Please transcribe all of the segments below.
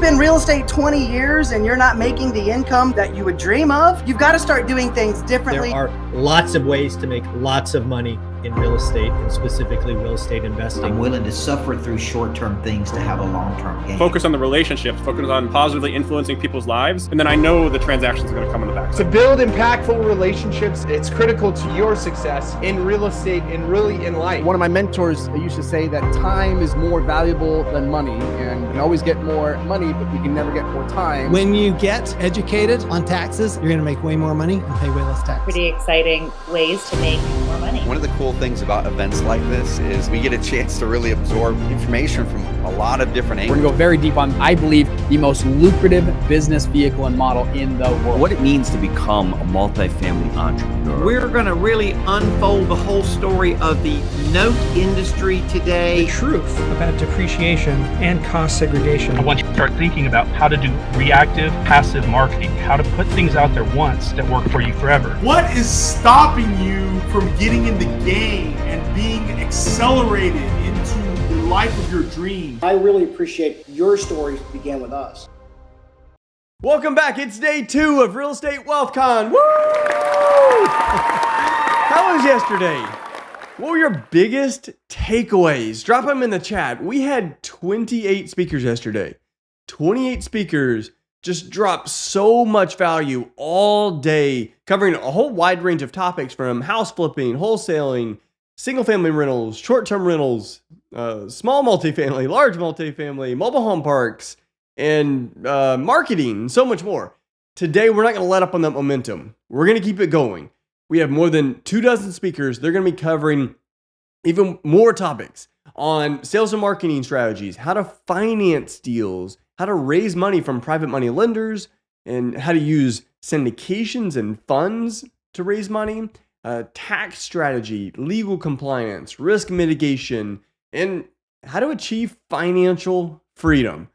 been real estate 20 years and you're not making the income that you would dream of, you've got to start doing things differently. There are lots of ways to make lots of money in real estate, and specifically real estate investing. I'm willing to suffer through short-term things to have a long-term gain. Focus on the relationships, focus on positively influencing people's lives, and then I know the transactions are going to come in the back. To build impactful relationships, it's critical to your success in real estate and really in life. One of my mentors used to say that time is more valuable than money, and you can always get more money, but you can never get more time. When you get educated on taxes, you're going to make way more money and pay way less tax. Pretty exciting ways to make more money. One of the cool things about events like this is we get a chance to really absorb information from a lot of different angles. We're going to go very deep on, I believe, the most lucrative business vehicle and model in the world. What it means to become a multifamily entrepreneur. We're going to really unfold the whole story of the note industry today. The truth about depreciation and cost segregation. I want you to start thinking about how to do reactive, passive marketing, how to put things out there once that work for you forever. What is stopping you from getting in the game and being accelerated into the life of your dreams? I really appreciate your story began with us. Welcome back. It's day 2 of Real Estate WealthCon. Woo! How was yesterday? What were your biggest takeaways? Drop them in the chat. We had 28 speakers yesterday. 28 speakers just dropped so much value all day, covering a whole wide range of topics from house flipping, wholesaling, single-family rentals, short-term rentals, small multifamily, large multifamily, mobile home parks, and marketing, and so much more. Today, we're not going to let up on that momentum. We're going to keep it going. We have more than 24 speakers. They're going to be covering even more topics on sales and marketing strategies, how to finance deals, how to raise money from private money lenders, and how to use syndications and funds to raise money, tax strategy, legal compliance, risk mitigation, and how to achieve financial freedom.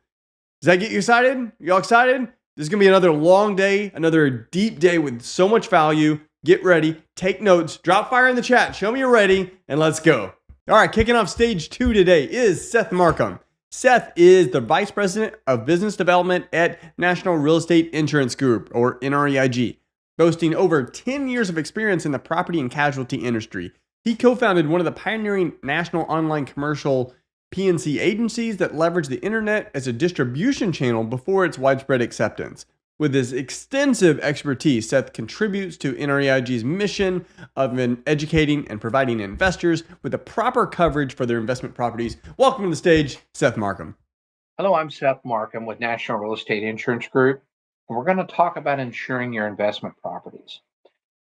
Does that get you excited? Y'all excited? This is going to be another long day, another deep day with so much value. Get ready, take notes, drop fire in the chat, show me you're ready, and let's go. All right, kicking off stage 2 today is Seth Markham. Seth is the Vice President of Business Development at National Real Estate Insurance Group, or NREIG, boasting over 10 years of experience in the property and casualty industry. He co-founded one of the pioneering national online commercial P&C agencies that leveraged the internet as a distribution channel before its widespread acceptance. With his extensive expertise, Seth contributes to NREIG's mission of educating and providing investors with the proper coverage for their investment properties. Welcome to the stage, Seth Markham. Hello, I'm Seth Markham with National Real Estate Insurance Group, and we're going to talk about insuring your investment properties.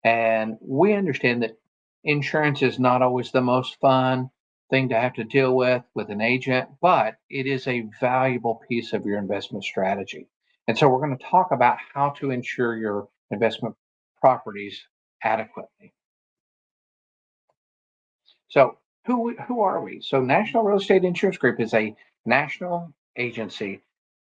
And we understand that insurance is not always the most fun thing to have to deal with an agent, but it is a valuable piece of your investment strategy. And so we're going to talk about how to insure your investment properties adequately. So who are we? So National Real Estate Insurance Group is a national agency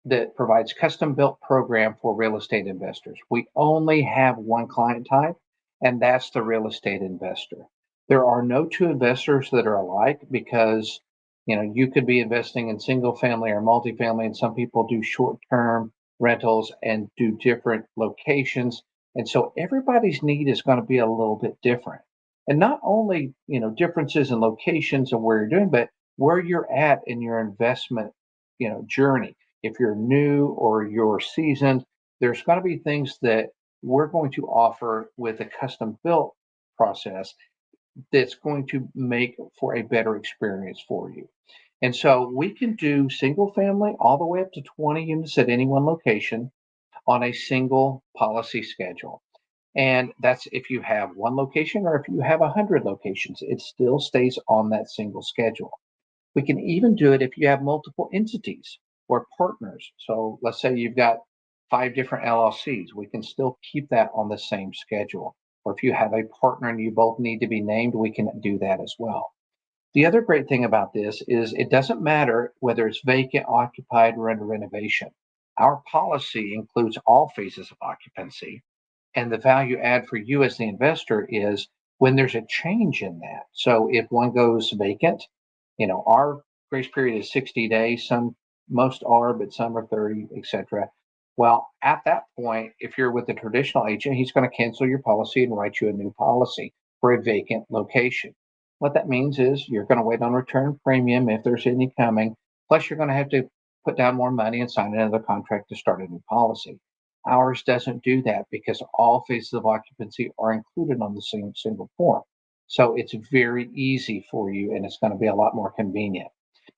that provides custom-built program for real estate investors. We only have one client type, and that's the real estate investor. There are no two investors that are alike because, you could be investing in single family or multifamily, and some people do short-term rentals and do different locations. And so everybody's need is going to be a little bit different. And not only, differences in locations and where you're doing, but where you're at in your investment, journey. If you're new or you're seasoned, there's going to be things that we're going to offer with a custom built process that's going to make for a better experience for you. And so we can do single family all the way up to 20 units at any one location on a single policy schedule. And that's if you have one location, or if you have 100 locations, it still stays on that single schedule. We can even do it if you have multiple entities or partners. So let's say you've got 5 different LLCs, we can still keep that on the same schedule. Or if you have a partner and you both need to be named, we can do that as well. The other great thing about this is it doesn't matter whether it's vacant, occupied, or under renovation. Our policy includes all phases of occupancy. And the value add for you as the investor is when there's a change in that. So if one goes vacant, our grace period is 60 days. Some Most are, but some are 30, etc. Well, at that point, if you're with a traditional agent, he's going to cancel your policy and write you a new policy for a vacant location. What that means is you're going to wait on return premium if there's any coming. Plus, you're going to have to put down more money and sign another contract to start a new policy. Ours doesn't do that because all phases of occupancy are included on the same single form. So it's very easy for you, and it's going to be a lot more convenient.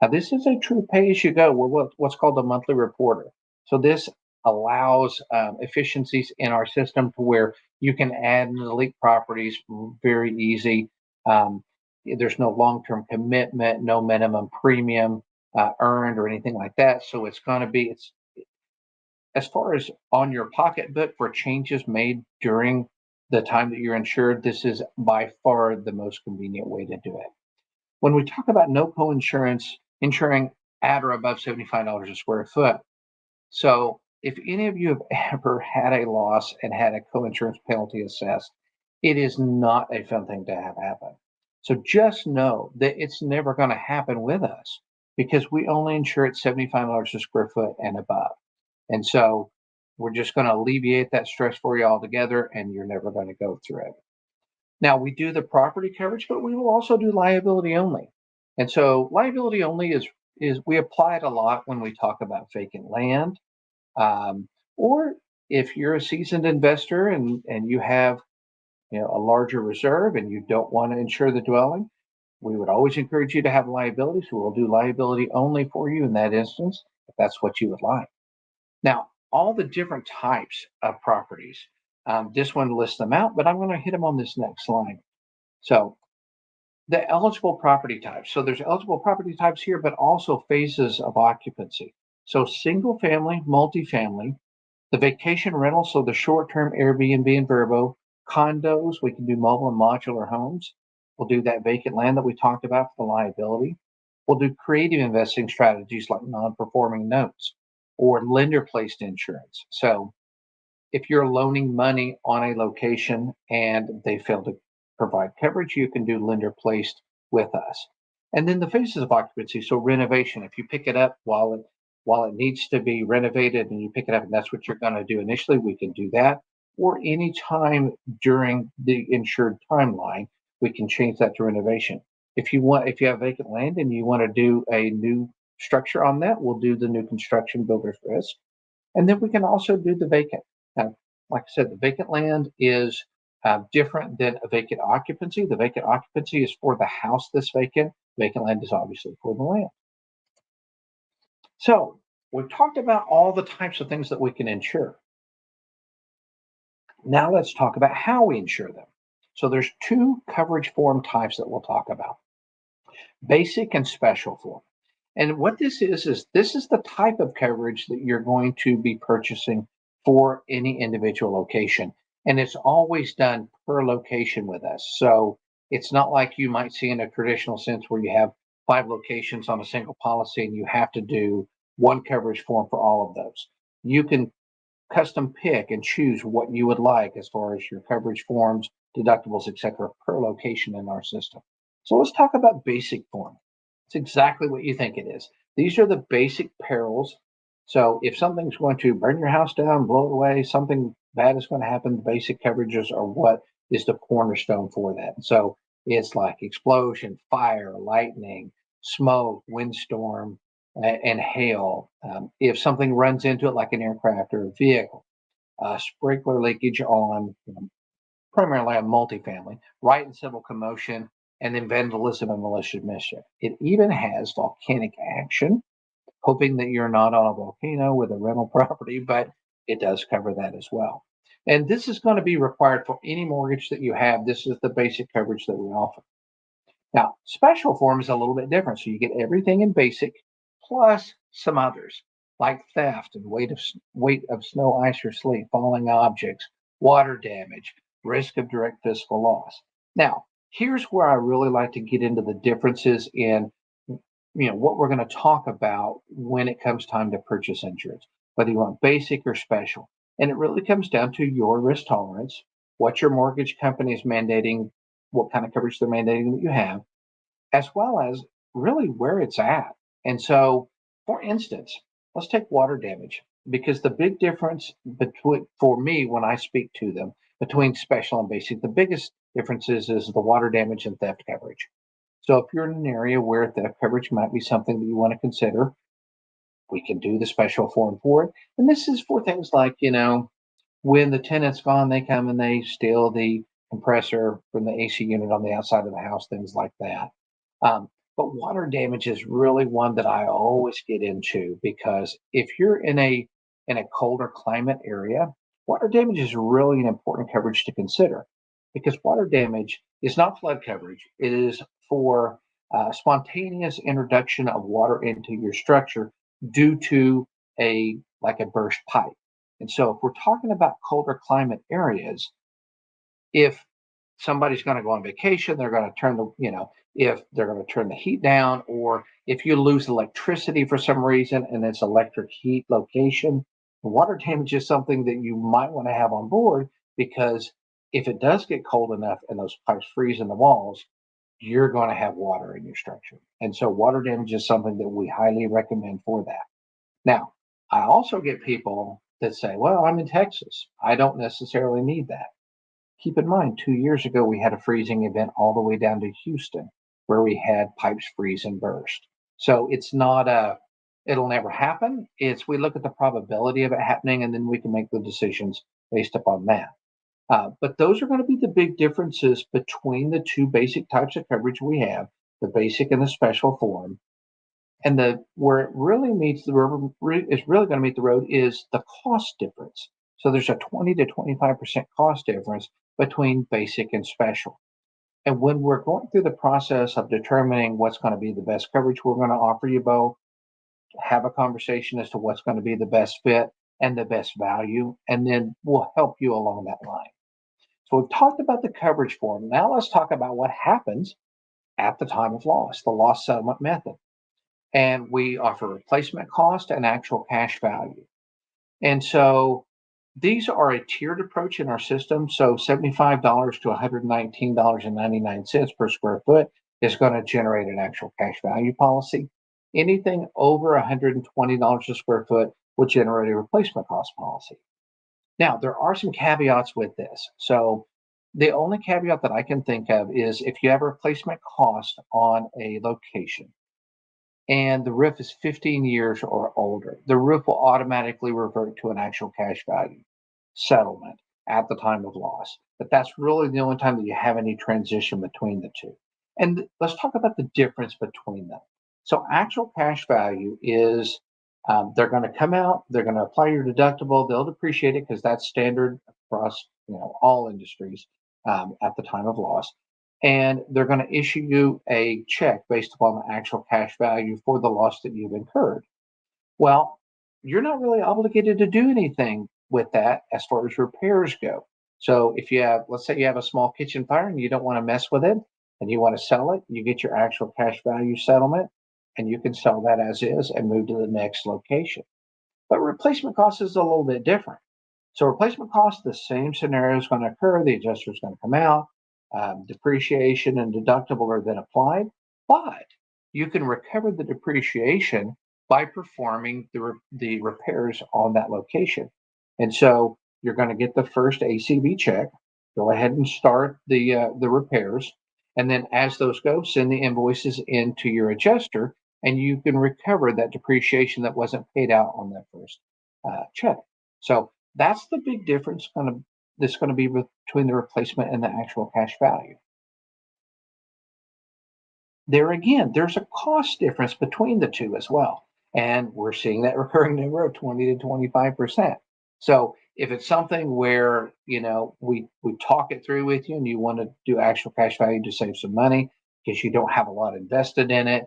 Now, this is a true pay-as-you-go. We're what's called a monthly reporter. So this allows efficiencies in our system to where you can add and delete properties very easy. There's no long-term commitment, no minimum premium earned or anything like that. So it's going to be, it's as far as on your pocketbook for changes made during the time that you're insured, this is by far the most convenient way to do it. When we talk about no co-insurance, insuring at or above $75 a square foot. So if any of you have ever had a loss and had a co-insurance penalty assessed, it is not a fun thing to have happen. So just know that it's never going to happen with us because we only insure at $75 a square foot and above. And so we're just going to alleviate that stress for you altogether, and you're never going to go through it. Now, we do the property coverage, but we will also do liability only. And so liability only is we apply it a lot when we talk about vacant land. Or if you're a seasoned investor and you have a larger reserve and you don't want to insure the dwelling, we would always encourage you to have liability. So we'll do liability only for you in that instance, if that's what you would like. Now, all the different types of properties, this one lists them out, but I'm going to hit them on this next slide. So the eligible property types. So there's eligible property types here, but also phases of occupancy. So single family, multifamily, the vacation rental, so the short-term Airbnb and Vrbo, condos, we can do mobile and modular homes. We'll do that vacant land that we talked about for the liability. We'll do creative investing strategies like non-performing notes or lender-placed insurance. So if you're loaning money on a location and they fail to provide coverage, you can do lender-placed with us. And then the phases of occupancy, so renovation, if you pick it up while it needs to be renovated and you pick it up and that's what you're going to do initially, we can do that. Or any time during the insured timeline, we can change that to renovation. If you have vacant land and you want to do a new structure on that, we'll do the new construction builder's risk. And then we can also do the vacant. Now, like I said, the vacant land is different than a vacant occupancy. The vacant occupancy is for the house that's vacant. Vacant land is obviously for the land. So we've talked about all the types of things that we can insure. Now let's talk about how we insure them. So there's two coverage form types that we'll talk about. Basic and special form. And what this is this is the type of coverage that you're going to be purchasing for any individual location. And it's always done per location with us. So it's not like you might see in a traditional sense where you have 5 locations on a single policy and you have to do one coverage form for all of those. You can custom pick and choose what you would like as far as your coverage forms, deductibles, etc. per location in our system. So let's talk about basic form. It's exactly what you think it is. These are the basic perils. So if something's going to burn your house down, blow it away, something bad is going to happen, the basic coverages are what is the cornerstone for that. So it's like explosion, fire, lightning, smoke, windstorm, and hail. If something runs into it like an aircraft or a vehicle, sprinkler leakage on primarily on multifamily, right and civil commotion, and then vandalism and malicious mischief. It even has volcanic action, hoping that you're not on a volcano with a rental property, but it does cover that as well. And this is going to be required for any mortgage that you have. This is the basic coverage that we offer. Now, special form is a little bit different. So you get everything in basic plus some others like theft and weight of snow, ice, or sleet, falling objects, water damage, risk of direct physical loss. Now, here's where I really like to get into the differences in what we're going to talk about when it comes time to purchase insurance, whether you want basic or special. And it really comes down to your risk tolerance, what your mortgage company is mandating, what kind of coverage they're mandating that you have, as well as really where it's at. And so, for instance, let's take water damage, because the big difference between, for me, when I speak to them, between special and basic, the biggest difference is the water damage and theft coverage. So if you're in an area where theft coverage might be something that you want to consider, we can do the special form for it. And this is for things like, when the tenant's gone, they come and they steal the compressor from the AC unit on the outside of the house, things like that. But water damage is really one that I always get into, because if you're in a colder climate area, water damage is really an important coverage to consider, because water damage is not flood coverage. It is for spontaneous introduction of water into your structure due to a burst pipe. And so if we're talking about colder climate areas, if somebody's going to go on vacation, they're going to turn if they're going to turn the heat down, or if you lose electricity for some reason and it's electric heat location, water damage is something that you might want to have on board, because if it does get cold enough and those pipes freeze in the walls, you're going to have water in your structure. And so water damage is something that we highly recommend for that. Now, I also get people that say, well, I'm in Texas, I don't necessarily need that. Keep in mind, 2 years ago, we had a freezing event all the way down to Houston, where we had pipes freeze and burst. So it's not it'll never happen. It's, we look at the probability of it happening, and then we can make the decisions based upon that. But those are going to be the big differences between the two basic types of coverage we have, the basic and the special form. And where it really meets the rubber is really going to meet the road is the cost difference. So there's a 20 to 25% cost difference between basic and special. And when we're going through the process of determining what's going to be the best coverage, we're going to offer you both, have a conversation as to what's going to be the best fit and the best value, and then we'll help you along that line. So we've talked about the coverage form. Now let's talk about what happens at the time of loss, the loss settlement method. And we offer replacement cost and actual cash value. And so these are a tiered approach in our system. So $75 to $119.99 per square foot is going to generate an actual cash value policy. Anything over $120 a square foot will generate a replacement cost policy. Now, there are some caveats with this. So the only caveat that I can think of is if you have a replacement cost on a location and the roof is 15 years or older, the roof will automatically revert to an actual cash value settlement at the time of loss. But that's really the only time that you have any transition between the two. And let's talk about the difference between them. So actual cash value is they're going to come out, they're going to apply your deductible, they'll depreciate it because that's standard across all industries at the time of loss. And they're going to issue you a check based upon the actual cash value for the loss that you've incurred. Well, you're not really obligated to do anything with that as far as repairs go. So if you have, let's say you have a small kitchen fire and you don't want to mess with it and you want to sell it, you get your actual cash value settlement and you can sell that as is and move to the next location. But replacement cost is a little bit different. So replacement cost, the same scenario is going to occur. The adjuster is going to come out. Depreciation and deductible are then applied, but you can recover the depreciation by performing the repairs on that location. And so you're going to get the first ACV check, go ahead and start the repairs, and then as those go, send the invoices into your adjuster, and you can recover that depreciation that wasn't paid out on that first check. So that's the big difference that's going to be between the replacement and the actual cash value. There again, there's a cost difference between the two as well. And we're seeing that recurring number of 20 to 25%. So if it's something where, we talk it through with you and you want to do actual cash value to save some money because you don't have a lot invested in it,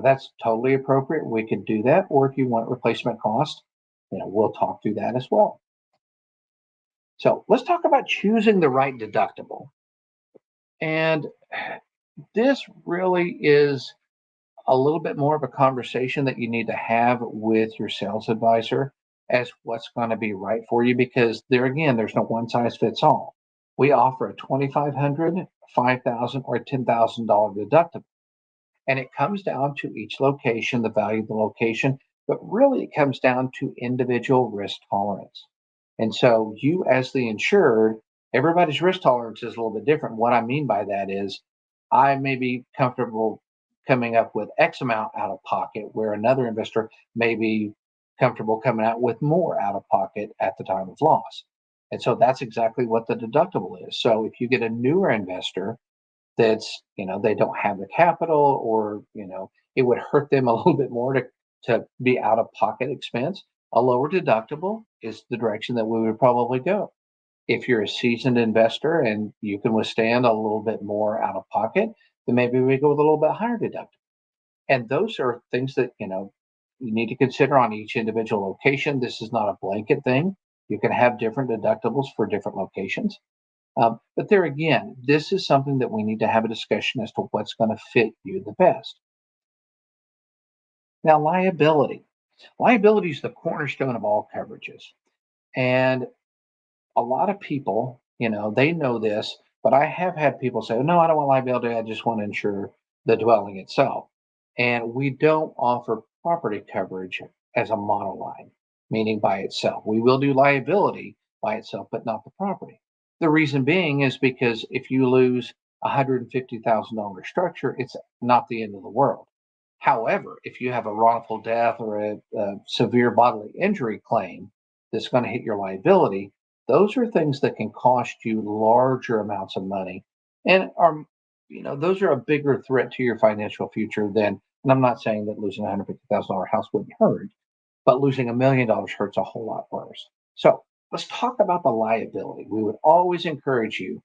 that's totally appropriate. We could do that. Or if you want replacement cost, we'll talk through that as well. So let's talk about choosing the right deductible. And this really is a little bit more of a conversation that you need to have with your sales advisor as what's going to be right for you, because there's no one size fits all. We offer a $2,500, $5,000, or a $10,000 deductible. And it comes down to each location, the value of the location, but really it comes down to individual risk tolerance. And so you as the insured, everybody's risk tolerance is a little bit different. What I mean by that is I may be comfortable coming up with X amount out of pocket, where another investor may be comfortable coming out with more out of pocket at the time of loss. And so that's exactly what the deductible is. So if you get a newer investor that's, they don't have the capital, or, it would hurt them a little bit more to be out of pocket expense, a lower deductible is the direction that we would probably go. If you're a seasoned investor and you can withstand a little bit more out of pocket, then maybe we go with a little bit higher deductible. And those are things that, you need to consider on each individual location. This is not a blanket thing. You can have different deductibles for different locations. But there again, this is something that we need to have a discussion as to what's going to fit you the best. Now, liability. Liability is the cornerstone of all coverages. And a lot of people, they know this, but I have had people say, no, I don't want liability. I just want to insure the dwelling itself. And we don't offer property coverage as a monoline, meaning by itself. We will do liability by itself, but not the property. The reason being is because if you lose a $150,000 structure, it's not the end of the world. However, if you have a wrongful death or a severe bodily injury claim that's going to hit your liability, those are things that can cost you larger amounts of money and are, those are a bigger threat to your financial future than, and I'm not saying that losing a $150,000 house wouldn't hurt, but losing $1 million hurts a whole lot worse. So let's talk about the liability. We would always encourage you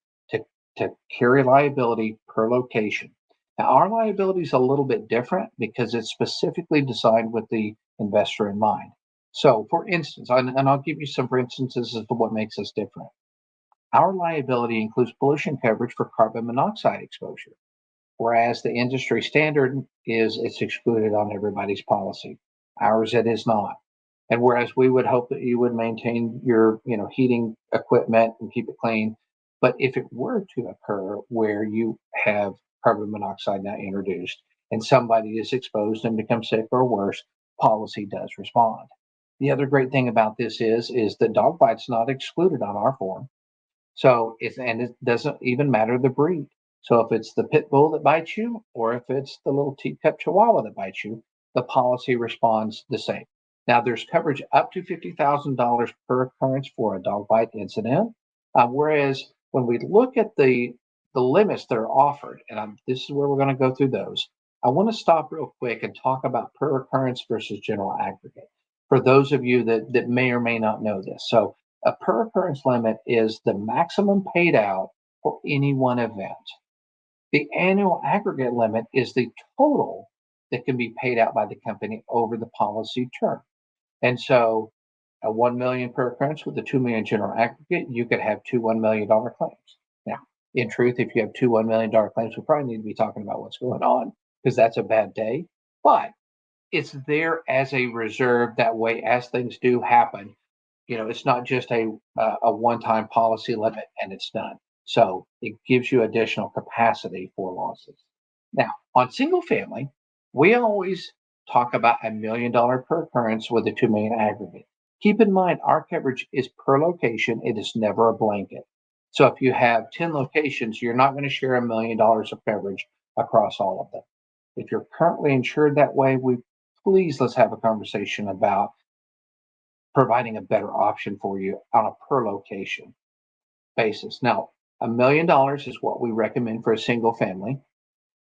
to carry liability per location. Now, our liability is a little bit different because it's specifically designed with the investor in mind. So, for instance, and I'll give you some for instances as to what makes us different. Our liability includes pollution coverage for carbon monoxide exposure, whereas the industry standard is it's excluded on everybody's policy. Ours, it is not. And whereas we would hope that you would maintain your, heating equipment and keep it clean, but if it were to occur where you have carbon monoxide now introduced and somebody is exposed and becomes sick or worse, policy does respond. The other great thing about this is that dog bite's not excluded on our form. So it doesn't even matter the breed. So if it's the pit bull that bites you, or if it's the little teacup chihuahua that bites you, the policy responds the same. Now there's coverage up to $50,000 per occurrence for a dog bite incident. Whereas when we look at the limits that are offered, and this is where we're going to go through those, I want to stop real quick and talk about per occurrence versus general aggregate for those of you that may or may not know this. So a per occurrence limit is the maximum paid out for any one event. The annual aggregate limit is the total that can be paid out by the company over the policy term. And so a $1 million per occurrence with a $2 million general aggregate, you could have two $1 million claims. Now, in truth, if you have two $1 million claims, we probably need to be talking about what's going on because that's a bad day. But it's there as a reserve. That way, as things do happen, it's not just a one-time policy limit and it's done. So it gives you additional capacity for losses. Now, on single family, we always talk about $1 million per occurrence with a $2 million aggregate. Keep in mind, our coverage is per location. It is never a blanket. So if you have 10 locations, you're not going to share $1 million of coverage across all of them. If you're currently insured that way, please let's have a conversation about providing a better option for you on a per location basis. Now, $1 million is what we recommend for a single family.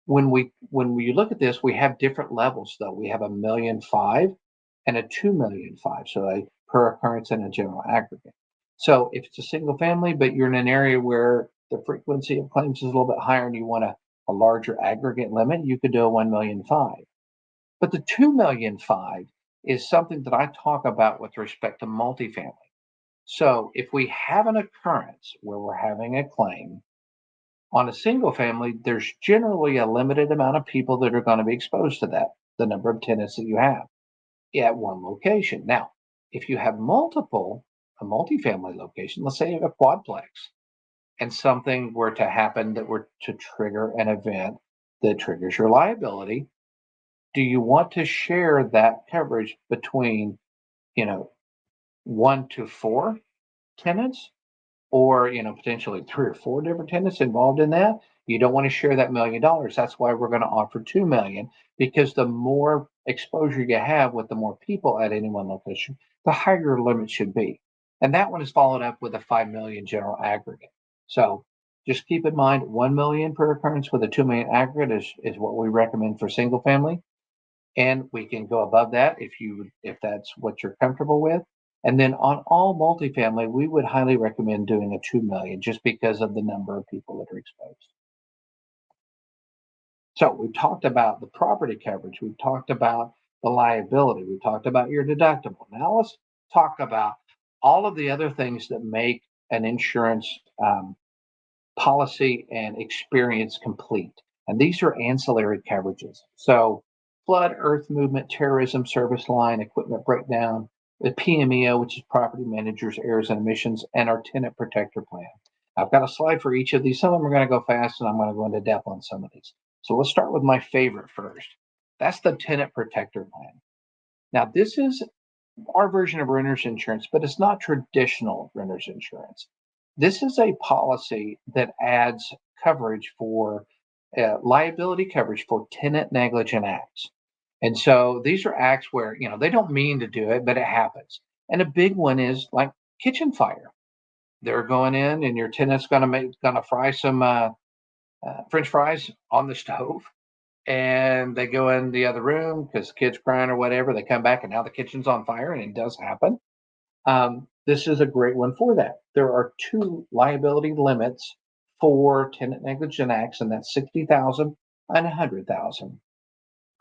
When we look at this, we have different levels though. We have $1.5 million and a $2.5 million, so a per occurrence and a general aggregate. So if it's a single family, but you're in an area where the frequency of claims is a little bit higher and you want a larger aggregate limit, you could do a $1.5 million. But the $2.5 million is something that I talk about with respect to multifamily. So if we have an occurrence where we're having a claim on a single family, there's generally a limited amount of people that are going to be exposed to that, the number of tenants that you have at one location. Now, if you have a multifamily location, let's say you have a quadplex, and something were to happen that were to trigger an event that triggers your liability, do you want to share that coverage between, 1 to 4 tenants, or potentially 3 or 4 different tenants involved in that? You don't want to share that $1 million. That's why we're going to offer 2 million, because the more exposure you have with the more people at any one location, the higher your limit should be. And that one is followed up with a 5 million general aggregate. So just keep in mind, 1 million per occurrence with a 2 million aggregate is what we recommend for single family. And we can go above that if that's what you're comfortable with. And then on all multifamily, we would highly recommend doing a 2 million, just because of the number of people that are exposed. So we've talked about the property coverage. We've talked about the liability. We talked about your deductible. Now let's talk about all of the other things that make an insurance policy and experience complete. And these are ancillary coverages. So flood, earth movement, terrorism, service line, equipment breakdown, the PMEO, which is property managers, errors and emissions, and our tenant protector plan. I've got a slide for each of these. Some of them are going to go fast, and I'm going to go into depth on some of these. So let's start with my favorite first. That's the tenant protector plan. Now, this is our version of renter's insurance, but it's not traditional renter's insurance. This is a policy that adds coverage for liability coverage for tenant negligent acts. And so these are acts where, they don't mean to do it, but it happens. And a big one is like kitchen fire. They're going in and your tenant's gonna fry some French fries on the stove, and they go in the other room because the kid's crying or whatever. They come back and now the kitchen's on fire, and it does happen. This is a great one for that. There are 2 liability limits for tenant negligent acts, and that's $60,000 and $100,000.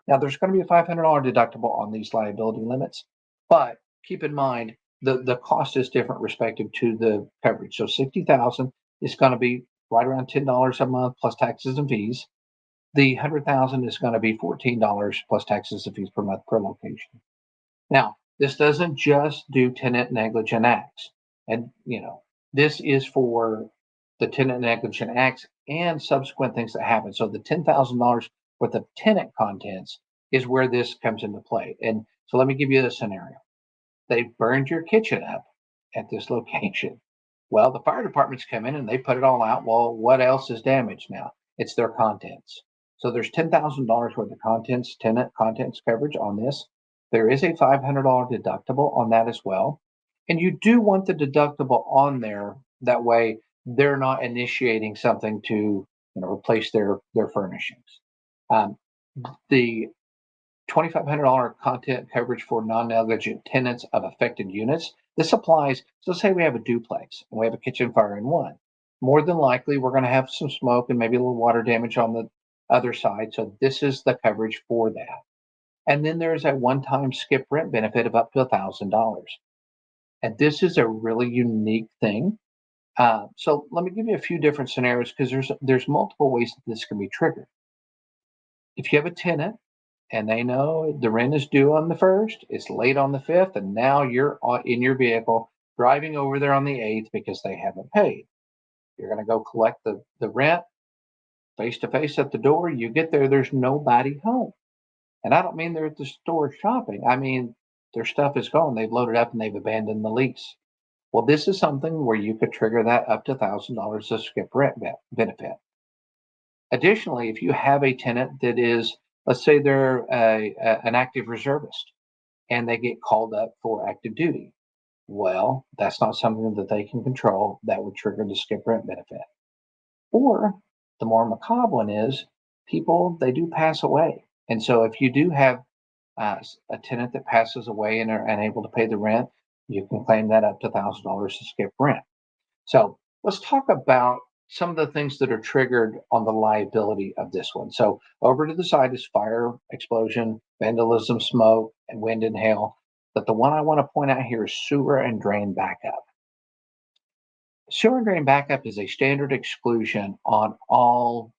Now, there's going to be a $500 deductible on these liability limits, but keep in mind the cost is different respective to the coverage. So $60,000 is going to be right around $10 a month plus taxes and fees. The $100,000 is going to be $14 plus taxes and fees per month per location. Now, this doesn't just do tenant negligent acts, and this is for the tenant negligent acts and subsequent things that happen. So the $10,000 worth of tenant contents is where this comes into play. And so let me give you the scenario. They burned your kitchen up at this location. Well, the fire department's come in and they put it all out. Well, what else is damaged now? It's their contents. So there's $10,000 worth of tenant contents coverage on this. There is a $500 deductible on that as well. And you do want the deductible on there. That way they're not initiating something to replace their furnishings. The $2,500 content coverage for non-negligent tenants of affected units. This applies, so let's say we have a duplex and we have a kitchen fire in one. More than likely, we're going to have some smoke and maybe a little water damage on the other side. So this is the coverage for that. And then there's a one-time skip rent benefit of up to $1,000. And this is a really unique thing. So let me give you a few different scenarios, because there's multiple ways that this can be triggered. If you have a tenant and they know the rent is due on the 1st, it's late on the 5th, and now you're in your vehicle driving over there on the 8th because they haven't paid. You're going to go collect the rent face to face at the door. You get there, there's nobody home. And I don't mean they're at the store shopping. I mean, their stuff is gone. They've loaded up and they've abandoned the lease. Well, this is something where you could trigger that up to $1,000 of skip rent benefit. Additionally, if you have a tenant that is, let's say they're an active reservist and they get called up for active duty, well, that's not something that they can control. That would trigger the skip rent benefit. Or the more macabre one is, people, they do pass away. And so if you do have a tenant that passes away and are unable to pay the rent, you can claim that up to $1,000 to skip rent. So let's talk about some of the things that are triggered on the liability of this one. So over to the side is fire, explosion, vandalism, smoke, and wind and hail. But the one I want to point out here is sewer and drain backup. Sewer and drain backup is a standard exclusion on all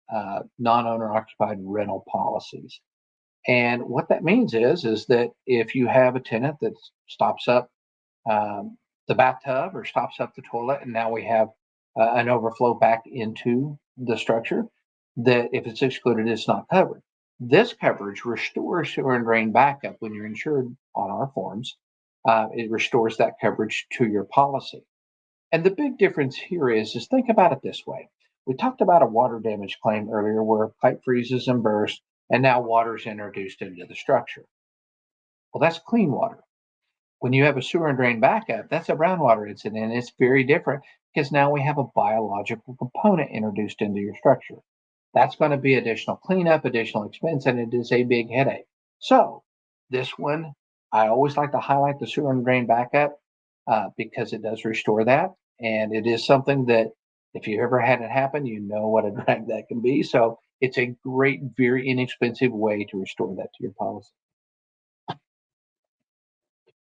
non-owner occupied rental policies. And what that means is that if you have a tenant that stops up the bathtub or stops up the toilet, and now we have an overflow back into the structure, that if it's excluded, it's not covered. This coverage restores sewer and drain backup when you're insured on our forms. It restores that coverage to your policy. And the big difference here is think about it this way. We talked about a water damage claim earlier where a pipe freezes and bursts, and now water is introduced into the structure. Well, that's clean water. When you have a sewer and drain backup, that's a brown water incident. And it's very different because now we have a biological component introduced into your structure. That's going to be additional cleanup, additional expense, and it is a big headache. So this one, I always like to highlight the sewer and drain backup because it does restore that. And it is something that if you ever had it happen, you know what a drag that can be. So it's a great, very inexpensive way to restore that to your policy.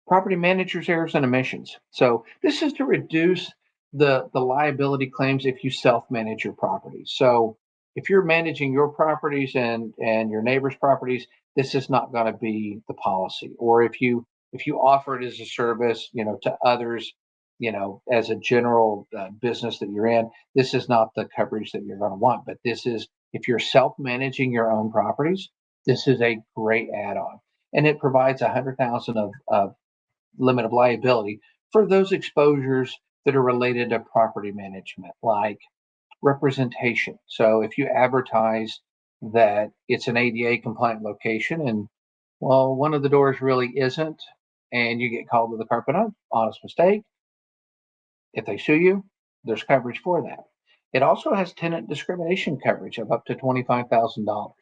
Property managers' errors and omissions. So this is to reduce the liability claims if you self-manage your properties. So if you're managing your properties and your neighbor's properties, this is not going to be the policy. Or if you offer it as a service, to others, as a general business that you're in, this is not the coverage that you're going to want. But this is, if you're self-managing your own properties, this is a great add-on. And it provides $100,000 of limit of liability for those exposures that are related to property management, like representation. So if you advertise that it's an ADA compliant location and, well, one of the doors really isn't, and you get called to the carpet on honest mistake, if they sue you, there's coverage for that. It also has tenant discrimination coverage of up to $25,000.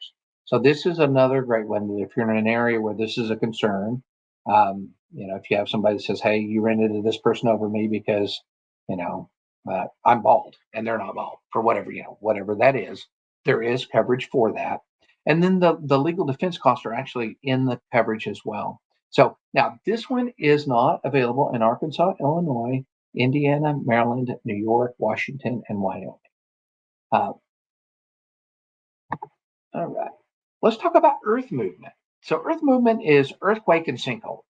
So this is another great one. If you're in an area where this is a concern, if you have somebody that says, hey, you rented to this person over me because, I'm bald and they're not bald for whatever that is, there is coverage for that. And then the legal defense costs are actually in the coverage as well. So now this one is not available in Arkansas, Illinois, Indiana, Maryland, New York, Washington, and Wyoming. All right. Let's talk about earth movement. So earth movement is earthquake and sinkhole.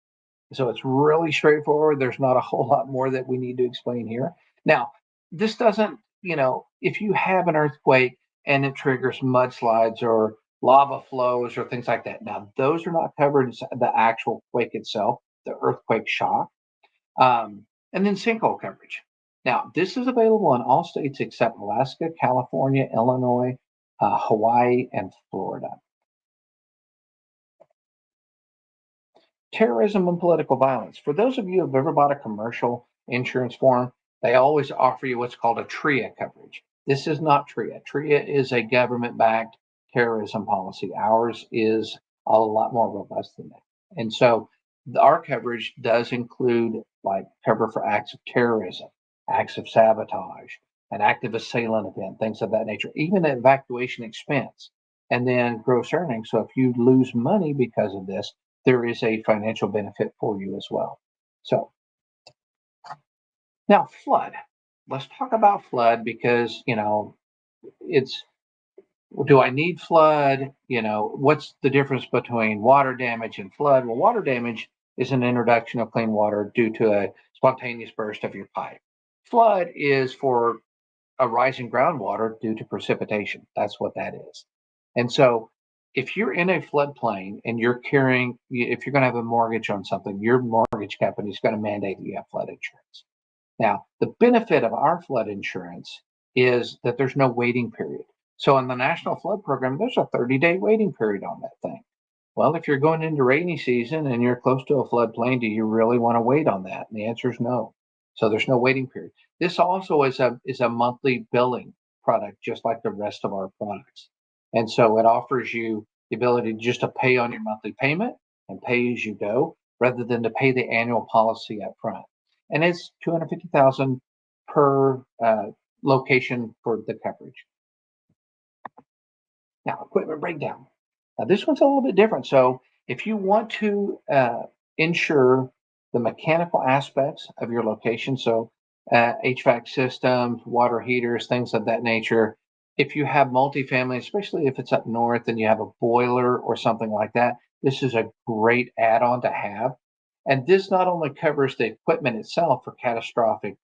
So it's really straightforward. There's not a whole lot more that we need to explain here. Now, this doesn't, if you have an earthquake and it triggers mudslides or lava flows or things like that. Now, those are not covered in the actual quake itself, the earthquake shock. And then sinkhole coverage. Now, this is available in all states except Alaska, California, Illinois, Hawaii, and Florida. Terrorism and political violence. For those of you who have ever bought a commercial insurance form, they always offer you what's called a TRIA coverage. This is not TRIA. TRIA is a government-backed terrorism policy. Ours is a lot more robust than that. And so our coverage does include like cover for acts of terrorism, acts of sabotage, an active assailant event, things of that nature, even an evacuation expense, and then gross earnings. So if you lose money because of this, there is a financial benefit for you as well. So now flood. Let's talk about flood because, it's, do I need flood? What's the difference between water damage and flood? Well, water damage is an introduction of clean water due to a spontaneous burst of your pipe. Flood is for a rising groundwater due to precipitation. That's what that is. And so if you're in a floodplain and you're carrying, if you're going to have a mortgage on something, your mortgage company is going to mandate that you have flood insurance. Now, the benefit of our flood insurance is that there's no waiting period. So in the National Flood Program, there's a 30-day waiting period on that thing. Well, if you're going into rainy season and you're close to a floodplain, do you really want to wait on that? And the answer is no. So there's no waiting period. This also is a monthly billing product, just like the rest of our products. And so it offers you the ability just to pay on your monthly payment and pay as you go, rather than to pay the annual policy up front. And it's $250,000 per location for the coverage. Now, equipment breakdown. Now, this one's a little bit different. So if you want to insure the mechanical aspects of your location, so HVAC systems, water heaters, things of that nature, if you have multifamily, especially if it's up north and you have a boiler or something like that, this is a great add-on to have. And this not only covers the equipment itself for catastrophic,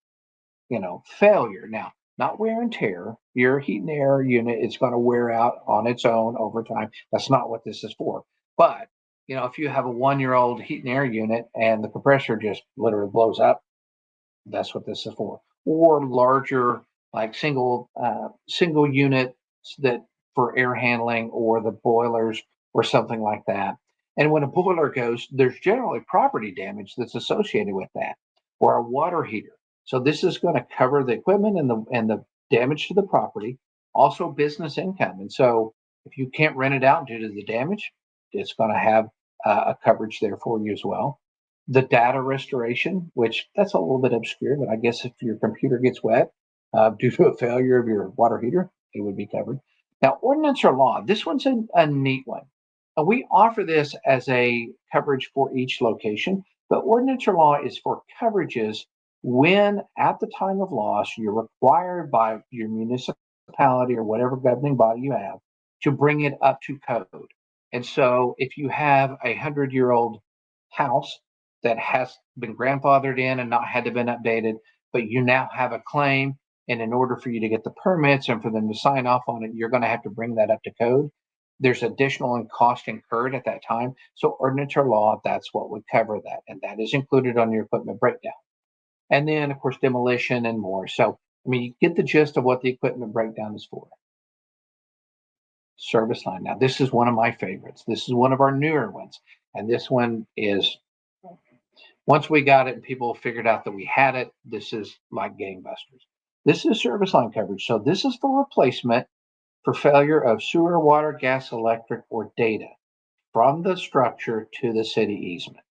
failure. Now, not wear and tear. Your heat and air unit is going to wear out on its own over time. That's not what this is for. But, if you have a 1-year-old heat and air unit and the compressor just literally blows up, that's what this is for. Or larger, like single units that for air handling, or the boilers or something like that. And when a boiler goes, there's generally property damage that's associated with that, or a water heater. So this is going to cover the equipment and the damage to the property, also business income. And so if you can't rent it out due to the damage, it's going to have a coverage there for you as well. The data restoration, which that's a little bit obscure, but I guess if your computer gets wet due to a failure of your water heater, it would be covered. Now, ordinance or law, this one's a neat one. We offer this as a coverage for each location, but ordinance or law is for coverages when, at the time of loss, you're required by your municipality or whatever governing body you have to bring it up to code. And so if you have a 100-year-old house that has been grandfathered in and not had to been updated, but you now have a claim, and in order for you to get the permits and for them to sign off on it, you're going to have to bring that up to code. There's additional cost incurred at that time. So ordinance or law, that's what would cover that. And that is included on your equipment breakdown. And then, of course, demolition and more. So, you get the gist of what the equipment breakdown is for. Service line. Now, this is one of my favorites. This is one of our newer ones. And this one is, once we got it and people figured out that we had it, this is like gangbusters. This is service line coverage. So this is for replacement for failure of sewer, water, gas, electric, or data from the structure to the city easement.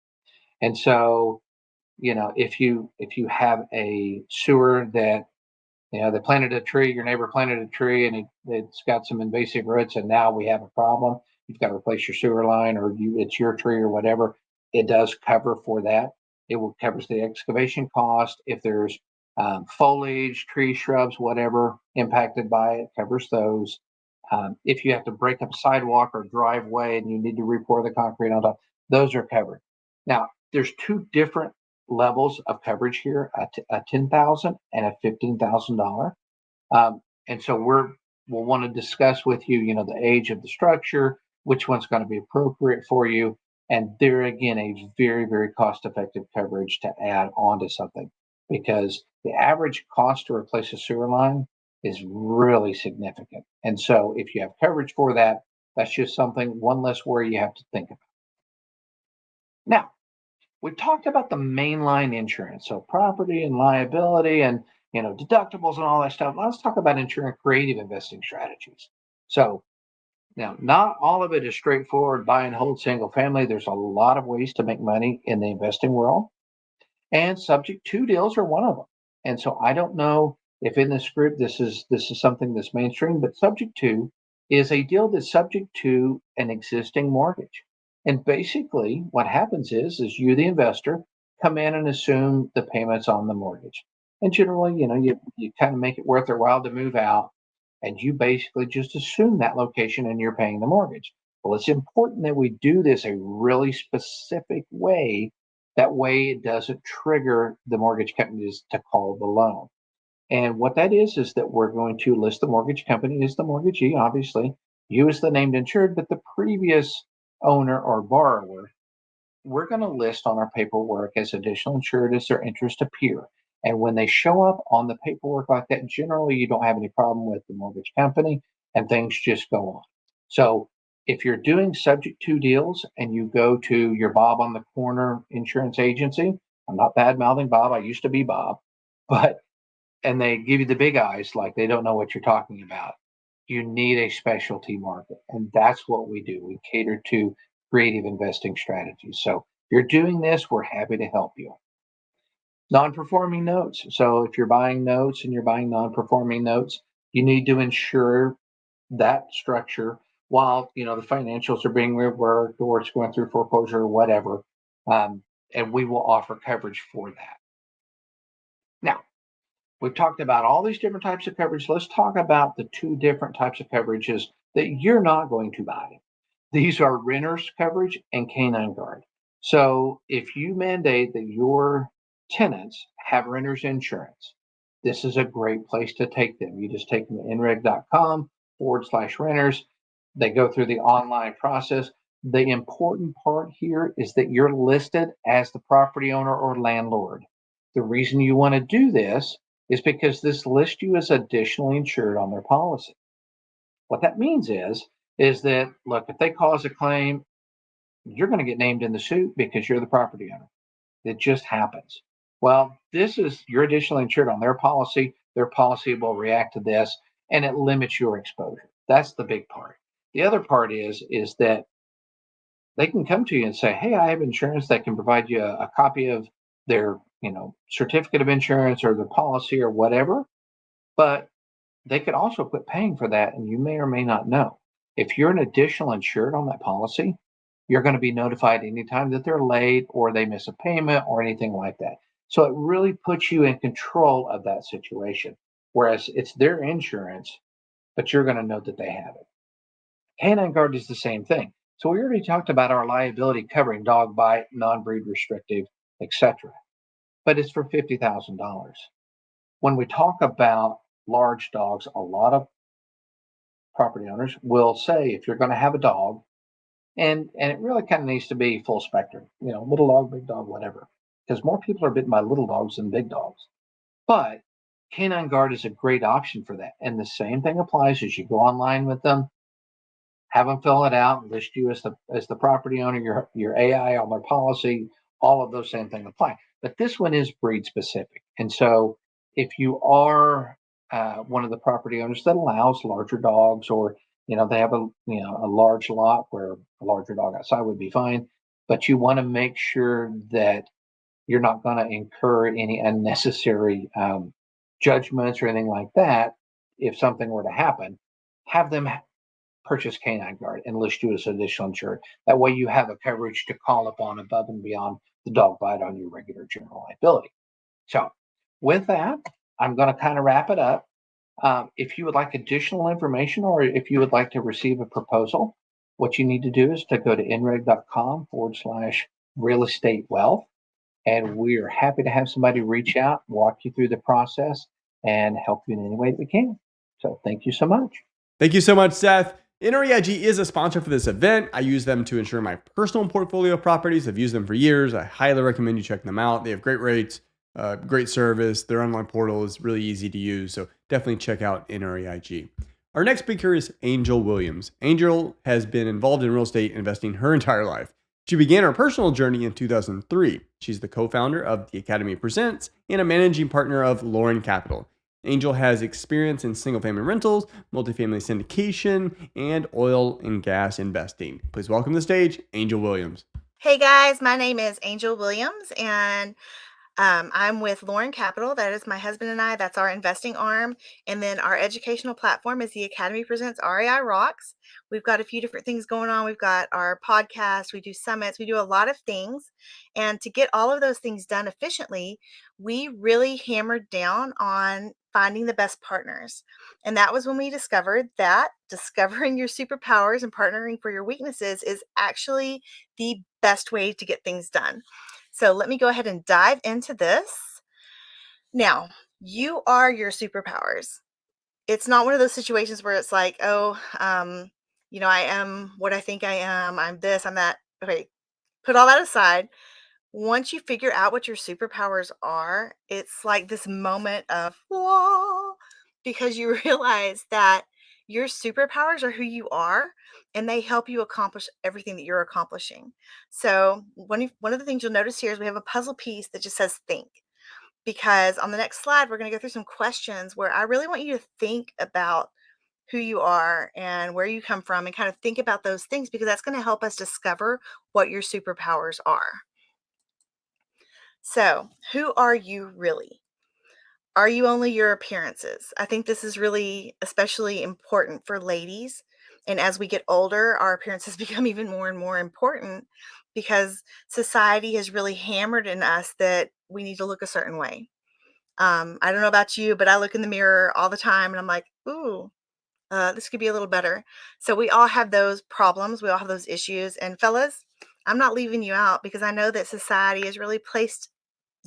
And so, if you have a sewer that, they planted a tree, your neighbor planted a tree and it's got some invasive roots, and now we have a problem, you've got to replace your sewer line, or it's your tree or whatever, it does cover for that. It will covers the excavation cost. If there's foliage, tree, shrubs, whatever impacted by it, covers those. If you have to break up a sidewalk or driveway and you need to re-pour the concrete on top, those are covered. Now, there's two different levels of coverage here, a $10,000 and a $15,000. And so we'll want to discuss with you, the age of the structure, which one's going to be appropriate for you. And there again, a very, very cost-effective coverage to add onto something, because the average cost to replace a sewer line is really significant. And so if you have coverage for that, that's just one less worry you have to think about. Now, we talked about the mainline insurance, so property and liability and deductibles and all that stuff. Let's talk about insurance creative investing strategies. So now, not all of it is straightforward buy and hold single family. There's a lot of ways to make money in the investing world, and subject to deals are one of them. And so I don't know if in this group this is something that's mainstream, but subject to is a deal that's subject to an existing mortgage. And basically what happens is you, the investor, come in and assume the payments on the mortgage. And generally, you kind of make it worth their while to move out, and you basically just assume that location and you're paying the mortgage. Well, it's important that we do this a really specific way. That way it doesn't trigger the mortgage companies to call the loan. And what that is that we're going to list the mortgage company as the mortgagee, obviously, you as the named insured, but the previous owner or borrower, we're going to list on our paperwork as additional insured as their interest appear. And when they show up on the paperwork like that, generally you don't have any problem with the mortgage company and things just go on. So if you're doing subject to deals and you go to your Bob on the corner insurance agency, I'm not bad mouthing Bob, I used to be Bob, and they give you the big eyes like they don't know what you're talking about, you need a specialty market. And that's what we do. We cater to creative investing strategies. So if you're doing this, we're happy to help you. Non-performing notes. So if you're buying notes and you're buying non-performing notes, you need to insure that structure while the financials are being reworked or it's going through foreclosure or whatever. And we will offer coverage for that. Now, we've talked about all these different types of coverage. Let's talk about the two different types of coverages that you're not going to buy. These are renter's coverage and canine guard. So if you mandate that your tenants have renter's insurance, this is a great place to take them. You just take them to nreg.com/renters. They go through the online process. The important part here is that you're listed as the property owner or landlord. The reason you want to do this is because this lists you as additionally insured on their policy. What that means is that, look, if they cause a claim, you're going to get named in the suit because you're the property owner. It just happens. Well, this is you're additionally insured on their policy. Their policy will react to this, and it limits your exposure. That's the big part. The other part is that they can come to you and say, "Hey, I have insurance that can provide you a copy of their, certificate of insurance or their policy or whatever." But they could also quit paying for that, and you may or may not know. If you're an additional insured on that policy, you're going to be notified anytime that they're late or they miss a payment or anything like that. So it really puts you in control of that situation. Whereas it's their insurance, but you're going to know that they have it. Canine Guard is the same thing. So we already talked about our liability covering dog bite, non-breed restrictive, etc. But it's for $50,000. When we talk about large dogs, a lot of property owners will say, if you're going to have a dog, and it really kind of needs to be full spectrum, little dog, big dog, whatever, because more people are bitten by little dogs than big dogs. But Canine Guard is a great option for that. And the same thing applies as you go online with them, have them fill it out, list you as the property owner, your AI on their policy, all of those same things apply. But this one is breed specific. And so if you are one of the property owners that allows larger dogs, or they have a large lot where a larger dog outside would be fine, but you want to make sure that you're not going to incur any unnecessary judgments or anything like that. If something were to happen, have them purchase Canine Guard and list you as additional insured. That way you have a coverage to call upon above and beyond the dog bite on your regular general liability. So with that, I'm going to kind of wrap it up. If you would like additional information, or if you would like to receive a proposal, what you need to do is to go to nreg.com/real estate wealth. And we're happy to have somebody reach out, walk you through the process, and help you in any way that we can. So thank you so much. Thank you so much, Seth. NREIG is a sponsor for this event. I use them to insure my personal portfolio of properties. I've used them for years. I highly recommend you check them out. They have great rates, great service. Their online portal is really easy to use. So definitely check out NREIG. Our next speaker is Angel Williams. Angel has been involved in real estate investing her entire life. She began her personal journey in 2003. She's the co-founder of The Academy Presents and a managing partner of Lauren Capital. Angel has experience in single-family rentals, multifamily syndication, and oil and gas investing. Please welcome to the stage, Angel Williams. Hey guys, my name is Angel Williams, and I'm with Lauren Capital. That is my husband and I. That's our investing arm. And then our educational platform is The Academy Presents REI Rocks. We've got a few different things going on. We've got our podcast. We do summits. We do a lot of things. And to get all of those things done efficiently, we really hammered down on finding the best partners. And that was when we discovered that discovering your superpowers and partnering for your weaknesses is actually the best way to get things done. So let me go ahead and dive into this. Now, you are your superpowers. It's not one of those situations where it's like, oh, I am what I think I am. I'm this, I'm that. Okay, put all that aside. Once you figure out what your superpowers are, it's like this moment of, whoa, because you realize that your superpowers are who you are, and they help you accomplish everything that you're accomplishing. So one of the things you'll notice here is we have a puzzle piece that just says think, because on the next slide, we're going to go through some questions where I really want you to think about who you are and where you come from, and kind of think about those things, because that's going to help us discover what your superpowers are. So who are you really? Are you only your appearances? I think this is really especially important for ladies. And as we get older, our appearances become even more and more important, because society has really hammered in us that we need to look a certain way. I don't know about you, but I look in the mirror all the time and I'm like, ooh, this could be a little better. So we all have those problems. We all have those issues. And fellas, I'm not leaving you out, because I know that society has really placed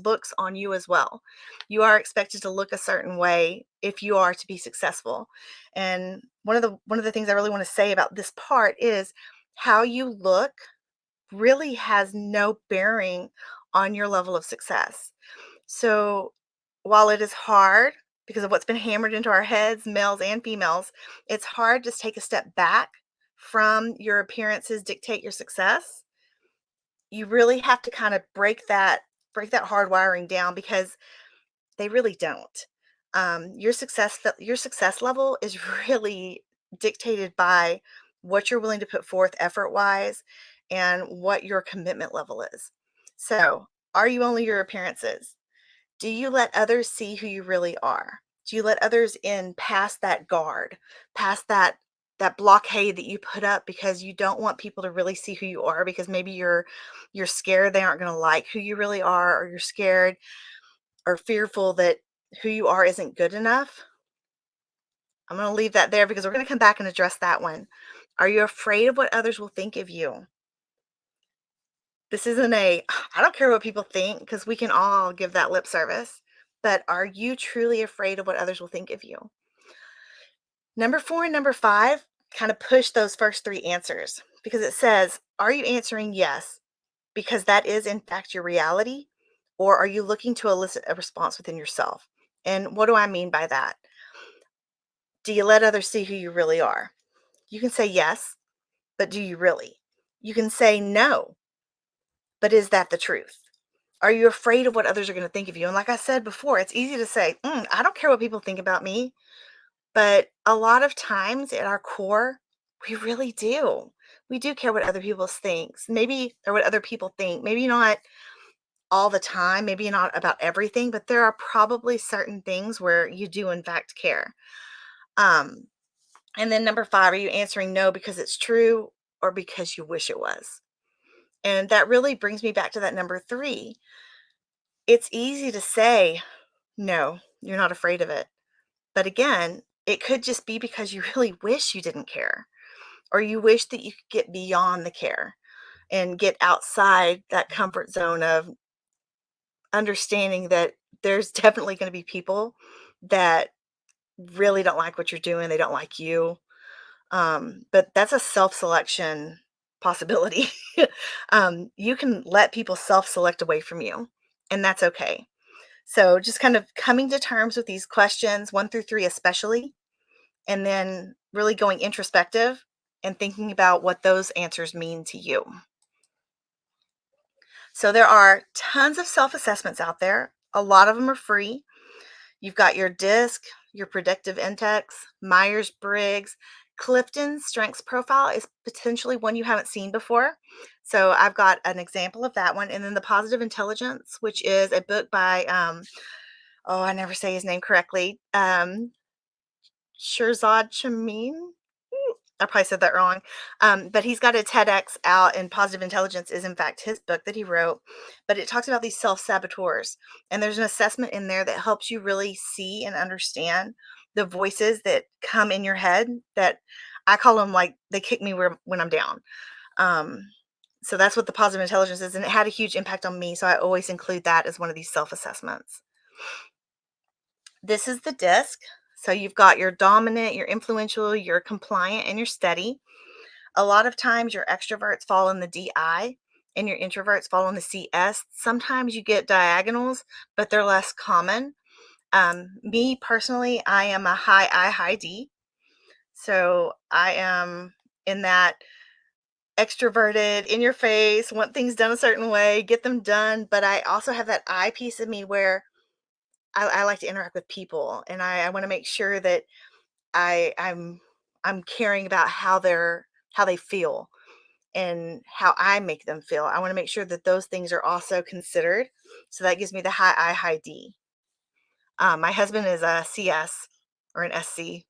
looks on you as well. You are expected to look a certain way if you are to be successful. And one of the things I really want to say about this part is how you look really has no bearing on your level of success. So while it is hard because of what's been hammered into our heads, males and females, it's hard to take a step back from your appearances dictate your success. You really have to kind of break that hard wiring down because they really don't. Your success level is really dictated by what you're willing to put forth effort wise and what your commitment level is. So, are you only your appearances? Do you let others see who you really are? Do you let others in past that guard, past that blockade that you put up because you don't want people to really see who you are because maybe you're scared they aren't going to like who you really are, or you're scared or fearful that who you are isn't good enough? I'm going to leave that there because we're going to come back and address that one. Are you afraid of what others will think of you? This isn't I don't care what people think, because we can all give that lip service. But are you truly afraid of what others will think of you? Number 4 and number 5 kind of push those first 3 answers because it says, are you answering yes because that is in fact your reality? Or are you looking to elicit a response within yourself? And what do I mean by that? Do you let others see who you really are? You can say yes, but do you really? You can say no, but is that the truth? Are you afraid of what others are going to think of you? And like I said before, it's easy to say, I don't care what people think about me. But a lot of times at our core, we really do. We do care what other people think, maybe, or what other people think. Maybe not all the time, maybe not about everything, but there are probably certain things where you do, in fact, care. Um, and then number 5, are you answering no because it's true or because you wish it was? And that really brings me back to that number 3. It's easy to say, no, you're not afraid of it. But again, it could just be because you really wish you didn't care, or you wish that you could get beyond the care and get outside that comfort zone of understanding that there's definitely going to be people that really don't like what you're doing. They don't like you. But that's a self-selection possibility. You can let people self-select away from you, and that's okay. So just kind of coming to terms with these questions, 1 through 3 especially, and then really going introspective and thinking about what those answers mean to you. So there are tons of self-assessments out there. A lot of them are free. You've got your DISC, your predictive index, Myers-Briggs. Clifton's strengths profile is potentially one you haven't seen before. So I've got an example of that one. And then the positive intelligence, which is a book by, I never say his name correctly, Shirzad Chamine. I probably said that wrong. But he's got a TEDx out, and Positive Intelligence is, in fact, his book that he wrote. But it talks about these self-saboteurs. And there's an assessment in there that helps you really see and understand the voices that come in your head that I call them like they kick me when I'm down. So that's what the Positive Intelligence is. And it had a huge impact on me. So I always include that as one of these self-assessments. This is the DISC. So you've got your dominant, your influential, your compliant, and your steady. A lot of times your extroverts fall in the DI and your introverts fall in the CS. Sometimes you get diagonals, but they're less common. Me personally, I am a high I, high D. So I am in that extroverted, in your face, want things done a certain way, get them done. But I also have that I piece of me where I like to interact with people, and I want to make sure that I'm caring about how they feel and how I make them feel. I want to make sure that those things are also considered. So that gives me the high I, high D. My husband is a CS or an SC.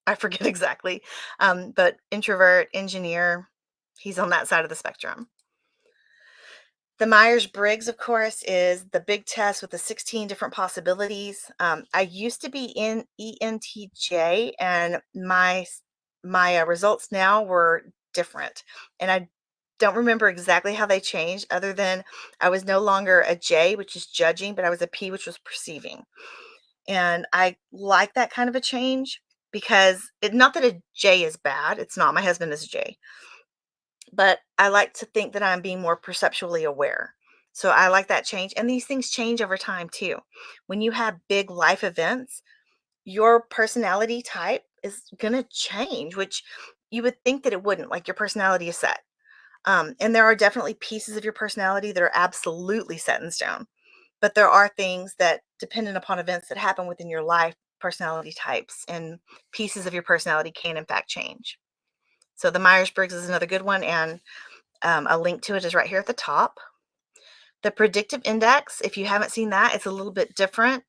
I forget exactly. But introvert, engineer, he's on that side of the spectrum. The Myers-Briggs, of course, is the big test with the 16 different possibilities. I used to be in ENTJ, and my results now were different. And don't remember exactly how they changed, other than I was no longer a J, which is judging, but I was a P, which was perceiving. And I like that kind of a change because not that a J is bad. It's not. My husband is a J. But I like to think that I'm being more perceptually aware. So I like that change. And these things change over time too. When you have big life events, your personality type is going to change, which you would think that it wouldn't. Like, your personality is set. And there are definitely pieces of your personality that are absolutely set in stone. But there are things that, dependent upon events that happen within your life, personality types and pieces of your personality can in fact change. So the Myers-Briggs is another good one, and a link to it is right here at the top. The predictive index, if you haven't seen that, it's a little bit different.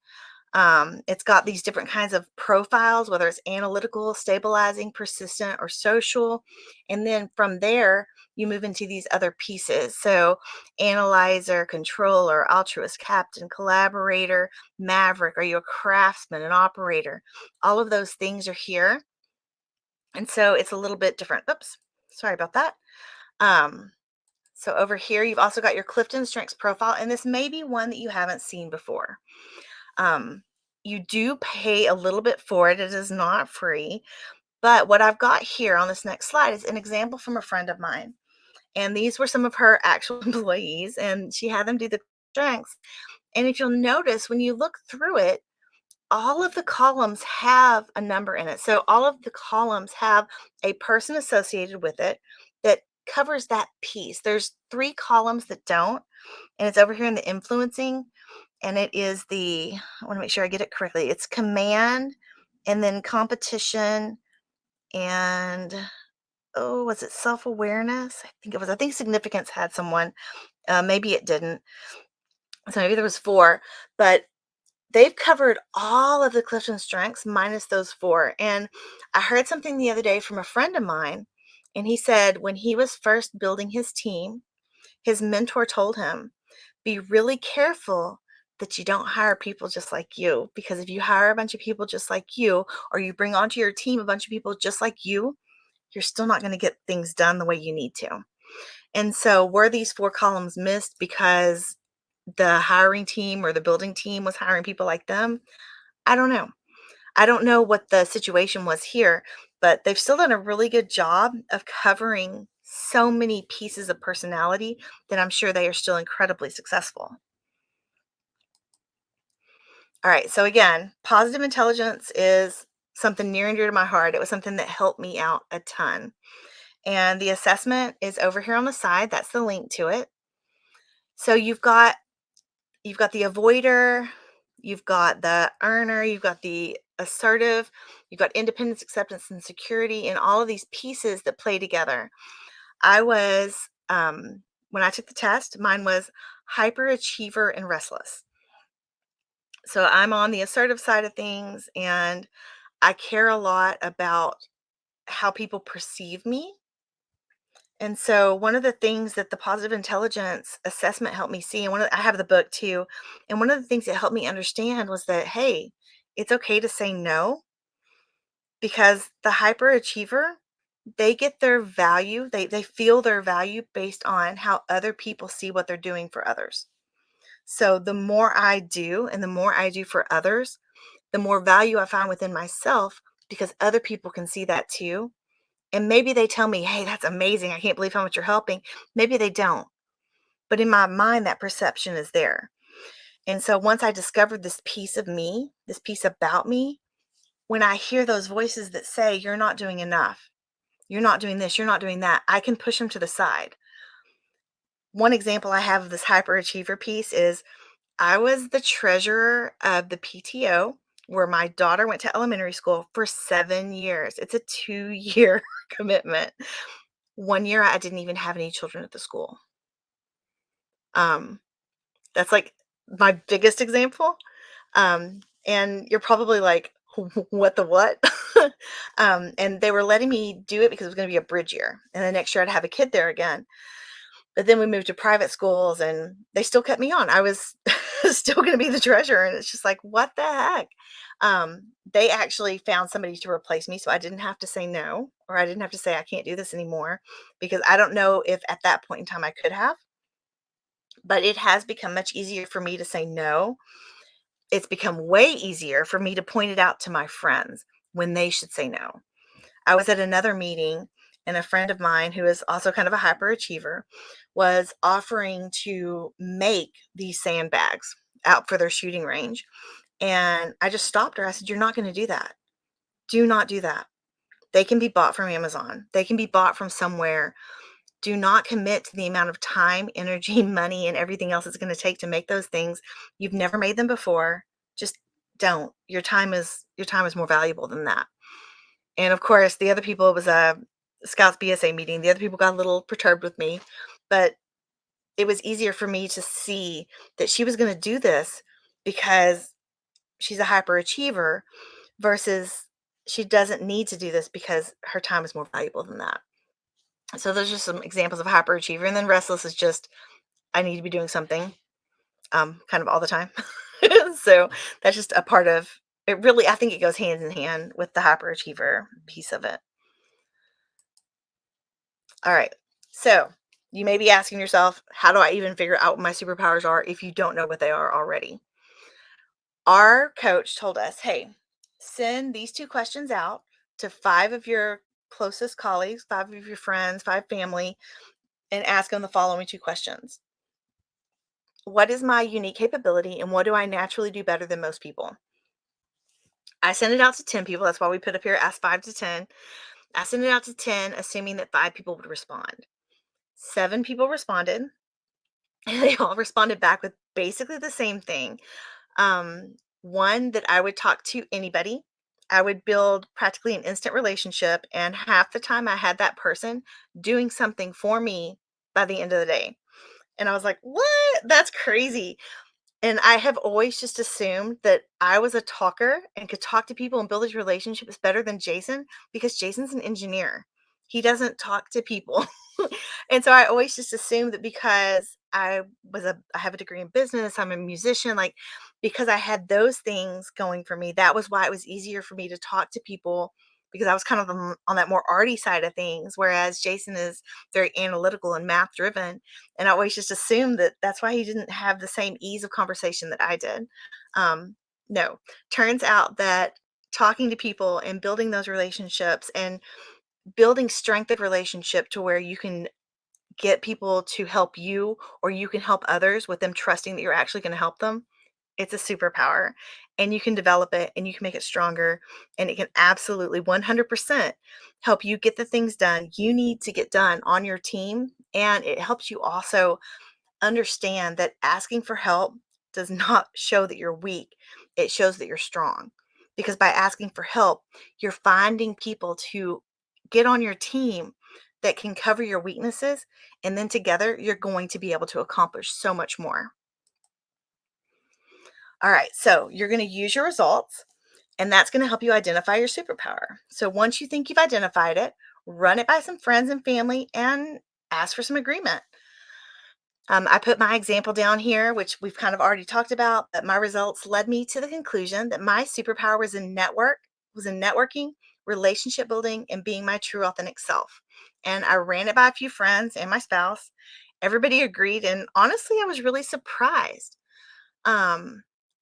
It's got these different kinds of profiles, whether it's analytical, stabilizing, persistent, or social. And then from there, you move into these other pieces. So analyzer, controller, altruist, captain, collaborator, maverick. Are you a craftsman, an operator? All of those things are here. And so it's a little bit different. Oops, sorry about that. So over here, you've also got your Clifton Strengths profile, and this may be one that you haven't seen before. You do pay a little bit for it. It is not free. But what I've got here on this next slide is an example from a friend of mine. And these were some of her actual employees, and she had them do the strengths. And if you'll notice, when you look through it, all of the columns have a number in it. So all of the columns have a person associated with it that covers that piece. There's 3 columns that don't, and it's over here in the influencing. And it is I want to make sure I get it correctly. It's command, and then competition, and was it self-awareness? I think it was. I think significance had someone. Maybe it didn't. So maybe there was 4, but they've covered all of the Clifton strengths minus those 4. And I heard something the other day from a friend of mine, and he said when he was first building his team, his mentor told him, be really careful that you don't hire people just like you, because if you hire a bunch of people just like you, or you bring onto your team a bunch of people just like you're still not going to get things done the way you need to. And so were these 4 columns missed because the hiring team or the building team was hiring people like them? I don't know. I don't know what the situation was here, but they've still done a really good job of covering so many pieces of personality that I'm sure they are still incredibly successful. All right, so again, positive intelligence is something near and dear to my heart. It was something that helped me out a ton. And the assessment is over here on the side. That's the link to it. So you've got the avoider, you've got the earner, you've got the assertive, you've got independence, acceptance, and security, and all of these pieces that play together. I was, when I took the test, mine was hyperachiever and restless. So I'm on the assertive side of things, and I care a lot about how people perceive me. And so one of the things that the positive intelligence assessment helped me see, and I have the book too, and one of the things that helped me understand was that, hey, it's okay to say no, because the hyperachiever, they get their value, they feel their value based on how other people see what they're doing for others. So the more I do and the more I do for others, the more value I find within myself, because other people can see that too. And maybe they tell me, hey, that's amazing. I can't believe how much you're helping. Maybe they don't. But in my mind, that perception is there. And so once I discovered this piece of me, this piece about me, when I hear those voices that say, you're not doing enough, you're not doing this, you're not doing that, I can push them to the side. One example I have of this hyperachiever piece is I was the treasurer of the PTO where my daughter went to elementary school for 7 years. It's a 2-year commitment. 1 year, I didn't even have any children at the school. That's like my biggest example. And you're probably like, what the what? And they were letting me do it because it was going to be a bridge year. And the next year I'd have a kid there again. But then we moved to private schools and they still kept me on. I was still going to be the treasurer. And it's just like, what the heck? They actually found somebody to replace me. So I didn't have to say no, or I didn't have to say I can't do this anymore, because I don't know if at that point in time I could have. But it has become much easier for me to say no. It's become way easier for me to point it out to my friends when they should say no. I was at another meeting and a friend of mine who is also kind of a hyperachiever was offering to make these sandbags out for their shooting range. And I just stopped her. I said, "You're not going to do that. Do not do that. They can be bought from Amazon. They can be bought from somewhere. Do not commit to the amount of time, energy, money, and everything else it's going to take to make those things. You've never made them before. Just don't. Your time is more valuable than that." And of course, the other people, it was a Scouts BSA meeting. The other people got a little perturbed with me, but it was easier for me to see that she was going to do this because she's a hyperachiever versus she doesn't need to do this because her time is more valuable than that. So those are some examples of hyperachiever. And then restless is just, I need to be doing something kind of all the time. So that's just a part of it. Really, I think it goes hand in hand with the hyperachiever piece of it. All right. So you may be asking yourself, how do I even figure out what my superpowers are if you don't know what they are already? Our coach told us, hey, send these 2 questions out to 5 of your closest colleagues, 5 of your friends, 5 family, and ask them the following 2 questions. What is my unique capability and what do I naturally do better than most people? I sent it out to 10 people. That's why we put up here, ask 5 to 10. I sent it out to 10, assuming that 5 people would respond. 7 people responded, and they all responded back with basically the same thing. One, that I would talk to anybody. I would build practically an instant relationship, and half the time I had that person doing something for me by the end of the day. And I was like, what? That's crazy. And I have always just assumed that I was a talker and could talk to people and build these relationships better than Jason, because Jason's an engineer. He doesn't talk to people. And so I always just assumed that because I have a degree in business, I'm a musician, like because I had those things going for me, that was why it was easier for me to talk to people, because I was kind of on that more arty side of things, whereas Jason is very analytical and math driven. And I always just assumed that that's why he didn't have the same ease of conversation that I did. No, turns out that talking to people and building those relationships and building strength of relationship to where you can get people to help you, or you can help others with them trusting that you're actually going to help them, it's a superpower. And you can develop it and you can make it stronger, and it can absolutely 100% help you get the things done you need to get done on your team. And it helps you also understand that asking for help does not show that you're weak. It shows that you're strong, because by asking for help, you're finding people to get on your team that can cover your weaknesses. And then together, you're going to be able to accomplish so much more. All right, so you're going to use your results, and that's going to help you identify your superpower. So once you think you've identified it, run it by some friends and family and ask for some agreement. I put my example down here, which we've kind of already talked about, but my results led me to the conclusion that my superpower was in networking, relationship building, and being my true authentic self. And I ran it by a few friends and my spouse. Everybody agreed, and honestly, I was really surprised.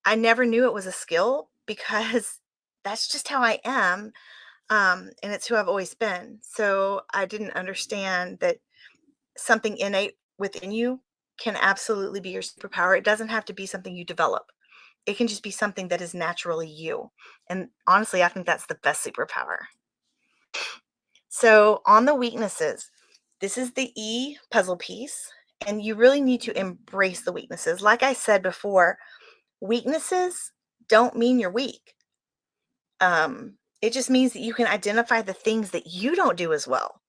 I never knew it was a skill because that's just how I am. And it's who I've always been. So I didn't understand that something innate within you can absolutely be your superpower. It doesn't have to be something you develop. It can just be something that is naturally you. And honestly, I think that's the best superpower. So on the weaknesses, this is the E puzzle piece, and you really need to embrace the weaknesses. Like I said before, weaknesses don't mean you're weak. It just means that you can identify the things that you don't do as well.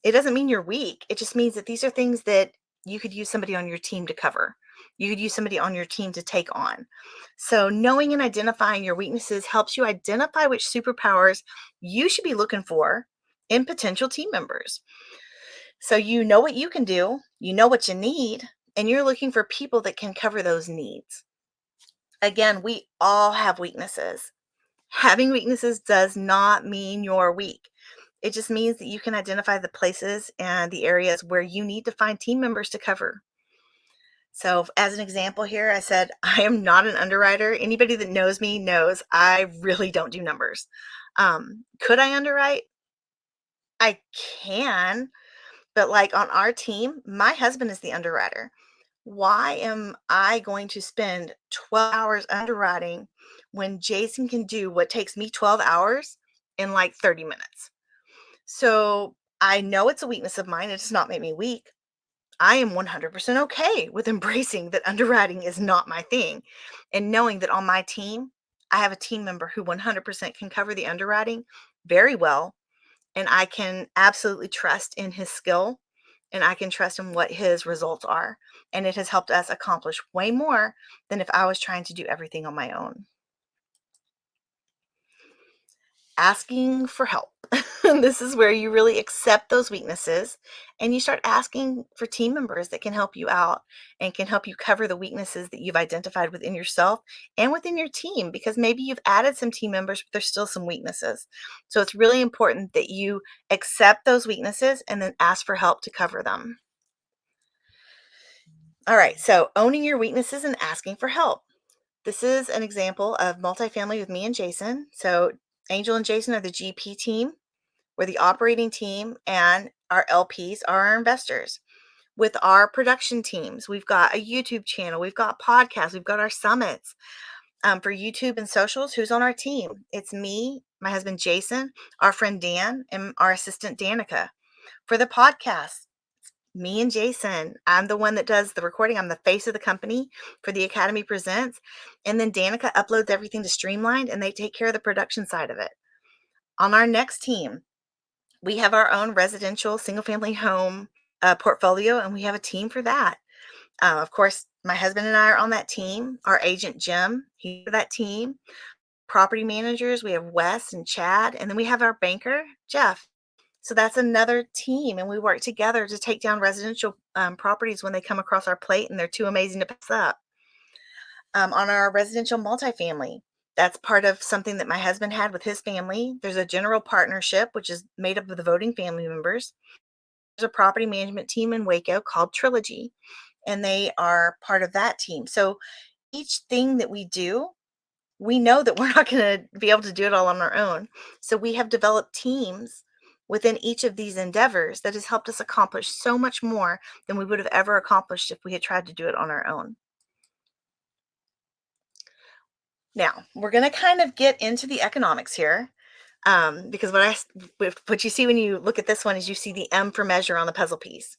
It doesn't mean you're weak. It just means that these are things that you could use somebody on your team to cover. You could use somebody on your team to take on. So knowing and identifying your weaknesses helps you identify which superpowers you should be looking for in potential team members. So you know what you can do, you know what you need, and you're looking for people that can cover those needs. Again, we all have weaknesses. Having weaknesses does not mean you're weak. It just means that you can identify the places and the areas where you need to find team members to cover. So, as an example here, I said, I am not an underwriter. Anybody that knows me knows I really don't do numbers. Could I underwrite? I can, but like on our team, my husband is the underwriter. Why am I going to spend 12 hours underwriting when Jason can do what takes me 12 hours in like 30 minutes? So I know it's a weakness of mine. It does not make me weak. I am 100% okay with embracing that underwriting is not my thing and knowing that on my team, I have a team member who 100% can cover the underwriting very well. And I can absolutely trust in his skill and I can trust in what his results are. And it has helped us accomplish way more than if I was trying to do everything on my own. Asking for help. This is where you really accept those weaknesses and you start asking for team members that can help you out and can help you cover the weaknesses that you've identified within yourself and within your team, because maybe you've added some team members, but there's still some weaknesses. So it's really important that you accept those weaknesses and then ask for help to cover them. All right, so owning your weaknesses and asking for help. This is an example of multifamily with me and Jason. So Angel and Jason are the GP team. We're the operating team, and our LPs are our investors. With our production teams, we've got a YouTube channel, we've got podcasts, we've got our summits. For YouTube and socials, who's on our team? It's me, my husband Jason, our friend Dan, and our assistant Danica. For the podcast, me and Jason. I'm the one that does the recording. I'm the face of the company for the Academy Presents. And then Danica uploads everything to Streamlined and they take care of the production side of it. On our next team, we have our own residential single family home portfolio, and we have a team for that. Of course, my husband and I are on that team. Our agent, Jim, he's for that team. Property managers, we have Wes and Chad. And then we have our banker, Jeff. So that's another team, and we work together to take down residential properties when they come across our plate and they're too amazing to pass up. On our residential multifamily, that's part of something that my husband had with his family. There's a general partnership, which is made up of the voting family members. There's a property management team in Waco called Trilogy, and they are part of that team. So each thing that we do, we know that we're not going to be able to do it all on our own. So we have developed teams within each of these endeavors that has helped us accomplish so much more than we would have ever accomplished if we had tried to do it on our own. Now, we're going to kind of get into the economics here, because what you see when you look at this one is you see the M for measure on the puzzle piece.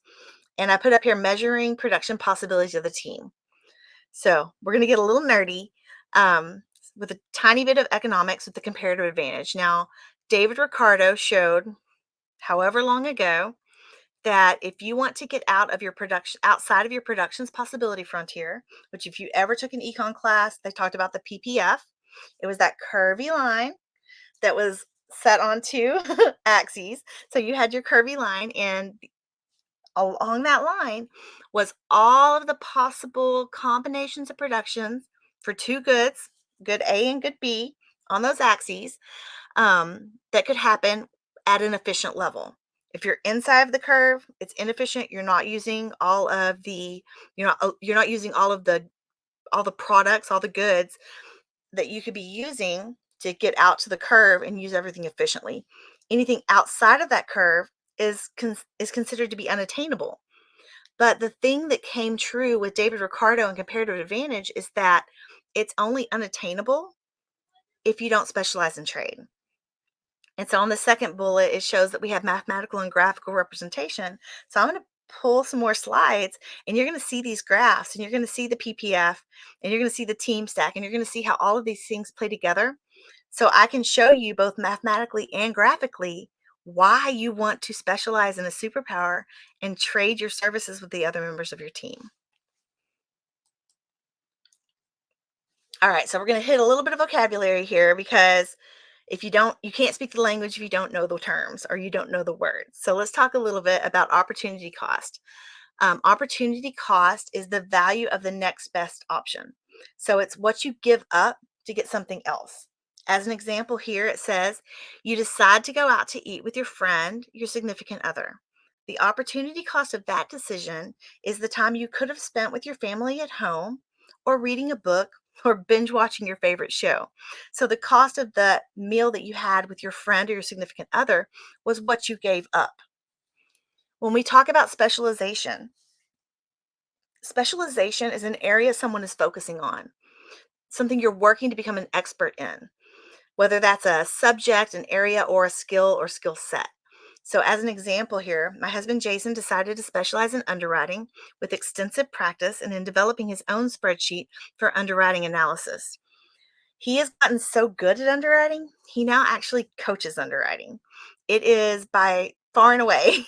And I put up here measuring production possibilities of the team. So we're going to get a little nerdy with a tiny bit of economics with the comparative advantage. Now, David Ricardo showed however long ago that if you want to get out of your production, outside of your production's possibility frontier, which if you ever took an econ class, they talked about the PPF. It was that curvy line that was set on two axes. So you had your curvy line, and along that line was all of the possible combinations of productions for two goods, good A and good B, on those axes, that could happen at an efficient level. If you're inside of the curve, it's inefficient. You're not using all of the products, all the goods that you could be using to get out to the curve and use everything efficiently. Anything outside of that curve is considered to be unattainable. But the thing that came true with David Ricardo and comparative advantage is that it's only unattainable if you don't specialize in trade. And so on the second bullet, it shows that we have mathematical and graphical representation. So I'm going to pull some more slides, and you're going to see these graphs, and you're going to see the PPF, and you're going to see the team stack, and you're going to see how all of these things play together. So I can show you both mathematically and graphically why you want to specialize in a superpower and trade your services with the other members of your team. All right, so we're going to hit a little bit of vocabulary here because If you don't, you can't speak the language if you don't know the terms or you don't know the words. So let's talk a little bit about opportunity cost. Opportunity cost is the value of the next best option. So it's what you give up to get something else. As an example here, it says you decide to go out to eat with your friend, your significant other. The opportunity cost of that decision is the time you could have spent with your family at home or reading a book or binge watching your favorite show. So the cost of the meal that you had with your friend or your significant other was what you gave up. When we talk about specialization, specialization is an area someone is focusing on, something you're working to become an expert in, whether that's a subject, an area, or a skill or skill set. So as an example here, my husband Jason decided to specialize in underwriting with extensive practice and in developing his own spreadsheet for underwriting analysis. He has gotten so good at underwriting, he now actually coaches underwriting. It is by far and away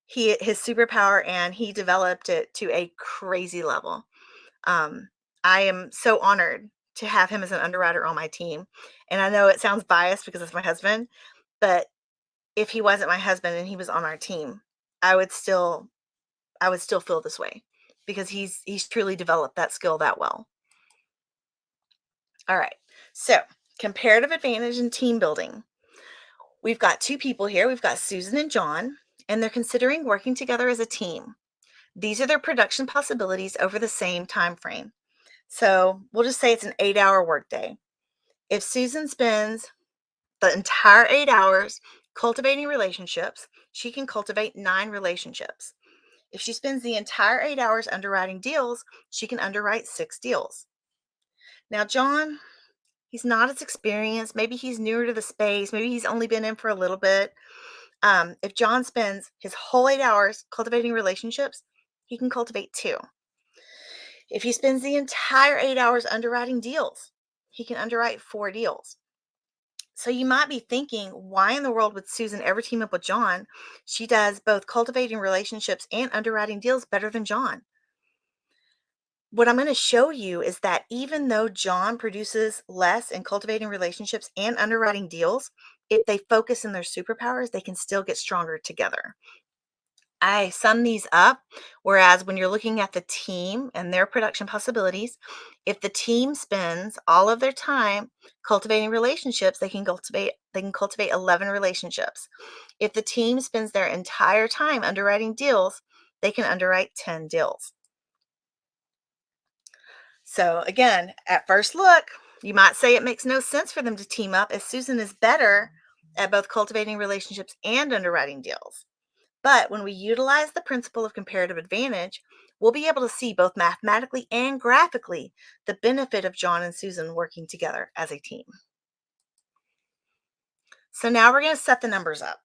his superpower, and he developed it to a crazy level. I am so honored to have him as an underwriter on my team. And I know it sounds biased because it's my husband, but if he wasn't my husband and he was on our team, I would still feel this way because he's truly developed that skill that well. All right. So, comparative advantage and team building. We've got two people here. We've got Susan and John, and they're considering working together as a team. These are their production possibilities over the same time frame. So we'll just say it's an 8-hour workday. If Susan spends the entire 8 hours cultivating relationships, she can cultivate 9 relationships. If she spends the entire 8 hours underwriting deals, she can underwrite 6 deals. Now, John, he's not as experienced. Maybe he's newer to the space. Maybe he's only been in for a little bit. If John spends his whole 8 hours cultivating relationships, he can cultivate 2. If he spends the entire 8 hours underwriting deals, he can underwrite 4 deals. So you might be thinking, why in the world would Susan ever team up with John? She does both cultivating relationships and underwriting deals better than John. What I'm going to show you is that even though John produces less in cultivating relationships and underwriting deals, if they focus in their superpowers, they can still get stronger together. I sum these up, whereas when you're looking at the team and their production possibilities, if the team spends all of their time cultivating relationships, they can cultivate 11 relationships. If the team spends their entire time underwriting deals, they can underwrite 10 deals. So again, at first look, you might say it makes no sense for them to team up as Susan is better at both cultivating relationships and underwriting deals. But when we utilize the principle of comparative advantage, we'll be able to see both mathematically and graphically the benefit of John and Susan working together as a team. So now we're going to set the numbers up.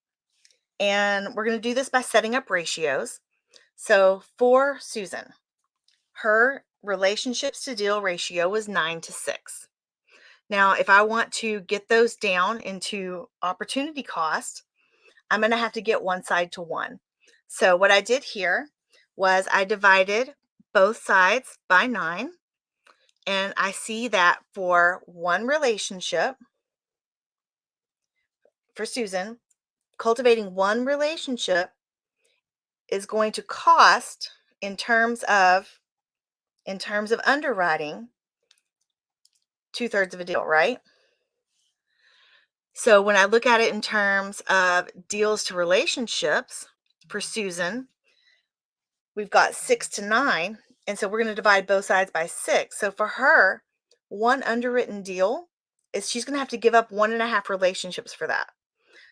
And we're going to do this by setting up ratios. So for Susan, her relationships to deal ratio was 9-6. Now, if I want to get those down into opportunity cost, I'm going to have to get one side to 1. So what I did here was I divided both sides by 9. And I see that for one relationship, for Susan, cultivating one relationship is going to cost in terms of underwriting 2/3 of a deal, right? So when I look at it in terms of deals to relationships for Susan, we've got 6-9. And so we're going to divide both sides by 6. So for her, one underwritten deal is she's going to have to give up 1.5 relationships for that.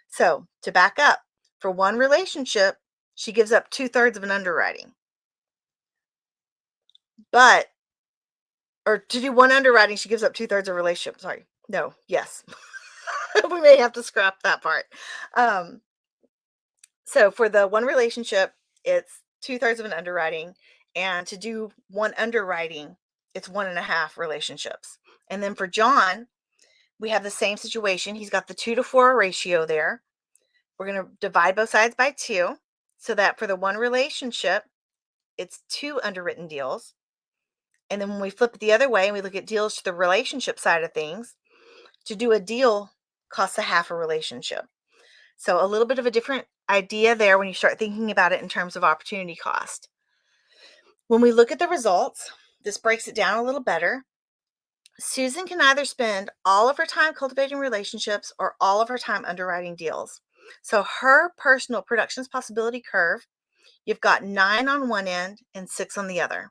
So to back up, for one relationship, she gives up 2/3 of an underwriting. But, or to do one underwriting, she gives up 2/3 of a relationship. Sorry. No, yes. We may have to scrap that part. So for the one relationship, it's 2/3 of an underwriting. And to do one underwriting, it's 1.5 relationships. And then for John, we have the same situation. He's got the 2-to-4 ratio there. We're going to divide both sides by 2 so that for the one relationship, it's 2 underwritten deals. And then when we flip it the other way and we look at deals to the relationship side of things, to do a deal costs a half a relationship. So a little bit of a different idea there when you start thinking about it in terms of opportunity cost. When we look at the results, this breaks it down a little better. Susan can either spend all of her time cultivating relationships or all of her time underwriting deals. So her personal productions possibility curve, you've got 9 on one end and 6 on the other.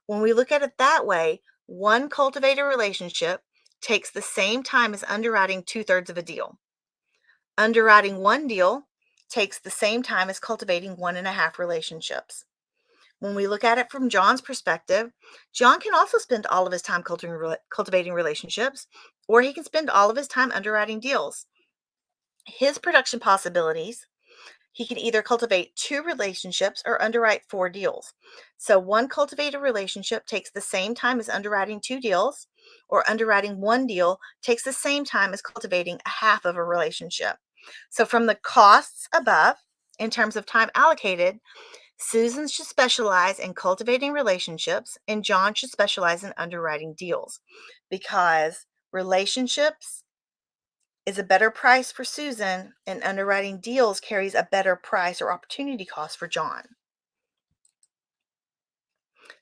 When we look at it that way, one cultivated relationship takes the same time as underwriting 2/3 of a deal. Underwriting one deal takes the same time as cultivating 1.5 relationships. When we look at it from John's perspective, John can also spend all of his time cultivating relationships, or he can spend all of his time underwriting deals. His production possibilities, he can either cultivate 2 relationships or underwrite 4 deals. So one cultivated relationship takes the same time as underwriting 2 deals, or underwriting 1 deal takes the same time as cultivating a half of a relationship. So from the costs above, in terms of time allocated, Susan should specialize in cultivating relationships and John should specialize in underwriting deals, because relationships is a better price for Susan and underwriting deals carries a better price or opportunity cost for John.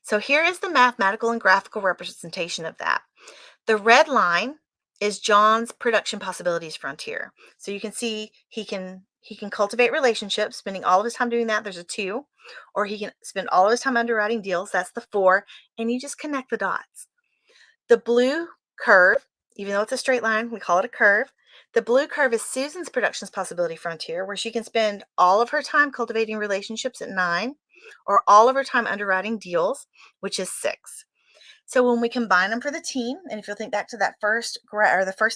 So here is the mathematical and graphical representation of that. The red line is John's production possibilities frontier. So you can see he can cultivate relationships, spending all of his time doing that. There's a 2. Or he can spend all of his time underwriting deals. That's the 4. And you just connect the dots. The blue curve, even though it's a straight line, we call it a curve. The blue curve is Susan's productions possibility frontier, where she can spend all of her time cultivating relationships at 9, or all of her time underwriting deals, which is 6. So when we combine them for the team, and if you'll think back to that first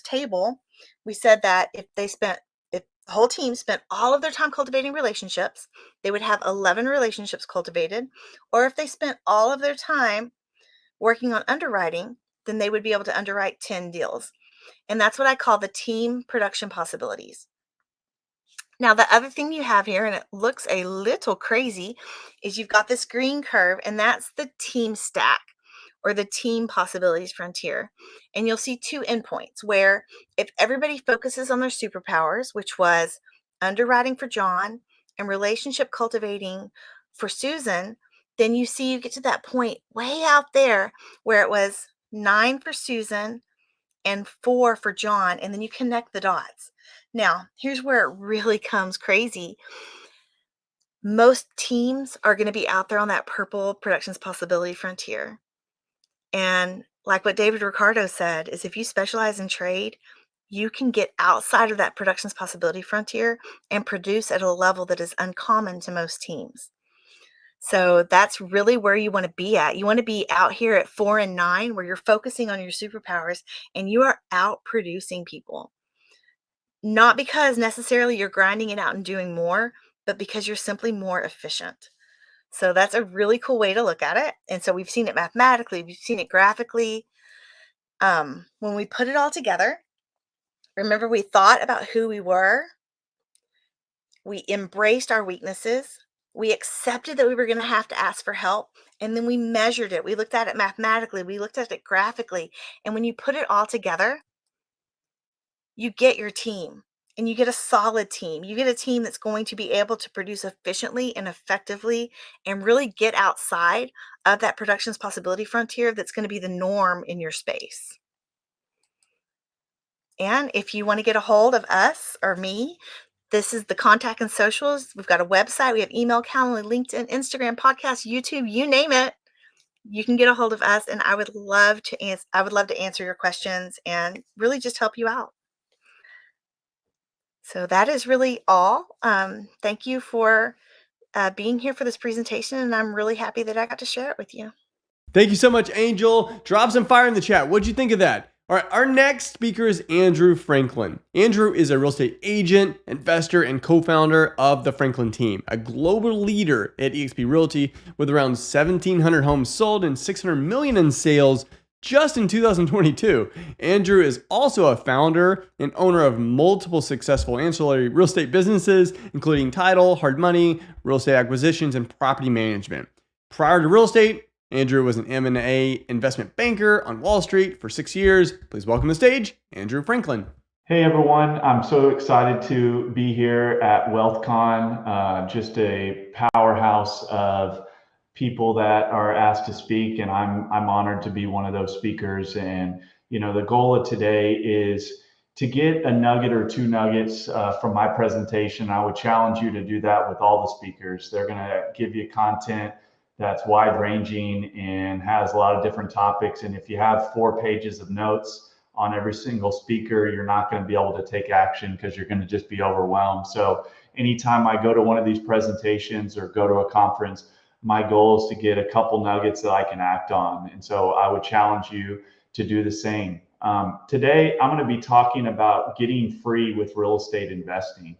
table, we said that if the whole team spent all of their time cultivating relationships, they would have 11 relationships cultivated, or if they spent all of their time working on underwriting, then they would be able to underwrite 10 deals. And that's what I call the team production possibilities. Now, the other thing you have here, and it looks a little crazy, is you've got this green curve, and that's the team stack or the team possibilities frontier. And you'll see 2 endpoints where if everybody focuses on their superpowers, which was underwriting for John and relationship cultivating for Susan, then you see you get to that point way out there where it was 9 for Susan and 4 for John, and then you connect the dots. Now, here's where it really comes crazy. Most teams are going to be out there on that purple productions possibility frontier. And like what David Ricardo said, is if you specialize in trade, you can get outside of that productions possibility frontier and produce at a level that is uncommon to most teams. So that's really where you want to be at. You want to be out here at 4 and 9, where you're focusing on your superpowers and you are out producing people. Not because necessarily you're grinding it out and doing more, but because you're simply more efficient. So that's a really cool way to look at it. And so we've seen it mathematically, we've seen it graphically. When we put it all together, remember we thought about who we were, we embraced our weaknesses, we accepted that we were going to have to ask for help, and then we measured it. We looked at it mathematically, we looked at it graphically. And when you put it all together, you get your team. And you get a solid team. You get a team that's going to be able to produce efficiently and effectively and really get outside of that productions possibility frontier that's going to be the norm in your space. And if you want to get a hold of us or me, this is the contact and socials. We've got a website. We have email, Calendly, LinkedIn, Instagram, podcast, YouTube, you name it. You can get a hold of us, and I would love to answer your questions and really just help you out. So that is really all. Thank you for being here for this presentation, and I'm really happy that I got to share it with you. Thank you so much, Angel. Drop some fire in the chat. What'd you think of that? All right, our next speaker is Andrew Franklin. Andrew is a real estate agent, investor, and co-founder of the Franklin team, a global leader at eXp Realty with around 1,700 homes sold and $600 million in sales just in 2022. Andrew is also a founder and owner of multiple successful ancillary real estate businesses, including title, hard money, real estate acquisitions, and property management. Prior to real estate, Andrew was an M&A investment banker on Wall Street for 6 years. Please welcome to the stage, Andrew Franklin. Hey everyone, I'm so excited to be here at WealthCon, just a powerhouse of people that are asked to speak, and I'm honored to be one of those speakers. And the goal of today is to get a nugget or two nuggets from my presentation. I would challenge you to do that with all the speakers. They're going to give you content that's wide ranging and has a lot of different topics. And if you have 4 pages of notes on every single speaker, you're not going to be able to take action because you're going to just be overwhelmed. So anytime I go to one of these presentations or go to a conference, my goal is to get a couple nuggets that I can act on. And so I would challenge you to do the same. Today, I'm going to be talking about getting free with real estate investing.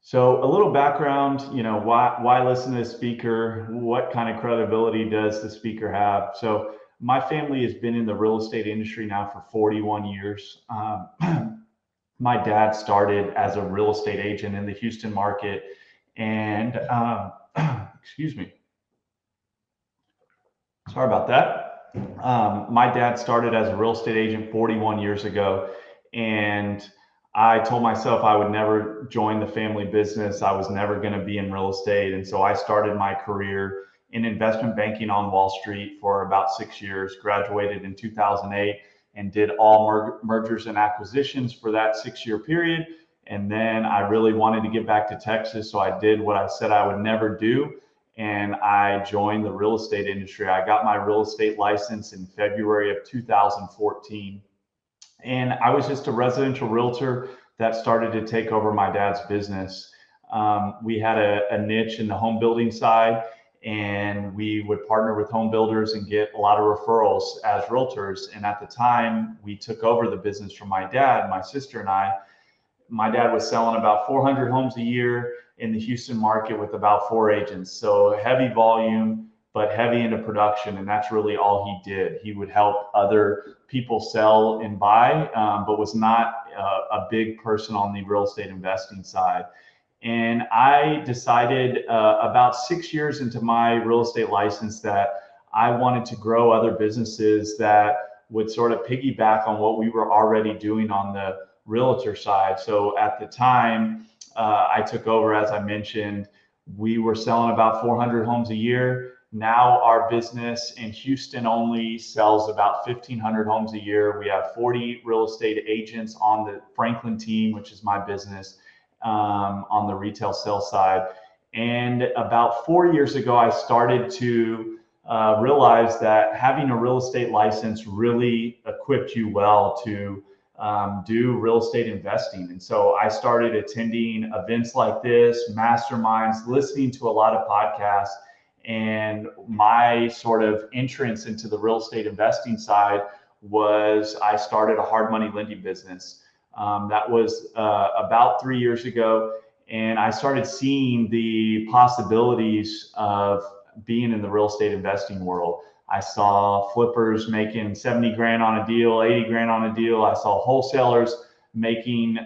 So a little background, why listen to the speaker? What kind of credibility does the speaker have? So my family has been in the real estate industry now for 41 years. My dad started as a real estate agent in the Houston market, and excuse me, sorry about that. My dad started as a real estate agent 41 years ago, and I told myself I would never join the family business. I was never going to be in real estate. And so I started my career in investment banking on Wall Street for about 6 years, graduated in 2008, and did all mergers and acquisitions for that 6-year period. And then I really wanted to get back to Texas, so I did what I said I would never do, and I joined the real estate industry. I got my real estate license in February of 2014. And I was just a residential realtor that started to take over my dad's business. We had a niche in the home building side, and we would partner with home builders and get a lot of referrals as realtors. And at the time we took over the business from my dad, my sister and I, my dad was selling about 400 homes a year in the Houston market with about 4 agents. So heavy volume, but heavy into production. And that's really all he did. He would help other people sell and buy, but was not a big person on the real estate investing side. And I decided about 6 years into my real estate license that I wanted to grow other businesses that would sort of piggyback on what we were already doing on the realtor side. So at the time I took over, as I mentioned, we were selling about 400 homes a year. Now our business in Houston only sells about 1,500 homes a year. We have 40 real estate agents on the Franklin team, which is my business, on the retail sales side. And about 4 years ago, I started to realize that having a real estate license really equipped you well to do real estate investing. And so I started attending events like this, masterminds, listening to a lot of podcasts. And my sort of entrance into the real estate investing side was I started a hard money lending business. That was about 3 years ago. And I started seeing the possibilities of being in the real estate investing world. I saw flippers making 70 grand on a deal, 80 grand on a deal. I saw wholesalers making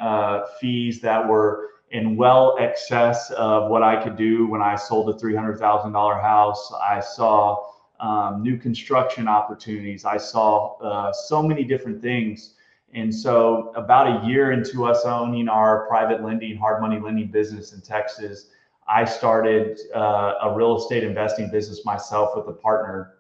fees that were in well excess of what I could do when I sold a $300,000 house. I saw new construction opportunities. I saw so many different things. And so about a year into us owning our private lending, hard money lending business in Texas, I started a real estate investing business myself with a partner,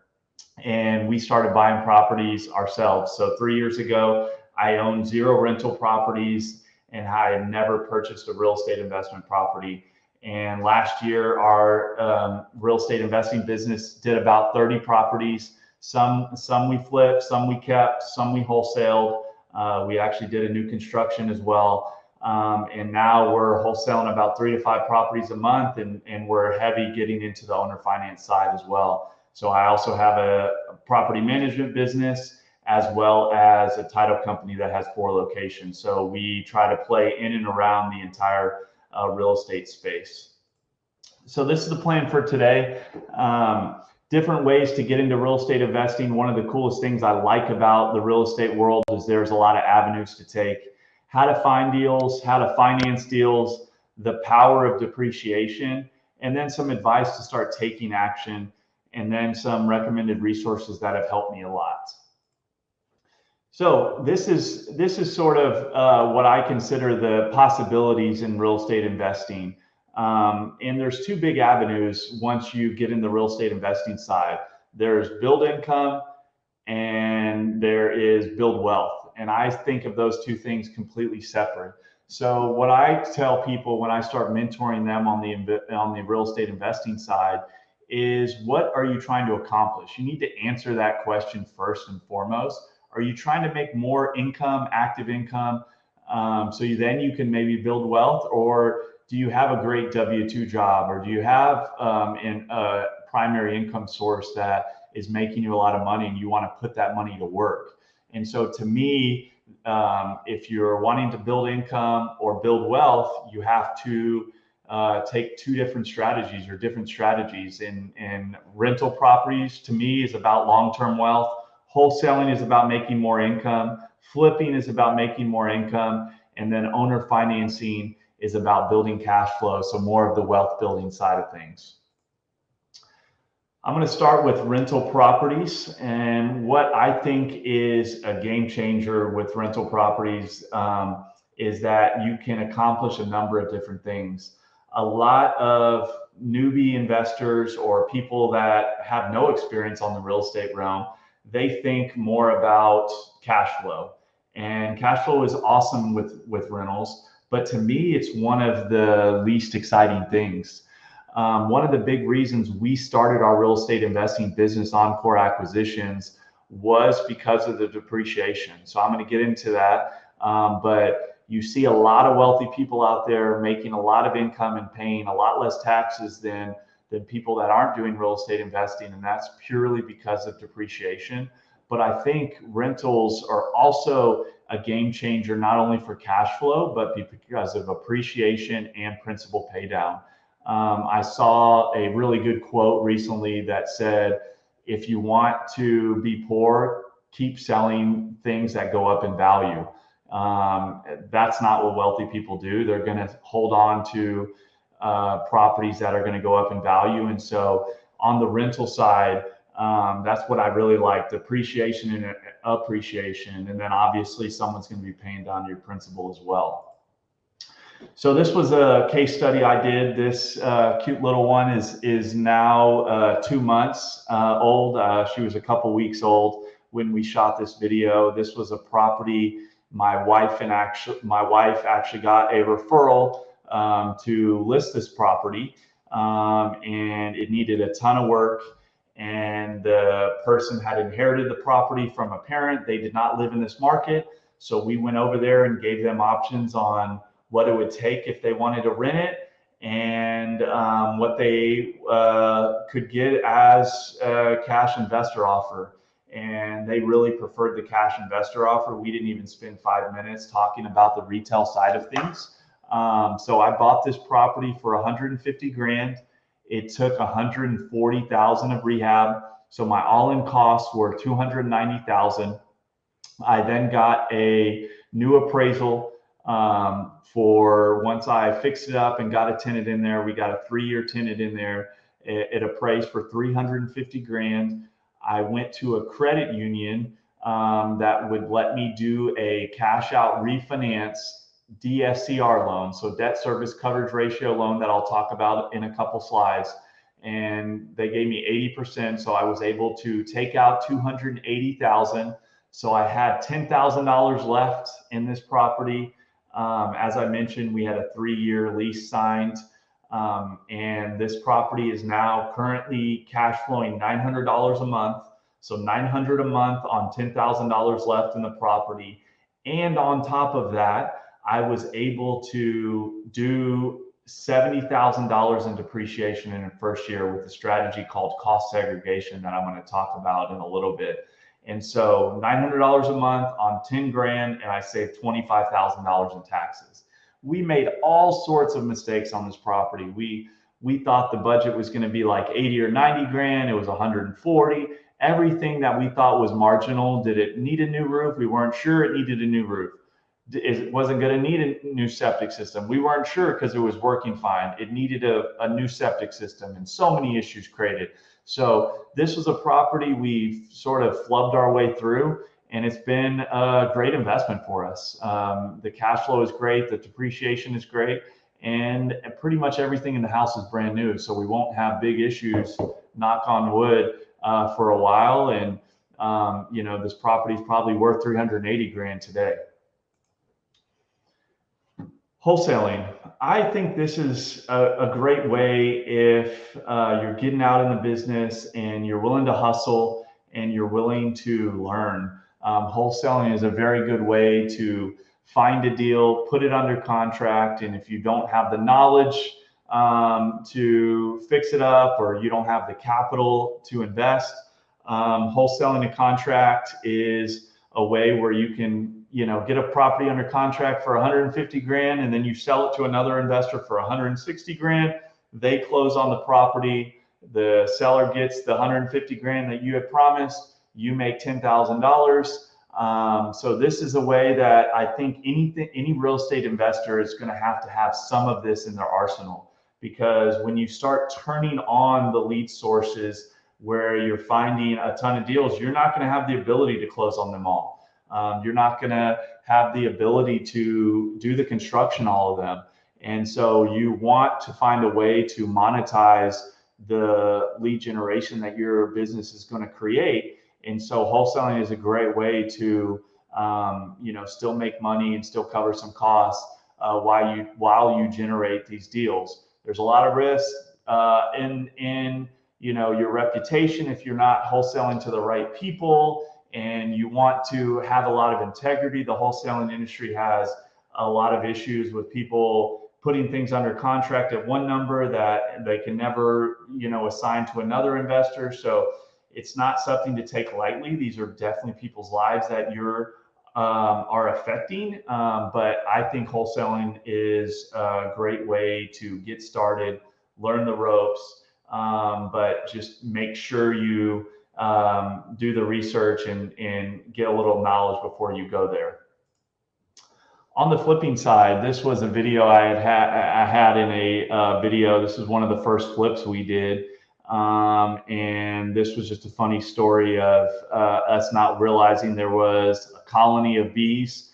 and we started buying properties ourselves. So 3 years ago, I owned 0 rental properties, and I had never purchased a real estate investment property. And last year, our real estate investing business did about 30 properties. Some we flipped, some we kept, some we wholesaled. We actually did a new construction as well. And now we're wholesaling about 3 to 5 properties a month, and we're heavy getting into the owner finance side as well. So I also have a property management business, as well as a title company that has 4 locations. So we try to play in and around the entire real estate space. So this is the plan for today. Different ways to get into real estate investing. One of the coolest things I like about the real estate world is there's a lot of avenues to take. How to find deals, how to finance deals, the power of depreciation, and then some advice to start taking action, and then some recommended resources that have helped me a lot. So this is sort of what I consider the possibilities in real estate investing. And there's two big avenues once you get in the real estate investing side. There's build income and there is build wealth. And I think of those two things completely separate. So what I tell people when I start mentoring them on the real estate investing side is, what are you trying to accomplish? You need to answer that question first and foremost. Are you trying to make more income, active income, so then you can maybe build wealth? Or do you have a great W-2 job? Or do you have a primary income source that is making you a lot of money and you want to put that money to work? And so to me, if you're wanting to build income or build wealth, you have to take two different strategies or different strategies. In rental properties, to me, is about long-term wealth. Wholesaling is about making more income. Flipping is about making more income. And then owner financing is about building cash flow. So more of the wealth building side of things. I'm going to start with rental properties. And what I think is a game changer with rental properties is that you can accomplish a number of different things. A lot of newbie investors or people that have no experience on the real estate realm, they think more about cash flow. And cash flow is awesome with rentals, but to me, it's one of the least exciting things. One of the big reasons we started our real estate investing business, Encore Acquisitions, was because of the depreciation. So I'm going to get into that. But you see a lot of wealthy people out there making a lot of income and paying a lot less taxes than people that aren't doing real estate investing. And that's purely because of depreciation. But I think rentals are also a game changer, not only for cash flow, but because of appreciation and principal pay down. I saw a really good quote recently that said, if you want to be poor, keep selling things that go up in value. That's not what wealthy people do. They're going to hold on to properties that are going to go up in value. And so on the rental side, that's what I really like, depreciation and appreciation. And then obviously someone's going to be paying down your principal as well. So this was a case study I did. This cute little one is now 2 months old. She was a couple weeks old when we shot this video. This was a property my wife actually got a referral to list this property, and it needed a ton of work. And the person had inherited the property from a parent. They did not live in this market, so we went over there and gave them options on what it would take if they wanted to rent it, and what they could get as a cash investor offer. And they really preferred the cash investor offer. We didn't even spend 5 minutes talking about the retail side of things. So I bought this property for 150 grand. It took 140,000 of rehab. So my all-in costs were 290,000. I then got a new appraisal for once I fixed it up and got a tenant in there. We got a 3-year tenant in there. It appraised for 350 grand. I went to a credit union that would let me do a cash out refinance DSCR loan, so debt service coverage ratio loan, that I'll talk about in a couple slides. And they gave me 80%, so I was able to take out 280,000. So I had $10,000 left in this property. As I mentioned, we had a 3-year lease signed. And this property is now currently cash flowing $900 a month. So $900 a month on $10,000 left in the property. And on top of that, I was able to do $70,000 in depreciation in the first year with a strategy called cost segregation that I'm going to talk about in a little bit. And so $900 a month on 10 grand, and I saved $25,000 in taxes. We made all sorts of mistakes on this property. We thought the budget was going to be like 80 or 90 grand. It was 140. Everything that we thought was marginal. Did it need a new roof? We weren't sure it needed a new roof. It wasn't going to need a new septic system. We weren't sure because it was working fine. It needed a new septic system, and so many issues created. So this was a property we sort of flubbed our way through. and it's been a great investment for us. The cash flow is great, the depreciation is great, and pretty much everything in the house is brand new. So we won't have big issues, knock on wood, for a while. And this property is probably worth 380 grand today. Wholesaling. I think this is a great way if you're getting out in the business and you're willing to hustle and you're willing to learn. Wholesaling is a very good way to find a deal, put it under contract, and if you don't have the knowledge to fix it up, or you don't have the capital to invest, wholesaling a contract is a way where you can get a property under contract for 150 grand, and then you sell it to another investor for 160 grand. They close on the property. The seller gets the 150 grand that you had promised. You make $10,000. So this is a way that I think any real estate investor is going to have some of this in their arsenal, because when you start turning on the lead sources where you're finding a ton of deals, you're not going to have the ability to close on them all. You're not going to have the ability to do the construction, all of them. And so you want to find a way to monetize the lead generation that your business is going to create. And so wholesaling is a great way to, still make money and still cover some costs while you generate these deals. There's a lot of risk in your reputation if you're not wholesaling to the right people. And you want to have a lot of integrity. The wholesaling industry has a lot of issues with people putting things under contract at one number that they can never, assign to another investor. So it's not something to take lightly. These are definitely people's lives that are affecting. But I think wholesaling is a great way to get started, learn the ropes, but just make sure you do the research and get a little knowledge before you go there. On the flipping side, this was a video I had in a video. This is one of the first flips we did. And this was just a funny story of us not realizing there was a colony of bees.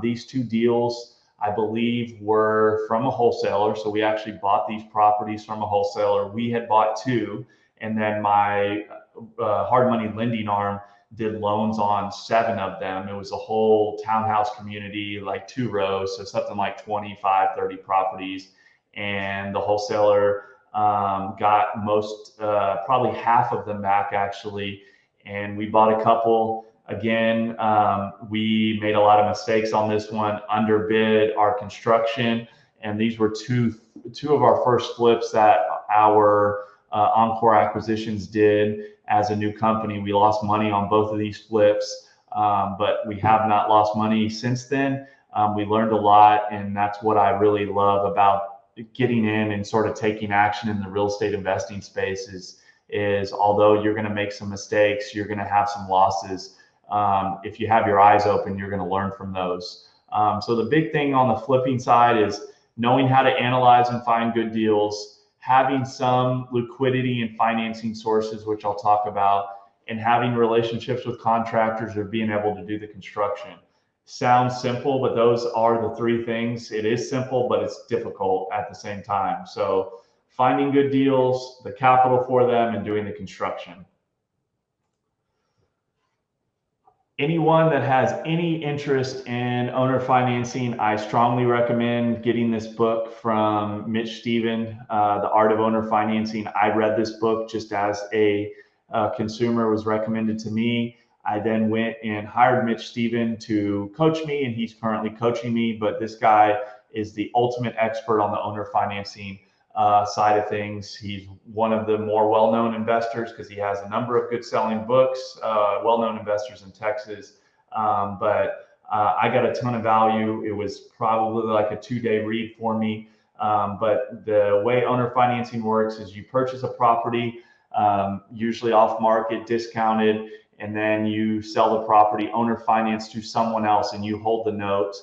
These two deals, I believe, were from a wholesaler. So we actually bought these properties from a wholesaler. We had bought two, and then my hard money lending arm did loans on 7 of them. It was a whole townhouse community, like 2 rows, so something like 25, 30 properties. And the wholesaler got probably half of them back, actually. And we bought a couple. Again, we made a lot of mistakes on this one, underbid our construction. And these were two of our first flips that our Encore Acquisitions did as a new company. We lost money on both of these flips, but we have not lost money since then. We learned a lot, and that's what I really love about getting in and sort of taking action in the real estate investing space is although you're going to make some mistakes, you're going to have some losses. If you have your eyes open, you're going to learn from those. So the big thing on the flipping side is knowing how to analyze and find good deals, having some liquidity and financing sources, which I'll talk about, and having relationships with contractors or being able to do the construction. Sounds simple, but those are the 3 things. It is simple, but it's difficult at the same time. So finding good deals, the capital for them, and doing the construction. Anyone that has any interest in owner financing, I strongly recommend getting this book from Mitch Stephen, The Art of Owner Financing. I read this book just as a consumer. It was recommended to me. I then went and hired Mitch Stephen to coach me, and he's currently coaching me. But this guy is the ultimate expert on the owner financing side of things. He's one of the more well-known investors because he has a number of good selling books, well-known investors in Texas. But I got a ton of value. It was probably like a 2-day read for me. But the way owner financing works is you purchase a property, usually off market, discounted, and then you sell the property owner finance to someone else, and you hold the note.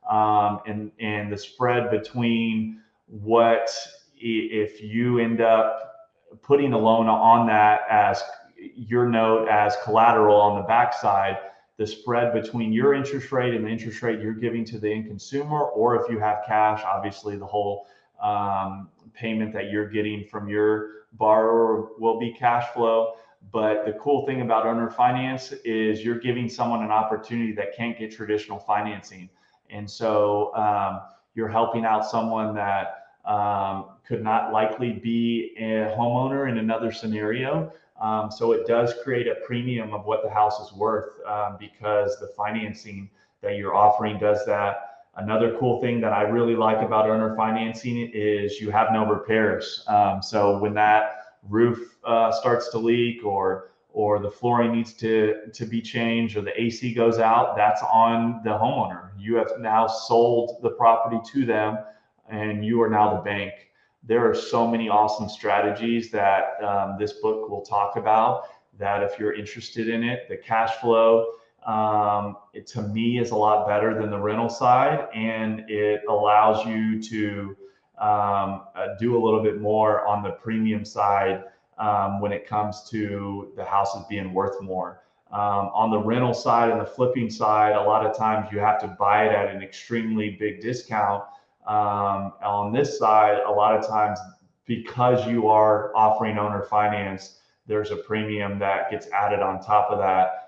And the spread between what, if you end up putting a loan on that as your note as collateral on the backside, the spread between your interest rate and the interest rate you're giving to the end consumer, or if you have cash, obviously the whole payment that you're getting from your borrower will be cash flow. But the cool thing about owner finance is you're giving someone an opportunity that can't get traditional financing. And so you're helping out someone that could not likely be a homeowner in another scenario. So it does create a premium of what the house is worth because the financing that you're offering does that. Another cool thing that I really like about owner financing is you have no repairs. So when that roof starts to leak or the flooring needs to be changed or the AC goes out, that's on the homeowner. You have now sold the property to them and you are now the bank. There are so many awesome strategies that this book will talk about that if you're interested in it. The cash flow, to me, is a lot better than the rental side, and it allows you to do a little bit more on the premium side when it comes to the houses being worth more. On the rental side and the flipping side, a lot of times you have to buy it at an extremely big discount. On this side, a lot of times, because you are offering owner finance, there's a premium that gets added on top of that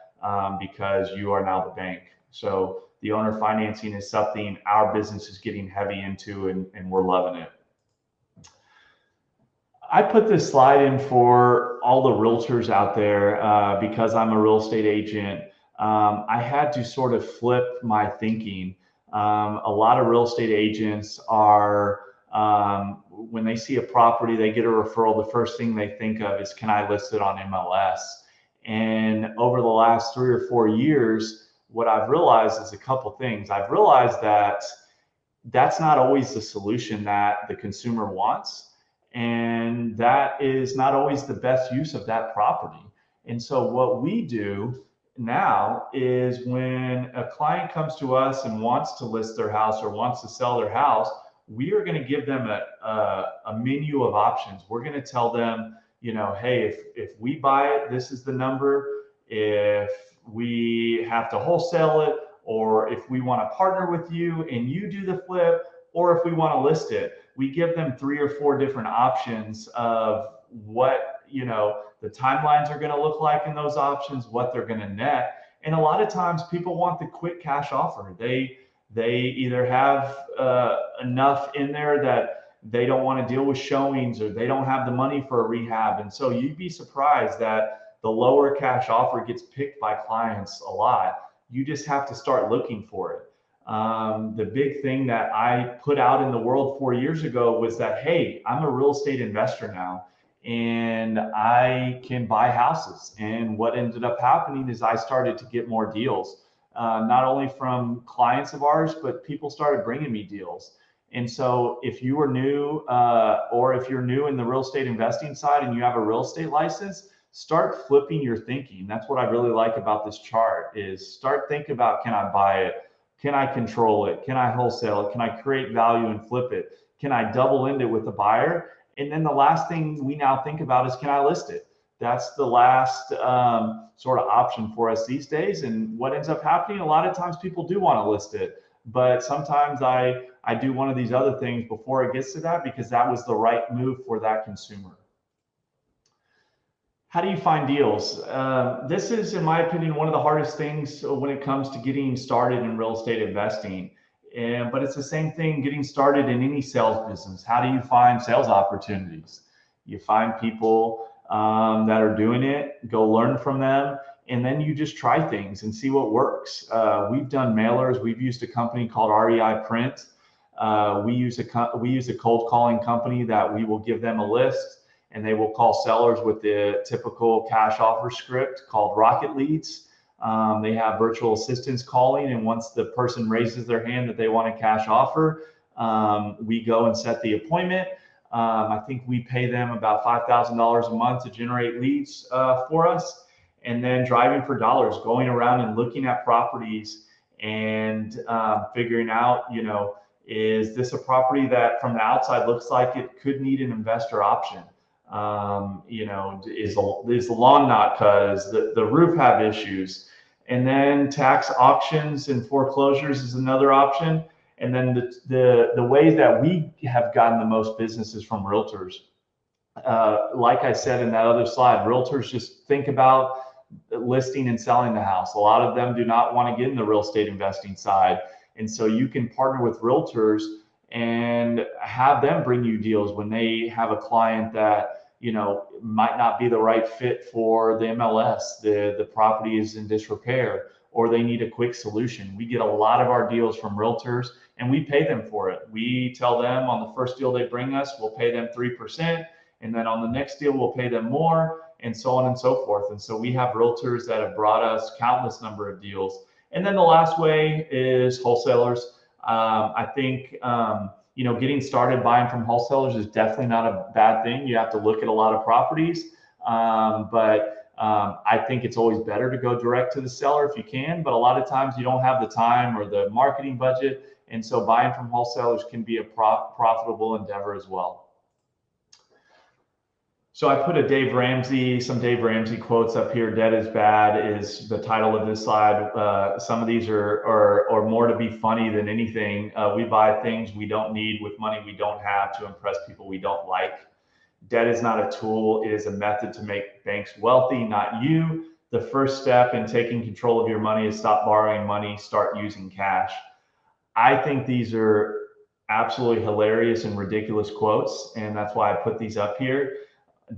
because you are now the bank. So the owner financing is something our business is getting heavy into, and we're loving it. I put this slide in for all the realtors out there because I'm a real estate agent. I had to sort of flip my thinking. A lot of real estate agents are, when they see a property, they get a referral, the first thing they think of is, can I list it on MLS? And over the last 3 or 4 years, what I've realized is a couple things. I've realized that that's not always the solution that the consumer wants. And that is not always the best use of that property. And so what we do now is when a client comes to us and wants to list their house or wants to sell their house, we are going to give them a menu of options. We're going to tell them, you know, hey, if we buy it, this is the number. If we have to wholesale it, or if we want to partner with you and you do the flip, or if we want to list it, we give them 3 or 4 different options of what, you know, the timelines are going to look like in those options, what they're going to net. And a lot of times people want the quick cash offer. They either have enough in there that they don't want to deal with showings, or they don't have the money for a rehab. And so you'd be surprised that the lower cash offer gets picked by clients a lot. You just have to start looking for it. The big thing that I put out in the world 4 years ago was that, hey, I'm a real estate investor now, and I can buy houses. And what ended up happening is I started to get more deals, not only from clients of ours, but people started bringing me deals. And so if you are new, or if you're new in the real estate investing side and you have a real estate license, start flipping your thinking. That's what I really like about this chart, is start thinking about, can I buy it? Can I control it? Can I wholesale it? Can I create value and flip it? Can I double end it with a buyer? And then the last thing we now think about is, can I list it? That's the last sort of option for us these days. And what ends up happening, a lot of times people do want to list it, but sometimes I do one of these other things before it gets to that, because that was the right move for that consumer. How do you find deals? This is, in my opinion, one of the hardest things when it comes to getting started in real estate investing. But it's the same thing getting started in any sales business. How do you find sales opportunities? You find people that are doing it, go learn from them, and then you just try things and see what works. We've done mailers. We've used a company called REI Print. We use a cold calling company that we will give them a list, and they will call sellers with the typical cash offer script called Rocket Leads. They have virtual assistants calling, and once the person raises their hand that they want a cash offer, we go and set the appointment. I think we pay them about $5,000 a month to generate leads for us, and then driving for dollars, going around and looking at properties and figuring out, you know, is this a property that from the outside looks like it could need an investor option? You know, is the lawn not cut? Does the roof have issues? And then tax auctions and foreclosures is another option. And then the ways that we have gotten the most business is from realtors. Like I said in that other slide, realtors just think about listing and selling the house. A lot of them do not want to get in the real estate investing side. And so you can partner with realtors and have them bring you deals when they have a client that, you know, might not be the right fit for the MLS. The property is in disrepair, or they need a quick solution. We get a lot of our deals from realtors and we pay them for it. We tell them on the first deal they bring us, we'll pay them 3%. And then on the next deal, we'll pay them more, and so on and so forth. And so we have realtors that have brought us countless number of deals. And then the last way is wholesalers. I think, you know, getting started buying from wholesalers is definitely not a bad thing. You have to look at a lot of properties, but I think it's always better to go direct to the seller if you can. But a lot of times you don't have the time or the marketing budget. And so buying from wholesalers can be a profitable endeavor as well. So I put some Dave Ramsey quotes up here. Debt is bad is the title of this slide. Some of these are more to be funny than anything. We buy things we don't need with money we don't have to impress people we don't like. Debt is not a tool. It is a method to make banks wealthy, not you. The first step in taking control of your money is stop borrowing money, start using cash. I think these are absolutely hilarious and ridiculous quotes, and that's why I put these up here.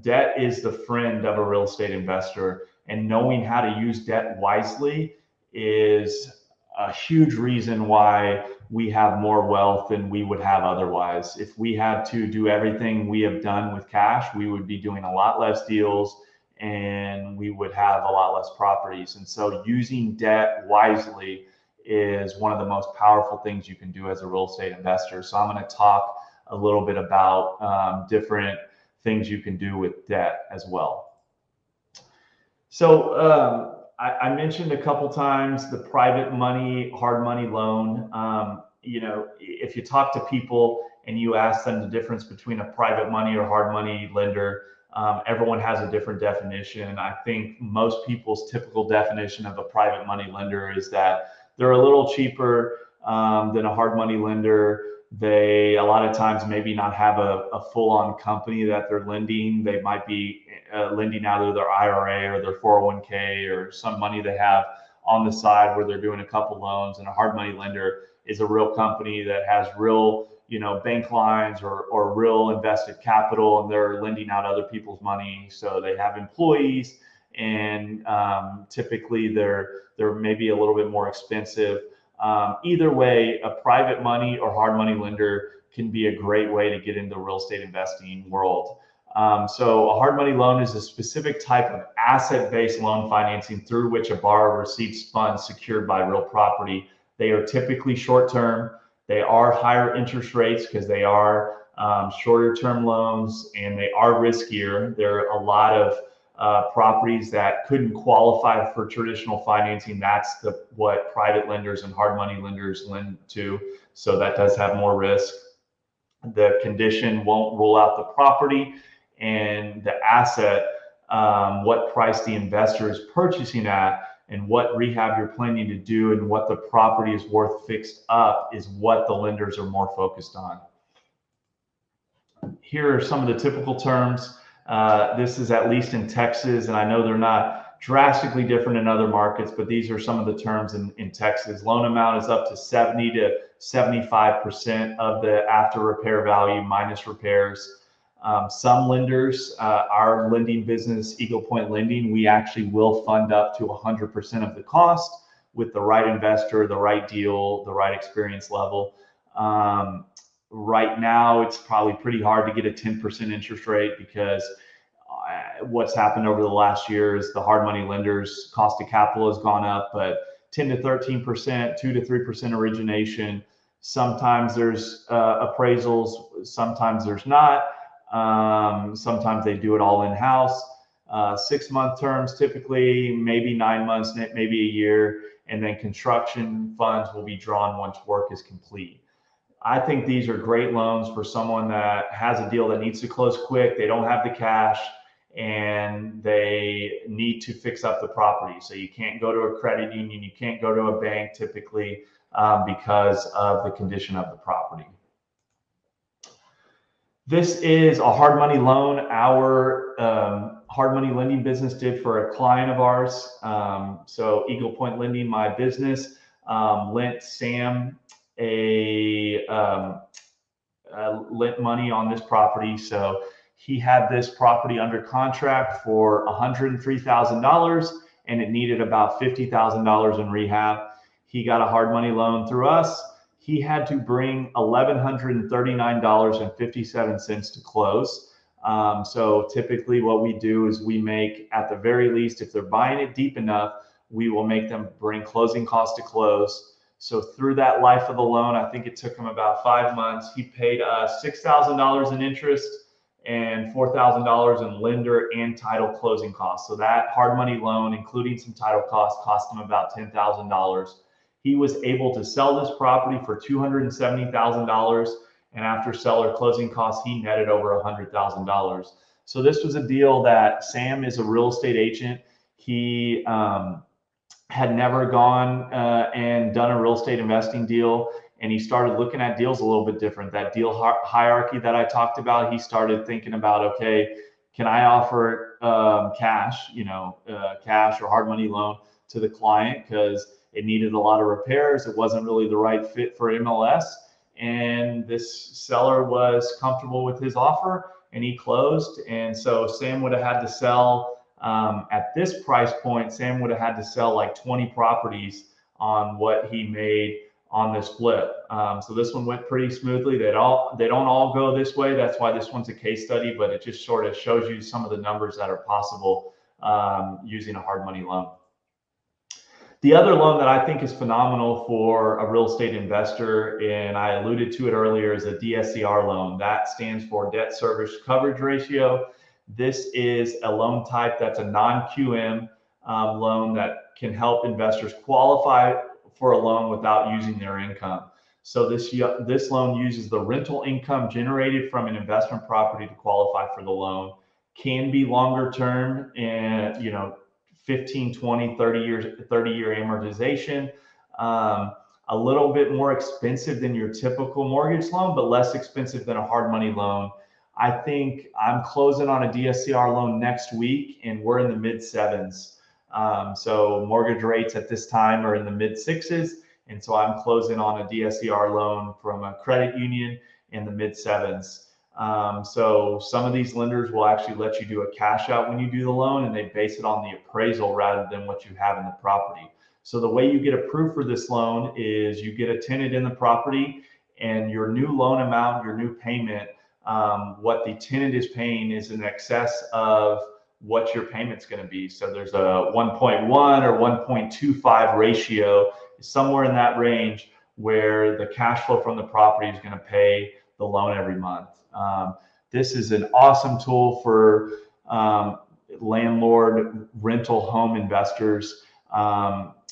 Debt is the friend of a real estate investor, and knowing how to use debt wisely is a huge reason why we have more wealth than we would have otherwise. If we had to do everything we have done with cash, we would be doing a lot less deals and we would have a lot less properties. And so using debt wisely is one of the most powerful things you can do as a real estate investor. So I'm going to talk a little bit about different things you can do with debt as well. So I mentioned a couple times the private money, hard money loan. You know, if you talk to people and you ask them the difference between a private money or hard money lender, everyone has a different definition. I think most people's typical definition of a private money lender is that they're a little cheaper than a hard money lender. They a lot of times maybe not have a full-on company that they're lending. They might be lending out of their IRA or their 401k or some money they have on the side where they're doing a couple loans. And a hard money lender is a real company that has real, you know, bank lines or real invested capital, and they're lending out other people's money. So they have employees, and typically they're maybe a little bit more expensive. Either way, a private money or hard money lender can be a great way to get into the real estate investing world. So a hard money loan is a specific type of asset-based loan financing through which a borrower receives funds secured by real property. They are typically short-term. They are higher interest rates because they are shorter-term loans, and they are riskier. There are a lot of properties that couldn't qualify for traditional financing. That's what private lenders and hard money lenders lend to. So that does have more risk. The condition won't rule out the property and the asset, what price the investor is purchasing at, and what rehab you're planning to do, and what the property is worth fixed up is what the lenders are more focused on. Here are some of the typical terms. This is at least in Texas, and I know they're not drastically different in other markets, but these are some of the terms in Texas. Loan amount is up to 70 to 75% of the after repair value minus repairs. Some lenders, our lending business, Eagle Point Lending, we actually will fund up to 100% of the cost with the right investor, the right deal, the right experience level. Right now, it's probably pretty hard to get a 10% interest rate because what's happened over the last year is the hard money lenders' cost of capital has gone up, but 10 to 13%, 2 to 3% origination. Sometimes there's appraisals, sometimes there's not. Sometimes they do it all in-house. 6-month terms typically, maybe 9 months, maybe a year, and then construction funds will be drawn once work is complete. I think these are great loans for someone that has a deal that needs to close quick. They don't have the cash, and they need to fix up the property. So you can't go to a credit union, you can't go to a bank typically because of the condition of the property. This is a hard money loan our hard money lending business did for a client of ours. So Eagle Point Lending, my business, lent Sam lent money on this property. So he had this property under contract for $103,000 and it needed about $50,000 in rehab. He got a hard money loan through us. He had to bring $1,139.57 to close. So typically what we do is we make, at the very least, if they're buying it deep enough, we will make them bring closing costs to close. So through that life of the loan, I think it took him about 5 months. He paid us $6,000 in interest and $4,000 in lender and title closing costs. So that hard money loan, including some title costs, cost him about $10,000. He was able to sell this property for $270,000, and after seller closing costs, he netted over $100,000. So this was a deal that Sam is a real estate agent. He had never gone and done a real estate investing deal, and he started looking at deals a little bit different. That deal hierarchy that I talked about, he started thinking about, okay, can I offer cash, cash or hard money loan to the client, because it needed a lot of repairs. It wasn't really the right fit for MLS. And this seller was comfortable with his offer and he closed. And so Sam would have had to sell, at this price point, Sam would have had to sell like 20 properties on what he made on this flip. So this one went pretty smoothly. They don't all go this way. That's why this one's a case study, but it just sort of shows you some of the numbers that are possible using a hard money loan. The other loan that I think is phenomenal for a real estate investor, and I alluded to it earlier, is a DSCR loan. That stands for debt service coverage ratio. This is a loan type that's a non-QM loan that can help investors qualify for a loan without using their income. So this loan uses the rental income generated from an investment property to qualify for the loan. Can be longer term and 15, 20, 30 year amortization. A little bit more expensive than your typical mortgage loan, but less expensive than a hard money loan. I think I'm closing on a DSCR loan next week and we're in the mid 7s. So mortgage rates at this time are in the mid 6s. And so I'm closing on a DSCR loan from a credit union in the mid 7s. So some of these lenders will actually let you do a cash out when you do the loan, and they base it on the appraisal rather than what you have in the property. So the way you get approved for this loan is you get a tenant in the property, and your new loan amount, your new payment, what the tenant is paying is in excess of what your payment's going to be. So there's a 1.1 or 1.25 ratio, somewhere in that range, where the cash flow from the property is going to pay the loan every month. This is an awesome tool for landlord rental home investors.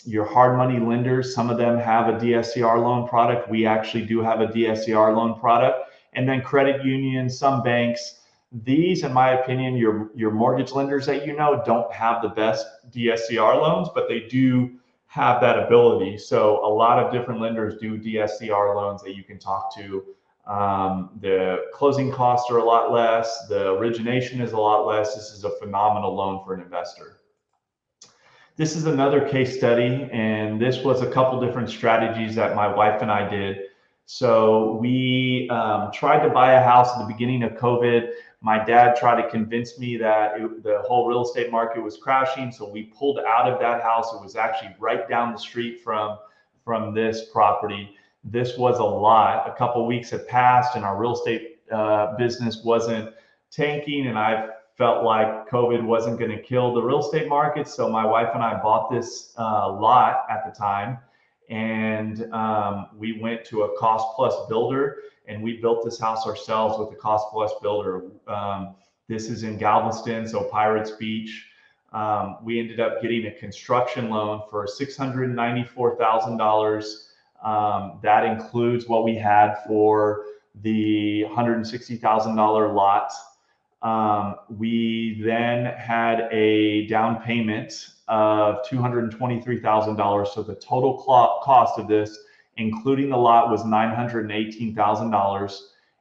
Your hard money lenders, some of them have a DSCR loan product. We actually do have a DSCR loan product. And then credit unions, some banks. These, in my opinion, your mortgage lenders that don't have the best DSCR loans, but they do have that ability. So a lot of different lenders do DSCR loans that you can talk to. The closing costs are a lot less. The origination is a lot less. This is a phenomenal loan for an investor. This is another case study, and this was a couple different strategies that my wife and I did. So we tried to buy a house at the beginning of COVID. My dad tried to convince me that the whole real estate market was crashing. So we pulled out of that house. It was actually right down the street from this property. This was a lot. A couple weeks had passed and our real estate business wasn't tanking, and I felt like COVID wasn't going to kill the real estate market. So my wife and I bought this lot at the time, and we went to a cost plus builder, and we built this house ourselves with a cost plus builder. This is in Galveston, so Pirates Beach. We ended up getting a construction loan for $694,000. That includes what we had for the $160,000 lot. We then had a down payment of $223,000. So the total cost of this, including the lot, was $918,000.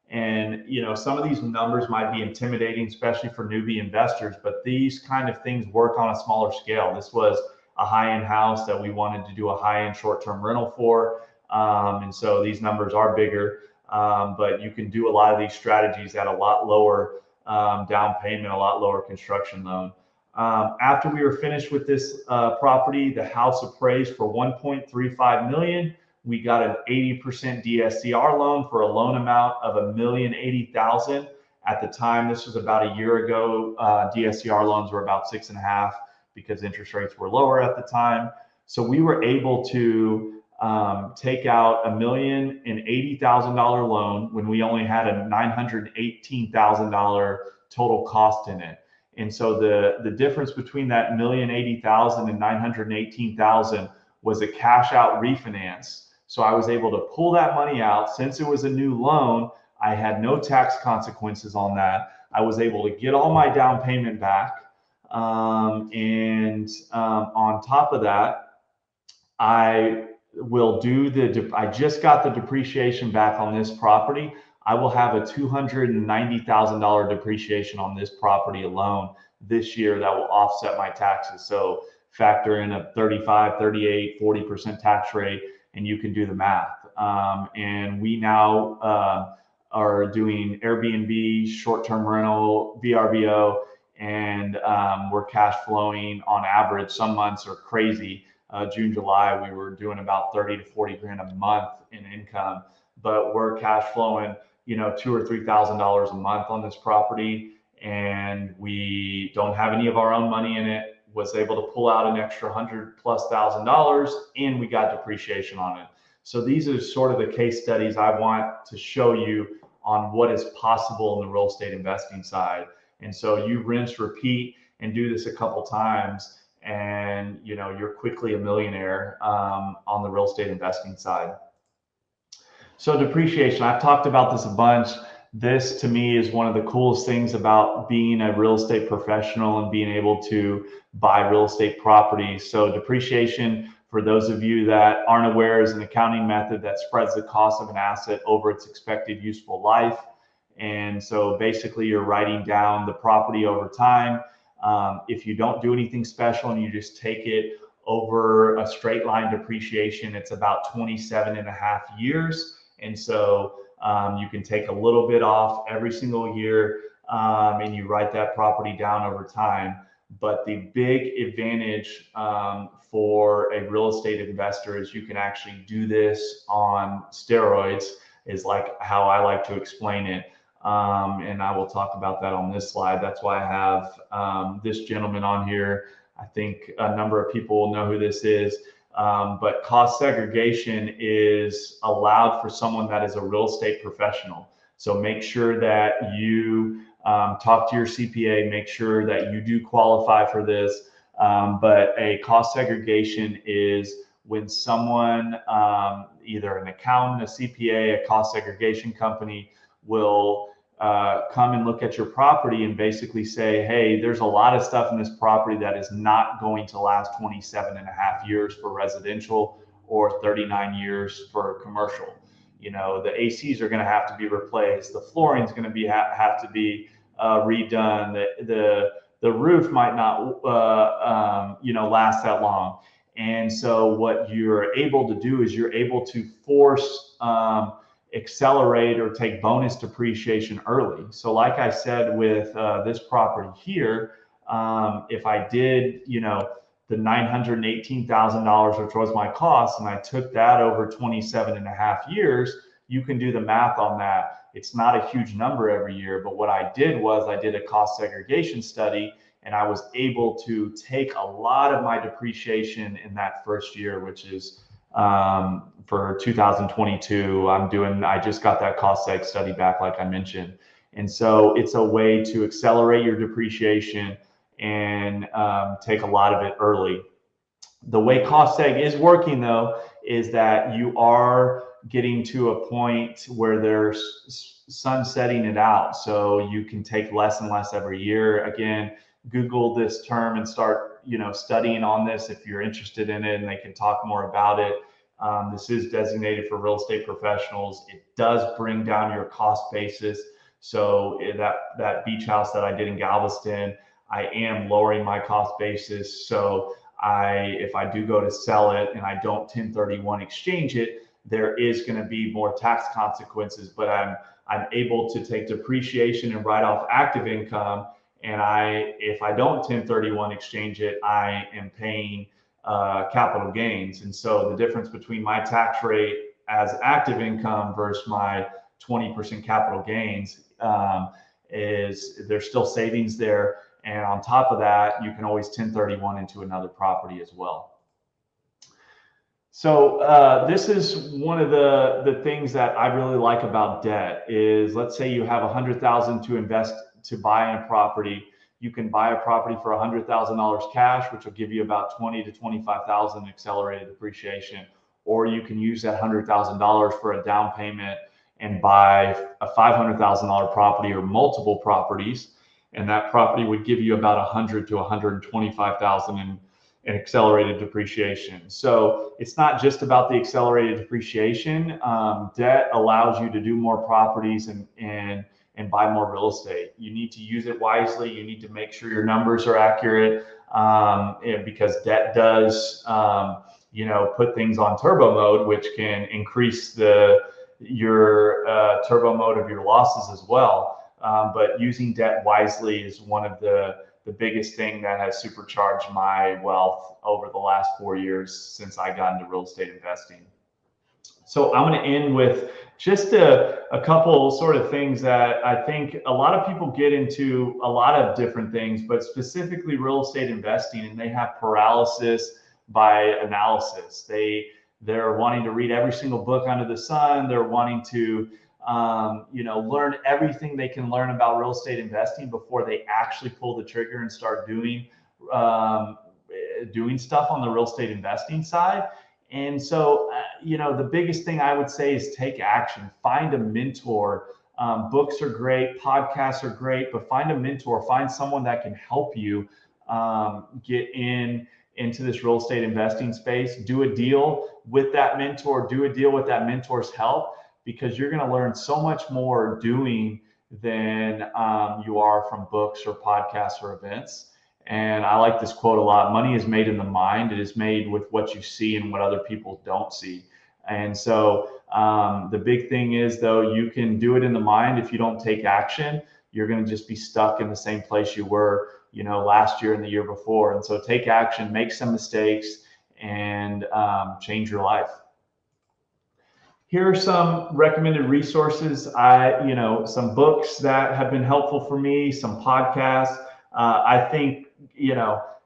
And, you know, some of these numbers might be intimidating, especially for newbie investors, but these kind of things work on a smaller scale. This was a high-end house that we wanted to do a high-end short-term rental for. And so these numbers are bigger, but you can do a lot of these strategies at a lot lower down payment, a lot lower construction loan. After we were finished with this property, the house appraised for $1.35 million. We got an 80% DSCR loan for a loan amount of $1,080,000. At the time, this was about a year ago, DSCR loans were about 6.5 because interest rates were lower at the time. So we were able to take out $1,080,000 loan when we only had a $918,000 total cost in it. And so the difference between that $1,080,000 and $918,000 was a cash out refinance. So I was able to pull that money out. Since it was a new loan, I had no tax consequences on that. I was able to get all my down payment back. On top of that, I just got the depreciation back on this property. I will have a $290,000 depreciation on this property alone this year that will offset my taxes. So factor in a 35, 38, 40% tax rate, and you can do the math. And we now are doing Airbnb, short-term rental, VRBO, and we're cash flowing on average. Some months are crazy. June, July, we were doing about 30 to 40 grand a month in income, but we're cash flowing, you know, $2,000 or $3,000 a month on this property, and we don't have any of our own money in it. Was able to pull out an extra $100,000+, and we got depreciation on it. So these are sort of the case studies I want to show you on what is possible in the real estate investing side. And so you rinse, repeat, and do this a couple times, and you know you're quickly a millionaire on the real estate investing side. So depreciation, I've talked about this a bunch. This to me is one of the coolest things about being a real estate professional and being able to buy real estate properties. So depreciation, for those of you that aren't aware, is an accounting method that spreads the cost of an asset over its expected useful life. And so basically you're writing down the property over time. If you don't do anything special and you just take it over a straight line depreciation, it's about 27.5 years. And so you can take a little bit off every single year, and you write that property down over time. But the big advantage for a real estate investor is you can actually do this on steroids, is like how I like to explain it. And I will talk about that on this slide. That's why I have this gentleman on here. I think a number of people will know who this is. But cost segregation is allowed for someone that is a real estate professional. So make sure that you talk to your CPA, make sure that you do qualify for this. But a cost segregation is when someone, either an accountant, a CPA, a cost segregation company, will come and look at your property and basically say, hey, there's a lot of stuff in this property that is not going to last 27.5 years for residential or 39 years for commercial. You know, the ACs are going to have to be replaced. The flooring is going to have to be redone. The roof might not, last that long. And so what you're able to do is you're able to force accelerate or take bonus depreciation early. So like I said with this property here, if I did, the $918,000, which was my cost, and I took that over 27.5 years, you can do the math on that. It's not a huge number every year, but what I did was I did a cost segregation study, and I was able to take a lot of my depreciation in that first year, which is for 2022. I just got that cost seg study back, like I mentioned. And so it's a way to accelerate your depreciation and take a lot of it early. The way cost seg is working though, is that you are getting to a point where they're sunsetting it out. So you can take less and less every year. Again, Google this term and start, studying on this if you're interested in it, and they can talk more about it. This is designated for real estate professionals. It does bring down your cost basis. So that beach house that I did in Galveston, I am lowering my cost basis. So if I do go to sell it and I don't 1031 exchange it, there is going to be more tax consequences, but I'm able to take depreciation and write off active income. And if I don't 1031 exchange it, I am paying capital gains. And so the difference between my tax rate as active income versus my 20% capital gains is there's still savings there. And on top of that, you can always 1031 into another property as well. So this is one of the things that I really like about debt is, let's say you have $100,000 to invest to buy in a property. You can buy a property for $100,000 cash, which will give you about $20,000 to $25,000 accelerated depreciation. Or you can use that $100,000 for a down payment and buy a $500,000 property or multiple properties. And that property would give you about $100,000 to $125,000 in accelerated depreciation. So it's not just about the accelerated depreciation. Debt allows you to do more properties and buy more real estate. You need to use it wisely. You need to make sure your numbers are accurate, because debt does, put things on turbo mode, which can increase your turbo mode of your losses as well. But using debt wisely is one of the biggest thing that has supercharged my wealth over the last 4 years since I got into real estate investing. So I'm going to end with just a couple sort of things that I think a lot of people get into a lot of different things, but specifically real estate investing, and they have paralysis by analysis. They're wanting to read every single book under the sun. They're wanting to learn everything they can learn about real estate investing before they actually pull the trigger and start doing stuff on the real estate investing side. And so, the biggest thing I would say is take action. Find a mentor. Books are great, podcasts are great, but find a mentor. Find someone that can help you get into this real estate investing space. Do a deal with that mentor. Do a deal with that mentor's help, because you're going to learn so much more doing than you are from books or podcasts or events. And I like this quote a lot. Money is made in the mind. It is made with what you see and what other people don't see. And so the big thing is, though, you can do it in the mind. If you don't take action, you're going to just be stuck in the same place you were, last year and the year before. And so take action, make some mistakes, and change your life. Here are some recommended resources. Some books that have been helpful for me, some podcasts. I think,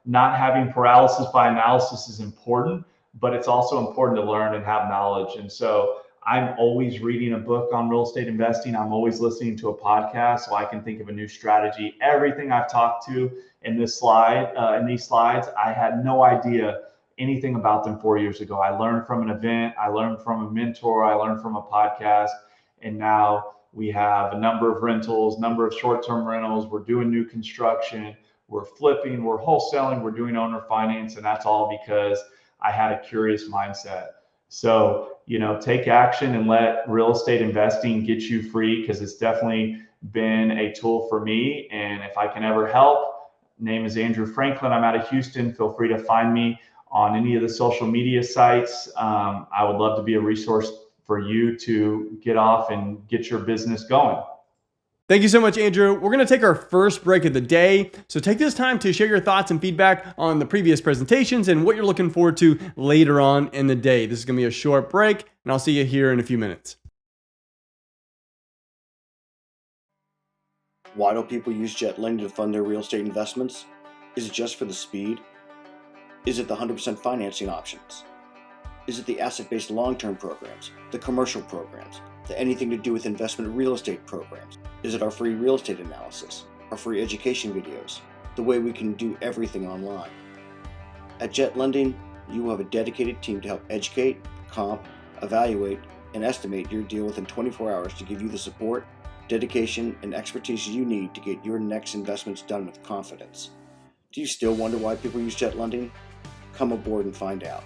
not having paralysis by analysis is important, but it's also important to learn and have knowledge. And so I'm always reading a book on real estate investing. I'm always listening to a podcast so I can think of a new strategy. Everything I've talked to in these slides, I had no idea anything about them 4 years ago. I learned from an event, I learned from a mentor, I learned from a podcast, and now we have a number of rentals, number of short-term rentals. We're doing new construction, we're flipping, we're wholesaling, we're doing owner finance, and that's all because I had a curious mindset. So, take action and let real estate investing get you free, because it's definitely been a tool for me. And if I can ever help, name is Andrew Franklin. I'm out of Houston. Feel free to find me on any of the social media sites. I would love to be a resource for you to get off and get your business going. Thank you so much, Andrew. We're going to take our first break of the day. So take this time to share your thoughts and feedback on the previous presentations and what you're looking forward to later on in the day. This is going to be a short break, and I'll see you here in a few minutes. Why do people use Jet Lending to fund their real estate investments? Is it just for the speed? Is it the 100% financing options? Is it the asset-based long-term programs, the commercial programs, the anything to do with investment real estate programs? Is it our free real estate analysis, our free education videos, the way we can do everything online? At Jet Lending, you will have a dedicated team to help educate, comp, evaluate, and estimate your deal within 24 hours to give you the support, dedication, and expertise you need to get your next investments done with confidence. Do you still wonder why people use Jet Lending? Come aboard and find out.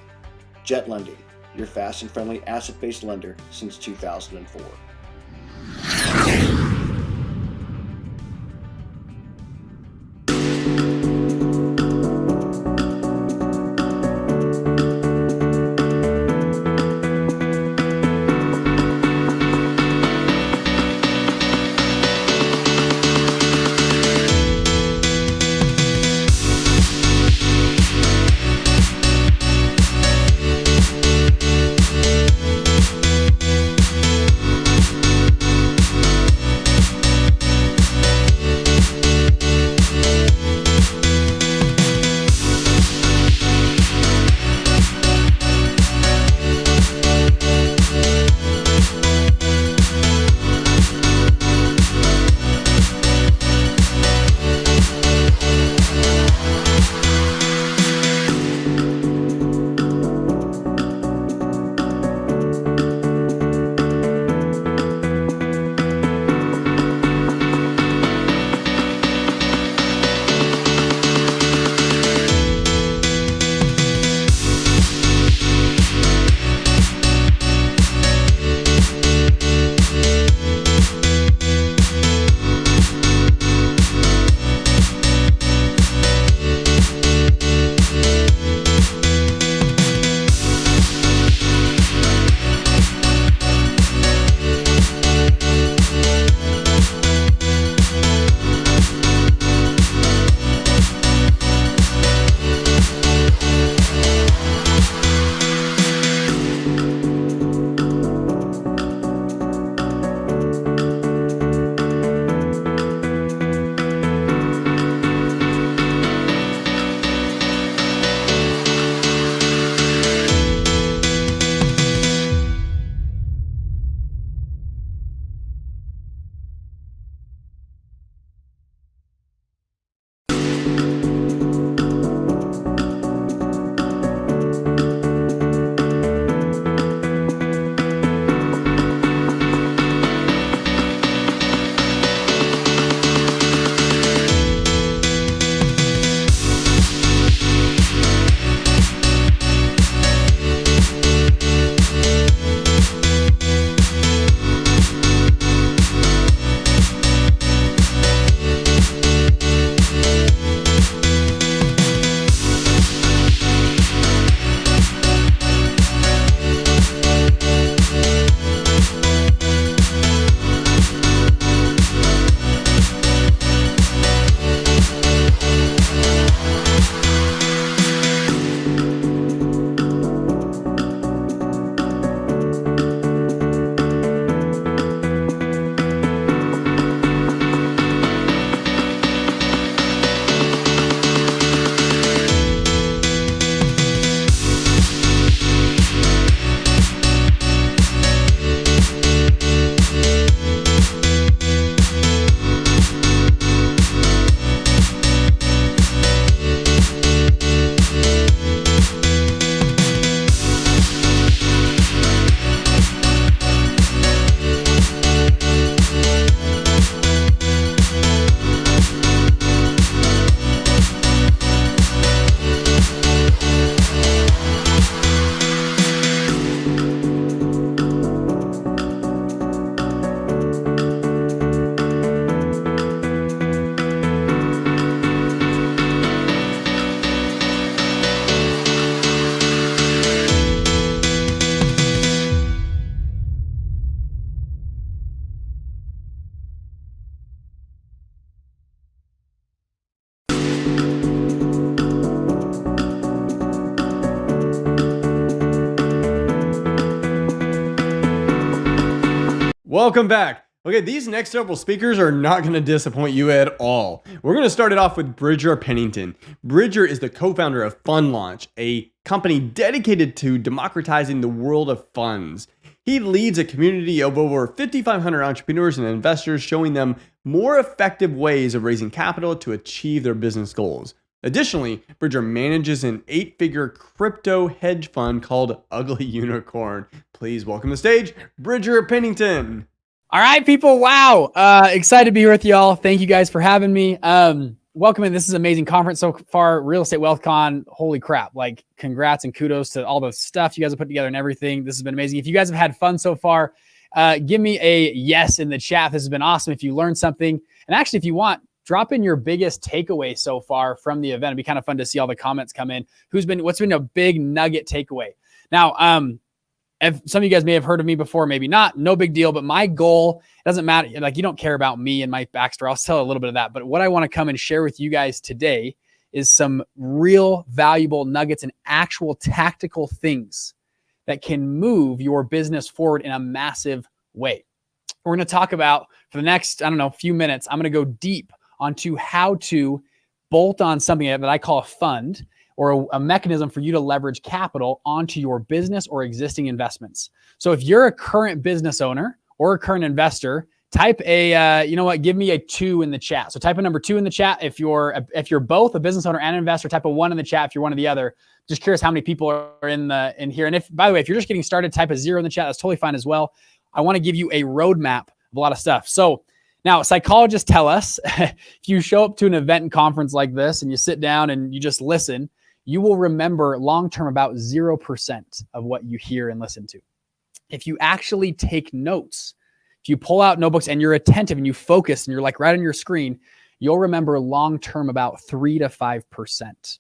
Jet Lending, your fast and friendly asset-based lender since 2004. Welcome back. Okay, these next several speakers are not going to disappoint you at all. We're going to start it off with Bridger Pennington. Bridger is the co-founder of Fund Launch, a company dedicated to democratizing the world of funds. He leads a community of over 5,500 entrepreneurs and investors, showing them more effective ways of raising capital to achieve their business goals. Additionally, Bridger manages an 8-figure crypto hedge fund called Ugly Unicorn. Please welcome to the stage, Bridger Pennington. All right, people. Wow. Excited to be here with y'all. Thank you guys for having me. Welcome in. This is an amazing conference so far. Real Estate Wealth Con. Holy crap. Like, congrats and kudos to all the stuff you guys have put together and everything. This has been amazing. If you guys have had fun so far, give me a yes in the chat. This has been awesome. If you learned something, and actually, if you want, drop in your biggest takeaway so far from the event. It'd be kind of fun to see all the comments come in. What's been a big nugget takeaway? Now, if some of you guys may have heard of me before, maybe not, no big deal. But my goal, doesn't matter. Like, you don't care about me and my backstory. I'll tell a little bit of that. But what I want to come and share with you guys today is some real valuable nuggets and actual tactical things that can move your business forward in a massive way. We're going to talk about, for the next, few minutes, I'm going to go deep onto how to bolt on something that I call a fund, or a mechanism for you to leverage capital onto your business or existing investments. So if you're a current business owner or a current investor, type a, give me a 2 in the chat. So type a number 2 in the chat. If you're both a business owner and an investor, type a 1 in the chat if you're one or the other. Just curious how many people are in here. And by the way, if you're just getting started, type a 0 in the chat. That's totally fine as well. I want to give you a roadmap of a lot of stuff. So now, psychologists tell us if you show up to an event and conference like this and you sit down and you just listen, you will remember long-term about 0% of what you hear and listen to. If you actually take notes, if you pull out notebooks and you're attentive and you focus and you're like right on your screen, you'll remember long-term about 3 to 5%.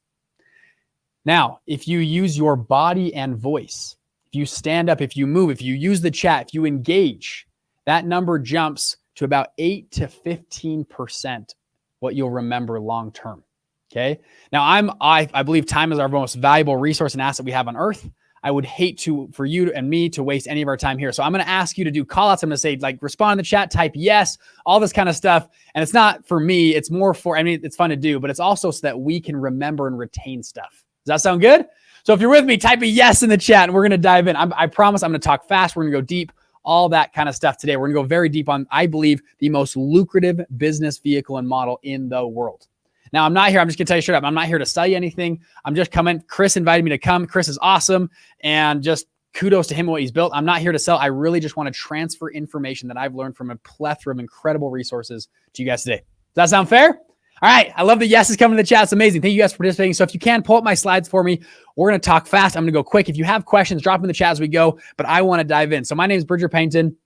Now, if you use your body and voice, if you stand up, if you move, if you use the chat, if you engage, that number jumps to about 8 to 15% what you'll remember long-term. Okay. Now I believe time is our most valuable resource and asset we have on earth. I would hate for you and me to waste any of our time here. So I'm going to ask you to do call outs. I'm going to say, like, respond in the chat, type yes, all this kind of stuff. And it's not for me. It's more for, it's fun to do, but it's also so that we can remember and retain stuff. Does that sound good? So if you're with me, type a yes in the chat and we're going to dive in. I promise I'm going to talk fast. We're going to go deep, all that kind of stuff today. We're going to go very deep on, I believe, the most lucrative business vehicle and model in the world. Now, I'm not here. I'm just going to tell you straight up. I'm not here to sell you anything. I'm just coming. Chris invited me to come. Chris is awesome. And just kudos to him and what he's built. I'm not here to sell. I really just want to transfer information that I've learned from a plethora of incredible resources to you guys today. Does that sound fair? All right. I love the yeses coming to the chat. It's amazing. Thank you guys for participating. So if you can, pull up my slides for me. We're going to talk fast. I'm going to go quick. If you have questions, drop them in the chat as we go. But I want to dive in. So my name is Bridger Pennington.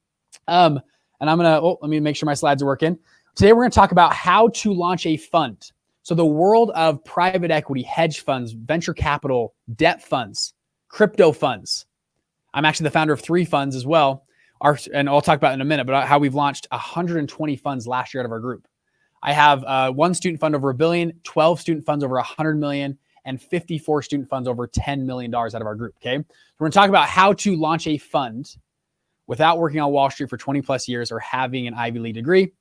And I'm going to, let me make sure my slides are working. Today, we're going to talk about how to launch a fund. So the world of private equity, hedge funds, venture capital, debt funds, crypto funds. I'm actually the founder of 3 funds as well. And I'll talk about it in a minute, but how we've launched 120 funds last year out of our group. I have 1 student fund over $1 billion, 12 student funds over $100 million, and 54 student funds over $10 million out of our group. Okay. So we're going to talk about how to launch a fund without working on Wall Street for 20 plus years or having an Ivy League degree.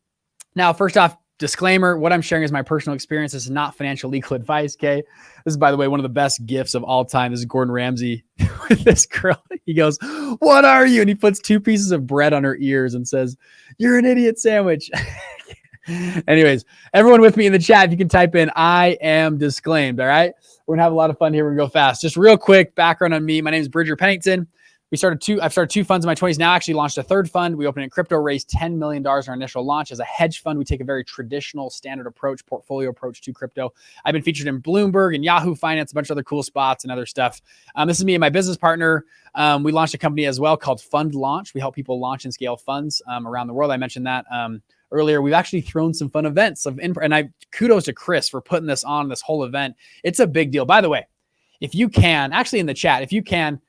Now, first off, disclaimer, what I'm sharing is my personal experience. This is not financial legal advice, okay? This is, by the way, one of the best gifts of all time. This is Gordon Ramsay with this girl. He goes, "What are you?" And he puts 2 pieces of bread on her ears and says, "You're an idiot sandwich." Anyways, everyone with me in the chat, if you can type in, "I am disclaimed," all right? We're going to have a lot of fun here. We're going to go fast. Just real quick, background on me. My name is Bridger Pennington. I've started 2 funds in my 20s. Now I actually launched a 3rd fund. We opened in crypto, raised $10 million in our initial launch. As a hedge fund, we take a very traditional standard approach, portfolio approach to crypto. I've been featured in Bloomberg and Yahoo Finance, a bunch of other cool spots and other stuff. This is me and my business partner. We launched a company as well called Fund Launch. We help people launch and scale funds around the world. I mentioned that earlier. We've actually thrown some fun events and I kudos to Chris for putting this on, this whole event. It's a big deal. By the way, if you can, actually in the chat, if you can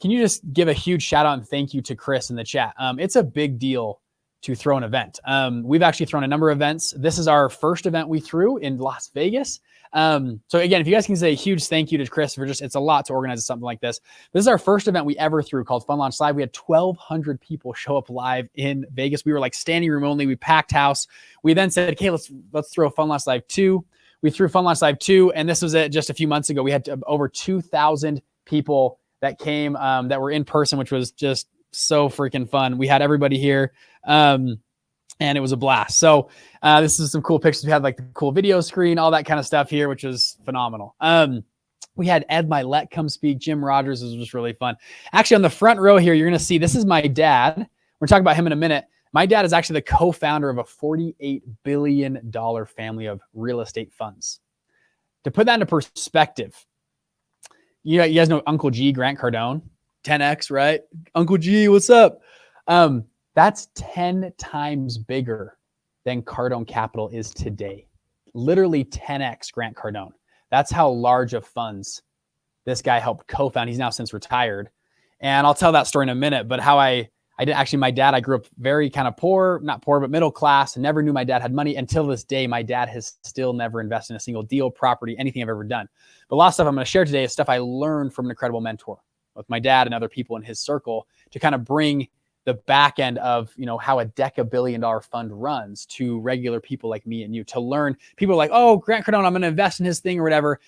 you just give a huge shout out and thank you to Chris in the chat? It's a big deal to throw an event. We've actually thrown a number of events. This is our first event we threw in Las Vegas. So again, if you guys can say a huge thank you to Chris for it's a lot to organize something like this. This is our first event we ever threw called Fund Launch Live. We had 1,200 people show up live in Vegas. We were like standing room only. We packed house. We then said, okay, let's throw Fund Launch Live 2. We threw Fund Launch Live 2, and this was it just a few months ago. We had over 2,000 people that came that were in person, which was just so freaking fun. We had everybody here. And and it was a blast. So this is some cool pictures. We had like the cool video screen, all that kind of stuff here, which was phenomenal. We had Ed Milet come speak, Jim Rogers. It was just really fun. Actually, on the front row here, you're going to see, this is my dad. We're talking about him in a minute. My dad is actually the co-founder of a $48 billion family of real estate funds. To put that into perspective, you guys know Uncle G, Grant Cardone, 10X, right? Uncle G, what's up? That's 10 times bigger than Cardone Capital is today. Literally 10X Grant Cardone. That's how large of funds this guy helped co-found. He's now since retired. And I'll tell that story in a minute, but how I did actually, my dad, I grew up very kind of poor, not poor, but middle class, and never knew my dad had money. Until this day, my dad has still never invested in a single deal, property, anything I've ever done. But a lot of stuff I'm going to share today is stuff I learned from an incredible mentor with my dad and other people in his circle to kind of bring the back end of, how a deca-billion-dollar fund runs to regular people like me and you, to learn. People are like, oh, Grant Cardone, I'm going to invest in his thing or whatever.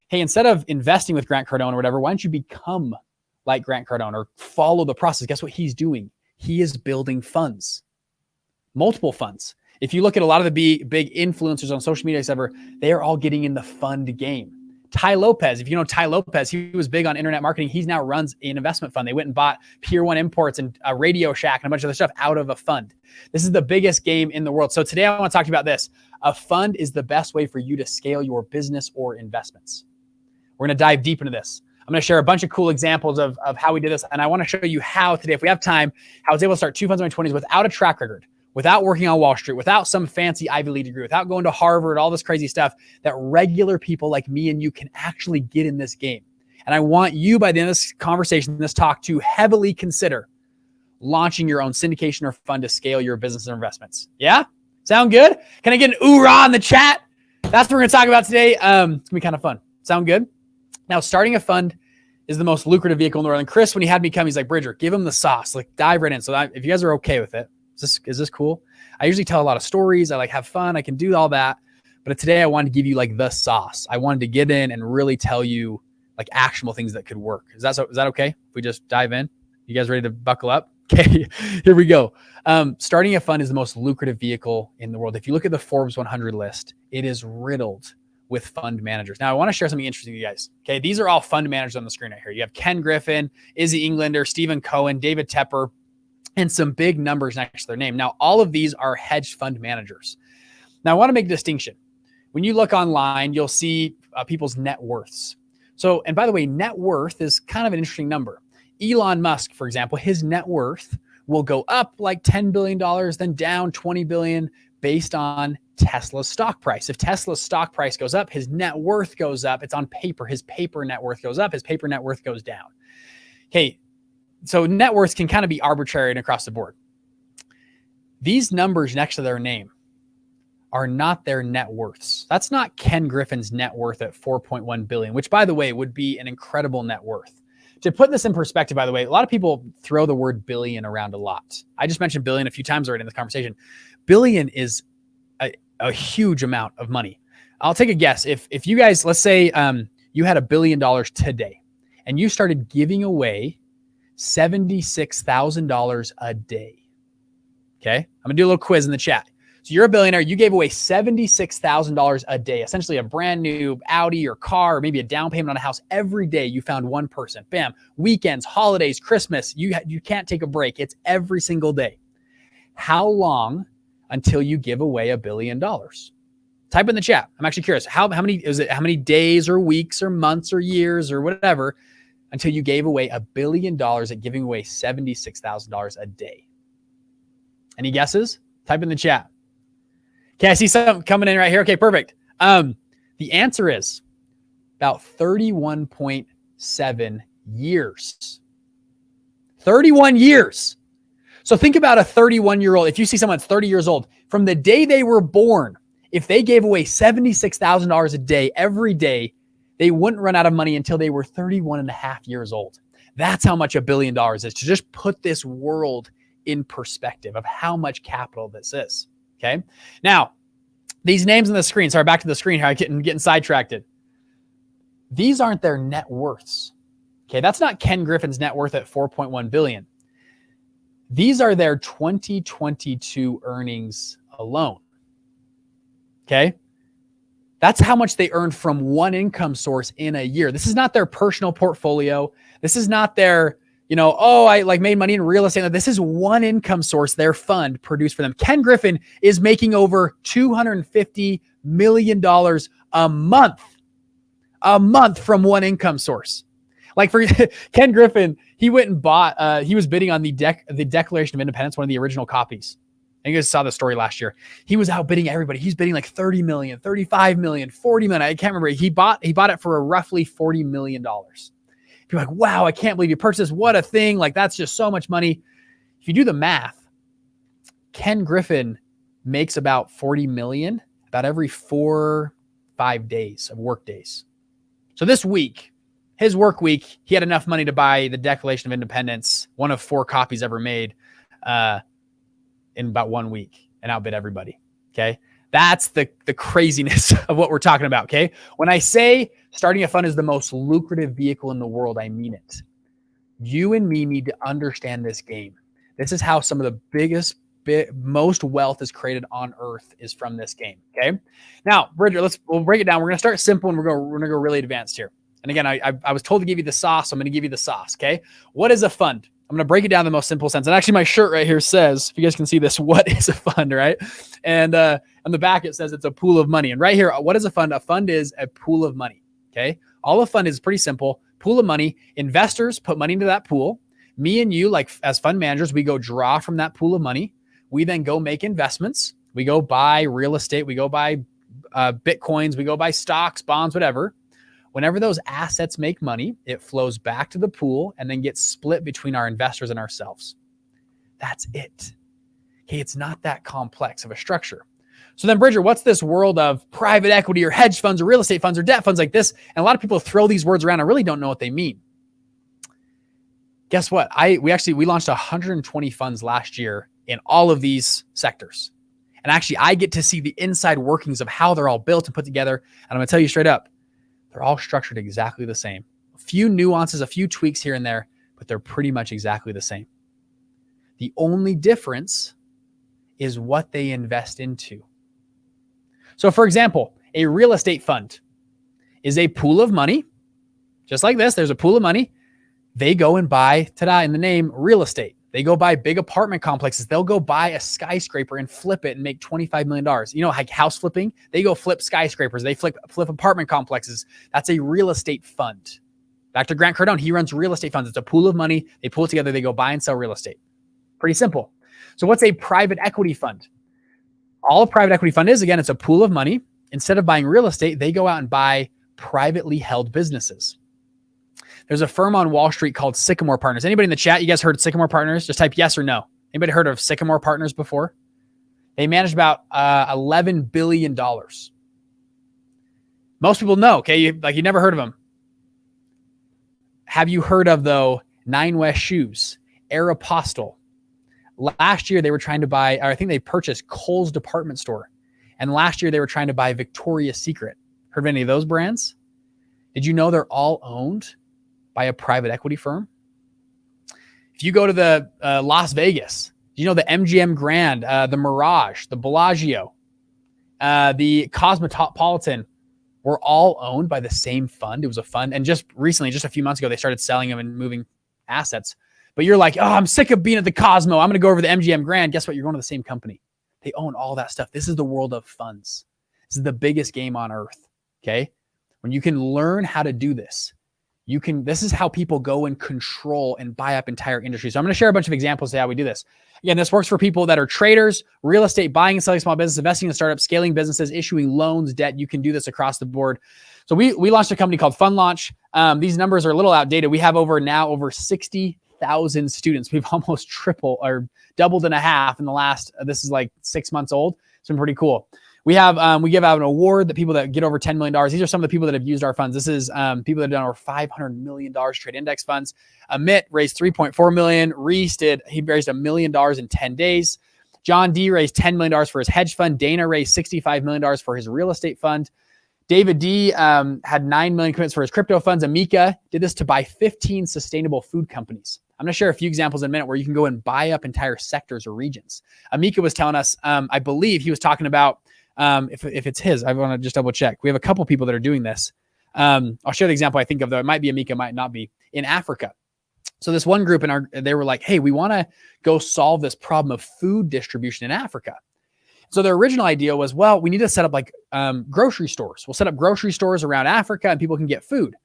Hey, instead of investing with Grant Cardone or whatever, why don't you become like Grant Cardone or follow the process? Guess what he's doing? He is building funds, multiple funds. If you look at a lot of the big influencers on social media, etc., they are all getting in the fund game. Ty Lopez, if you know Ty Lopez, he was big on internet marketing. He now runs an investment fund. They went and bought Pier 1 Imports and a Radio Shack and a bunch of other stuff out of a fund. This is the biggest game in the world. So today I want to talk to you about this. A fund is the best way for you to scale your business or investments. We're going to dive deep into this. I'm going to share a bunch of cool examples of how we did this. And I want to show you how today, if we have time, how I was able to start 2 funds in my 20s without a track record, without working on Wall Street, without some fancy Ivy League degree, without going to Harvard, all this crazy stuff that regular people like me and you can actually get in this game. And I want you, by the end of this conversation, this talk, to heavily consider launching your own syndication or fund to scale your business and investments. Yeah? Sound good? Can I get an oorah in the chat? That's what we're going to talk about today. It's going to be kind of fun. Sound good? Now, starting a fund is the most lucrative vehicle in the world. And Chris, when he had me come, he's like, Bridger, give him the sauce. Like, dive right in. So if you guys are okay with it, is this cool? I usually tell a lot of stories. I like have fun. I can do all that. But today I wanted to give you like the sauce. I wanted to get in and really tell you like actionable things that could work. Is that okay? If we just dive in? You guys ready to buckle up? Okay, here we go. Starting a fund is the most lucrative vehicle in the world. If you look at the Forbes 100 list, it is riddled with fund managers. Now, I want to share something interesting with you guys. Okay, these are all fund managers on the screen right here. You have Ken Griffin, Izzy Englander, Stephen Cohen, David Tepper, and some big numbers next to their name. Now, all of these are hedge fund managers. Now, I want to make a distinction. When you look online, you'll see people's net worths. So, and by the way, net worth is kind of an interesting number. Elon Musk, for example, his net worth will go up like $10 billion, then down $20 billion based on Tesla's stock price. If Tesla's stock price goes up, his net worth goes up. It's on paper. His paper net worth goes up. His paper net worth goes down. Okay, so net worths can kind of be arbitrary and across the board. These numbers next to their name are not their net worths. That's not Ken Griffin's net worth at $4.1 billion, which, by the way, would be an incredible net worth. To put this in perspective, by the way, a lot of people throw the word billion around a lot. I just mentioned billion a few times already in this conversation. Billion is a huge amount of money. I'll take a guess. If you guys, let's say you had $1 billion today and you started giving away $76,000 a day. Okay. I'm going to do a little quiz in the chat. So you're a billionaire. You gave away $76,000 a day, essentially a brand new Audi or car, or maybe a down payment on a house. Every day you found one person. Bam. Weekends, holidays, Christmas. You can't take a break. It's every single day. How long until you give away $1 billion? Type in the chat. I'm actually curious. How many days or weeks or months or years or whatever until you gave away $1 billion at giving away $76,000 a day? Any guesses? Type in the chat. Okay, I see something coming in right here. Okay, perfect. The answer is about 31.7 years. 31 years. So think about a 31-year-old. If you see someone that's 30 years old, from the day they were born, if they gave away $76,000 a day, every day, they wouldn't run out of money until they were 31 and a half years old. That's how much $1 billion is, to just put this world in perspective of how much capital this is. Okay. Now, these names on the screen, sorry, back to the screen here, I'm getting sidetracked. These aren't their net worths. Okay. That's not Ken Griffin's net worth at $4.1 billion. These are their 2022 earnings alone. Okay. That's how much they earned from one income source in a year. This is not their personal portfolio. This is not their, I like made money in real estate. This is one income source their fund produced for them. Ken Griffin is making over $250 million a month from one income source. Like for Ken Griffin, he went and bought, he was bidding on the Declaration of Independence, one of the original copies. And you guys saw the story last year. He was outbidding everybody. He's bidding like 30 million, 35 million, 40 million. I can't remember. He bought it for a roughly $40 million. People are like, wow, I can't believe you purchased this. What a thing. Like, that's just so much money. If you do the math, Ken Griffin makes about 40 million about every 4-5 days of work days. So this week, his work week, he had enough money to buy the Declaration of Independence, one of 4 copies ever made, in about 1 week, and outbid everybody. Okay. That's the craziness of what we're talking about. Okay. When I say starting a fund is the most lucrative vehicle in the world, I mean it. You and me need to understand this game. This is how some of the most wealth is created on earth is from this game. Okay. Now, Bridger, we'll break it down. We're going to start simple and we're going to go really advanced here. And again, I was told to give you the sauce. So I'm going to give you the sauce. Okay. What is a fund? I'm going to break it down in the most simple sense. And actually my shirt right here says, if you guys can see this, what is a fund, right? And on the back, it says it's a pool of money. And right here, what is a fund? A fund is a pool of money. Okay. All a fund is pretty simple. Pool of money. Investors put money into that pool. Me and you, like as fund managers, we go draw from that pool of money. We then go make investments. We go buy real estate. We go buy Bitcoins. We go buy stocks, bonds, whatever. Whenever those assets make money, it flows back to the pool and then gets split between our investors and ourselves. That's it. Okay, it's not that complex of a structure. So then, Bridger, what's this world of private equity or hedge funds or real estate funds or debt funds like this? And a lot of people throw these words around and really don't know what they mean. Guess what? We launched 120 funds last year in all of these sectors. And actually, I get to see the inside workings of how they're all built and put together. And I'm going to tell you straight up, they're all structured exactly the same. A few nuances, a few tweaks here and there, but they're pretty much exactly the same. The only difference is what they invest into. So for example, a real estate fund is a pool of money. Just like this, there's a pool of money. They go and buy, ta-da, in the name, real estate. They go buy big apartment complexes. They'll go buy a skyscraper and flip it and make $25 million. You know, like house flipping, they go flip skyscrapers. They flip apartment complexes. That's a real estate fund. Back to Grant Cardone, he runs real estate funds. It's a pool of money. They pull it together. They go buy and sell real estate. Pretty simple. So what's a private equity fund? All a private equity fund is, again, it's a pool of money. Instead of buying real estate, they go out and buy privately held businesses. There's a firm on Wall Street called Sycamore Partners. Anybody in the chat, you guys heard of Sycamore Partners? Just type yes or no. Anybody heard of Sycamore Partners before? They manage about $11 billion. Most people know, okay? You never heard of them. Have you heard of, though, Nine West Shoes, Aeropostale? Last year, they were trying to buy, or I think they purchased Kohl's department store. And last year, they were trying to buy Victoria's Secret. Heard of any of those brands? Did you know they're all owned by a private equity firm? If you go to the Las Vegas, you know the MGM Grand, the Mirage, the Bellagio, the Cosmopolitan were all owned by the same fund. It was a fund. And just recently, just a few months ago, they started selling them and moving assets. But you're like, oh, I'm sick of being at the Cosmo. I'm going to go over to the MGM Grand. Guess what? You're going to the same company. They own all that stuff. This is the world of funds. This is the biggest game on earth. Okay. When you can learn how to do this, this is how people go and control and buy up entire industries. So I'm going to share a bunch of examples of how we do this. Again, this works for people that are traders, real estate, buying and selling small business, investing in startups, scaling businesses, issuing loans, debt. You can do this across the board. So we launched a company called Fund Launch. These numbers are a little outdated. We have over 60,000 students. We've almost tripled or doubled and a half in the last, this is like 6 months old. It's been pretty cool. We have, we give out an award that people that get over $10 million. These are some of the people that have used our funds. This is people that have done over $500 million trade index funds. Amit raised $3.4 million. Reese he raised $1 million in 10 days. John D raised $10 million for his hedge fund. Dana raised $65 million for his real estate fund. David D had $9 million commitments for his crypto funds. Amika did this to buy 15 sustainable food companies. I'm going to share a few examples in a minute where you can go and buy up entire sectors or regions. Amika was telling us, I believe he was talking about, if it's his, I want to just double check. We have a couple people that are doing this. I'll share the example I think of, though. It might be Amika, might not be, in Africa. So this one group they were like, hey, we want to go solve this problem of food distribution in Africa. So their original idea was, well, we need to set up like grocery stores. We'll set up grocery stores around Africa and people can get food.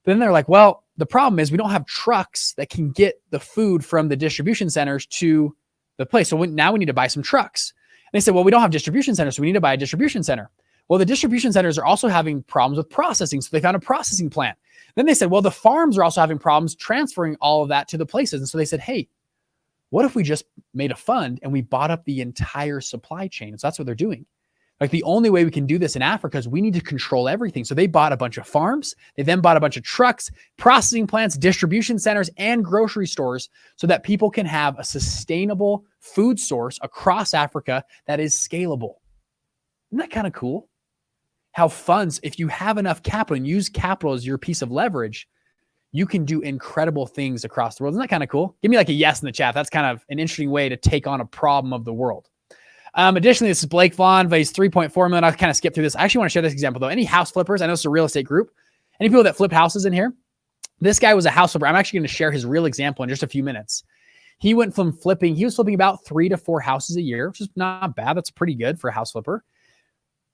But then they're like, well, the problem is we don't have trucks that can get the food from the distribution centers to the place. So now we need to buy some trucks. And they said, well, we don't have distribution centers, so we need to buy a distribution center. Well, the distribution centers are also having problems with processing. So they found a processing plant. Then they said, well, the farms are also having problems transferring all of that to the places. And so they said, hey, what if we just made a fund and we bought up the entire supply chain? So that's what they're doing. Like the only way we can do this in Africa is we need to control everything. So they bought a bunch of farms. They then bought a bunch of trucks, processing plants, distribution centers, and grocery stores so that people can have a sustainable food source across Africa that is scalable. Isn't that kind of cool? How funds, if you have enough capital and use capital as your piece of leverage, you can do incredible things across the world. Isn't that kind of cool? Give me like a yes in the chat. That's kind of an interesting way to take on a problem of the world. Additionally, this is Blake Vaughn, raised 3.4 million. I'll kind of skip through this. I actually want to share this example though. Any house flippers? I know it's a real estate group. Any people that flip houses in here? This guy was a house flipper. I'm actually going to share his real example in just a few minutes. He went from flipping, he was flipping about 3 to 4 houses a year, which is not bad. That's pretty good for a house flipper.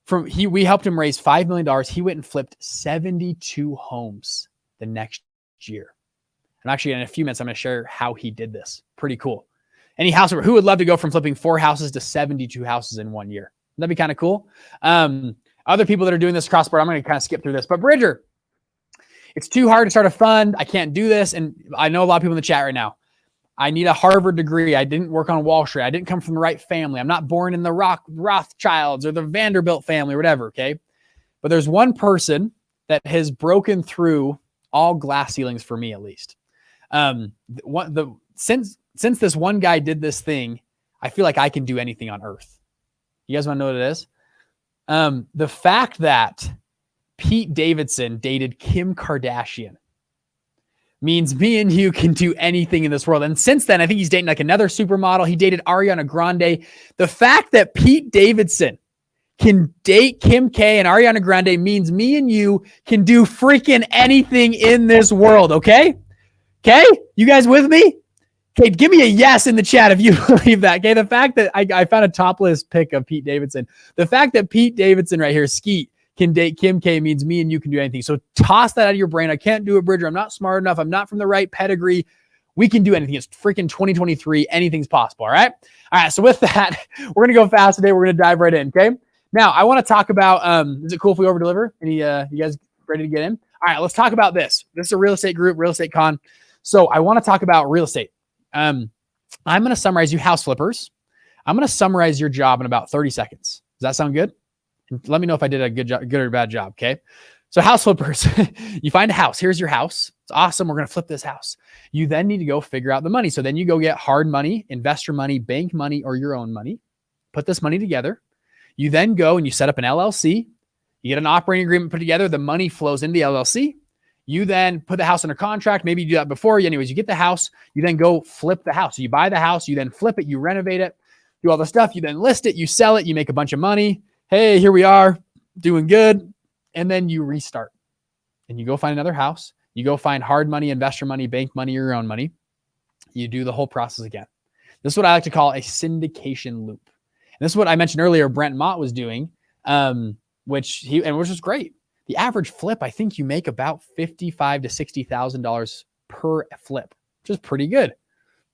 We helped him raise $5 million. He went and flipped 72 homes the next year. And actually in a few minutes, I'm going to share how he did this. Pretty cool. Any house flipper, who would love to go from flipping 4 houses to 72 houses in 1 year? That'd be kind of cool. Other people that are doing this cross-board, I'm going to kind of skip through this. But Bridger, it's too hard to start a fund. I can't do this. And I know a lot of people in the chat right now. I need a Harvard degree. I didn't work on Wall Street. I didn't come from the right family. I'm not born in the Rothschilds or the Vanderbilt family or whatever, okay? But there's one person that has broken through all glass ceilings for me, at least. Since this one guy did this thing, I feel like I can do anything on earth. You guys want to know what it is? The fact that Pete Davidson dated Kim Kardashian means me and you can do anything in this world. And since then, I think he's dating like another supermodel. He dated Ariana Grande. The fact that Pete Davidson can date Kim K and Ariana Grande means me and you can do freaking anything in this world. Okay? Okay? You guys with me? Okay, give me a yes in the chat if you believe that. Okay, the fact that I found a topless pic of Pete Davidson. The fact that Pete Davidson right here, Skeet, can date Kim K means me and you can do anything. So toss that out of your brain. I can't do it, Bridger. I'm not smart enough. I'm not from the right pedigree. We can do anything. It's freaking 2023. Anything's possible. All right. All right. So with that, we're going to go fast today. We're going to dive right in. Okay. Now I want to talk about, is it cool if we over deliver? Any, you guys ready to get in? All right, let's talk about this. This is a real estate group, real estate con. So I want to talk about real estate. I'm going to summarize you house flippers. I'm going to summarize your job in about 30 seconds. Does that sound good? Let me know if I did a good job, good or bad job. Okay. So house flippers, you find a house. Here's your house. It's awesome. We're going to flip this house. You then need to go figure out the money. So then you go get hard money, investor money, bank money, or your own money. Put this money together. You then go and you set up an LLC. You get an operating agreement put together. The money flows into the LLC. You then put the house under contract. Maybe you do that before. Anyways, you get the house. You then go flip the house. So you buy the house. You then flip it. You renovate it. Do all the stuff. You then list it. You sell it. You make a bunch of money. Hey, here we are doing good. And then you restart and you go find another house. You go find hard money, investor money, bank money, your own money. You do the whole process again. This is what I like to call a syndication loop. And this is what I mentioned earlier, Brent Mott was doing, which was great. The average flip, I think you make about $55,000 to $60,000 per flip, which is pretty good.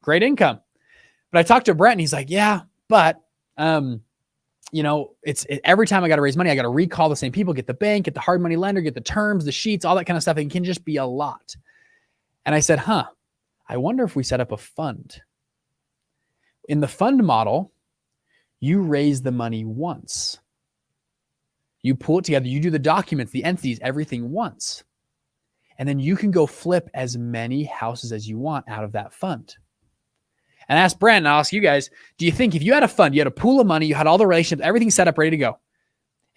Great income. But I talked to Brent and he's like, yeah, but every time I got to raise money, I got to recall the same people, get the bank, get the hard money lender, get the terms, the sheets, all that kind of stuff. It can just be a lot. And I said, I wonder if we set up a fund. In the fund model, you raise the money once. You pull it together, you do the documents, the entities, everything once. And then you can go flip as many houses as you want out of that fund. And I asked Brent, and I'll ask you guys, do you think if you had a fund, you had a pool of money, you had all the relationships, everything set up, ready to go,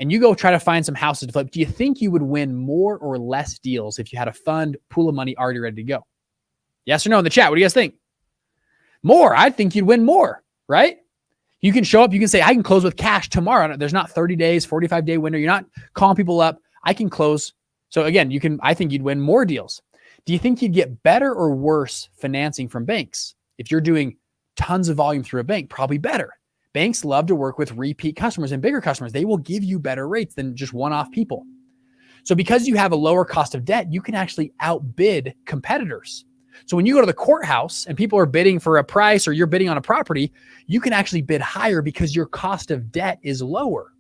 and you go try to find some houses to flip, do you think you would win more or less deals if you had a fund, pool of money already ready to go? Yes or no in the chat? What do you guys think? More. I think you'd win more, right? You can show up. You can say, I can close with cash tomorrow. There's not 30 days, 45-day window. You're not calling people up. I can close. So again, I think you'd win more deals. Do you think you'd get better or worse financing from banks? If you're doing tons of volume through a bank, probably better. Banks love to work with repeat customers and bigger customers. They will give you better rates than just one-off people. So because you have a lower cost of debt, you can actually outbid competitors. So when you go to the courthouse and people are bidding for a price or you're bidding on a property, you can actually bid higher because your cost of debt is lower.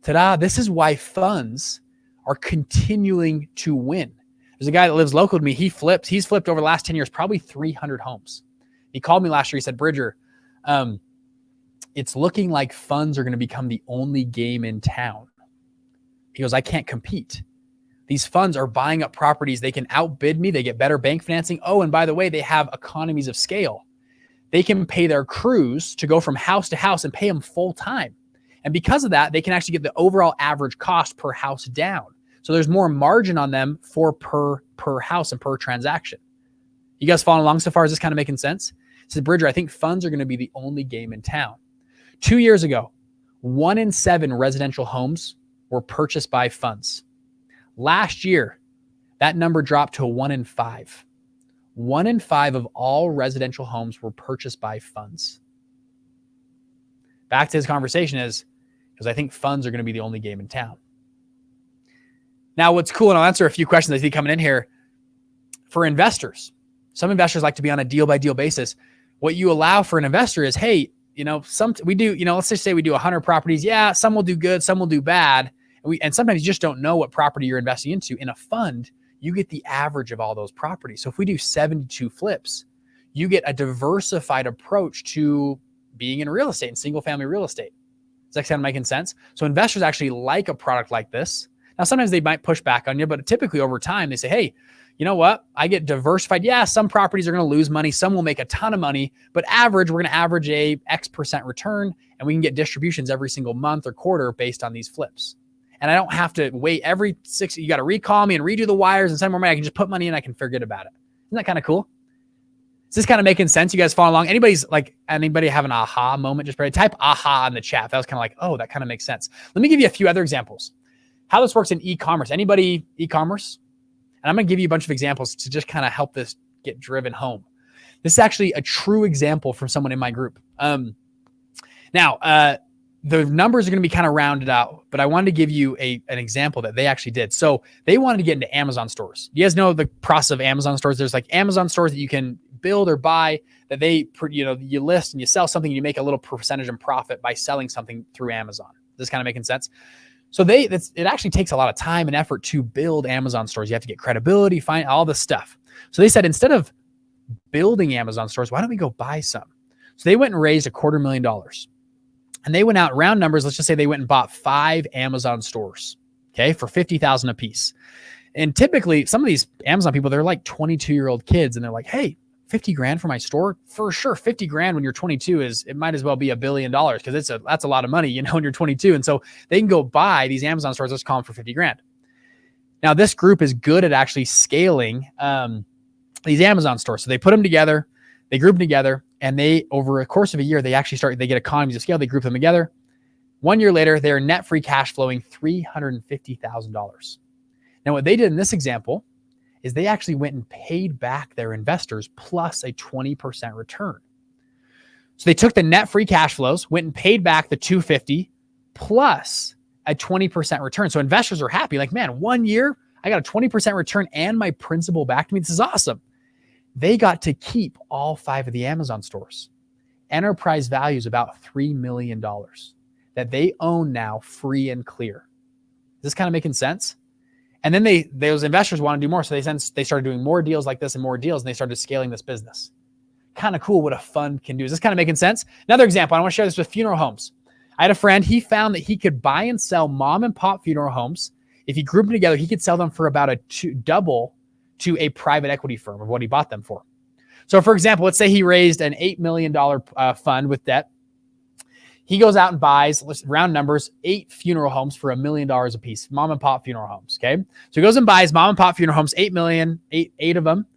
Ta-da! This is why funds are continuing to win. There's a guy that lives local to me. He's flipped over the last 10 years, probably 300 homes. He called me last year. He said, Bridger, it's looking like funds are going to become the only game in town. He goes, I can't compete. These funds are buying up properties. They can outbid me. They get better bank financing. Oh, and by the way, they have economies of scale. They can pay their crews to go from house to house and pay them full time. And because of that, they can actually get the overall average cost per house down. So there's more margin on them for per house and per transaction. You guys following along so far? Is this kind of making sense? He said, Bridger, I think funds are going to be the only game in town. 2 years ago, 1 in 7 residential homes were purchased by funds. Last year, that number dropped to 1 in 5. 1 in 5 of all residential homes were purchased by funds. Back to his conversation is, because I think funds are going to be the only game in town. Now, what's cool, and I'll answer a few questions I see coming in here. For investors, some investors like to be on a deal-by-deal basis. What you allow for an investor is, hey, let's just say we do 100 properties. Yeah, some will do good, some will do bad. And sometimes you just don't know what property you're investing into. In a fund, you get the average of all those properties. So if we do 72 flips, you get a diversified approach to being in real estate and single-family real estate. Is that kind of making sense? So investors actually like a product like this. Now, sometimes they might push back on you, but typically over time, they say, hey, you know what? I get diversified. Yeah, some properties are going to lose money. Some will make a ton of money, but we're going to average a X% return, and we can get distributions every single month or quarter based on these flips. And I don't have to wait every 6. You got to recall me and redo the wires and send more money. I can just put money in. I can forget about it. Isn't that kind of cool? Is this kind of making sense? You guys follow along? Anybody have an aha moment? Just type aha in the chat. That was kind of like, oh, that kind of makes sense. Let me give you a few other examples. How this works in e-commerce. Anybody e-commerce? And I'm going to give you a bunch of examples to just kind of help this get driven home. This is actually a true example from someone in my group. Now, the numbers are going to be kind of rounded out, but I wanted to give you an example that they actually did. So they wanted to get into Amazon stores. You guys know the process of Amazon stores. There's like Amazon stores that you can build or buy that you list and you sell something and you make a little percentage in profit by selling something through Amazon. Is this kind of making sense? So it actually takes a lot of time and effort to build Amazon stores. You have to get credibility, find all this stuff. So they said, instead of building Amazon stores, why don't we go buy some? So they went and raised $250,000. And they went out, round numbers, let's just say they went and bought 5 Amazon stores, okay, for $50,000 a piece. And typically, some of these Amazon people, they're like 22-year-old kids, and they're like, hey, 50 grand for my store? For sure, 50 grand when you're 22 it might as well be $1 billion, because that's a lot of money, when you're 22. And so they can go buy these Amazon stores, let's call them for 50 grand. Now, this group is good at actually scaling these Amazon stores. So they put them together, they group them together, and they, over a course of a year, they get economies of scale. They group them together. 1 year later, they're net free cash flowing $350,000. Now, what they did in this example is they actually went and paid back their investors plus a 20% return. So they took the net free cash flows, went and paid back the $250 plus a 20% return. So investors are happy. Like, man, 1 year, I got a 20% return and my principal back to me. This is awesome. They got to keep all 5 of the Amazon stores. Enterprise value is about $3 million that they own now, free and clear. Is this kind of making sense? And then those investors want to do more. So they started doing more deals like this and more deals, and they started scaling this business. Kind of cool what a fund can do. Is this kind of making sense? Another example, I want to share this with funeral homes. I had a friend, he found that he could buy and sell mom and pop funeral homes. If he grouped them together, he could sell them for about double to a private equity firm of what he bought them for. So for example, let's say he raised an $8 million fund with debt. He goes out and buys, round numbers, 8 funeral homes for $1 million a piece, mom and pop funeral homes. Okay. So he goes and buys mom and pop funeral homes, 8 million, eight of them.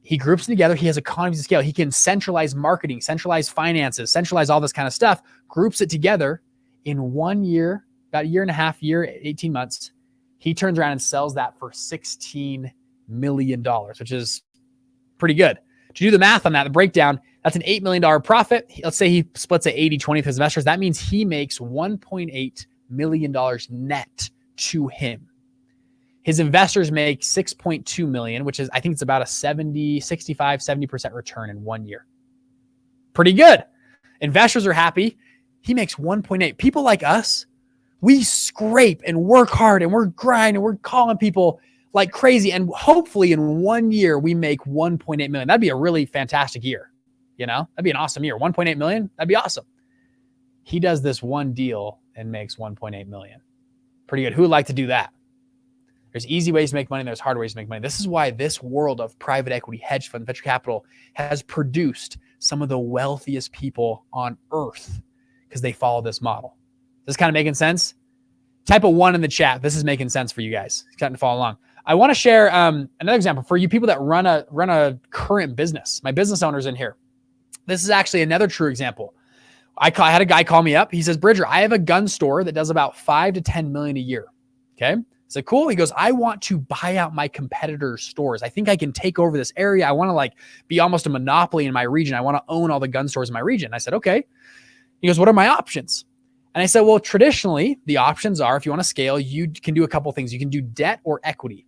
He groups them together. He has economies of scale. He can centralize marketing, centralize finances, centralize all this kind of stuff, groups it together in 1 year, about a year and a half, 18 months. He turns around and sells that for $16 million, which is pretty good. To do the math on that, the breakdown, that's an $8 million profit. Let's say he splits it 80-20 with his investors. That means he makes $1.8 million net to him. His investors make $6.2 million, which is, I think it's about a 70% return in 1 year. Pretty good. Investors are happy. He makes 1.8. People like us, we scrape and work hard and we're grinding and we're calling people like crazy. And hopefully in 1 year, we make 1.8 million. That'd be a really fantastic year. You know, that'd be an awesome year. 1.8 million. That'd be awesome. He does this one deal and makes 1.8 million. Pretty good. Who would like to do that? There's easy ways to make money. There's hard ways to make money. This is why this world of private equity, hedge fund, venture capital has produced some of the wealthiest people on earth because they follow this model. This kind of making sense? Type a 1 in the chat. This is making sense for you guys. Starting to follow along. I want to share another example for you people that run a current business. My business owners in here. This is actually another true example. I had a guy call me up. He says, Bridger, I have a gun store that does about 5 to 10 million a year. Okay. I said, cool. He goes, I want to buy out my competitors' stores. I think I can take over this area. I want to be almost a monopoly in my region. I want to own all the gun stores in my region. I said, okay. He goes, what are my options? And I said, well, traditionally the options are, if you want to scale, you can do a couple things. You can do debt or equity.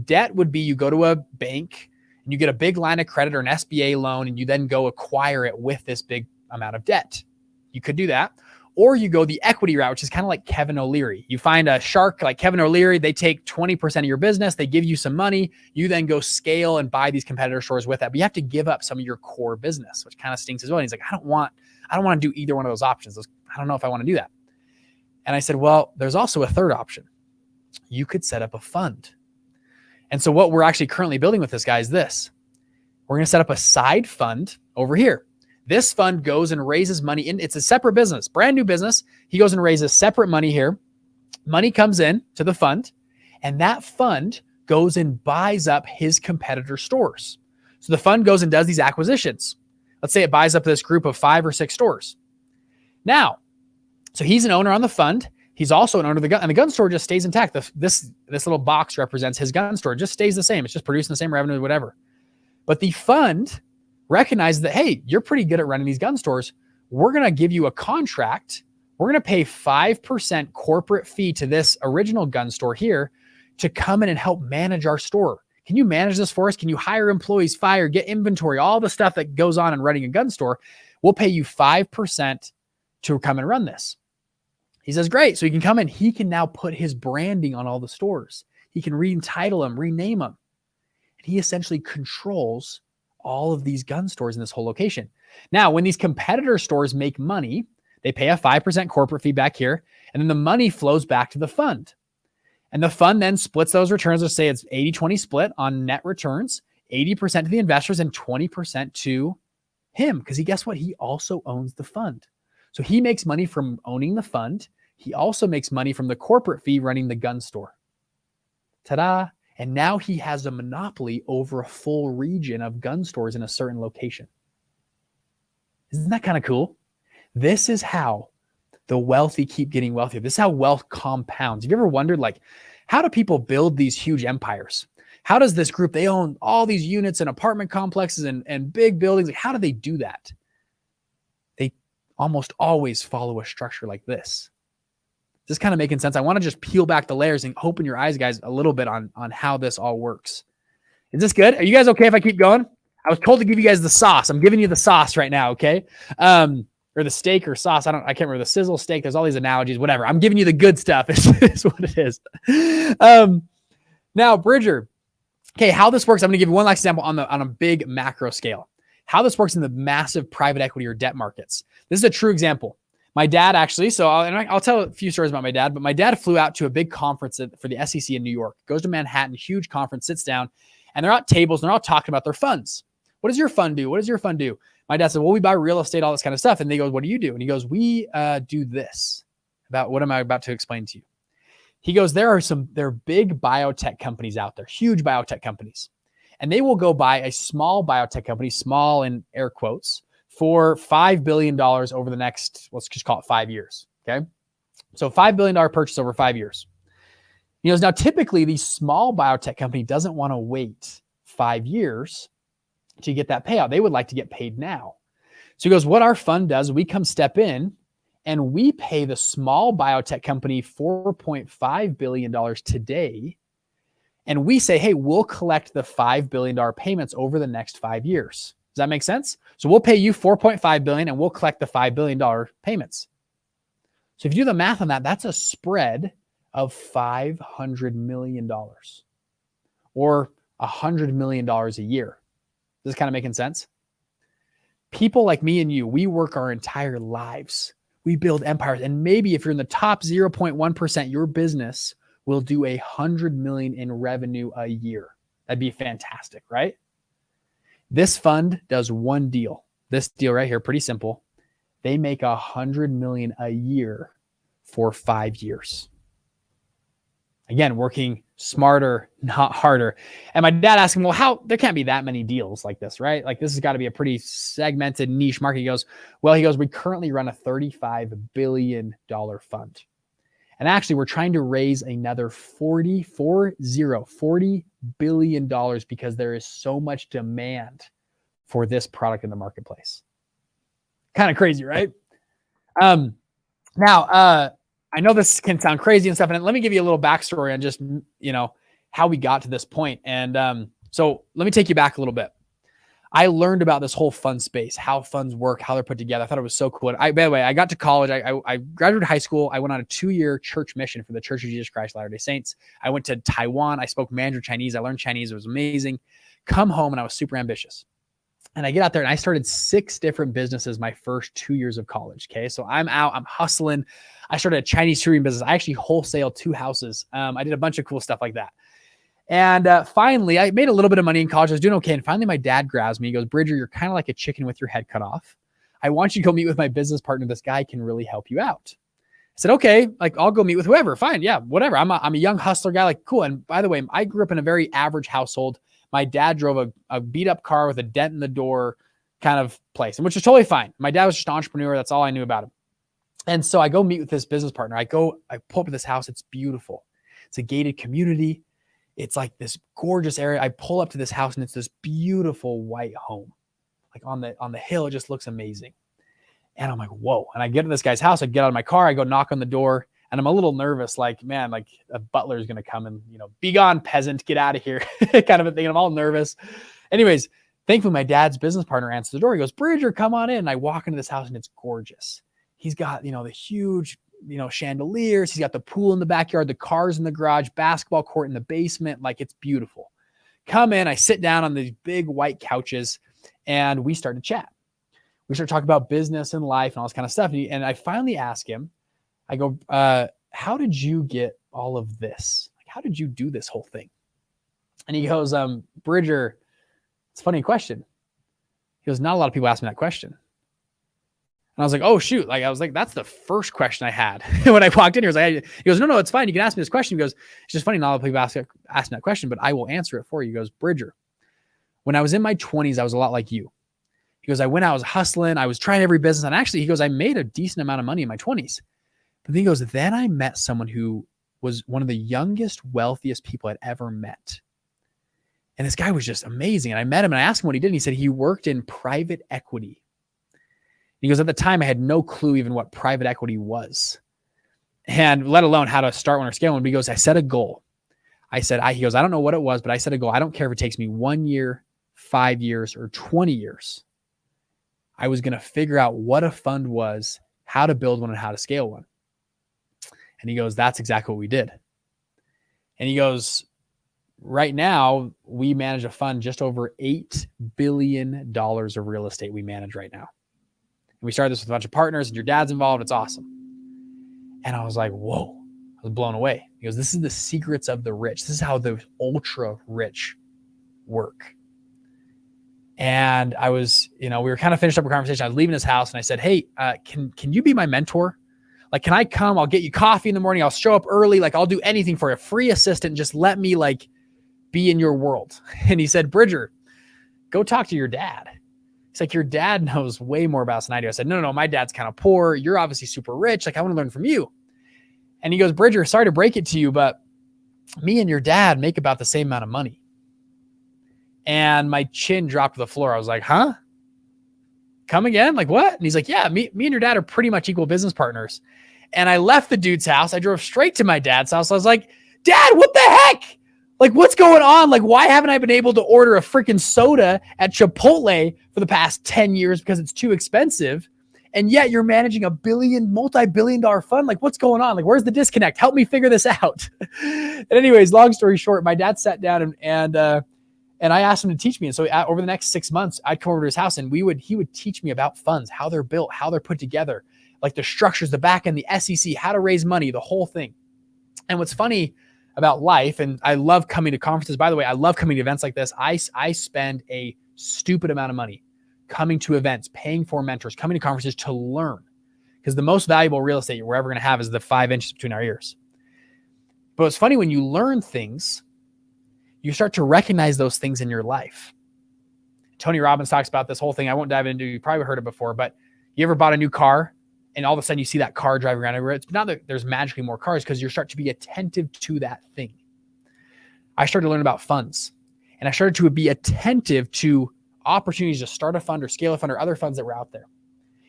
Debt would be you go to a bank and you get a big line of credit or an SBA loan, and you then go acquire it with this big amount of debt. You could do that. Or you go the equity route, which is kind of like Kevin O'Leary. You find a shark like Kevin O'Leary, they take 20% of your business, they give you some money, you then go scale and buy these competitor stores with that. But you have to give up some of your core business, which kind of stinks as well. And he's like, I don't want to do either one of those options. I don't know if I want to do that. And I said, well, there's also a third option. You could set up a fund. And so what we're actually currently building with this guy is this. We're going to set up a side fund over here. This fund goes and raises money in. It's a separate business, brand new business. He goes and raises separate money here. Money comes in to the fund, and that fund goes and buys up his competitor stores. So the fund goes and does these acquisitions. Let's say it buys up this group of 5 or 6 stores. Now, so he's an owner on the fund. He's also an owner of the gun, and the gun store just stays intact. This little box represents his gun store. It just stays the same. It's just producing the same revenue, whatever. But the fund recognizes that, hey, you're pretty good at running these gun stores. We're going to give you a contract. We're going to pay 5% corporate fee to this original gun store here to come in and help manage our store. Can you manage this for us? Can you hire employees, fire, get inventory, all the stuff that goes on in running a gun store? We'll pay you 5% to come and run this. He says, great. So he can come in. He can now put his branding on all the stores. He can re-entitle them, rename them. And he essentially controls all of these gun stores in this whole location. Now, when these competitor stores make money, they pay a 5% corporate fee back here, and then the money flows back to the fund. And the fund then splits those returns. Let's say it's 80-20 split on net returns, 80% to the investors and 20% to him. Because guess what? He also owns the fund. So he makes money from owning the fund. He also makes money from the corporate fee running the gun store. Ta-da. And now he has a monopoly over a full region of gun stores in a certain location. Isn't that kind of cool? This is how the wealthy keep getting wealthier. This is how wealth compounds. Have you ever wondered, how do people build these huge empires? How does this group, they own all these units and apartment complexes and big buildings. How do they do that? They almost always follow a structure like this. This kind of making sense. I want to just peel back the layers and open your eyes, guys, a little bit on how this all works. Is this good? Are you guys okay if I keep going? I was told to give you guys the sauce. I'm giving you the sauce right now, okay? Or the steak or sauce. I can't remember, the sizzle steak. There's all these analogies, whatever. I'm giving you the good stuff is what it is. Now, Bridger, okay, how this works, I'm going to give you one last example on a big macro scale. How this works in the massive private equity or debt markets. This is a true example. My dad actually, I'll tell a few stories about my dad, but my dad flew out to a big conference for the SEC in New York, goes to Manhattan, huge conference, sits down, and they're at tables and they're all talking about their funds. What does your fund do? What does your fund do? My dad said, well, we buy real estate, all this kind of stuff. And they go, what do you do? And he goes, we do this. About what am I about to explain to you? He goes, there are big biotech companies out there, huge biotech companies. And they will go buy a small biotech company, small in air quotes, for $5 billion over the next, let's just call it 5 years. Okay. So $5 billion purchase over 5 years. He goes, now typically the small biotech company doesn't want to wait 5 years to get that payout. They would like to get paid now. So he goes, what our fund does, we come step in and we pay the small biotech company $4.5 billion today. And we say, hey, we'll collect the $5 billion payments over the next 5 years. Does that make sense? So we'll pay you $4.5 billion and we'll collect the $5 billion payments. So if you do the math on that, that's a spread of $500 million or $100 million a year. This is kind of making sense. People like me and you, we work our entire lives. We build empires. And maybe if you're in the top 0.1%, your business will do $100 million in revenue a year. That'd be fantastic, right? This fund does one deal. This deal right here, pretty simple. They make $100 million a year for 5 years. Again, working smarter, not harder. And my dad asked him, well, there can't be that many deals like this, right? Like this has got to be a pretty segmented niche market. He goes, we currently run a $35 billion fund. And actually we're trying to raise another $40 billion because there is so much demand for this product in the marketplace. Kind of crazy, right? Now, I know this can sound crazy and stuff, and let me give you a little backstory on just, how we got to this point. And so let me take you back a little bit. I learned about this whole fund space, how funds work, how they're put together. I thought it was so cool. By the way, I got to college. I graduated high school. I went on a 2-year church mission for the Church of Jesus Christ Latter-day Saints. I went to Taiwan. I spoke Mandarin Chinese. I learned Chinese. It was amazing. Come home and I was super ambitious. And I get out there and I started 6 different businesses my first 2 years of college. Okay. So I'm out, I'm hustling. I started a Chinese tutoring business. I actually wholesale 2 houses. I did a bunch of cool stuff like that. And finally, I made a little bit of money in college. I was doing okay. And finally, my dad grabs me. He goes, Bridger, you're kind of like a chicken with your head cut off. I want you to go meet with my business partner. This guy can really help you out. I said, okay, like I'll go meet with whoever. Fine. Yeah, whatever. I'm a young hustler guy. Like, cool. And by the way, I grew up in a very average household. My dad drove a beat up car with a dent in the door kind of place, and which is totally fine. My dad was just an entrepreneur. That's all I knew about him. And so I go meet with this business partner. I pull up to this house. It's beautiful. It's a gated community. It's like this gorgeous area. I pull up to this house and it's this beautiful white home. Like on the hill, it just looks amazing. And I'm like, whoa. And I get to this guy's house. I get out of my car. I go knock on the door. And I'm a little nervous. Like, man, like a butler is going to come and, be gone, peasant, get out of here kind of a thing. And I'm all nervous. Anyways, thankfully, my dad's business partner answers the door. He goes, Bridger, come on in. And I walk into this house and it's gorgeous. He's got, the huge, chandeliers. He's got the pool in the backyard, the cars in the garage, basketball court in the basement. Like it's beautiful. Come in, I sit down on these big white couches and we start to chat. We start talking about business and life and all this kind of stuff. And I finally ask him, I go, how did you get all of this? Like, how did you do this whole thing? And he goes, Bridger, it's a funny question. He goes, not a lot of people ask me that question. And I was like, oh, shoot. Like, I was like, that's the first question I had when I walked in here. He goes, no, it's fine. You can ask me this question. He goes, it's just funny. Not a lot of people ask me that question, but I will answer it for you. He goes, Bridger, when I was in my 20s, I was a lot like you. He goes, I went out, I was hustling. I was trying every business. And actually, he goes, I made a decent amount of money in my 20s. But then he goes, then I met someone who was one of the youngest, wealthiest people I'd ever met. And this guy was just amazing. And I met him and I asked him what he did. And he said he worked in private equity. He goes, at the time, I had no clue even what private equity was, and let alone how to start one or scale one. But he goes, I set a goal. He goes, I don't know what it was, but I set a goal. I don't care if it takes me 1 year, 5 years, or 20 years. I was going to figure out what a fund was, how to build one, and how to scale one. And he goes, that's exactly what we did. And he goes, right now, we manage a fund just over $8 billion of real estate we manage right now. And we started this with a bunch of partners and your dad's involved. It's awesome. And I was like, whoa, I was blown away. He goes, this is the secrets of the rich. This is how the ultra rich work. And I was, we were kind of finished up a conversation. I was leaving his house and I said, hey, can you be my mentor? Like, can I come? I'll get you coffee in the morning. I'll show up early. Like, I'll do anything for a free assistant. Just let me like be in your world. And he said, Bridger, go talk to your dad. He's like, your dad knows way more about this than I do. I said, no, my dad's kind of poor. You're obviously super rich. Like, I want to learn from you. And he goes, Bridger, sorry to break it to you, but me and your dad make about the same amount of money. And my chin dropped to the floor. I was like, huh? Come again? Like what? And he's like, yeah, me and your dad are pretty much equal business partners. And I left the dude's house. I drove straight to my dad's house. I was like, Dad, what the heck? Like, what's going on? Like, why haven't I been able to order a freaking soda at Chipotle for the past 10 years because it's too expensive? And yet you're managing a multi-billion-dollar fund. Like, what's going on? Like, where's the disconnect? Help me figure this out. And anyways, long story short, my dad sat down and I asked him to teach me. And so over the next 6 months, I'd come over to his house and he would teach me about funds, how they're built, how they're put together, like the structures, the back end, the SEC, how to raise money, the whole thing. And what's funny about life, and I love coming to conferences. By the way, I love coming to events like this. I spend a stupid amount of money coming to events, paying for mentors, coming to conferences to learn. Because the most valuable real estate we're ever going to have is the 5 inches between our ears. But it's funny, when you learn things, you start to recognize those things in your life. Tony Robbins talks about this whole thing. I won't dive into it. You probably heard it before, but you ever bought a new car and all of a sudden you see that car driving around everywhere? It's not that there's magically more cars, because you start to be attentive to that thing. I started to learn about funds, and I started to be attentive to opportunities to start a fund or scale a fund or other funds that were out there.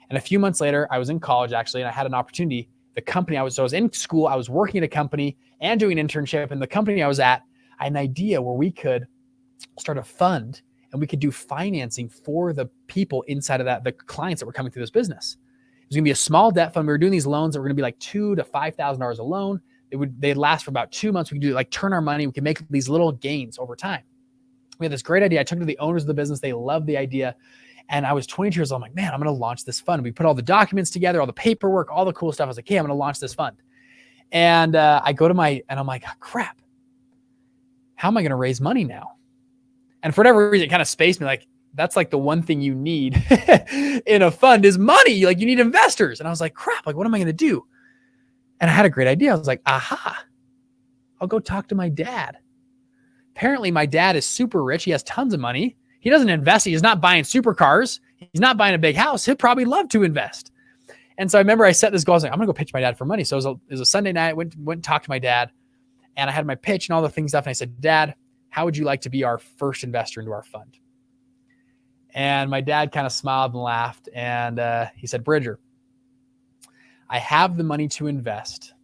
And a few months later, I was in college actually, and I had an opportunity. The company I was in school, I was working at a company and doing an internship, and the company I was at, I had an idea where we could start a fund and we could do financing for the people inside of that, the clients that were coming through this business. It was going to be a small debt fund. We were doing these loans that were going to be like $2,000 to $5,000 a loan. They'd last for about 2 months. We could do like turn our money. We could make these little gains over time. We had this great idea. I took it to the owners of the business. They loved the idea. And I was 22 years old. I'm like, man, I'm going to launch this fund. We put all the documents together, all the paperwork, all the cool stuff. I was like, hey, I'm going to launch this fund. And I go to and I'm like, oh, crap. How am I going to raise money now? And for whatever reason, it kind of spaced me. Like, that's like the one thing you need in a fund is money. Like, you need investors. And I was like, crap, like, what am I going to do? And I had a great idea. I was like, aha, I'll go talk to my dad. Apparently my dad is super rich. He has tons of money. He doesn't invest. He's not buying supercars. He's not buying a big house. He'll probably love to invest. And so I remember I set this goal. I was like, I'm going to go pitch my dad for money. So it was a Sunday night. Went and talked to my dad, and I had my pitch and all the things stuff. And I said, Dad, how would you like to be our first investor into our fund? And my dad kind of smiled and laughed. And he said, Bridger, I have the money to invest,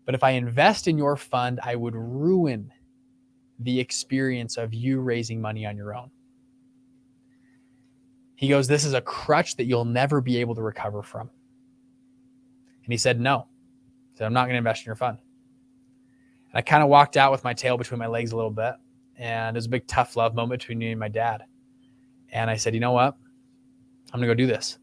but if I invest in your fund, I would ruin the experience of you raising money on your own. He goes, this is a crutch that you'll never be able to recover from. And he said, no. He said, I'm not going to invest in your fund. And I kind of walked out with my tail between my legs a little bit. And it was a big tough love moment between me and my dad. And I said, you know what? I'm going to go do this.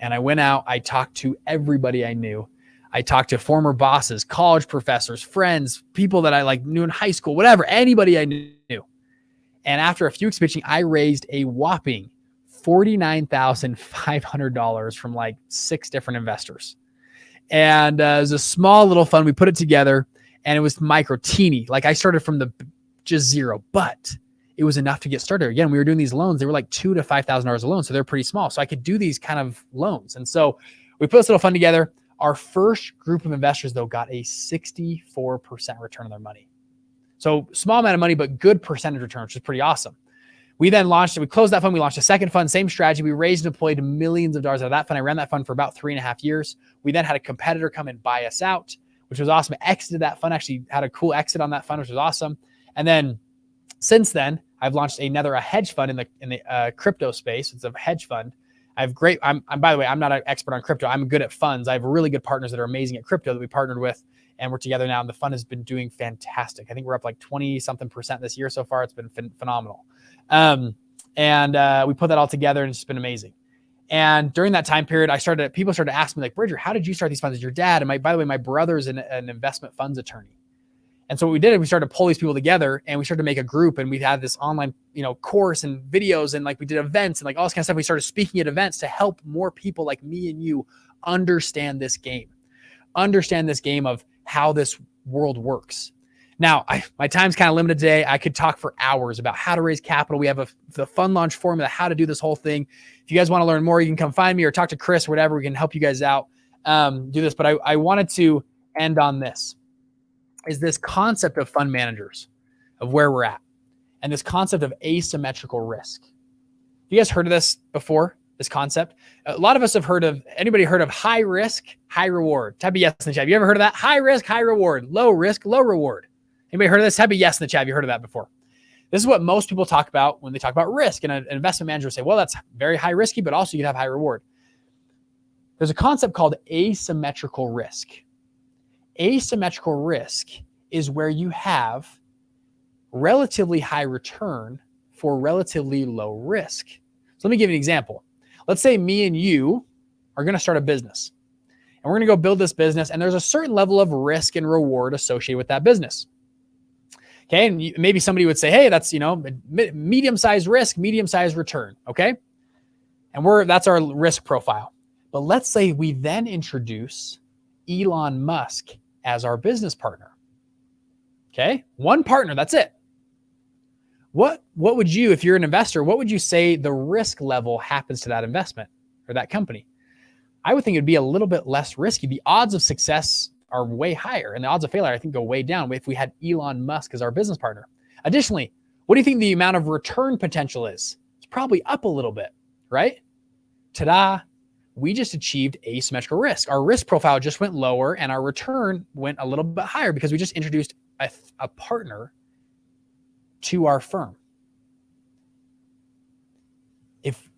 And I went out. I talked to everybody I knew. I talked to former bosses, college professors, friends, people that I like knew in high school, whatever, anybody I knew. And after a few weeks pitching, I raised a whopping $49,500 from like 6 different investors. And it was a small little fund. We put it together, and it was micro teeny. Like, I started from just zero, but it was enough to get started. Again, we were doing these loans. They were like $2,000 to $5,000 a loan. So they're pretty small. So I could do these kind of loans. And so we put this little fund together. Our first group of investors, though, got a 64% return on their money. So small amount of money, but good percentage return, which is pretty awesome. We then launched it. We closed that fund. We launched a second fund, same strategy. We raised and deployed millions of dollars out of that fund. I ran that fund for about 3.5 years. We then had a competitor come and buy us out, which was awesome. I exited that fund, actually had a cool exit on that fund, which was awesome. And then since then, I've launched a hedge fund in the crypto space. It's a hedge fund. I have by the way, I'm not an expert on crypto. I'm good at funds. I have really good partners that are amazing at crypto that we partnered with, and we're together now. And the fund has been doing fantastic. I think we're up like 20-something% this year so far. It's been phenomenal. And we put that all together, and it's been amazing. And during that time period, people started to ask me, like, Bridger, how did you start these funds? Is your dad? And by the way, my brother's an investment funds attorney. And so what we did is we started to pull these people together and we started to make a group, and we had this online, course and videos, and like we did events and like all this kind of stuff. We started speaking at events to help more people like me and you understand this game of how this world works. Now, my time's kind of limited today. I could talk for hours about how to raise capital. We have the fund launch formula, how to do this whole thing. If you guys want to learn more, you can come find me or talk to Chris or whatever. We can help you guys out do this. But I wanted to end on this, is this concept of fund managers, of where we're at, and this concept of asymmetrical risk. You guys heard of this before, this concept? A lot of us have anybody heard of high risk, high reward? Type of yes in the chat. Have you ever heard of that? High risk, high reward, low risk, low reward. Anybody heard of this? Type of yes in the chat. Have you heard of that before? This is what most people talk about when they talk about risk. And an investment manager will say, well, that's very high risky, but also you can have high reward. There's a concept called asymmetrical risk. Asymmetrical risk is where you have relatively high return for relatively low risk. So let me give you an example. Let's say me and you are going to start a business, and we're going to go build this business, and there's a certain level of risk and reward associated with that business. Okay. And maybe somebody would say, hey, that's, medium-sized risk, medium-sized return. Okay. And that's our risk profile. But let's say we then introduce Elon Musk as our business partner. Okay. One partner. That's it. What would you, if you're an investor, what would you say the risk level happens to that investment or that company? I would think it'd be a little bit less risky. The odds of success are way higher, and the odds of failure, I think, go way down if we had Elon Musk as our business partner. Additionally, what do you think the amount of return potential is? It's probably up a little bit, right? Ta-da! We just achieved asymmetrical risk. Our risk profile just went lower, and our return went a little bit higher because we just introduced a partner to our firm. If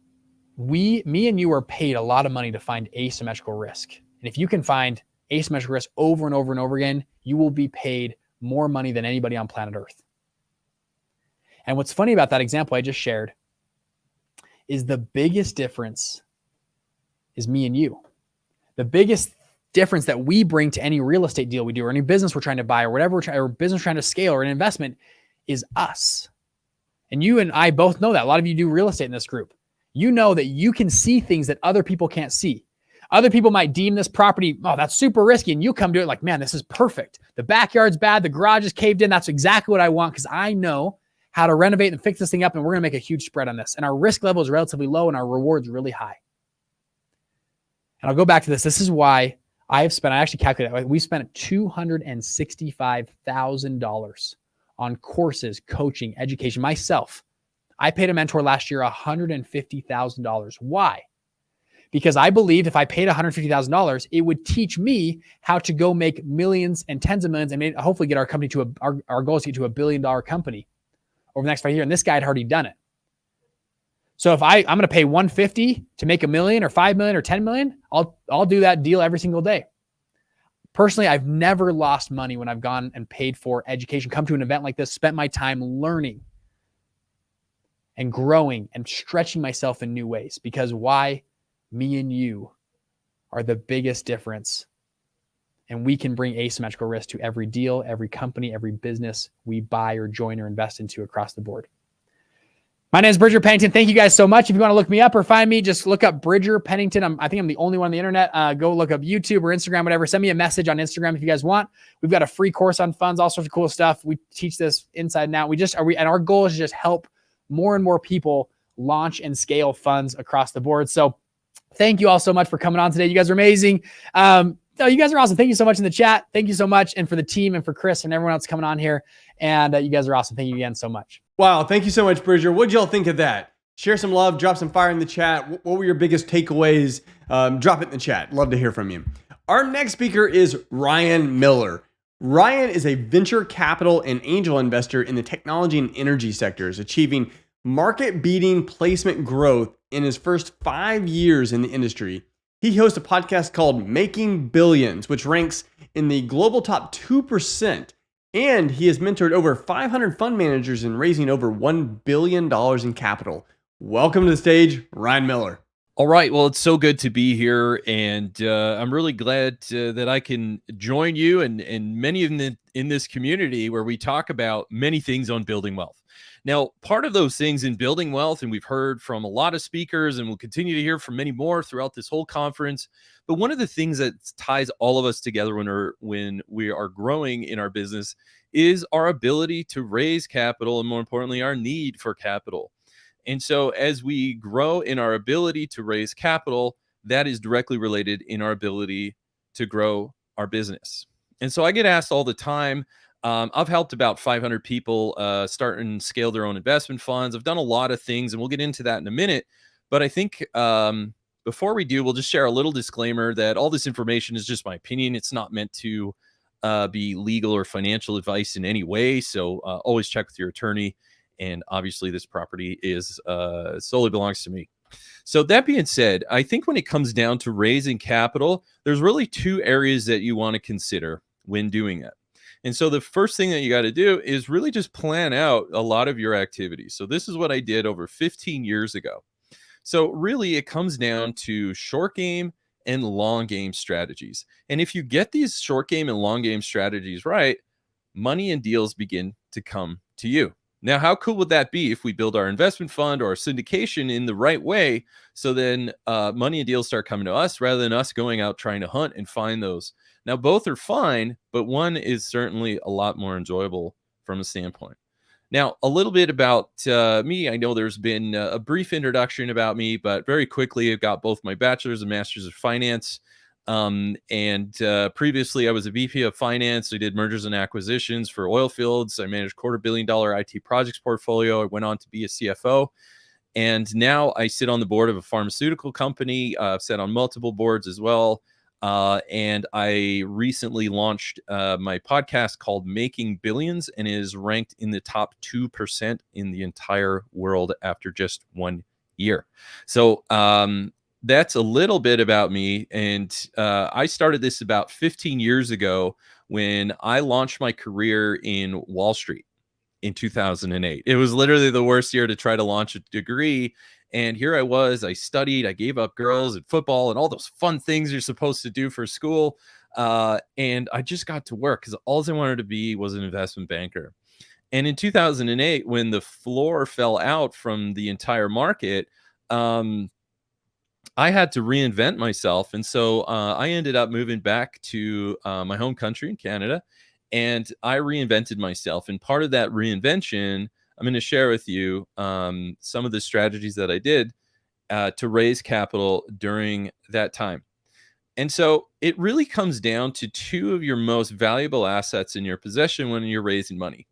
me and you are paid a lot of money to find asymmetrical risk, and if you can find asymmetrical risk over and over and over again, you will be paid more money than anybody on planet Earth. And what's funny about that example I just shared is the biggest difference is me and you. The biggest difference that we bring to any real estate deal we do, or any business we're trying to buy, or whatever or business trying to scale, or an investment, is us. And you and I both know that. A lot of you do real estate in this group. You know that you can see things that other people can't see. Other people might deem this property, oh, that's super risky. And you come to it like, man, this is perfect. The backyard's bad. The garage is caved in. That's exactly what I want, because I know how to renovate and fix this thing up. And we're going to make a huge spread on this. And our risk level is relatively low and our reward's really high. And I'll go back to this. This is why I actually calculated, we spent $265,000 on courses, coaching, education. Myself, I paid a mentor last year $150,000. Why? Because I believed if I paid $150,000, it would teach me how to go make millions and tens of millions, and hopefully get our company to our goal is to get to $1 billion company over the next 5 years. And this guy had already done it. So if I'm going to pay $150 to make $1 million or $5 million or $10 million, I'll do that deal every single day. Personally, I've never lost money when I've gone and paid for education, come to an event like this, spent my time learning and growing and stretching myself in new ways. Because why? Me and you are the biggest difference. And we can bring asymmetrical risk to every deal, every company, every business we buy or join or invest into across the board. My name is Bridger Pennington. Thank you guys so much. If you want to look me up or find me, just look up Bridger Pennington. I think I'm the only one on the internet. Go look up YouTube or Instagram, whatever. Send me a message on Instagram if you guys want. We've got a free course on funds, all sorts of cool stuff. We teach this inside and out. And our goal is to just help more and more people launch and scale funds across the board. So thank you all so much for coming on today. You guys are amazing. You guys are awesome. Thank you so much in the chat. Thank you so much. And for the team and for Chris and everyone else coming on here. And you guys are awesome. Thank you again so much. Wow. Thank you so much, Bridger. What'd y'all think of that? Share some love, drop some fire in the chat. What were your biggest takeaways? Drop it in the chat. Love to hear from you. Our next speaker is Ryan Miller. Ryan is a venture capital and angel investor in the technology and energy sectors, achieving market-beating placement growth in his first 5 years in the industry. He hosts a podcast called Making Billions, which ranks in the global top 2%. And he has mentored over 500 fund managers in raising over $1 billion in capital. Welcome to the stage, Ryan Miller. All right. Well, it's so good to be here, and I'm really glad that I can join you and many in this community where we talk about many things on building wealth. Now, part of those things in building wealth, and we've heard from a lot of speakers, and we'll continue to hear from many more throughout this whole conference. But one of the things that ties all of us together when we are growing in our business is our ability to raise capital, and more importantly, our need for capital. And so as we grow in our ability to raise capital, that is directly related in our ability to grow our business. And so I get asked all the time. I've helped about 500 people start and scale their own investment funds. I've done a lot of things, and we'll get into that in a minute. But I think before we do, we'll just share a little disclaimer that all this information is just my opinion. It's not meant to be legal or financial advice in any way. So always check with your attorney. And obviously, this property is solely belongs to me. So that being said, I think when it comes down to raising capital, there's really two areas that you want to consider when doing that. And so the first thing that you got to do is really just plan out a lot of your activities. So this is what I did over 15 years ago. So really, it comes down to short game and long game strategies. And if you get these short game and long game strategies right, money and deals begin to come to you. Now, how cool would that be if we build our investment fund or our syndication in the right way? So then money and deals start coming to us rather than us going out trying to hunt and find those. Now, both are fine, but one is certainly a lot more enjoyable from a standpoint. Now, a little bit about me. I know there's been a brief introduction about me, but very quickly, I've got both my bachelor's and master's of finance. Previously I was a VP of finance. I did mergers and acquisitions for oil fields. I managed $250 million IT projects portfolio. I went on to be a CFO. And now I sit on the board of a pharmaceutical company. I've sat on multiple boards as well. And I recently launched my podcast called Making Billions, and is ranked in the top 2% in the entire world after just 1 year. So, that's a little bit about me. And I started this about 15 years ago when I launched my career in Wall Street in 2008. It was literally the worst year to try to launch a degree. And here I was, I studied, I gave up girls and football and all those fun things you're supposed to do for school. And I just got to work because all I wanted to be was an investment banker. And in 2008, when the floor fell out from the entire market, I had to reinvent myself. And so I ended up moving back to my home country in Canada, and I reinvented myself. And part of that reinvention, I'm going to share with you some of the strategies that I did to raise capital during that time. And so it really comes down to two of your most valuable assets in your possession when you're raising money: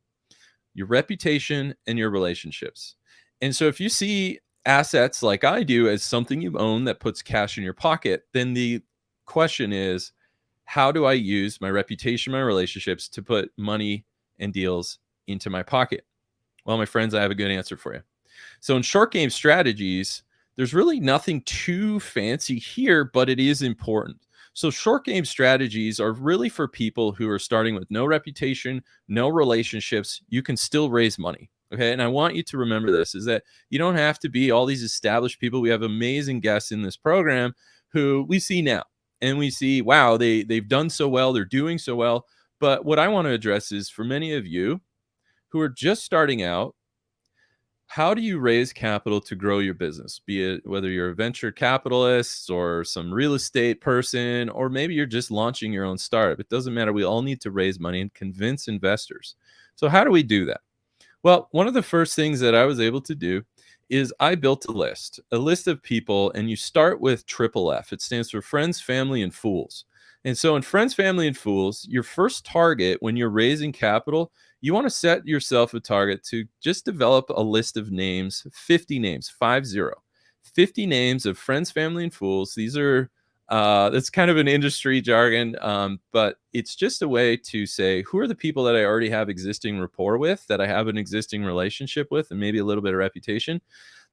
your reputation and your relationships. And so if you see assets like I do as something you own that puts cash in your pocket, then the question is, how do I use my reputation, my relationships to put money and deals into my pocket? Well, my friends, I have a good answer for you. So in short game strategies, there's really nothing too fancy here, but it is important. So short game strategies are really for people who are starting with no reputation, no relationships. You can still raise money. Okay. And I want you to remember this, is that you don't have to be all these established people. We have amazing guests in this program who we see now, and we see, wow, they've done so well. They're doing so well. But what I want to address is, for many of you who are just starting out, how do you raise capital to grow your business? Be it whether you're a venture capitalist or some real estate person, or maybe you're just launching your own startup. It doesn't matter. We all need to raise money and convince investors. So how do we do that? Well, one of the first things that I was able to do is I built a list of people, and you start with triple F. It stands for friends, family, and fools. And so in friends, family, and fools, your first target when you're raising capital, you want to set yourself a target to just develop a list of names, 50 names, 50 names of friends, family, and fools. These are that's kind of an industry jargon, but it's just a way to say, who are the people that I already have existing rapport with, that I have an existing relationship with, and maybe a little bit of reputation,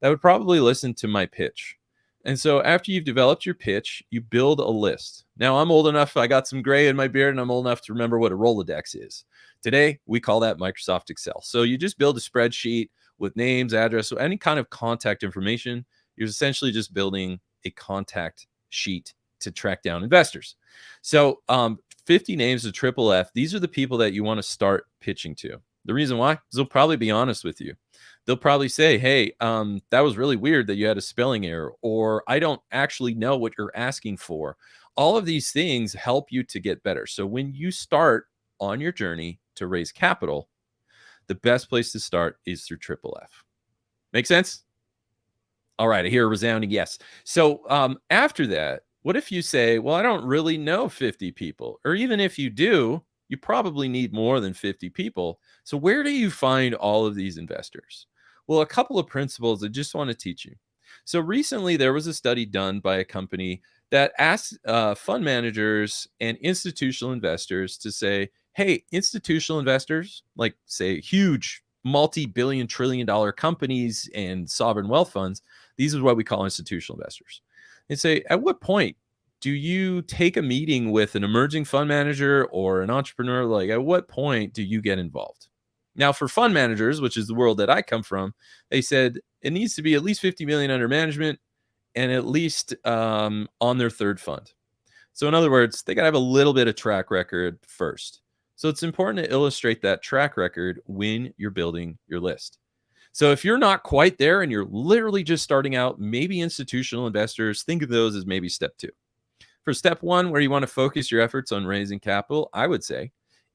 that would probably listen to my pitch. And so after you've developed your pitch, you build a list. Now, I'm old enough, I got some gray in my beard, and I'm old enough to remember what a Rolodex is. Today, we call that Microsoft Excel. So you just build a spreadsheet with names, address, so any kind of contact information. You're essentially just building a contact sheet to track down investors. So 50 names of triple F, these are the people that you want to start pitching to. The reason why is they'll probably be honest with you. They'll probably say, hey, that was really weird that you had a spelling error, or I don't actually know what you're asking for. All of these things help you to get better. So when you start on your journey to raise capital, the best place to start is through triple F. Make sense? All right, I hear a resounding yes. So after that, what if you say, well, I don't really know 50 people, or even if you do, you probably need more than 50 people. So where do you find all of these investors? Well, a couple of principles I just want to teach you. So recently there was a study done by a company that asked fund managers and institutional investors to say, hey, institutional investors, like say huge multi-billion trillion dollar companies and sovereign wealth funds, these are what we call institutional investors. And say, at what point do you take a meeting with an emerging fund manager or an entrepreneur? Like, at what point do you get involved? Now, for fund managers, which is the world that I come from, they said it needs to be at least 50 million under management and at least on their third fund. So in other words, they got to have a little bit of track record first. So it's important to illustrate that track record when you're building your list. So if you're not quite there and you're literally just starting out, maybe institutional investors, think of those as maybe step 2. For step 1, where you want to focus your efforts on raising capital, I would say,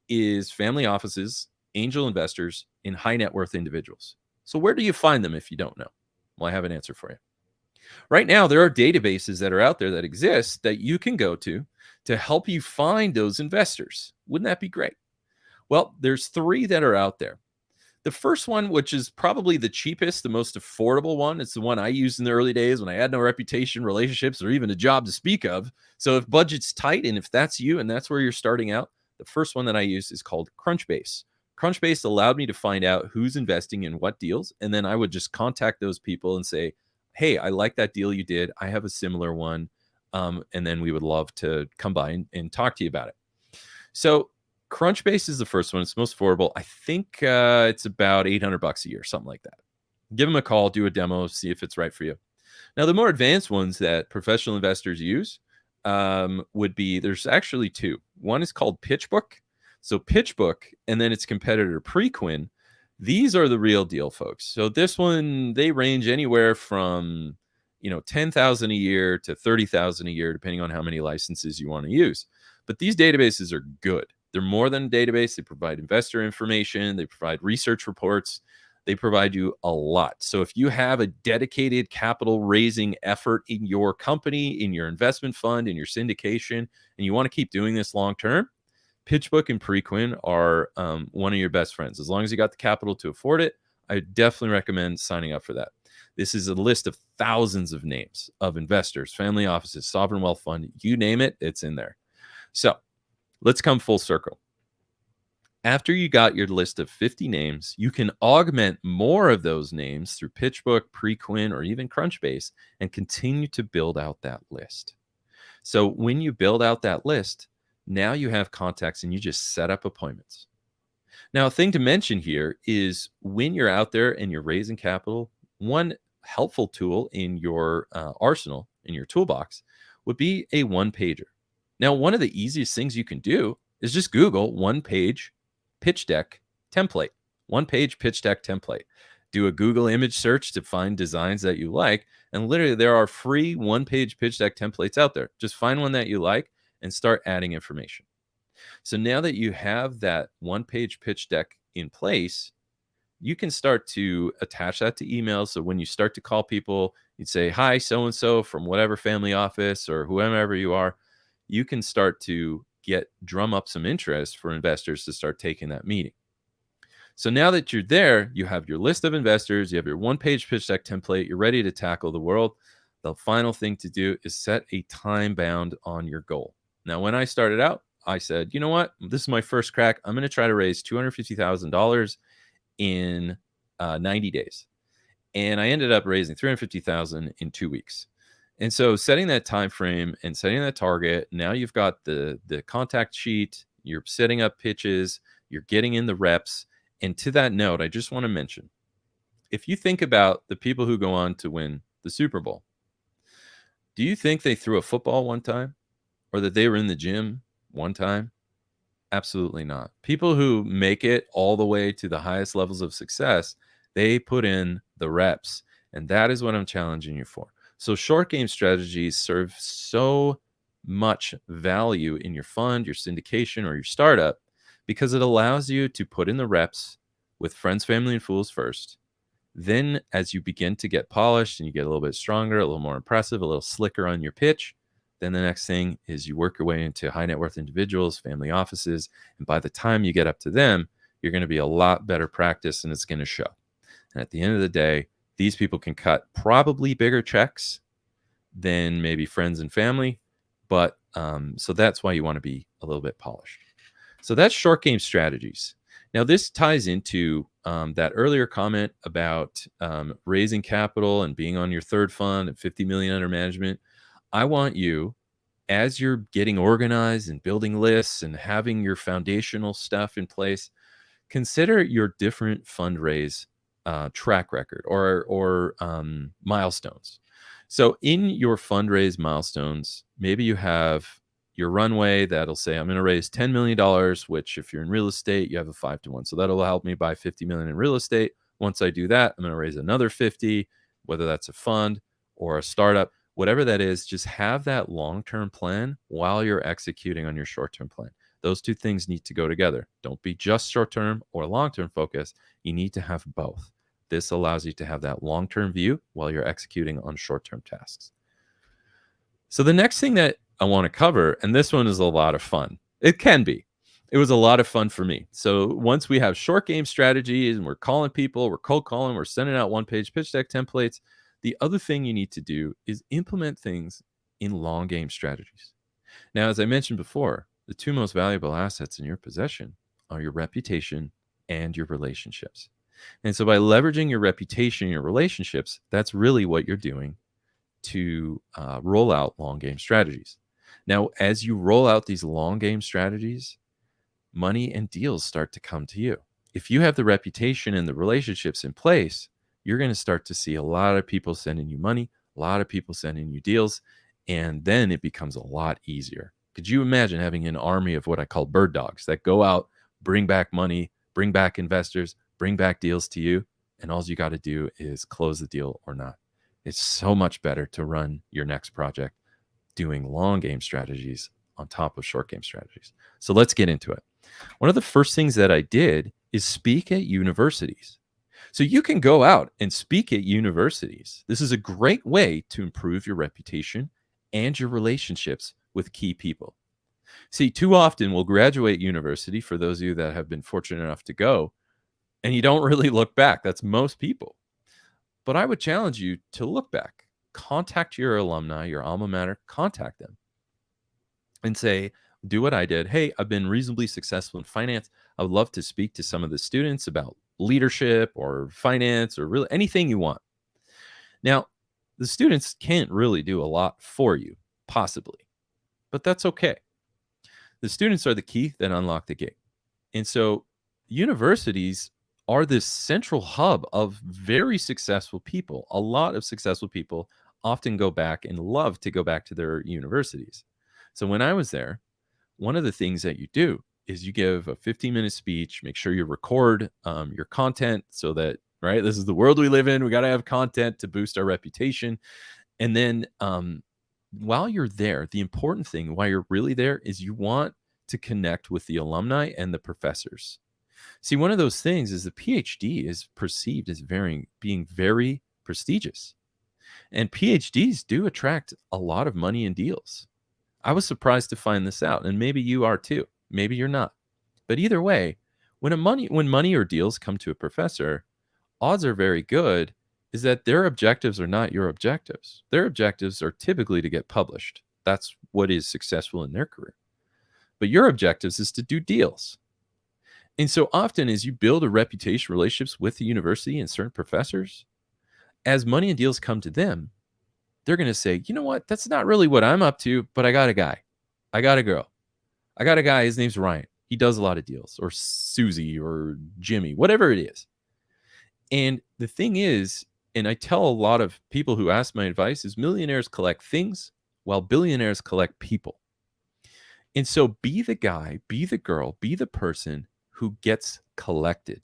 is family offices, angel investors, and high net worth individuals. So where do you find them if you don't know? Well, I have an answer for you. Right now, there are databases that are out there that exist that you can go to help you find those investors. Wouldn't that be great? Well, there's 3 that are out there. The first one, which is probably the cheapest, the most affordable one, it's the one I used in the early days when I had no reputation, relationships, or even a job to speak of. So if budget's tight and if that's you and that's where you're starting out, the first one that I use is called Crunchbase. Crunchbase allowed me to find out who's investing in what deals, and then I would just contact those people and say, hey, I like that deal you did. I have a similar one, and then we would love to come by and talk to you about it. So Crunchbase is the first one. It's most affordable. I think it's about $800 a year, something like that. Give them a call, do a demo, see if it's right for you. Now, the more advanced ones that professional investors use would be, there's actually 2. One is called PitchBook. So PitchBook and then its competitor Preqin, these are the real deal, folks. So this one, they range anywhere from, $10,000 a year to $30,000 a year, depending on how many licenses you want to use. But these databases are good. They're more than a database. They provide investor information. They provide research reports. They provide you a lot. So if you have a dedicated capital raising effort in your company, in your investment fund, in your syndication, and you want to keep doing this long term, PitchBook and Preqin are one of your best friends. As long as you got the capital to afford it, I definitely recommend signing up for that. This is a list of thousands of names of investors, family offices, sovereign wealth fund, you name it, it's in there. So let's come full circle. After you got your list of 50 names, you can augment more of those names through PitchBook, Preqin, or even Crunchbase and continue to build out that list. So when you build out that list, now you have contacts and you just set up appointments. Now, a thing to mention here is when you're out there and you're raising capital, one helpful tool in your arsenal, in your toolbox, would be a one-pager. Now, one of the easiest things you can do is just Google one-page pitch deck template, one-page pitch deck template. Do a Google image search to find designs that you like. And literally, there are free one-page pitch deck templates out there. Just find one that you like and start adding information. So now that you have that one-page pitch deck in place, you can start to attach that to emails. So when you start to call people, you'd say, hi, so-and-so from whatever family office or whoever you are. You can start to drum up some interest for investors to start taking that meeting. So now that you're there, you have your list of investors, you have your one-page pitch deck template, you're ready to tackle the world. The final thing to do is set a time bound on your goal. Now, when I started out, I said, you know what? This is my first crack. I'm going to try to raise $250,000 in 90 days. And I ended up raising $350,000 in 2 weeks. And so setting that time frame and setting that target, now you've got the contact sheet, you're setting up pitches, you're getting in the reps. And to that note, I just want to mention, if you think about the people who go on to win the Super Bowl, Do you think they threw a football one time or that they were in the gym one time? Absolutely not. People who make it all the way to the highest levels of success, they put in the reps. And that is what I'm challenging you for. So short game strategies serve so much value in your fund, your syndication, or your startup because it allows you to put in the reps with friends, family, and fools first. Then as you begin to get polished and you get a little bit stronger, a little more impressive, a little slicker on your pitch, then the next thing is you work your way into high net worth individuals, family offices. And by the time you get up to them, you're going to be a lot better practice and it's going to show. And at the end of the day, these people can cut probably bigger checks than maybe friends and family. But so that's why you want to be a little bit polished. So that's short game strategies. Now, this ties into that earlier comment about raising capital and being on your third fund at 50 million under management. I want you, as you're getting organized and building lists and having your foundational stuff in place, consider your different fundraise track record or milestones. So in your fundraise milestones, maybe you have your runway that'll say, I'm going to raise $10 million, which if you're in real estate, you have a 5-to-1. So that'll help me buy 50 million in real estate. Once I do that, I'm going to raise another 50, whether that's a fund or a startup. Whatever that is, just have that long-term plan while you're executing on your short-term plan. Those two things need to go together. Don't be just short-term or long-term focus. You need to have both. This allows you to have that long-term view while you're executing on short-term tasks. So the next thing that I want to cover, and this one is a lot of fun. It can be. It was a lot of fun for me. So once we have short game strategies and we're calling people, we're cold calling, we're sending out one-page pitch deck templates, the other thing you need to do is implement things in long game strategies. Now, as I mentioned before, the two most valuable assets in your possession are your reputation and your relationships. And so by leveraging your reputation and your relationships, that's really what you're doing to roll out long game strategies. Now, as you roll out these long game strategies, money and deals start to come to you. If you have the reputation and the relationships in place, you're going to start to see a lot of people sending you money, a lot of people sending you deals, and then it becomes a lot easier. Could you imagine having an army of what I call bird dogs that go out, bring back money, bring back investors, bring back deals to you, and all you got to do is close the deal or not? It's so much better to run your next project doing long game strategies on top of short game strategies. So let's get into it. One of the first things that I did is speak at universities. So you can go out and speak at universities. This is a great way to improve your reputation and your relationships with key people. See, too often we'll graduate university, for those of you that have been fortunate enough to go, and you don't really look back. That's most people. But I would challenge you to look back. Contact your alumni, your alma mater, contact them and say, do what I did. Hey, I've been reasonably successful in finance. I would love to speak to some of the students about leadership or finance or really anything you want. Now, the students can't really do a lot for you, possibly, but that's okay. The students are the key that unlock the gate. And so universities are this central hub of very successful people. A lot of successful people often go back and love to go back to their universities. So when I was there, one of the things that you do is you give a 15-minute speech, make sure you record your content so that, right, this is the world we live in. We got to have content to boost our reputation. And then while you're there, the important thing while you're really there is you want to connect with the alumni and the professors. See, one of those things is the PhD is perceived as being very prestigious. And PhDs do attract a lot of money and deals. I was surprised to find this out, and maybe you are too. Maybe you're not. But either way, when money or deals come to a professor, odds are very good is that their objectives are not your objectives. Their objectives are typically to get published. That's what is successful in their career. But your objectives is to do deals. And so often as you build a reputation, relationships with the university and certain professors, as money and deals come to them, they're going to say, you know what, that's not really what I'm up to, but I got a guy. I got a girl. I got a guy, his name's Ryan. He does a lot of deals, or Susie or Jimmy, whatever it is. And the thing is, and I tell a lot of people who ask my advice is millionaires collect things while billionaires collect people. And so be the guy, be the girl, be the person who gets collected.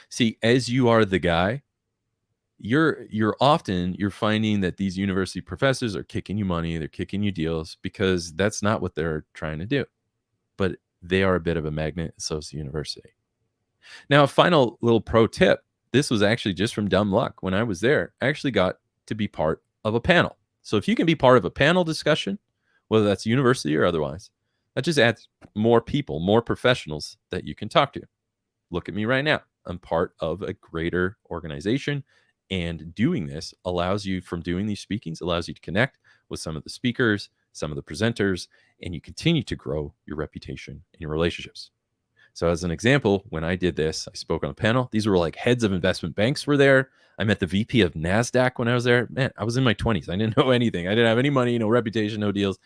See, as you are the guy, you're finding that these university professors are kicking you money, they're kicking you deals, because that's not what they're trying to do. But they are a bit of a magnet, and so is the university. Now, a final little pro tip. This was actually just from dumb luck. When I was there, I actually got to be part of a panel. So if you can be part of a panel discussion, whether that's university or otherwise, that just adds more people, more professionals that you can talk to. Look at me right now. I'm part of a greater organization, and doing this allows you, from doing these speakings, allows you to connect with some of the speakers, some of the presenters, and you continue to grow your reputation and your relationships. So as an example, when I did this, I spoke on a panel. These were like heads of investment banks were there. I met the VP of NASDAQ when I was there. Man, I was in my 20s. I didn't know anything. I didn't have any money, no reputation, no deals,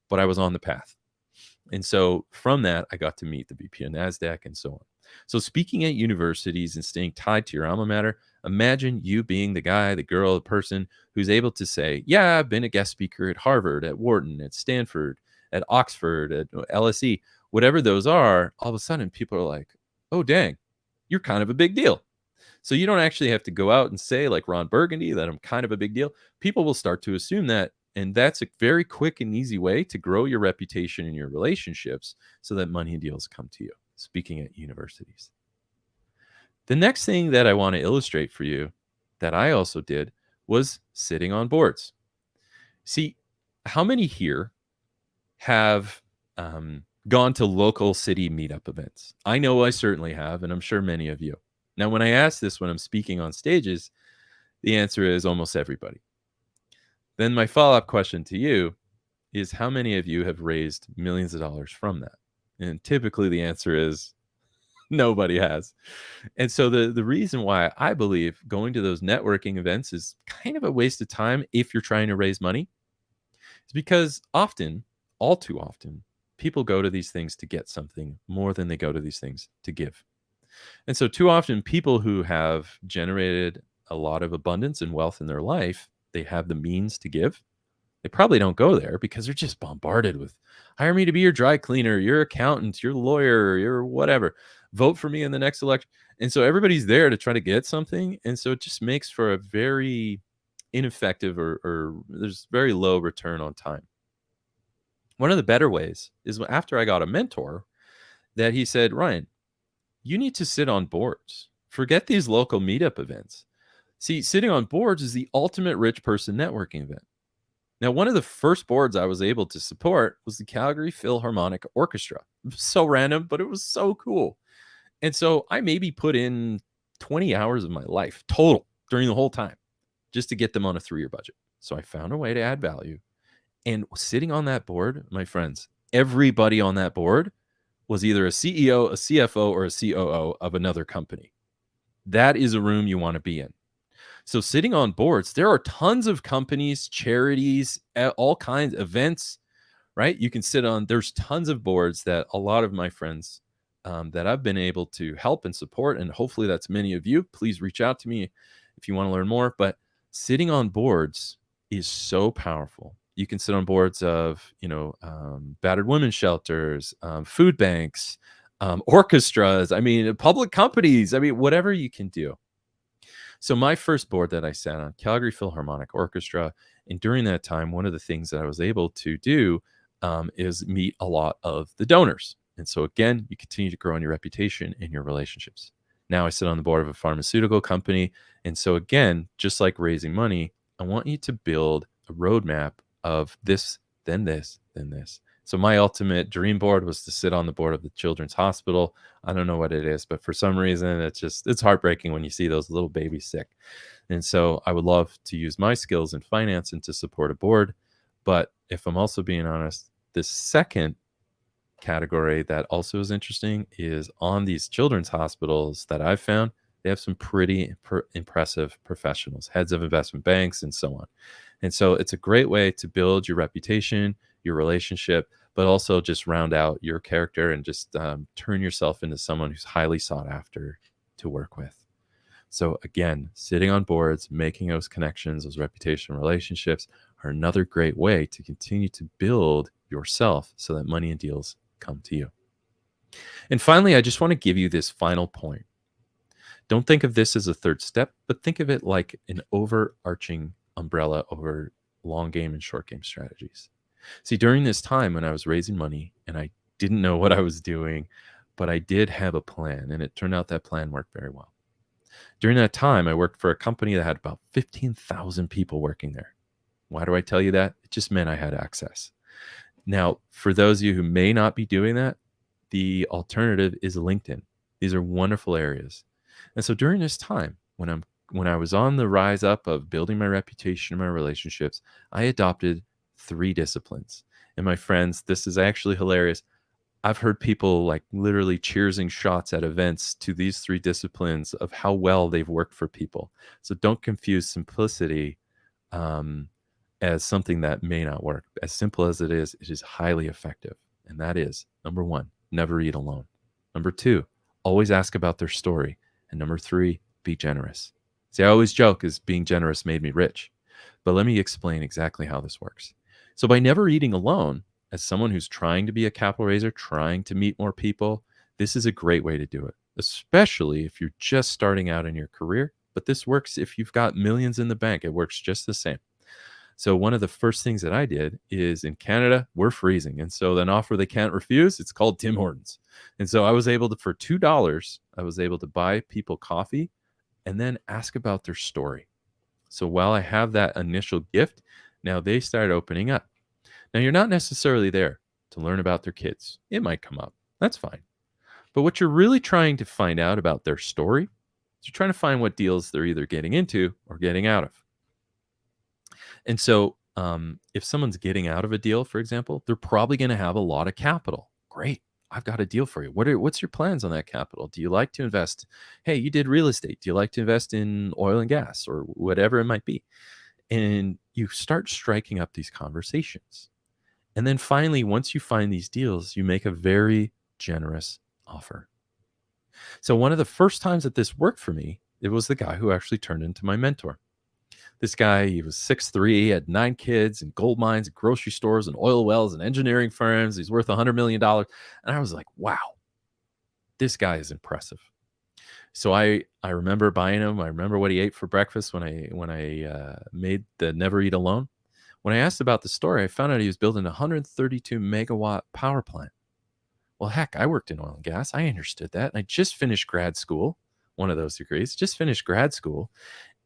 but I was on the path. And so from that, I got to meet the VP of NASDAQ and so on. So speaking at universities and staying tied to your alma mater, imagine you being the guy, the girl, the person who's able to say, yeah, I've been a guest speaker at Harvard, at Wharton, at Stanford, at Oxford, at LSE, whatever those are. All of a sudden, people are like, oh, dang, you're kind of a big deal. So you don't actually have to go out and say, like Ron Burgundy, that I'm kind of a big deal. People will start to assume that. And that's a very quick and easy way to grow your reputation and your relationships so that money and deals come to you, speaking at universities. The next thing that I want to illustrate for you that I also did was sitting on boards. See, how many here have gone to local city meetup events? I know I certainly have, and I'm sure many of you. Now, when I ask this when I'm speaking on stages, the answer is almost everybody. Then my follow-up question to you is, how many of you have raised millions of dollars from that? And typically the answer is nobody has. And so the reason why I believe going to those networking events is kind of a waste of time if you're trying to raise money is because often, all too often, people go to these things to get something more than they go to these things to give. And so too often people who have generated a lot of abundance and wealth in their life, they have the means to give. They probably don't go there because they're just bombarded with, hire me to be your dry cleaner, your accountant, your lawyer, your whatever. Vote for me in the next election. And so everybody's there to try to get something. And so it just makes for a very ineffective or there's very low return on time. One of the better ways is after I got a mentor that he said, Ryan, you need to sit on boards. Forget these local meetup events. See, sitting on boards is the ultimate rich person networking event. Now, one of the first boards I was able to support was the Calgary Philharmonic Orchestra. It was so random, but it was so cool. And so I maybe put in 20 hours of my life total during the whole time just to get them on a 3-year budget. So I found a way to add value. And sitting on that board, my friends, everybody on that board was either a CEO, a CFO, or a COO of another company. That is a room you want to be in. So sitting on boards, there are tons of companies, charities, all kinds of events, right? You can sit on, there's tons of boards that a lot of my friends that I've been able to help and support, and hopefully that's many of you. Please reach out to me if you want to learn more. But sitting on boards is so powerful. You can sit on boards of, battered women's shelters, food banks, orchestras, public companies, whatever you can do. So my first board that I sat on, Calgary Philharmonic Orchestra, and during that time, one of the things that I was able to do is meet a lot of the donors. And so again, you continue to grow in your reputation and your relationships. Now I sit on the board of a pharmaceutical company. And so again, just like raising money, I want you to build a roadmap of this, then this, then this. So my ultimate dream board was to sit on the board of the Children's Hospital. I don't know what it is, but for some reason, it's heartbreaking when you see those little babies sick. And so I would love to use my skills in finance and to support a board. But if I'm also being honest, the second category that also is interesting is on these children's hospitals that I've found, they have some pretty impressive professionals, heads of investment banks and so on. And so it's a great way to build your reputation, your relationship, but also just round out your character and just turn yourself into someone who's highly sought after to work with. So again, sitting on boards, making those connections, those reputation relationships are another great way to continue to build yourself so that money and deals come to you. And finally, I just want to give you this final point. Don't think of this as a third step, but think of it like an overarching umbrella over long game and short game strategies. See, during this time when I was raising money and I didn't know what I was doing, but I did have a plan, and it turned out that plan worked very well. During that time, I worked for a company that had about 15,000 people working there. Why do I tell you that? It just meant I had access. Now, for those of you who may not be doing that, the alternative is LinkedIn. These are wonderful areas. And so during this time, when I was on the rise up of building my reputation and my relationships, I adopted 3 disciplines. And my friends, this is actually hilarious. I've heard people like literally cheersing shots at events to these 3 disciplines of how well they've worked for people. So don't confuse simplicity as something that may not work. As simple as it is highly effective. And that is, number 1, never eat alone. Number 2, always ask about their story. And number 3, be generous. See, I always joke as being generous made me rich. But let me explain exactly how this works. So by never eating alone, as someone who's trying to be a capital raiser, trying to meet more people, this is a great way to do it, especially if you're just starting out in your career. But this works if you've got millions in the bank. It works just the same. So one of the first things that I did is, in Canada, we're freezing. And so an offer they can't refuse, it's called Tim Hortons. And so I was able to, for $2, I was able to buy people coffee and then ask about their story. So while I have that initial gift, now they start opening up. Now, you're not necessarily there to learn about their kids. It might come up. That's fine. But what you're really trying to find out about their story is you're trying to find what deals they're either getting into or getting out of. And so if someone's getting out of a deal, for example, they're probably going to have a lot of capital. Great. I've got a deal for you. What's your plans on that capital? Do you like to invest? Hey, you did real estate. Do you like to invest in oil and gas or whatever it might be? And you start striking up these conversations. And then finally, once you find these deals, you make a very generous offer. So one of the first times that this worked for me, it was the guy who actually turned into my mentor. This guy, he was 6'3", had 9 kids and gold mines and grocery stores and oil wells and engineering firms. He's worth $100 million. And I was like, wow, this guy is impressive. So I remember buying him. I remember what he ate for breakfast when I made the Never Eat Alone. When I asked about the story, I found out he was building a 132 megawatt power plant. Well, heck, I worked in oil and gas. I understood that. And I just finished grad school, one of those degrees, just finished grad school.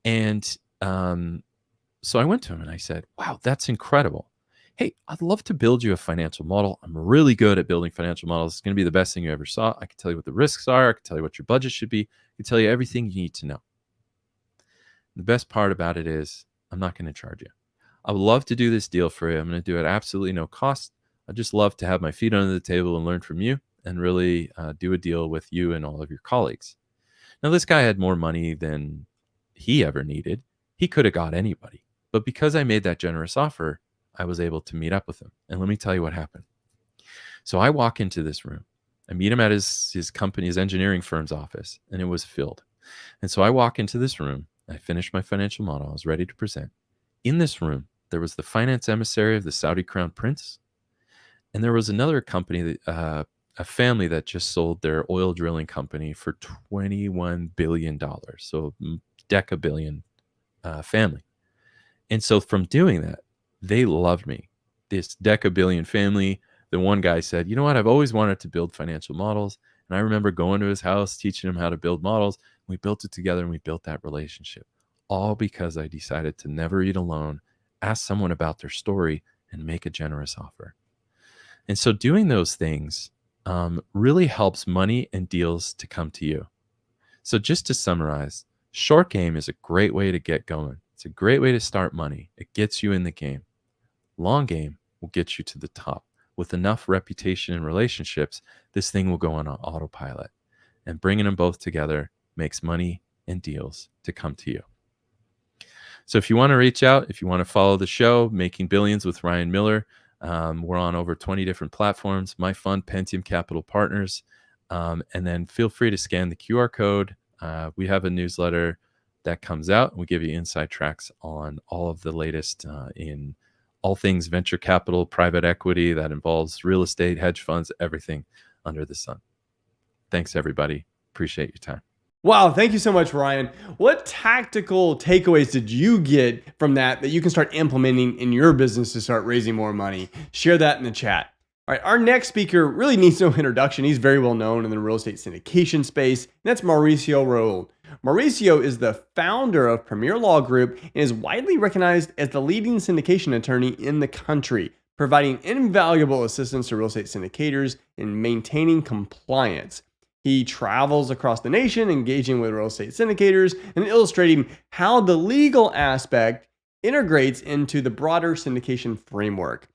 And so I went to him and I said, wow, that's incredible. Hey, I'd love to build you a financial model. I'm really good at building financial models. It's going to be the best thing you ever saw. I can tell you what the risks are. I can tell you what your budget should be. I can tell you everything you need to know. The best part about it is I'm not going to charge you. I would love to do this deal for you. I'm going to do it absolutely no cost. I just love to have my feet under the table and learn from you and really do a deal with you and all of your colleagues. Now, this guy had more money than he ever needed. He could have got anybody. But because I made that generous offer, I was able to meet up with him. And let me tell you what happened. So I walk into this room. I meet him at his company, his engineering firm's office, and it was filled. And so I walk into this room. I finished my financial model. I was ready to present. In this room, there was the finance emissary of the Saudi Crown Prince. And there was another company, a family that just sold their oil drilling company for $21 billion. So decabillion family. And so from doing that, they loved me. This decabillion family, the one guy said, you know what? I've always wanted to build financial models. And I remember going to his house, teaching him how to build models. We built it together and we built that relationship. All because I decided to never eat alone, ask someone about their story, and make a generous offer. And so doing those things really helps money and deals to come to you. So just to summarize, short game is a great way to get going. It's a great way to start money. It gets you in the game. Long game will get you to the top. With enough reputation and relationships, this thing will go on autopilot. And bringing them both together makes money and deals to come to you. So if you want to reach out, if you want to follow the show, Making Billions with Ryan Miller, we're on over 20 different platforms, my fund, Pentium Capital Partners. And then feel free to scan the QR code We have a newsletter that comes out. We give you inside tracks on all of the latest in all things venture capital, private equity that involves real estate, hedge funds, everything under the sun. Thanks, everybody. Appreciate your time. Wow, thank you so much, Ryan. What tactical takeaways did you get from that you can start implementing in your business to start raising more money? Share that in the chat. All right, our next speaker really needs no introduction. He's very well known in the real estate syndication space, and that's Mauricio Raul. Mauricio is the founder of Premier Law Group and is widely recognized as the leading syndication attorney in the country, providing invaluable assistance to real estate syndicators in maintaining compliance. He travels across the nation, engaging with real estate syndicators and illustrating how the legal aspect integrates into the broader syndication framework.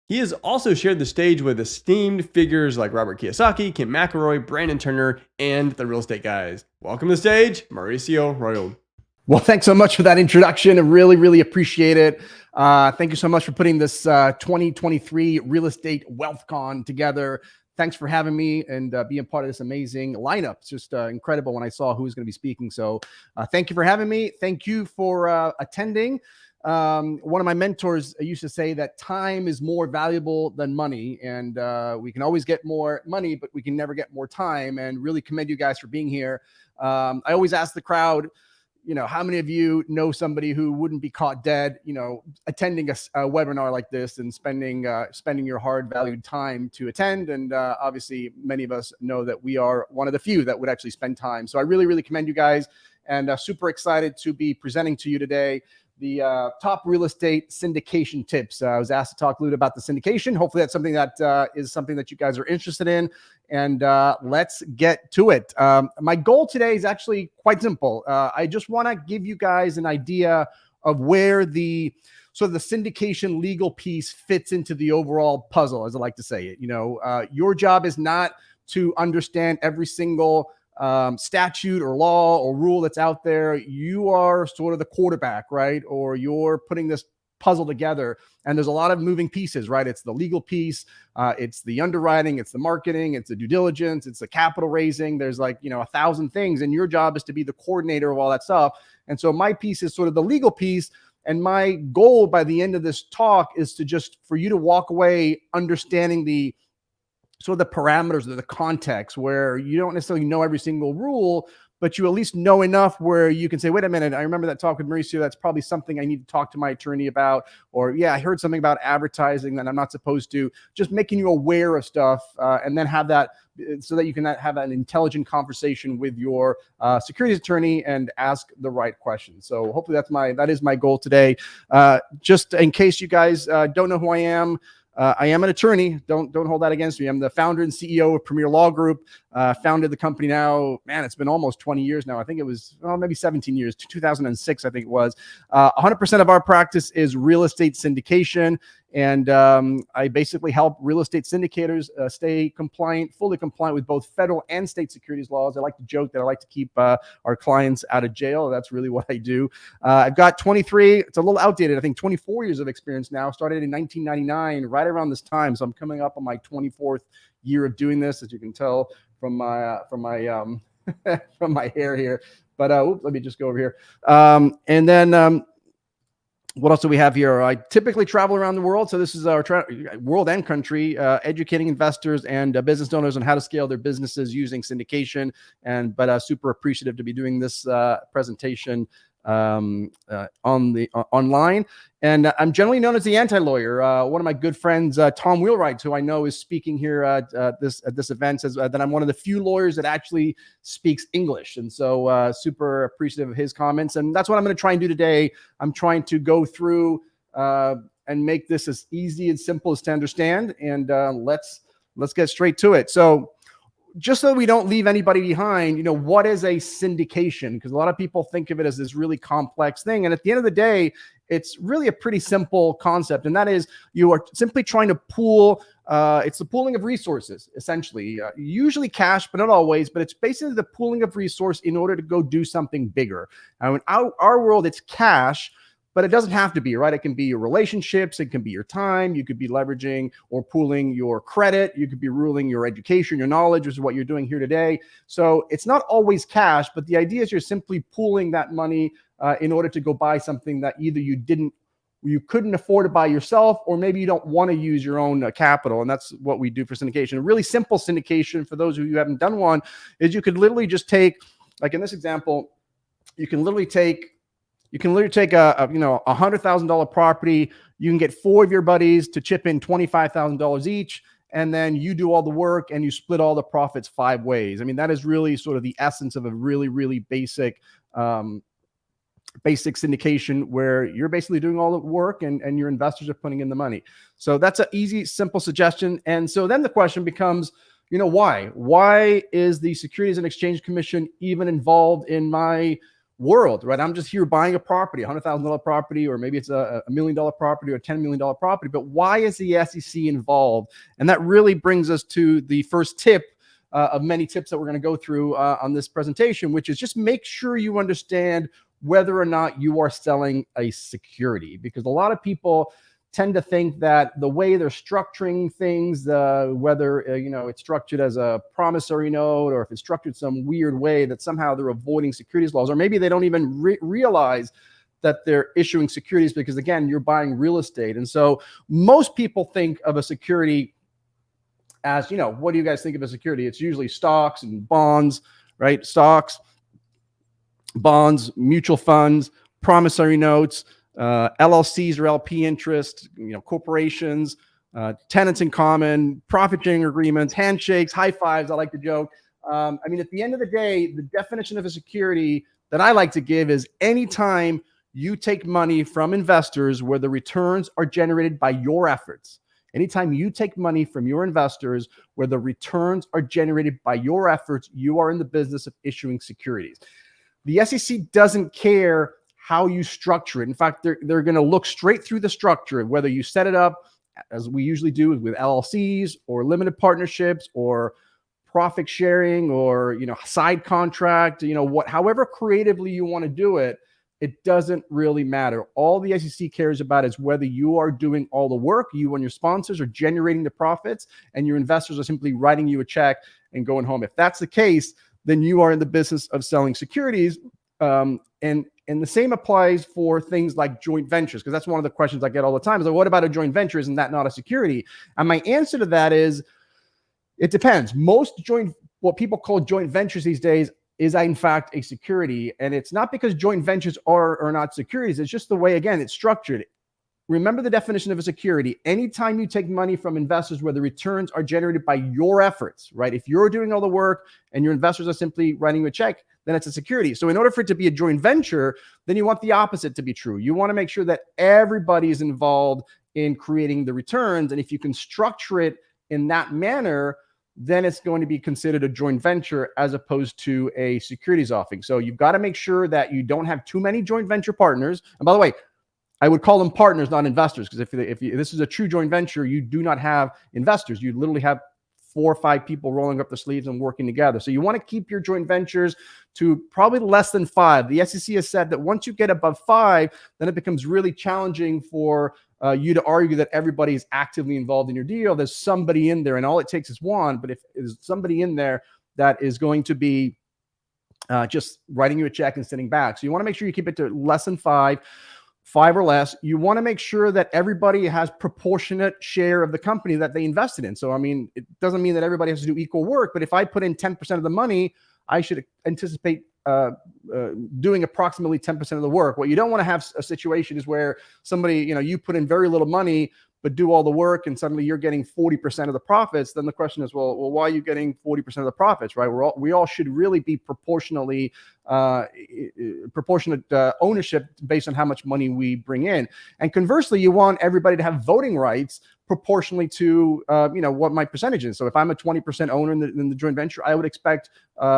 He has also shared the stage with esteemed figures like Robert Kiyosaki, Kim McElroy, Brandon Turner, and the Real Estate Guys. Welcome to the stage, Mauricio Raul. Well, thanks so much for that introduction. I really, really appreciate it. Thank you so much for putting this 2023 Real Estate WealthCon together. Thanks for having me and being part of this amazing lineup. It's just incredible when I saw who was going to be speaking. So thank you for having me. Thank you for attending. One of my mentors used to say that time is more valuable than money, and we can always get more money, but we can never get more time. And really commend you guys for being here. I always ask the crowd, how many of you know somebody who wouldn't be caught dead, attending a webinar like this and spending your hard valued time to attend. And obviously many of us know that we are one of the few that would actually spend time. So I really, really commend you guys, and super excited to be presenting to you today the top real estate syndication tips. I was asked to talk a little bit about the syndication. Hopefully that's something that is something that you guys are interested in. And let's get to it. My goal today is actually quite simple. I just want to give you guys an idea of where the syndication legal piece fits into the overall puzzle, as I like to say it. Your job is not to understand every single statute or law or rule that's out there. You are sort of the quarterback, right? Or you're putting this puzzle together, and there's a lot of moving pieces, right? It's the legal piece, it's the underwriting, it's the marketing, it's the due diligence, it's the capital raising. There's 1,000 things, and your job is to be the coordinator of all that stuff. And so my piece is sort of the legal piece, and my goal by the end of this talk is for you to walk away understanding the parameters of the context, where you don't necessarily know every single rule, but you at least know enough where you can say, wait a minute, I remember that talk with Mauricio. That's probably something I need to talk to my attorney about. Or, yeah, I heard something about advertising that I'm not supposed to. Just making you aware of stuff, and then have that so that you can have an intelligent conversation with your securities attorney and ask the right questions. So hopefully that is my goal today. Just in case you guys don't know who I am an attorney. Don't hold that against me. I'm the founder and CEO of Premier Law Group. Founded the company now, man, it's been almost 20 years now. I think it was maybe 17 years, 2006, I think it was. 100% of our practice is real estate syndication. And I basically help real estate syndicators stay fully compliant with both federal and state securities laws. I like to joke that I like to keep our clients out of jail. That's really what I do. I've got 23, it's a little outdated, I think 24 years of experience now. Started in 1999, right around this time. So I'm coming up on my 24th year of doing this, as you can tell from my from my hair here. But let me just go over here. And then what else do we have here? I typically travel around the world. So this is our world and country, educating investors and business owners on how to scale their businesses using syndication. But super appreciative to be doing this presentation online. And I'm generally known as the anti-lawyer. One of my good friends, Tom Wheelwright, who I know is speaking here at this event, says that I'm one of the few lawyers that actually speaks English. And so super appreciative of his comments. And that's what I'm going to try and do today. I'm trying to go through and make this as easy and simple as to understand. And let's get straight to it. So just so we don't leave anybody behind, what is a syndication? Because a lot of people think of it as this really complex thing. And at the end of the day, it's really a pretty simple concept. And that is, you are simply trying to pool. It's the pooling of resources, essentially, usually cash, but not always. But it's basically the pooling of resource in order to go do something bigger. Now, in our world, it's cash. but it doesn't have to be, right? It can be your relationships, it can be your time, you could be leveraging or pooling your credit, you could be ruling your education, your knowledge, which is what you're doing here today. So it's not always cash, but the idea is you're simply pooling that money in order to go buy something that either you couldn't afford to buy yourself, or maybe you don't want to use your own capital. And that's what we do for syndication. A really simple syndication, for those of you who haven't done one, is you could literally just take, like in this example, you can literally take a $100,000 property. You can get 4 of your buddies to chip in $25,000 each, and then you do all the work and you split all the profits 5 ways. I mean, that is really sort of the essence of a really, really basic syndication, where you're basically doing all the work and your investors are putting in the money. So that's an easy, simple suggestion. And so then the question becomes, why is the Securities and Exchange Commission even involved in my world, right? I'm just here buying a property, $100,000 property, or maybe it's a $1 million property or a $10 million property, but why is the SEC involved? And that really brings us to the first tip of many tips that we're going to go through on this presentation, which is just make sure you understand whether or not you are selling a security, because a lot of people tend to think that the way they're structuring things, whether it's structured as a promissory note, or if it's structured some weird way, that somehow they're avoiding securities laws, or maybe they don't even realize that they're issuing securities, because again, you're buying real estate. And so most people think of a security as, what do you guys think of a security? It's usually stocks and bonds, right? Stocks, bonds, mutual funds, promissory notes, LLCs or LP interest, corporations, tenants in common, profit sharing agreements, handshakes, high fives. I like to joke. I mean, at the end of the day, the definition of a security that I like to give is anytime you take money from investors where the returns are generated by your efforts. Anytime you take money from your investors where the returns are generated by your efforts, you are in the business of issuing securities. The SEC doesn't care how you structure it. In fact, they're going to look straight through the structure, whether you set it up, as we usually do with LLCs or limited partnerships or profit sharing or, side contract, however creatively you want to do it, it doesn't really matter. All the SEC cares about is whether you are doing all the work, you and your sponsors are generating the profits, and your investors are simply writing you a check and going home. If that's the case, then you are in the business of selling securities. And the same applies for things like joint ventures, because that's one of the questions I get all the time is like, what about a joint venture? Isn't that not a security? And my answer to that is, it depends. What people call joint ventures these days is in fact a security. And it's not because joint ventures are or not securities. It's just the way, again, it's structured. Remember the definition of a security. Anytime you take money from investors where the returns are generated by your efforts, right? If you're doing all the work and your investors are simply writing you a check, then it's a security. So in order for it to be a joint venture, then you want the opposite to be true. You want to make sure that everybody is involved in creating the returns. And if you can structure it in that manner, then it's going to be considered a joint venture as opposed to a securities offering. So you've got to make sure that you don't have too many joint venture partners. And by the way, I would call them partners, not investors, because if this is a true joint venture, you do not have investors. You literally have 4 or 5 people rolling up their sleeves and working together. So you want to keep your joint ventures to probably less than 5. The SEC has said that once you get above 5, then it becomes really challenging for you to argue that everybody is actively involved in your deal. There's somebody in there, and all it takes is one. But if there's somebody in there that is going to be just writing you a check and sitting back. So you want to make sure you keep it to less than 5 or less. You want to make sure that everybody has proportionate share of the company that they invested in. So, I mean, it doesn't mean that everybody has to do equal work, but if I put in 10% of the money, I should anticipate doing approximately 10% of the work. What you don't want to have a situation is where somebody, you put in very little money, but do all the work, and suddenly you're getting 40% of the profits. Then the question is, well, why are you getting 40% of the profits, right? We all should really be proportionate ownership based on how much money we bring in. And conversely, you want everybody to have voting rights proportionally to what my percentage is. So if I'm a 20% owner in the joint venture, I would expect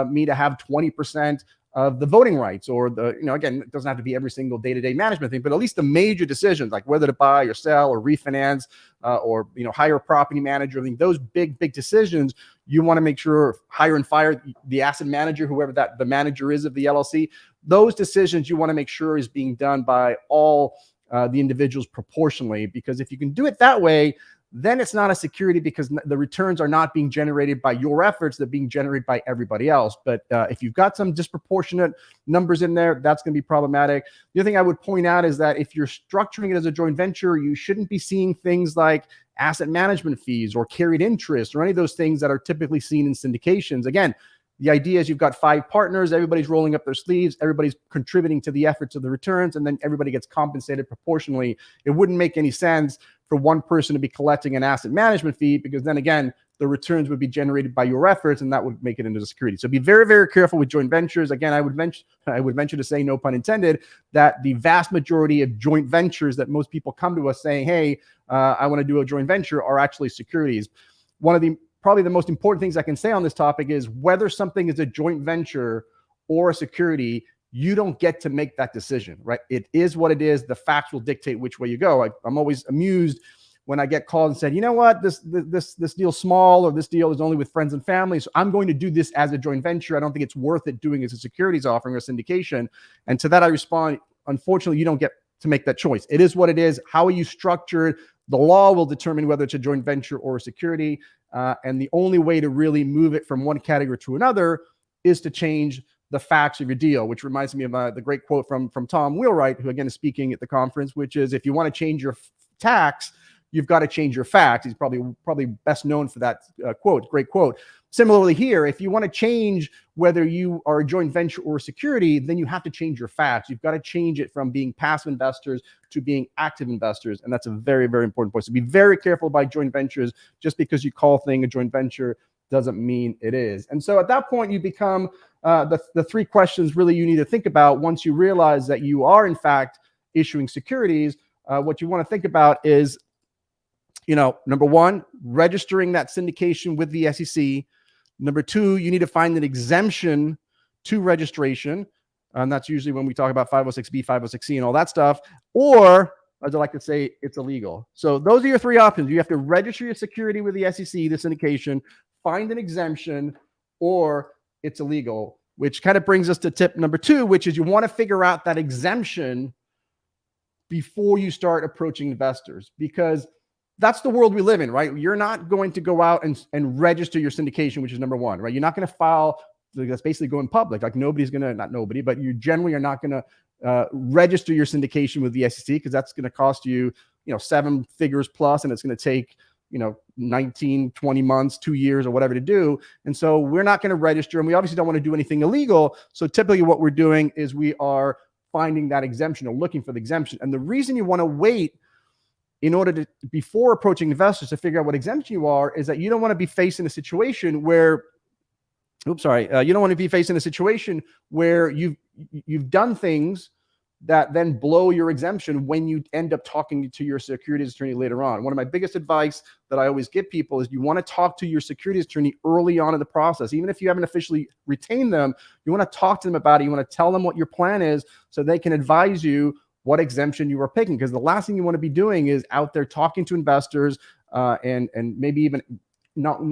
me to have 20% of the voting rights, or again, it doesn't have to be every single day-to-day management thing, but at least the major decisions like whether to buy or sell or refinance or hire a property manager. I think those big decisions, you want to make sure hire and fire the asset manager, whoever the manager is of the LLC. Those decisions you want to make sure is being done by all the individuals proportionally, because if you can do it that way, then it's not a security because the returns are not being generated by your efforts, they're being generated by everybody else. But if you've got some disproportionate numbers in there, that's going to be problematic. The other thing I would point out is that if you're structuring it as a joint venture, you shouldn't be seeing things like asset management fees or carried interest or any of those things that are typically seen in syndications. Again, the idea is you've got 5 partners, everybody's rolling up their sleeves, everybody's contributing to the efforts of the returns, and then everybody gets compensated proportionally. It wouldn't make any sense for one person to be collecting an asset management fee, because then again, the returns would be generated by your efforts, and that would make it into the security. So be very, very careful with joint ventures. Again, I would venture to say, no pun intended, that the vast majority of joint ventures that most people come to us saying, hey, I want to do a joint venture, are actually securities. One of the probably the most important things I can say on this topic is whether something is a joint venture or a security, you don't get to make that decision, right? It is what it is. The facts will dictate which way you go. I'm always amused when I get called and said, you know what, this deal's small, or this deal is only with friends and family, so I'm going to do this as a joint venture. I don't think it's worth it doing as a securities offering or syndication. And to that I respond, unfortunately, you don't get to make that choice. It is what it is. How are you structured? The law will determine whether it's a joint venture or a security. And the only way to really move it from one category to another is to change the facts of your deal, which reminds me of the great quote from Tom Wheelwright, who again is speaking at the conference, which is, if you want to change your tax, you've got to change your facts. He's probably best known for that quote. Great quote. Similarly here, if you want to change whether you are a joint venture or a security, then you have to change your facts. You've got to change it from being passive investors to being active investors. And that's a very, very important point. So be very careful about joint ventures. Just because you call a thing a joint venture doesn't mean it is. And so at that point, you become the 3 questions really you need to think about once you realize that you are in fact issuing securities. What you want to think about is, number 1, registering that syndication with the SEC. Number 2, you need to find an exemption to registration. And that's usually when we talk about 506B, 506C, and all that stuff. Or, as I like to say, it's illegal. So those are your 3 options. You have to register your security with the SEC, the syndication, find an exemption, or it's illegal, which kind of brings us to tip number 2, which is you want to figure out that exemption before you start approaching investors, because that's the world we live in, right? You're not going to go out and register your syndication, which is number 1, right? You're not going to file, that's basically going public. Like nobody's going to, not nobody, but you generally are not going to register your syndication with the SEC, because that's going to cost you, 7 figures plus, and it's going to take, 19, 20 months, 2 years or whatever to do. And so we're not going to register, and we obviously don't want to do anything illegal. So typically what we're doing is we are finding that exemption or looking for the exemption. And the reason you want to wait in order to, before approaching investors, to figure out what exemption you are, is that you don't want to be facing a situation where, you don't want to be facing a situation where you've done things that then blow your exemption when you end up talking to your securities attorney later on. One of my biggest advice that I always give people is you want to talk to your securities attorney early on in the process. Even if you haven't officially retained them, you want to talk to them about it. You want to tell them what your plan is so they can advise you what exemption you are picking, because the last thing you want to be doing is out there talking to investors and maybe even not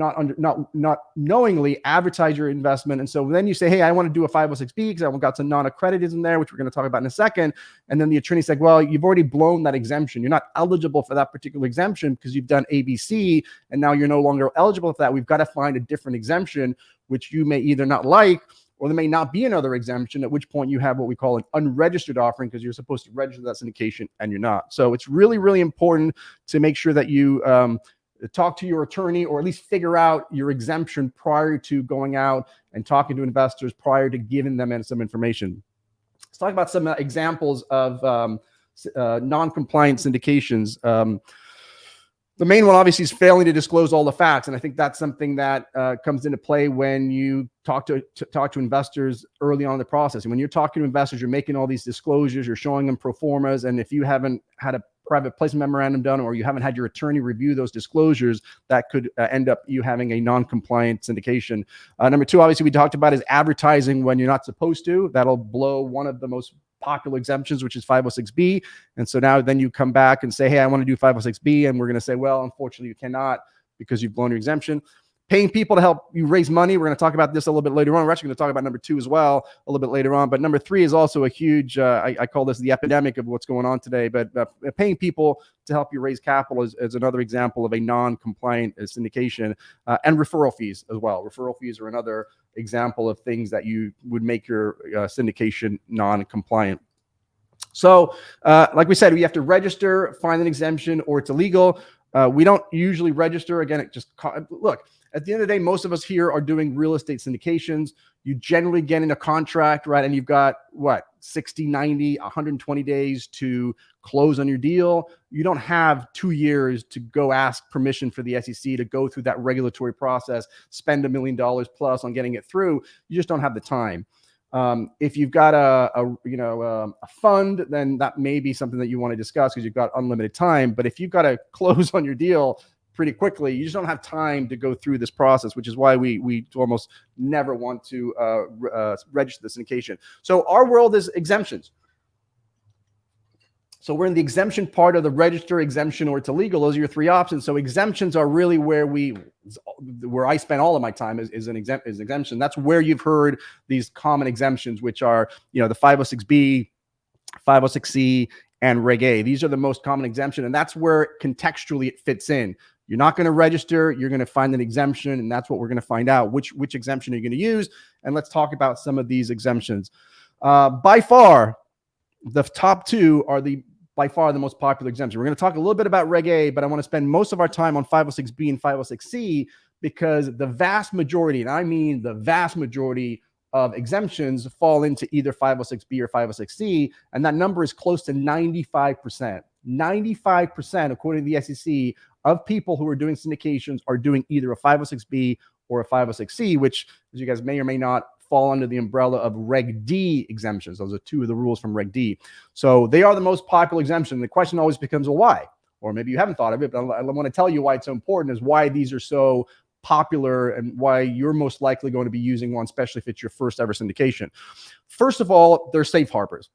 knowingly advertise your investment. And so then you say, hey, I want to do a 506B because I've got some non-accredited in there, which we're going to talk about in a second. And then the attorney's like, well, you've already blown that exemption. You're not eligible for that particular exemption because you've done ABC, and now you're no longer eligible for that. We've got to find a different exemption, which you may either not like, or there may not be another exemption, at which point you have what we call an unregistered offering, because you're supposed to register that syndication and you're not. So it's really, really important to make sure that you talk to your attorney, or at least figure out your exemption prior to going out and talking to investors, prior to giving them some information. Let's talk about some examples of non-compliant syndications. The main one, obviously, is failing to disclose all the facts, and I think that's something that comes into play when you talk to investors early on in the process. And when you're talking to investors, you're making all these disclosures, you're showing them pro formas, and if you haven't had a private placement memorandum done, or you haven't had your attorney review those disclosures, that could end up you having a non-compliant syndication. Number 2, obviously, we talked about, is advertising when you're not supposed to. That'll blow one of the most popular exemptions, which is 506B. And so now then you come back and say, hey, I want to do 506B. And we're going to say, well, unfortunately, you cannot because you've blown your exemption. paying people to help you raise money. We're going to talk about this a little bit later on. We're actually going to talk about number 2 as well a little bit later on. But number 3 is also a huge, I call this the epidemic of what's going on today. But paying people to help you raise capital is another example of a non-compliant syndication, and referral fees as well. Referral fees are another example of things that you would make your syndication non-compliant. So like we said, we have to register, find an exemption, or it's illegal. We don't usually register. Again, it just look, at the end of the day, most of us here are doing real estate syndications. You generally get in a contract, right? And you've got what, 60, 90, 120 days to close on your deal. You don't have 2 years to go ask permission for the SEC to go through that regulatory process, spend $1 million plus on getting it through. You just don't have the time. If you've got a fund, then that may be something that you want to discuss because you've got unlimited time. But if you've got to close on your deal pretty quickly, you just don't have time to go through this process, which is why we almost never want to register the syndication. So our world is exemptions. So we're in the exemption part of the register, exemption, or it's illegal. Those are your 3 options. So exemptions are really where I spend all of my time is exemption. That's where you've heard these common exemptions, which are, the 506B, 506C, and Reg A. These are the most common exemption, and that's where contextually it fits in. You're not going to register. You're going to find an exemption, and that's what we're going to find out. Which exemption are you going to use? And let's talk about some of these exemptions. By far, the top 2 are by far the most popular exemption. We're going to talk a little bit about Reg A, but I want to spend most of our time on 506B and 506C because the vast majority, and I mean the vast majority of exemptions fall into either 506B or 506C, and that number is close to 95%. 95%, according to the SEC, of people who are doing syndications are doing either a 506B or a 506C, which, as you guys may or may not fall under the umbrella of Reg D exemptions. Those are 2 of the rules from Reg D. So they are the most popular exemption. The question always becomes, well, why? Or maybe you haven't thought of it, but I want to tell you why it's so important, is why these are so popular and why you're most likely going to be using one, especially if it's your first ever syndication. First of all, they're safe harbors.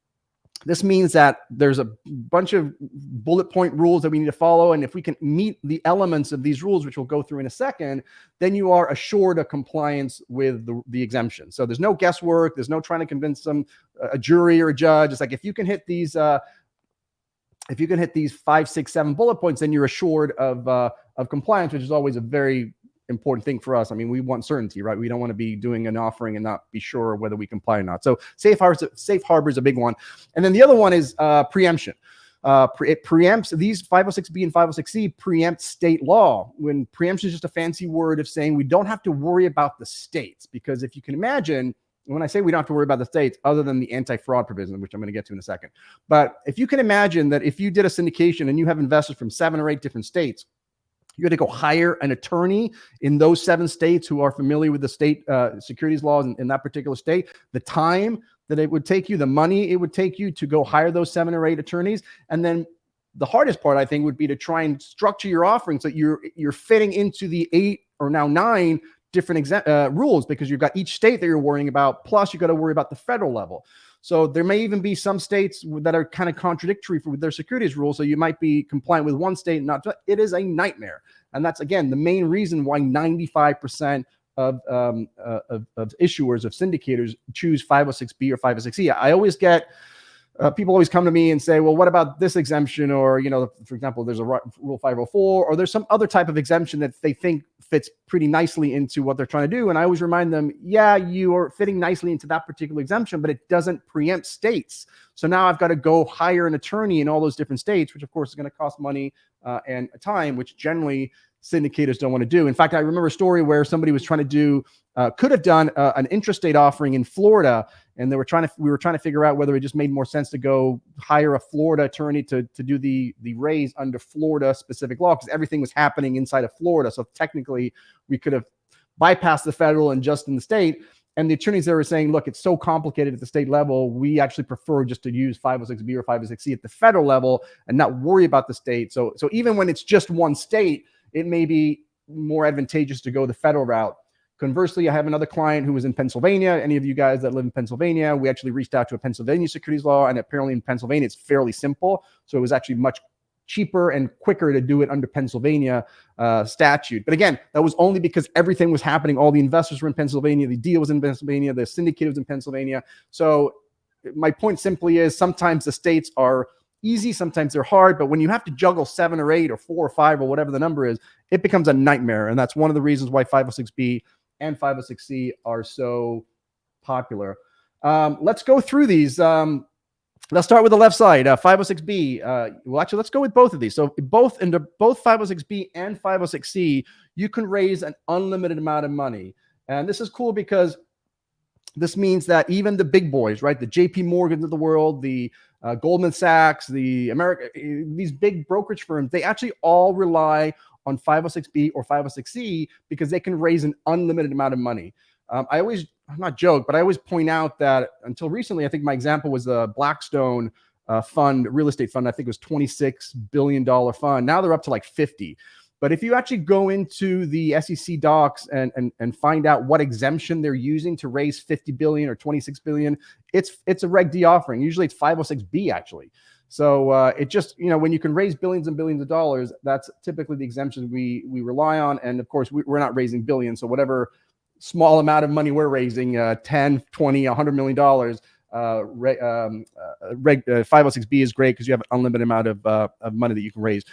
This means that there's a bunch of bullet point rules that we need to follow. And if we can meet the elements of these rules, which we'll go through in a second, then you are assured of compliance with the exemption. So there's no guesswork. There's no trying to convince a jury or a judge. It's like, if you can hit these 5, 6, 7 bullet points, then you're assured of compliance, which is always a very important thing for us. I mean, we want certainty, right? We don't want to be doing an offering and not be sure whether we comply or not. So safe harbor is a big one. And then the other one is preemption. It preempts, these 506B and 506C preempt state law, when preemption is just a fancy word of saying we don't have to worry about the states. Because if you can imagine, when I say we don't have to worry about the states, other than the anti-fraud provision, which I'm going to get to in a second. But if you can imagine that if you did a syndication and you have investors from 7 or 8 different states, you got to go hire an attorney in those 7 states who are familiar with the state securities laws in that particular state. The time that it would take you, the money it would take you to go hire those 7 or 8 attorneys. And then the hardest part, I think, would be to try and structure your offering so you're fitting into the 8 or now 9 different rules, because you've got each state that you're worrying about, plus you got to worry about the federal level. So there may even be some states that are kind of contradictory with their securities rules. So you might be compliant with one state and not. It is a nightmare. And that's, again, the main reason why 95% of issuers, of syndicators, choose 506B or 506C. I always get people always come to me and say, well, what about this exemption? Or, for example, there's a Rule 504, or there's some other type of exemption that they think fits pretty nicely into what they're trying to do. And I always remind them, yeah, you are fitting nicely into that particular exemption, but it doesn't preempt states. So now I've got to go hire an attorney in all those different states, which of course is going to cost money and time, which generally syndicators don't want to do. In fact, I remember a story where somebody was trying to do, could have done an intrastate offering in Florida, and we were trying to figure out whether it just made more sense to go hire a Florida attorney to do the raise under Florida specific law, because everything was happening inside of Florida. So technically, we could have bypassed the federal and just in the state. And the attorneys there were saying, look, it's so complicated at the state level, we actually prefer just to use 506B or 506C at the federal level and not worry about the state. So even when it's just one state, it may be more advantageous to go the federal route. Conversely, I have another client who was in Pennsylvania. Any of you guys that live in Pennsylvania, we actually reached out to a Pennsylvania securities law, and apparently in Pennsylvania, it's fairly simple. So it was actually much cheaper and quicker to do it under Pennsylvania statute. But again, that was only because everything was happening. All the investors were in Pennsylvania. The deal was in Pennsylvania. The syndicate was in Pennsylvania. So my point simply is sometimes the states are easy, sometimes they're hard, but when you have to juggle 7 or 8 or 4 or 5 or whatever the number is, it becomes a nightmare. And that's one of the reasons why 506B and 506C are so popular. Let's go through these. Let's start with the left side, 506B. Well, actually, let's go with both of these. So both 506B and 506C, you can raise an unlimited amount of money. And this is cool because this means that even the big boys, right, the JP Morgans of the world, the Goldman Sachs, these big brokerage firms, they actually all rely on 506B or 506C because they can raise an unlimited amount of money. I'm not joke, but I always point out that until recently, I think my example was the Blackstone fund, real estate fund. I think it was $26 billion fund. Now they're up to like 50. But if you actually go into the SEC docs and find out what exemption they're using to raise 50 billion or 26 billion, it's a Reg D offering. Usually it's 506B actually. So it just, when you can raise billions and billions of dollars, that's typically the exemptions we rely on. And of course, we're not raising billions. So whatever small amount of money we're raising, 10, 20, $100 million, 506B is great because you have an unlimited amount of money that you can raise.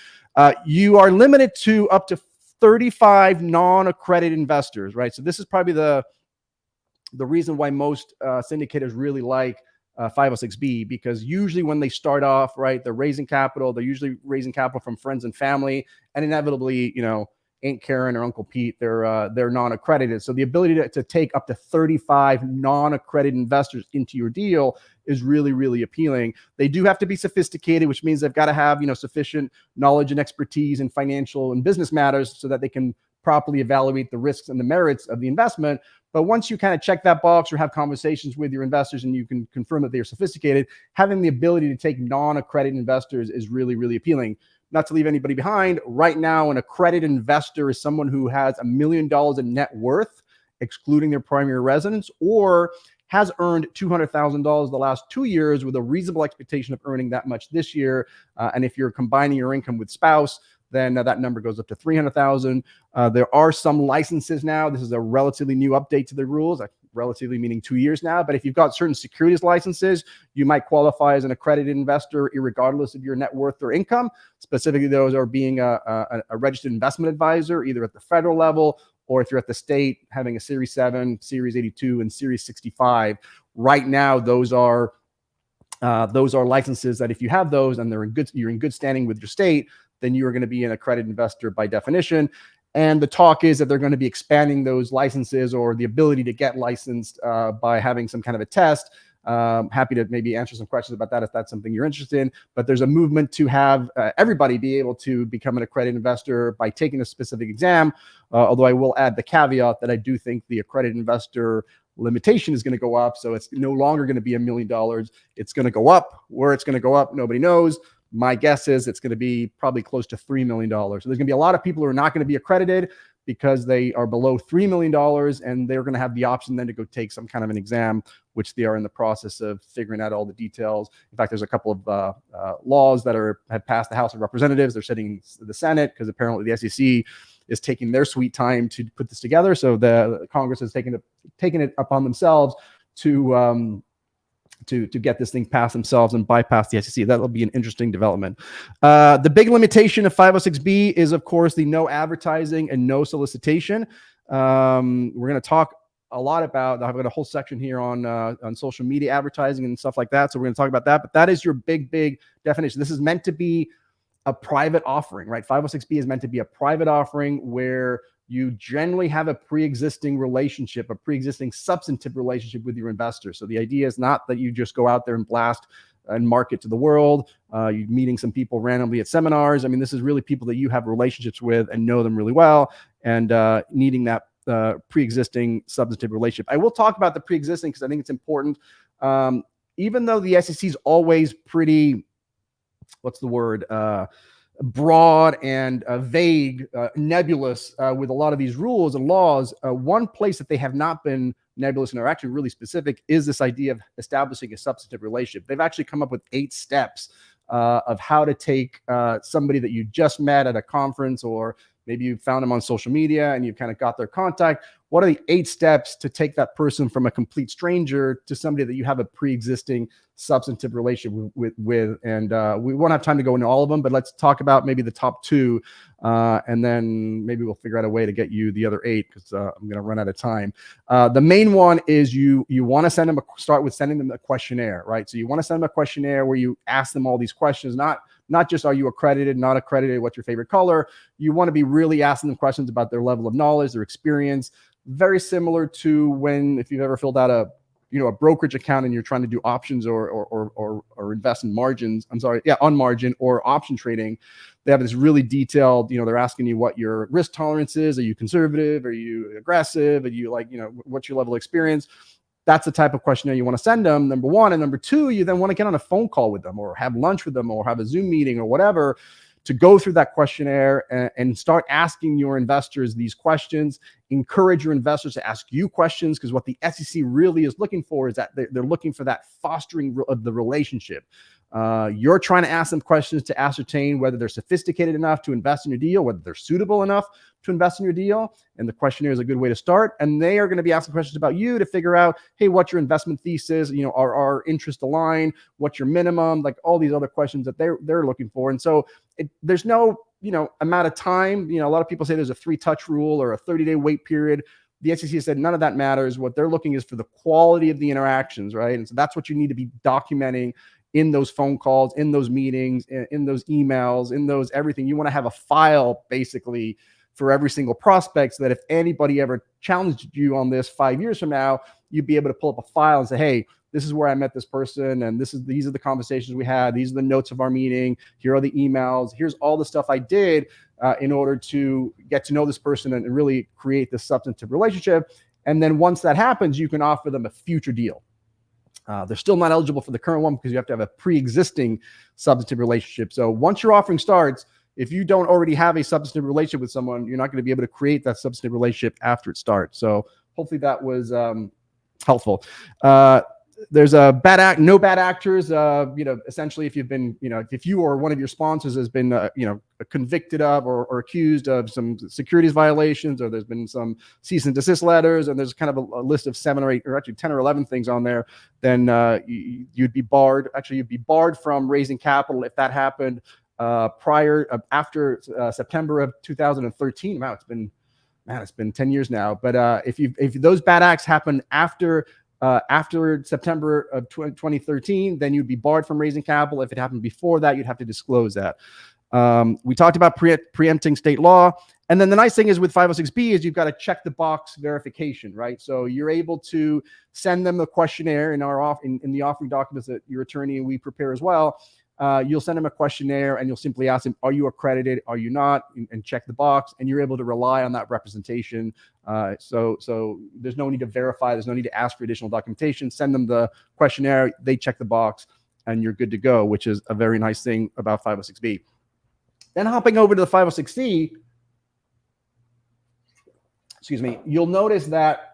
You are limited to up to 35 non-accredited investors, right? So this is probably the reason why most syndicators really like 506B, because usually when they start off, right, they're raising capital. They're usually raising capital from friends and family, and inevitably, Aunt Karen or Uncle Pete, they're non-accredited. So the ability to take up to 35 non-accredited investors into your deal is really, really appealing. They do have to be sophisticated, which means they've got to have, sufficient knowledge and expertise in financial and business matters so that they can properly evaluate the risks and the merits of the investment. But once you kind of check that box or have conversations with your investors and you can confirm that they're sophisticated, having the ability to take non-accredited investors is really, really appealing. Not to leave anybody behind, right now, an accredited investor is someone who has $1 million in net worth, excluding their primary residence, or has earned $200,000 the last 2 years with a reasonable expectation of earning that much this year. And if you're combining your income with spouse, then that number goes up to $300,000. There are some licenses now. This is a relatively new update to the rules, relatively meaning 2 years now. But if you've got certain securities licenses, you might qualify as an accredited investor irregardless of your net worth or income. Specifically, those are being a registered investment advisor, either at the federal level or if you're at the state, having a Series 7, Series 82, and Series 65. Right now, those are licenses that if you have those and you're in good standing with your state, then you are going to be an accredited investor by definition. And the talk is that they're going to be expanding those licenses or the ability to get licensed by having some kind of a test. Happy to maybe answer some questions about that if that's something you're interested in. But there's a movement to have everybody be able to become an accredited investor by taking a specific exam. Although I will add the caveat that I do think the accredited investor limitation is going to go up. So it's no longer going to be $1 million. It's going to go up. Where it's going to go up, nobody knows. My guess is it's going to be probably close to $3 million. So there's going to be a lot of people who are not going to be accredited because they are below $3 million, and they're going to have the option then to go take some kind of an exam, which they are in the process of figuring out all the details. In fact, there's a couple of laws that have passed the House of Representatives. They're sitting the Senate because apparently the SEC is taking their sweet time to put this together. So the Congress is taking it upon themselves to get this thing past themselves and bypass the SEC. That'll be an interesting development. The big limitation of 506B is, of course, the no advertising and no solicitation. We're going to talk a lot about, I've got a whole section here on social media advertising and stuff like that. So we're going to talk about that, but that is your big definition. This is meant to be a private offering, right? 506B is meant to be a private offering where you generally have a pre-existing relationship, a pre-existing substantive relationship with your investor. So the idea is not that you just go out there and blast and market to the world. You're meeting some people randomly at seminars. I mean, this is really people that you have relationships with and know them really well, and needing that pre-existing substantive relationship. I will talk about the pre-existing because I think it's important. Even though the SEC is always pretty, broad and vague, nebulous with a lot of these rules and laws. One place that they have not been nebulous and are actually really specific is this idea of establishing a substantive relationship. They've actually come up with 8 steps of how to take somebody that you just met at a conference, or maybe you found them on social media and you've kind of got their contact. What are the 8 steps to take that person from a complete stranger to somebody that you have a pre-existing substantive relationship with? And we won't have time to go into all of them, but let's talk about maybe the top 2, and then maybe we'll figure out a way to get you the other 8, because I'm going to run out of time. The main one is you want to start with sending them a questionnaire, right? So you want to send them a questionnaire where you ask them all these questions, not just are you accredited, not accredited, what's your favorite color. You want to be really asking them questions about their level of knowledge, their experience. Very similar to if you've ever filled out a brokerage account and you're trying to do options or invest in margins. On margin or option trading. They have this really detailed, they're asking you what your risk tolerance is. Are you conservative? Are you aggressive? Are you what's your level of experience? That's the type of questionnaire you want to send them, number 1. And number 2, you then want to get on a phone call with them or have lunch with them or have a Zoom meeting or whatever to go through that questionnaire and start asking your investors these questions. Encourage your investors to ask you questions, because what the SEC really is looking for is that they're looking for that fostering of the relationship. You're trying to ask them questions to ascertain whether they're sophisticated enough to invest in your deal, whether they're suitable enough to invest in your deal. And the questionnaire is a good way to start. And they are going to be asking questions about you to figure out, hey, what's your investment thesis? Are our interests aligned? What's your minimum? Like all these other questions that they're looking for. And so there's no, amount of time. A lot of people say there's a 3-touch rule or a 30-day wait period. The SEC said none of that matters. What they're looking is for the quality of the interactions, right? And so that's what you need to be documenting in those phone calls, in those meetings, in those emails, in those everything. You want to have a file basically for every single prospect, so that if anybody ever challenged you on this 5 years from now, you'd be able to pull up a file and say, hey, this is where I met this person, and these are the conversations we had. These are the notes of our meeting. Here are the emails. Here's all the stuff I did in order to get to know this person and really create this substantive relationship. And then once that happens, you can offer them a future deal. They're still not eligible for the current one because you have to have a pre-existing substantive relationship. So once your offering starts, if you don't already have a substantive relationship with someone, you're not going to be able to create that substantive relationship after it starts. So hopefully that was helpful. There's no bad actors. Essentially, if you've been, if you or one of your sponsors has been, convicted of or accused of some securities violations, or there's been some cease and desist letters, and there's kind of a list of 7 or 8, or actually 10 or 11 things on there, then you'd be barred. Actually, you'd be barred from raising capital if that happened after September of 2013. Wow, it's been 10 years now. But if those bad acts happen after September of 2013, then you'd be barred from raising capital. If it happened before that, you'd have to disclose that. We talked about preempting state law. And then the nice thing is with 506B is you've got to check the box verification, right? So you're able to send them a questionnaire in the offering documents that your attorney and we prepare as well. You'll send them a questionnaire and you'll simply ask them, are you accredited? Are you not? And check the box, and you're able to rely on that representation. So there's no need to verify. There's no need to ask for additional documentation. Send them the questionnaire. They check the box and you're good to go, which is a very nice thing about 506B. Then hopping over to the 506C, you'll notice that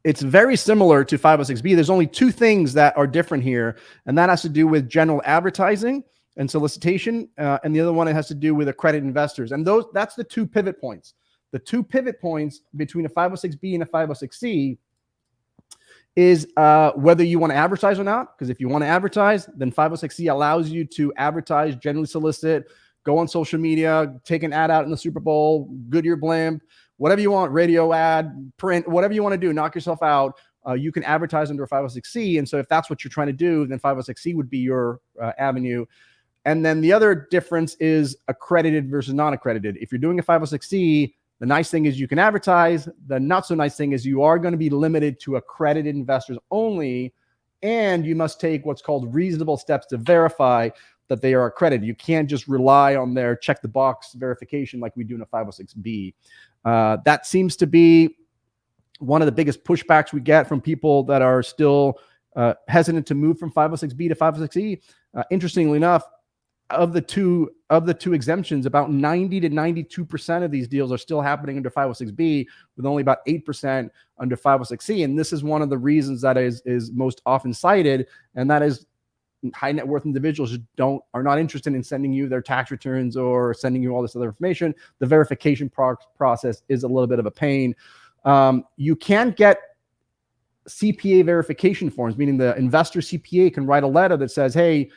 it's very similar to 506B. There's only 2 things that are different here, and that has to do with general advertising and solicitation, and the other one, it has to do with accredited investors. And that's the 2 pivot points. The 2 pivot points between a 506B and a 506C is whether you want to advertise or not. Because if you want to advertise, then 506C allows you to advertise, generally solicit, go on social media, take an ad out in the Super Bowl, Goodyear blimp, whatever you want, radio ad, print, whatever you want to do, knock yourself out. You can advertise under a 506C. And so if that's what you're trying to do, then 506C would be your avenue. And then the other difference is accredited versus non-accredited. If you're doing a 506C, the nice thing is you can advertise. The not so nice thing is you are going to be limited to accredited investors only, and you must take what's called reasonable steps to verify that they are accredited. You can't just rely on their check the box verification like we do in a 506B. That seems to be one of the biggest pushbacks we get from people that are still hesitant to move from 506B to 506E. Interestingly enough, of the two exemptions, about 90 to 92% of these deals are still happening under 506B, with only about 8% under 506C. And this is one of the reasons that is most often cited, and that is high net worth individuals are not interested in sending you their tax returns or sending you all this other information. The verification process is a little bit of a pain. You can't get CPA verification forms, meaning the investor CPA can write a letter that says, hey,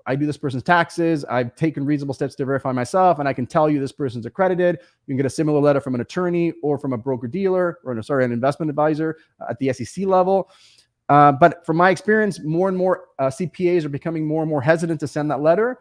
I do this person's taxes. I've taken reasonable steps to verify myself, and I can tell you this person's accredited. You can get a similar letter from an attorney or from a broker dealer or an investment advisor at the SEC level. But from my experience, more and more CPAs are becoming more and more hesitant to send that letter.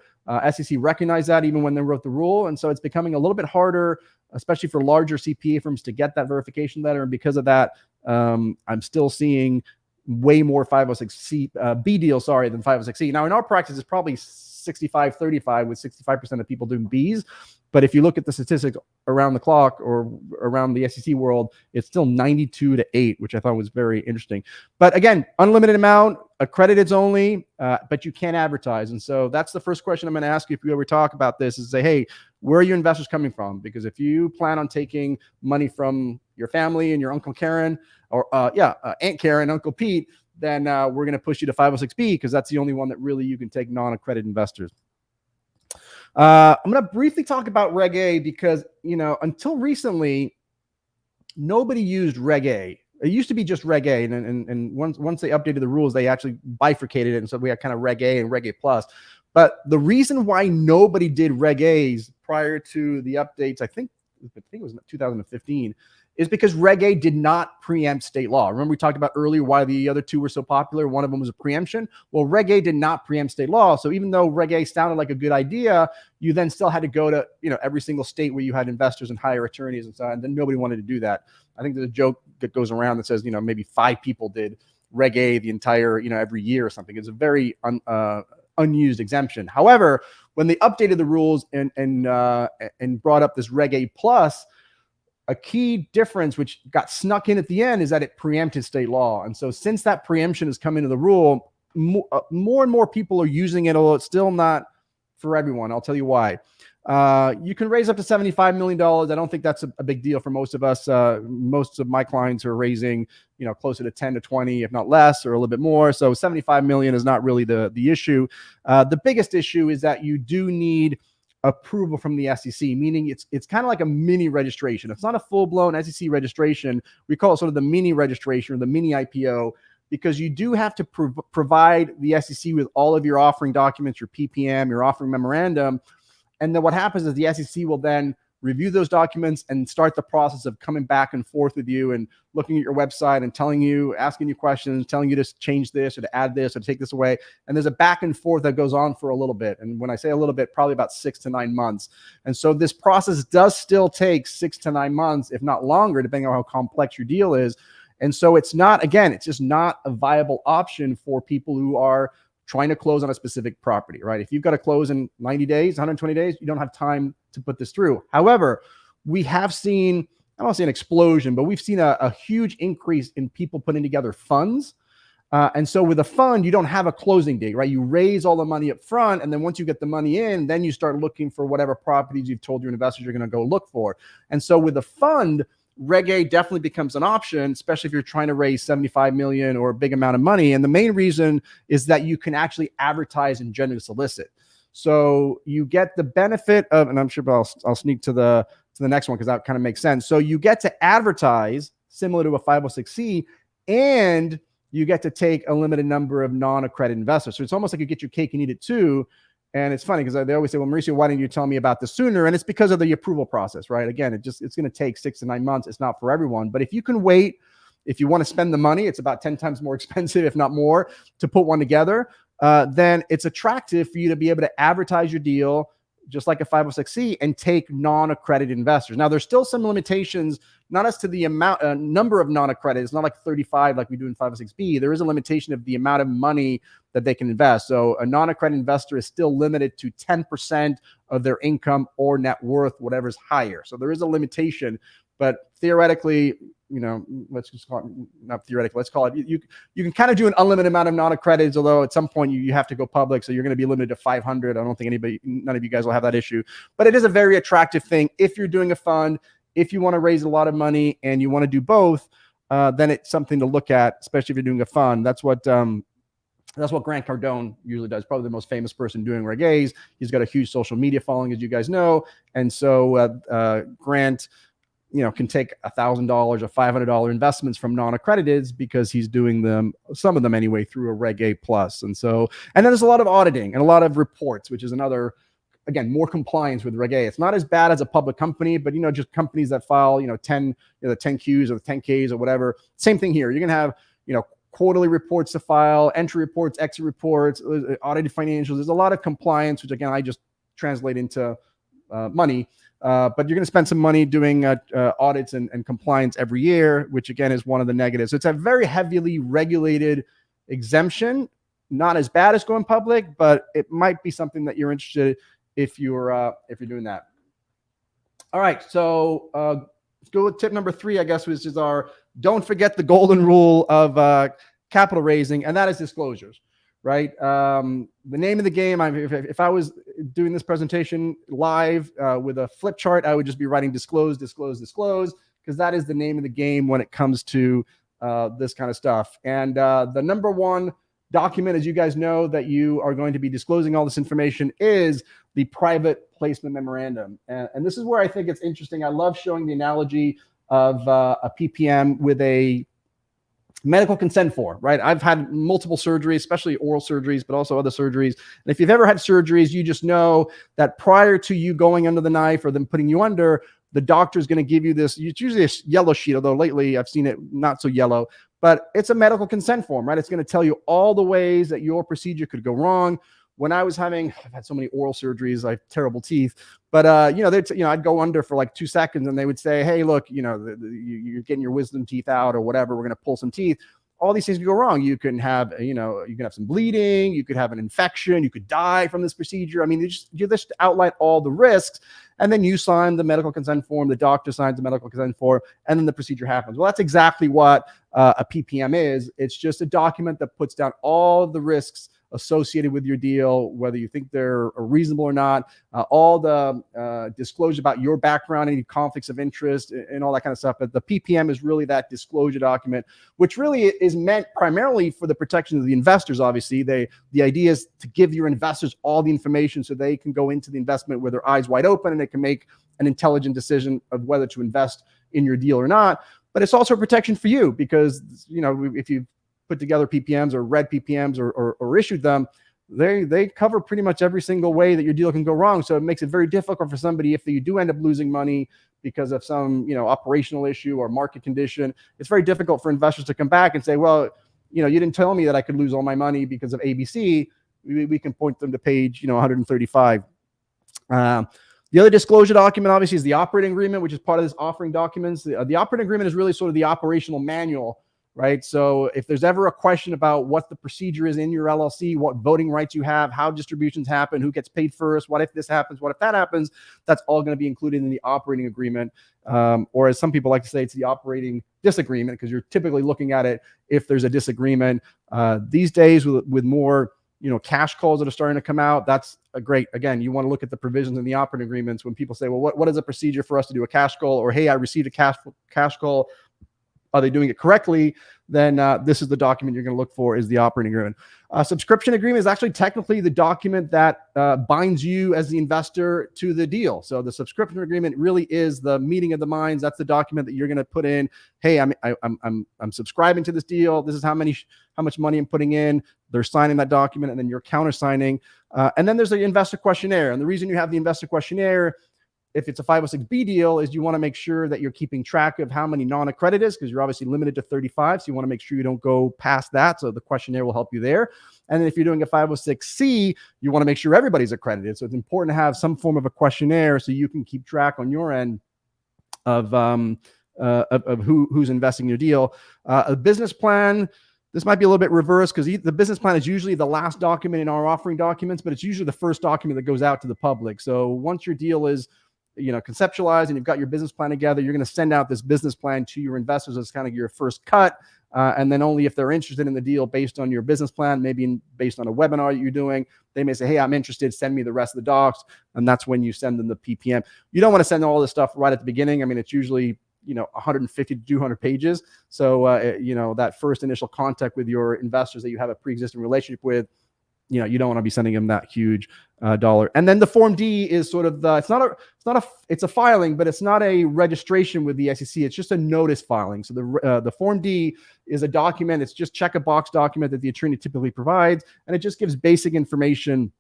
SEC recognized that even when they wrote the rule. And so it's becoming a little bit harder, especially for larger CPA firms, to get that verification letter. And because of that, I'm still seeing way more 506C B deals, than 506C. Now in our practice, it's probably 65-35 with 65% of people doing Bs. But if you look at the statistics around the clock or around the SEC world, it's still 92-8, which I thought was very interesting. But again, unlimited amount, accrediteds only, but you can't advertise. And so that's the first question I'm going to ask you if we ever talk about this, is say, hey, where are your investors coming from? Because if you plan on taking money from your family and your Uncle Karen, or Aunt Karen, Uncle Pete, then we're going to push you to 506B, because that's the only one that really you can take non-accredited investors. I'm going to briefly talk about Reg A because, until recently, nobody used Reg A. It used to be just Reg A, and once they updated the rules, they actually bifurcated it, and so we had kind of Reg A and Reg A plus. But the reason why nobody did Reg A's prior to the updates, I think it was 2015, is because Reg A did not preempt state law. Remember we talked about earlier why the other two were so popular? One of them was a preemption. Well, Reg A did not preempt state law. So even though Reg A sounded like a good idea, you then still had to go to every single state where you had investors and hire attorneys and so on. And then nobody wanted to do that. I think there's a joke that goes around that says, maybe 5 people did Reg A the entire, every year or something. It's a very unused exemption. However, when they updated the rules and brought up this Reg A plus, a key difference which got snuck in at the end is that it preempted state law. And so since that preemption has come into the rule, more and more people are using it, although it's still not for everyone. I'll tell you why. You can raise up to $75 million. I don't think that's a big deal for most of us. Most of my clients are raising, closer to 10 to 20, if not less, or a little bit more. So 75 million is not really the issue. The biggest issue is that you do need approval from the SEC, meaning it's kind of like a mini registration. It's not a full-blown SEC registration. We call it sort of the mini registration or the mini IPO, because you do have to provide the SEC with all of your offering documents, your PPM, your offering memorandum. And then what happens is the SEC will then review those documents and start the process of coming back and forth with you and looking at your website and asking you questions, telling you to change this or to add this or to take this away. And there's a back and forth that goes on for a little bit. And when I say a little bit, probably about 6 to 9 months. And so this process does still take 6 to 9 months, if not longer, depending on how complex your deal is. And so it's just not a viable option for people who are trying to close on a specific property, right? If you've got to close in 90 days, 120 days, you don't have time to put this through. However, we have seen, I don't want to say an explosion, but we've seen a huge increase in people putting together funds. And so with a fund, you don't have a closing date, right? You raise all the money up front, and then once you get the money in, then you start looking for whatever properties you've told your investors you're going to go look for. And so with a fund, Reg A definitely becomes an option, especially if you're trying to raise 75 million or a big amount of money. And the main reason is that you can actually advertise and generally solicit. So you get the benefit of, and I'm sure I'll sneak to the next one because that kind of makes sense. So you get to advertise similar to a 506C, and you get to take a limited number of non-accredited investors. So it's almost like you get your cake and eat it too. And it's funny because they always say, well, Mauricio, why didn't you tell me about this sooner? And it's because of the approval process, right? Again, it's going to take 6 to 9 months. It's not for everyone. But if you can wait, if you want to spend the money, it's about 10 times more expensive, if not more, to put one together. Then it's attractive for you to be able to advertise your deal just like a 506C and take non-accredited investors. Now, there's still some limitations, not as to the number of non-accredited. It's not like 35 like we do in 506B. There is a limitation of the amount of money that they can invest. So a non-accredited investor is still limited to 10% of their income or net worth, whatever's higher. So there is a limitation, but theoretically, let's just call it, not theoretically, let's call it, you can kind of do an unlimited amount of non-accrediteds, although at some point you have to go public. So you're going to be limited to 500. I don't think none of you guys will have that issue, but it is a very attractive thing. If you're doing a fund, if you want to raise a lot of money and you want to do both, then it's something to look at, especially if you're doing a fund. That's what That's what Grant Cardone usually does. Probably the most famous person doing Reg A's. He's got a huge social media following, as you guys know. And so Grant, can take $1,000 or $500 investments from non-accrediteds because he's doing them, some of them anyway, through a Reg A plus. And then there's a lot of auditing and a lot of reports, which is another, again, more compliance with Reg A. It's not as bad as a public company, but just companies that file, 10, the 10Qs or the 10Ks or whatever. Same thing here. You're gonna have, quarterly reports to file, entry reports, exit reports, audited financials. There's a lot of compliance, which again I just translate into money. But you're going to spend some money doing audits and compliance every year, which again is one of the negatives. So it's a very heavily regulated exemption. Not as bad as going public, but it might be something that you're interested if you're doing that. All right, so let's go with tip number 3, I guess, which is our don't forget the golden rule of capital raising, and that is disclosures. Right. The name of the game. If I was doing this presentation live with a flip chart, I would just be writing disclose, disclose, disclose, because that is the name of the game when it comes to this kind of stuff. And the number one document, as you guys know, that you are going to be disclosing all this information is the private placement memorandum. And this is where I think it's interesting. I love showing the analogy of a PPM with a medical consent form, right? I've had multiple surgeries, especially oral surgeries, but also other surgeries. And if you've ever had surgeries, you just know that prior to you going under the knife or them putting you under, the doctor is going to give you this. It's usually a yellow sheet, although lately I've seen it not so yellow, but it's a medical consent form, right? It's going to tell you all the ways that your procedure could go wrong. When I've had so many oral surgeries, I have terrible teeth, but I'd go under for like 2 seconds and they would say, hey, look, you're getting your wisdom teeth out or whatever. We're going to pull some teeth. All these things could go wrong. You can have, you can have some bleeding. You could have an infection. You could die from this procedure. I mean, you just outline all the risks, and then you sign the medical consent form. The doctor signs the medical consent form, and then the procedure happens. Well, that's exactly what a PPM is. It's just a document that puts down all of the risks associated with your deal, whether you think they're reasonable or not, all the disclosure about your background, any conflicts of interest, and all that kind of stuff. But the PPM is really that disclosure document, which really is meant primarily for the protection of the investors. Obviously, the idea is to give your investors all the information so they can go into the investment with their eyes wide open and they can make an intelligent decision of whether to invest in your deal or not. But it's also a protection for you because, if you put together PPMs or read PPMs or issued them, they cover pretty much every single way that your deal can go wrong. So it makes it very difficult for somebody if you do end up losing money because of some operational issue or market condition. It's very difficult for investors to come back and say, well, you didn't tell me that I could lose all my money because of ABC. We can point them to page 135. The other disclosure document, obviously, is the operating agreement, which is part of this offering documents. The operating agreement is really sort of the operational manual, right? So if there's ever a question about what the procedure is in your LLC, what voting rights you have, how distributions happen, who gets paid first, what if this happens, what if that happens, that's all going to be included in the operating agreement. Or as some people like to say, it's the operating disagreement, because you're typically looking at it if there's a disagreement. These days with more cash calls that are starting to come out, that's a great, again, you want to look at the provisions in the operating agreements when people say, well, what is a procedure for us to do a cash call? Or, hey, I received a cash call. Are they doing it correctly? Then this is the document you're going to look for, is the operating agreement. Subscription agreement is actually technically the document that binds you as the investor to the deal. So the subscription agreement really is the meeting of the minds. That's the document that you're going to put in. Hey, I'm subscribing to this deal. This is how much money I'm putting in. They're signing that document, and then you're countersigning. And then there's the investor questionnaire. And the reason you have the investor questionnaire, if it's a 506B deal, is you want to make sure that you're keeping track of how many non-accrediteds, because you're obviously limited to 35. So you want to make sure you don't go past that. So the questionnaire will help you there. And then if you're doing a 506C, you want to make sure everybody's accredited. So it's important to have some form of a questionnaire so you can keep track on your end of who's investing in your deal. A business plan. This might be a little bit reversed because the business plan is usually the last document in our offering documents, but it's usually the first document that goes out to the public. So once your deal is conceptualized and you've got your business plan together, you're going to send out this business plan to your investors as kind of your first cut. And then only if they're interested in the deal based on your business plan, maybe based on a webinar that you're doing, they may say, hey, I'm interested, send me the rest of the docs. And that's when you send them the PPM. You don't want to send all this stuff right at the beginning. I mean, it's usually, 150 to 200 pages. So, that first initial contact with your investors that you have a pre-existing relationship with, you don't want to be sending them that huge dollar. And then the Form D is sort of it's a filing, but it's not a registration with the SEC. It's just a notice filing. So the Form D is a document. It's just check a box document that the attorney typically provides, and it just gives basic information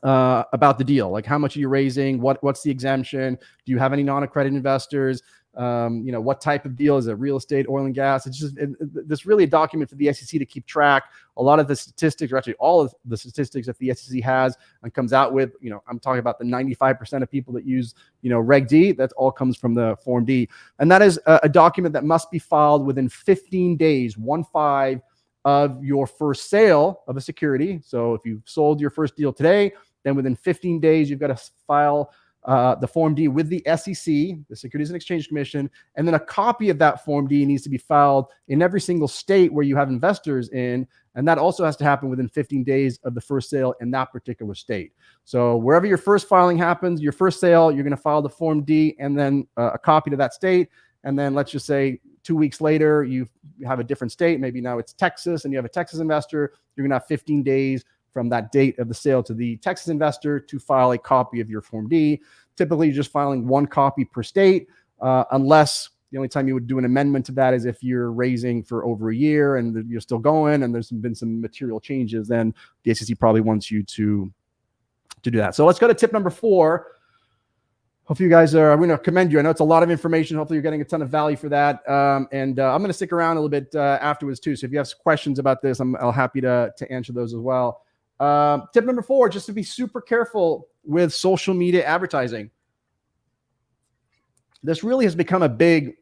about the deal, like how much are you raising, what's the exemption, do you have any non-accredited investors, what type of deal is it, real estate, oil and gas. It's just this really a document for the SEC to keep track. A lot of the statistics, or actually all of the statistics that the SEC has and comes out with, I'm talking about the 95% of people that use Reg D, that all comes from the Form D. And that is a document that must be filed within 15 days, 1-5, of your first sale of a security. So if you sold your first deal today, then within 15 days, you've got to file the Form D with the SEC, the Securities and Exchange Commission, and then a copy of that Form D needs to be filed in every single state where you have investors in, and that also has to happen within 15 days of the first sale in that particular state. So wherever your first filing happens, your first sale, you're going to file the Form D and then a copy to that state, and then let's just say 2 weeks later, you have a different state. Maybe now it's Texas and you have a Texas investor. You're going to have 15 days from that date of the sale to the Texas investor to file a copy of your Form D. Typically, you're just filing one copy per state, unless the only time you would do an amendment to that is if you're raising for over a year and you're still going and there's been some material changes, then the SEC probably wants you to do that. So let's go to tip number 4. Hopefully you guys I'm going to commend you. I know it's a lot of information. Hopefully you're getting a ton of value for that. And I'm going to stick around a little bit afterwards too. So if you have questions about this, I'm happy to answer those as well. Tip number 4, just to be super careful with social media advertising. This really has become a big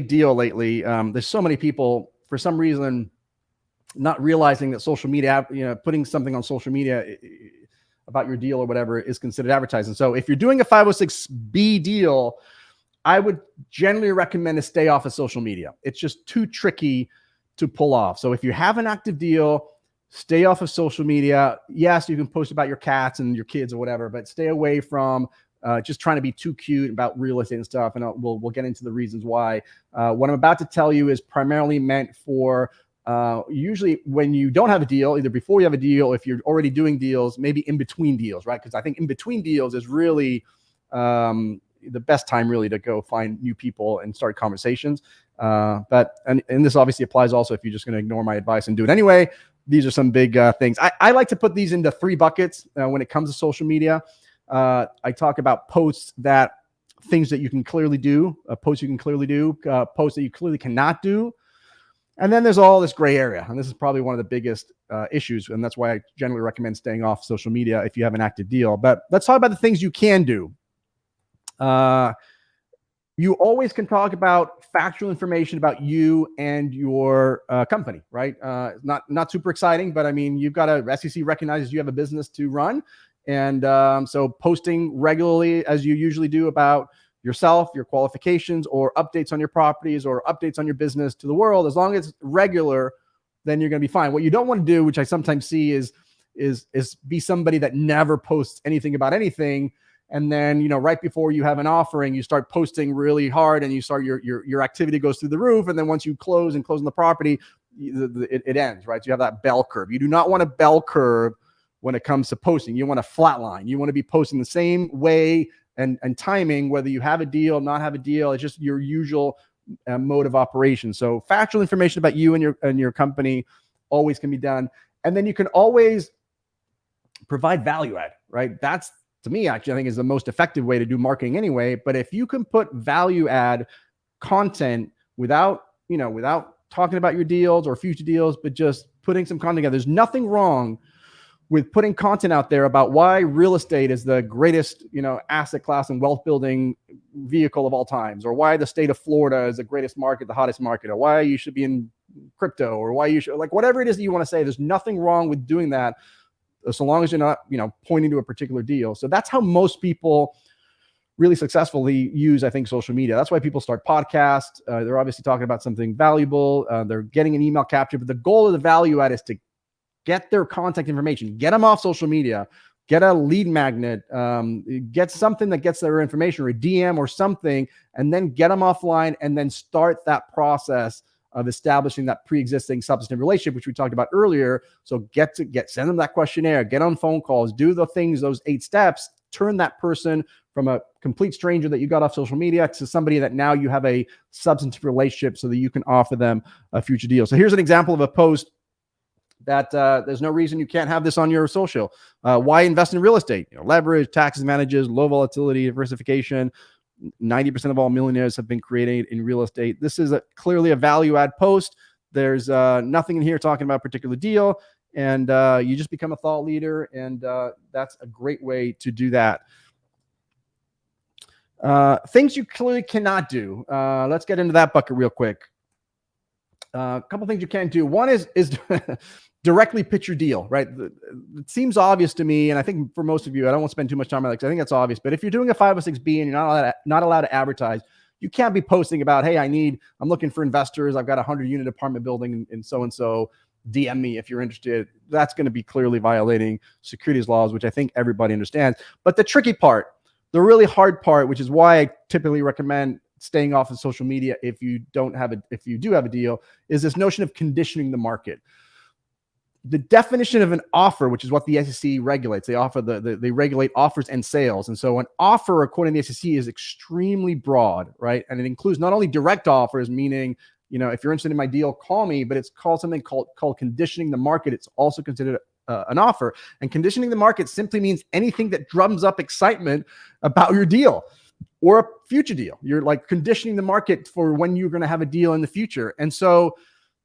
deal lately. There's so many people, for some reason, not realizing that social media, putting something on social media about your deal or whatever is considered advertising. So if you're doing a 506B deal, I would generally recommend to stay off of social media. It's just too tricky to pull off. So if you have an active deal, stay off of social media. Yes, you can post about your cats and your kids or whatever, but stay away from just trying to be too cute about real estate and stuff. And we'll get into the reasons why. What I'm about to tell you is primarily meant for usually when you don't have a deal, either before you have a deal, if you're already doing deals, maybe in between deals, right? Because I think in between deals is really the best time really to go find new people and start conversations. But this obviously applies also if you're just going to ignore my advice and do it anyway. These are some big things. I like to put these into 3 buckets when it comes to social media. I talk about posts things that you can clearly do, posts you can clearly do, posts that you clearly cannot do. And then there's all this gray area. And this is probably one of the biggest issues. And that's why I generally recommend staying off social media if you have an active deal. But let's talk about the things you can do. You always can talk about factual information about you and your company, right? Not super exciting, but I mean, you've got SEC recognizes you have a business to run. And so posting regularly, as you usually do, about yourself, your qualifications, or updates on your properties or updates on your business to the world, as long as it's regular, then you're going to be fine. What you don't want to do, which I sometimes see, is be somebody that never posts anything about anything. And then, right before you have an offering, you start posting really hard and you start your activity goes through the roof. And then once you close on the property, it ends, right? So you have that bell curve. You do not want a bell curve when it comes to posting. You want a flat line. You want to be posting the same way and timing, whether you have a deal, not have a deal. It's just your usual mode of operation. So factual information about you and your company always can be done. And then you can always provide value add, right? That's, to me, actually, I think is the most effective way to do marketing anyway. But if you can put value add content without talking about your deals or future deals, but just putting some content together, there's nothing wrong with putting content out there about why real estate is the greatest, asset class and wealth building vehicle of all times, or why the state of Florida is the greatest market, the hottest market, or why you should be in crypto, or why you should, like, whatever it is that you want to say. There's nothing wrong with doing that, so long as you're not, pointing to a particular deal. So that's how most people really successfully use, I think, social media. That's why people start podcasts. They're obviously talking about something valuable. They're getting an email capture, but the goal of the value add is to get their contact information, get them off social media, get a lead magnet, get something that gets their information, or a DM or something, and then get them offline, and then start that process of establishing that pre-existing substantive relationship, which we talked about earlier. So send them that questionnaire, get on phone calls, do the things, those 8 steps, turn that person from a complete stranger that you got off social media to somebody that now you have a substantive relationship so that you can offer them a future deal. So here's an example of a post that there's no reason you can't have this on your social. Why invest in real estate? Leverage, tax advantages, low volatility, diversification. 90% of all millionaires have been created in real estate. This is clearly a value add post. There's nothing in here talking about a particular deal, and you just become a thought leader, and that's a great way to do that. Things you clearly cannot do. Let's get into that bucket real quick. A couple things you can't do. One is directly pitch your deal, right? It seems obvious to me, and I think for most of you, I don't want to spend too much time on it because I think that's obvious. But if you're doing a 506B and you're not allowed to advertise, you can't be posting about, hey, I'm looking for investors. I've got a 100-unit apartment building in so-and-so. DM me if you're interested. That's going to be clearly violating securities laws, which I think everybody understands. But the tricky part, the really hard part, which is why I typically recommend staying off of social media if you do have a deal, is this notion of conditioning the market. The definition of an offer, which is what the SEC regulates, they regulate offers and sales. And so an offer, according to the SEC, is extremely broad, right? And it includes not only direct offers, meaning, if you're interested in my deal, call me, but it's called something called conditioning the market. It's also considered an offer. And conditioning the market simply means anything that drums up excitement about your deal or a future deal. You're like conditioning the market for when you're going to have a deal in the future. And so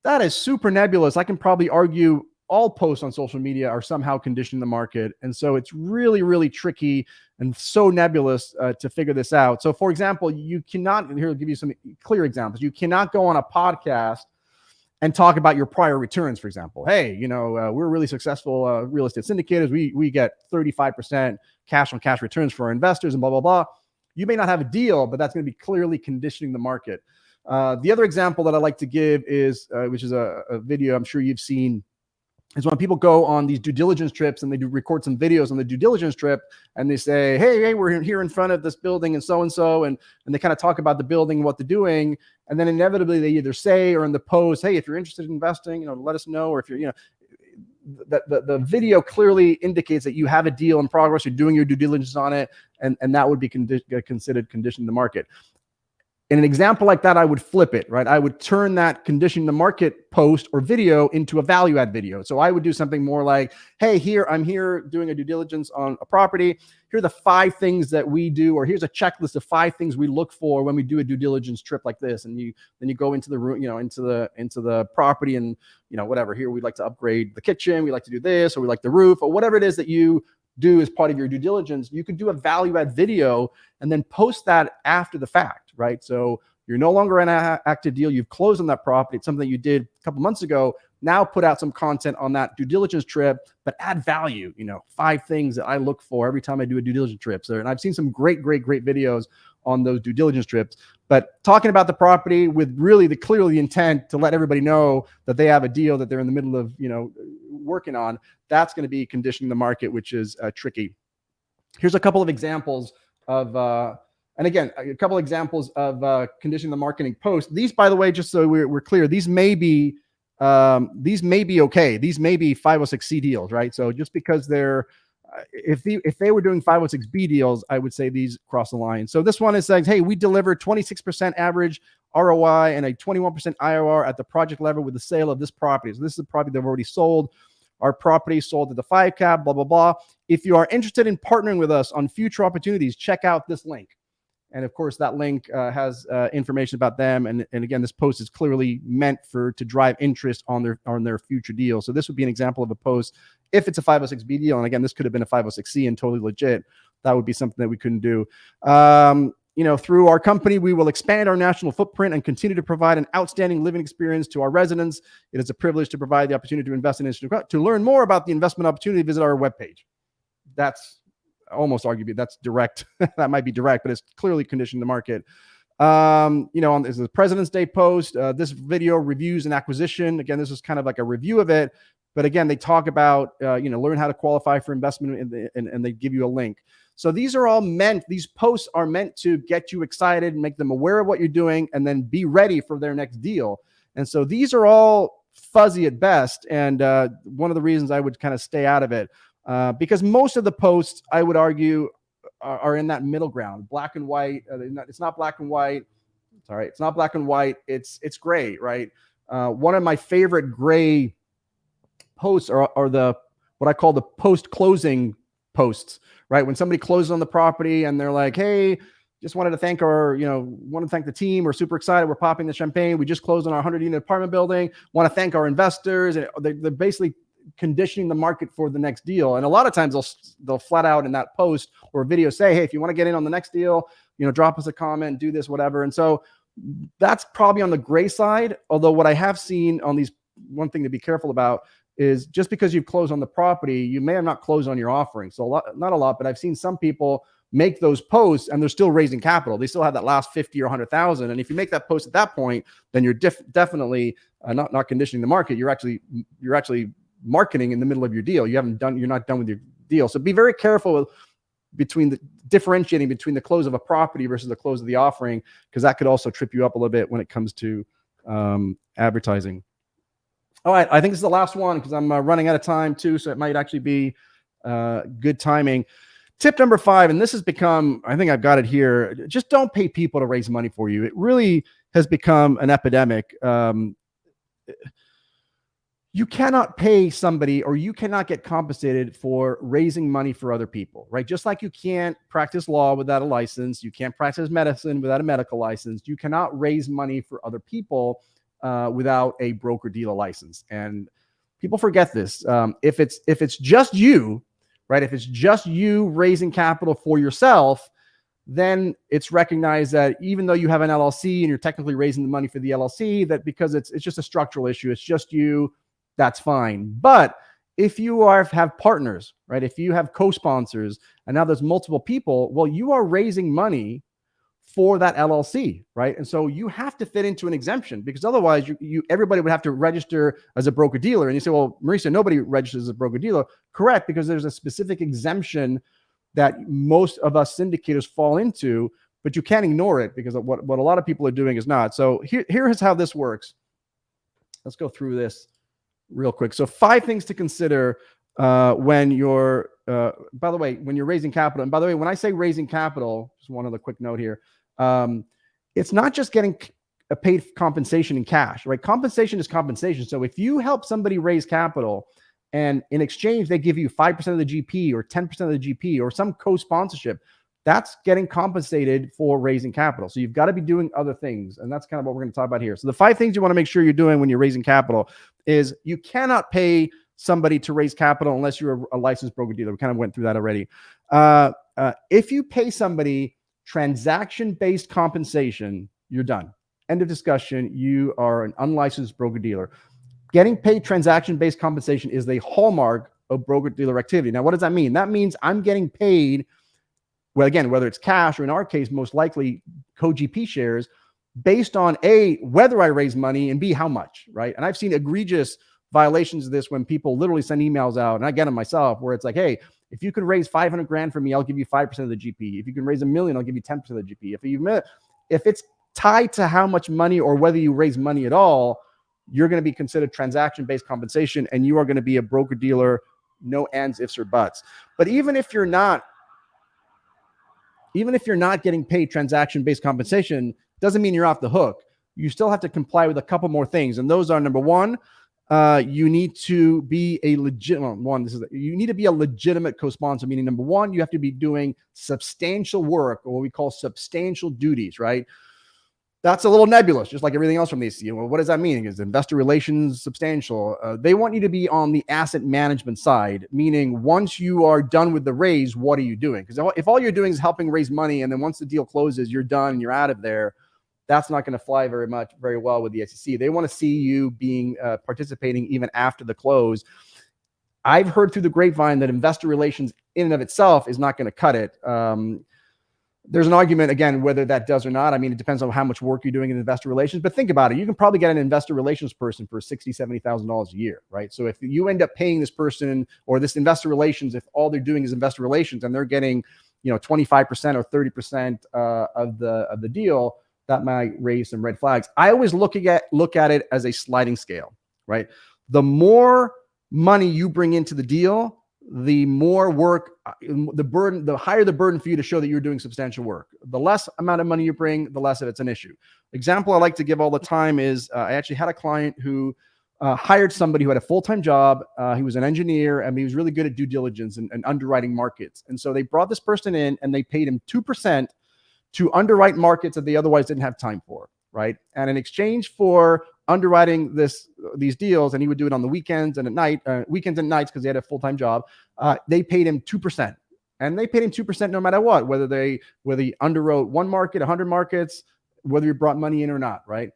that is super nebulous. I can probably argue all posts on social media are somehow conditioning the market. And so it's really, really tricky and so nebulous to figure this out. So for example, you cannot, here I'll give you some clear examples. You cannot go on a podcast and talk about your prior returns, for example. Hey, we're really successful real estate syndicators. We get 35% cash on cash returns for our investors and blah, blah, blah. You may not have a deal, but that's going to be clearly conditioning the market. The other example that I like to give is, which is a video I'm sure you've seen, is when people go on these due diligence trips and they do record some videos on the due diligence trip, and they say, hey, we're here in front of this building and so, and they kind of talk about the building, what they're doing. And then inevitably they either say, or in the post, hey, if you're interested in investing, let us know. Or if you're, the video clearly indicates that you have a deal in progress, you're doing your due diligence on it, and that would be considered conditioning the market. In an example like that, I would flip it, right? I would turn that conditioning the market post or video into a value add video. So I would do something more like, hey, I'm here doing a due diligence on a property. Here are the 5 things that we do, or here's a checklist of 5 things we look for when we do a due diligence trip like this. And then you go into the room, into the property, and whatever. Here we'd like to upgrade the kitchen, we like to do this, or we like the roof, or whatever it is that you do as part of your due diligence. You could do a value add video and then post that after the fact, right? So you're no longer in an active deal. You've closed on that property. It's something you did a couple months ago. Now put out some content on that due diligence trip, but add value, 5 things that I look for every time I do a due diligence trip. So, and I've seen some great videos on those due diligence trips, but talking about the property with really clearly intent to let everybody know that they have a deal that they're in the middle of, working on, that's going to be conditioning the market, which is tricky. Here's a couple of examples of, and again, a couple of examples of conditioning the marketing post. These, by the way, just so we're clear, these may be okay. These may be 506C deals, right? So just because they're, if they were doing 506B deals, I would say these cross the line. So this one is saying, hey, we deliver 26% average ROI and a 21% IRR at the project level with the sale of this property. So this is a property they've already sold. Our property sold at the 5 cap, blah, blah, blah. If you are interested in partnering with us on future opportunities, check out this link. And of course, that link has information about them. And again, this post is clearly meant to drive interest on their future deal. So this would be an example of a post. If it's a 506B deal, and again, this could have been a 506C and totally legit, that would be something that we couldn't do. Through our company, we will expand our national footprint and continue to provide an outstanding living experience to our residents. It is a privilege to provide the opportunity to invest in industry. To learn more about the investment opportunity, visit our webpage. That's almost arguably that's direct. That might be direct, but it's clearly conditioning the market. This is a President's Day post. This video reviews an acquisition. Again, this is kind of like a review of it, But again, they talk about, learn how to qualify for investment and they give you a link. So these posts are meant to get you excited and make them aware of what you're doing and then be ready for their next deal. And so these are all fuzzy at best. And one of the reasons I would kind of stay out of it, because most of the posts, I would argue, are in that middle ground, black and white. It's not black and white. Sorry, it's not black and white. It's gray, right? One of my favorite gray posts are what I call the post-closing posts, right? When somebody closes on the property and they're like, hey, just wanted to thank the team. We're super excited. We're popping the champagne. We just closed on our 100-unit apartment building. Want to thank our investors. And they're basically conditioning the market for the next deal. And a lot of times they'll flat out in that post or video say, hey, if you want to get in on the next deal, drop us a comment, do this, whatever. And so that's probably on the gray side. Although what I have seen on these, one thing to be careful about is just because you've closed on the property, you may have not closed on your offering. So not a lot, but I've seen some people make those posts and they're still raising capital. They still have that last 50 or 100,000. And if you make that post at that point, then you're definitely not conditioning the market. You're actually marketing in the middle of your deal. You're not done with your deal. So be very careful differentiating between the close of a property versus the close of the offering, because that could also trip you up a little bit when it comes to advertising. All right, I think this is the last one because I'm running out of time too, so it might actually be good timing. Tip number 5, and this has become, I think I've got it here, just don't pay people to raise money for you. It really has become an epidemic. You cannot pay somebody, or you cannot get compensated for raising money for other people, right? Just like you can't practice law without a license, you can't practice medicine without a medical license, you cannot raise money for other people without a broker-dealer license. And people forget this. If it's just you, right? If it's just you raising capital for yourself, then it's recognized that even though you have an LLC and you're technically raising the money for the LLC, that because it's just a structural issue, it's just you, that's fine. But if you have partners, right? If you have co-sponsors and now there's multiple people, well, you are raising money for that LLC, right? And so you have to fit into an exemption, because otherwise everybody would have to register as a broker dealer. And you say, well, Mauricio, nobody registers as a broker dealer. Correct, because there's a specific exemption that most of us syndicators fall into, but you can't ignore it because of what a lot of people are doing is not. So here is how this works. Let's go through this real quick. So 5 things to consider when you're, by the way, when you're raising capital. And by the way, when I say raising capital, just one other quick note here. It's not just getting a paid compensation in cash, right? Compensation is compensation. So if you help somebody raise capital and in exchange, they give you 5% of the GP or 10% of the GP or some co-sponsorship, that's getting compensated for raising capital. So you've got to be doing other things. And that's kind of what we're going to talk about here. So the 5 things you want to make sure you're doing when you're raising capital is you cannot pay somebody to raise capital unless you're a licensed broker dealer. We kind of went through that already. If you pay somebody transaction-based compensation, you're done. End of discussion. You are an unlicensed broker dealer. Getting paid transaction-based compensation is the hallmark of broker dealer activity. Now, what does that mean? That means I'm getting paid, well, again, whether it's cash or in our case, most likely co-GP shares, based on A, whether I raise money, and B, how much, right? And I've seen egregious violations of this when people literally send emails out, and I get them myself, where it's like, hey, if you can raise 500 grand for me, I'll give you 5% of the GP. If you can raise $1 million, I'll give you 10% of the GP. If it's tied to how much money or whether you raise money at all, you're going to be considered transaction-based compensation, and you are going to be a broker dealer, no ands, ifs, or buts. But even if you're not getting paid transaction-based compensation, doesn't mean you're off the hook. You still have to comply with a couple more things, and those are, number 1, you need to be a legitimate co-sponsor, meaning number 1, you have to be doing substantial work, or what we call substantial duties, right? That's a little nebulous, just like everything else from these. Well, what does that mean? Is investor relations substantial? They want you to be on the asset management side, meaning once you are done with the raise, what are you doing? Because if all you're doing is helping raise money, and then once the deal closes, you're done and you're out of there, that's not going to fly very well with the SEC. They want to see you being participating even after the close. I've heard through the grapevine that investor relations in and of itself is not going to cut it. There's an argument, again, whether that does or not. I mean, it depends on how much work you're doing in investor relations, but think about it. You can probably get an investor relations person for $60,000, $70,000 a year, right? So if you end up paying this person or this investor relations, if all they're doing is investor relations and they're getting, 25% or 30% of the deal, that might raise some red flags. I always look at it as a sliding scale, right? The more money you bring into the deal, the more work, the higher the burden for you to show that you're doing substantial work. The less amount of money you bring, the less of it's an issue. Example I like to give all the time is I actually had a client who hired somebody who had a full-time job. He was an engineer and he was really good at due diligence and underwriting markets. And so they brought this person in and they paid him 2% to underwrite markets that they otherwise didn't have time for, right? And in exchange for underwriting these deals, and he would do it on the weekends and at night, weekends and nights because he had a full-time job, they paid him 2%. And they paid him 2% no matter what, whether he underwrote one market, 100 markets, whether he brought money in or not, right?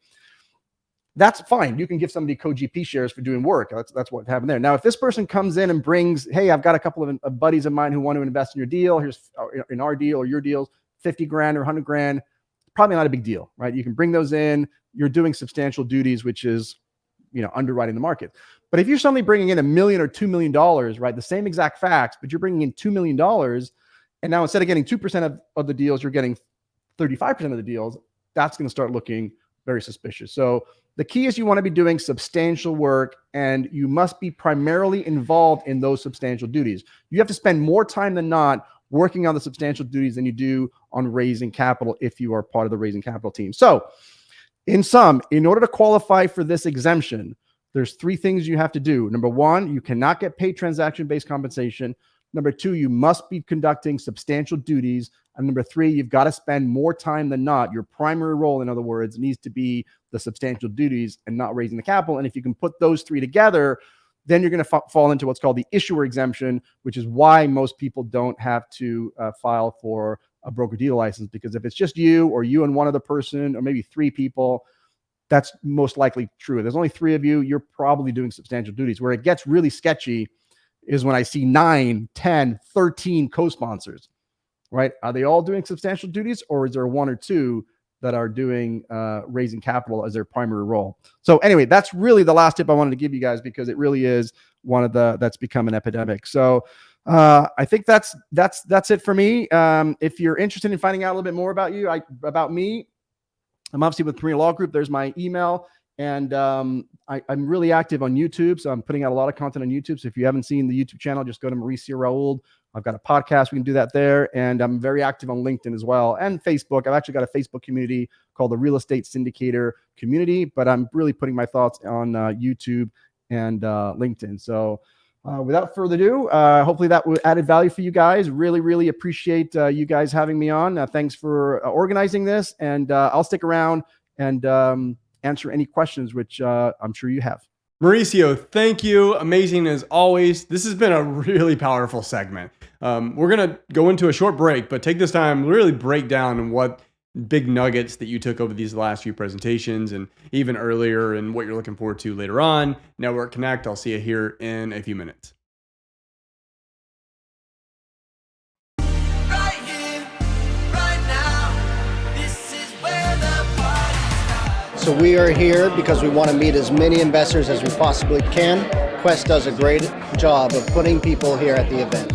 That's fine. You can give somebody co-GP shares for doing work. That's what happened there. Now, if this person comes in and brings, hey, I've got a couple of buddies of mine who want to invest in your deal. Here's in our deal or your deals, 50 grand or 100 grand, probably not a big deal, right? You can bring those in. You're doing substantial duties, which is, underwriting the market. But if you're suddenly bringing in $1 million or $2 million, right? The same exact facts, but you're bringing in $2 million. And now instead of getting 2% of the deals, you're getting 35% of the deals. That's going to start looking very suspicious. So the key is you want to be doing substantial work and you must be primarily involved in those substantial duties. You have to spend more time than not working on the substantial duties than you do on raising capital if you are part of the raising capital team. So in sum, in order to qualify for this exemption, there's 3 things you have to do. Number 1, you cannot get paid transaction-based compensation. Number 2, you must be conducting substantial duties. And number 3, you've got to spend more time than not. Your primary role, in other words, needs to be the substantial duties and not raising the capital. And if you can put those 3 together, then you're going to fall into what's called the issuer exemption, which is why most people don't have to file for a broker-dealer license. Because if it's just you or you and one other person or maybe 3 people, that's most likely true. If there's only 3 of you, you're probably doing substantial duties. Where it gets really sketchy is when I see 9, 10, 13 co-sponsors, right? Are they all doing substantial duties, or is there 1 or 2 that are doing raising capital as their primary role? So anyway, that's really the last tip I wanted to give you guys, because it really is one of that's become an epidemic. So I think that's it for me. If you're interested in finding out a little bit more about me, I'm obviously with Premier Law Group. There's my email. And I'm really active on YouTube. So I'm putting out a lot of content on YouTube. So if you haven't seen the YouTube channel, just go to Mauricio Raul. I've got a podcast. We can do that there. And I'm very active on LinkedIn as well, and Facebook. I've actually got a Facebook community called the Real Estate Syndicator Community, but I'm really putting my thoughts on YouTube and LinkedIn. So without further ado, hopefully that added value for you guys. Really, really appreciate you guys having me on. Thanks for organizing this. And I'll stick around and answer any questions, which I'm sure you have. Mauricio, thank you. Amazing as always. This has been a really powerful segment. We're going to go into a short break, but take this time to really break down what big nuggets that you took over these last few presentations and even earlier, and what you're looking forward to later on. Network Connect. I'll see you here in a few minutes. So we are here because we want to meet as many investors as we possibly can. Quest does a great job of putting people here at the event.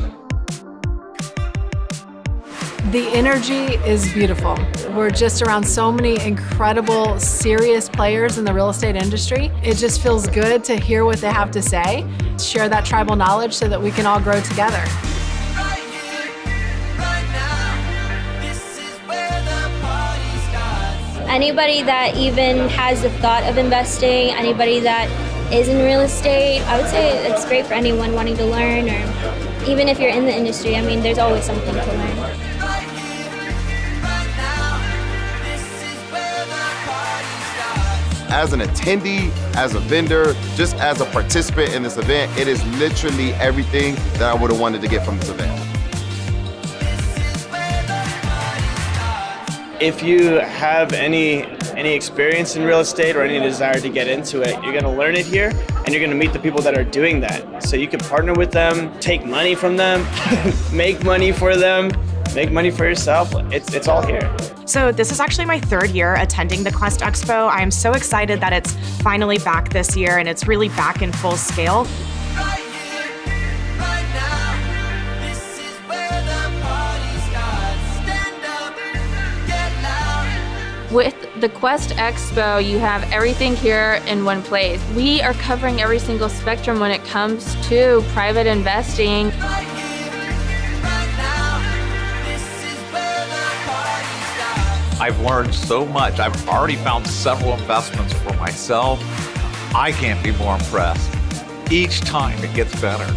The energy is beautiful. We're just around so many incredible, serious players in the real estate industry. It just feels good to hear what they have to say, share that tribal knowledge so that we can all grow together. Anybody that even has the thought of investing, anybody that is in real estate, I would say it's great for anyone wanting to learn, or even if you're in the industry, I mean, there's always something to learn. As an attendee, as a vendor, just as a participant in this event, it is literally everything that I would have wanted to get from this event. If you have any experience in real estate or any desire to get into it, you're going to learn it here, and you're going to meet the people that are doing that. So you can partner with them, take money from them, make money for them, make money for yourself. It's all here. So this is actually my third year attending the Quest Expo. I am so excited that it's finally back this year and it's really back in full scale. With the Quest Expo, you have everything here in one place. We are covering every single spectrum when it comes to private investing. I've learned so much. I've already found several investments for myself. I can't be more impressed. Each time it gets better.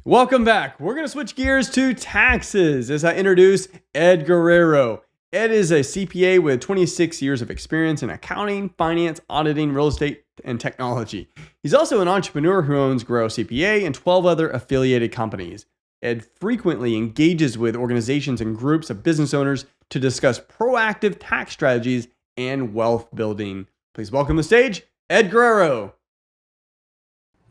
Welcome back. We're going to switch gears to taxes as I introduce Ed Guerrero. Ed is a CPA with 26 years of experience in accounting, finance, auditing, real estate, and technology. He's also an entrepreneur who owns Grow CPA and 12 other affiliated companies. Ed frequently engages with organizations and groups of business owners to discuss proactive tax strategies and wealth building. Please welcome to the stage, Ed Guerrero.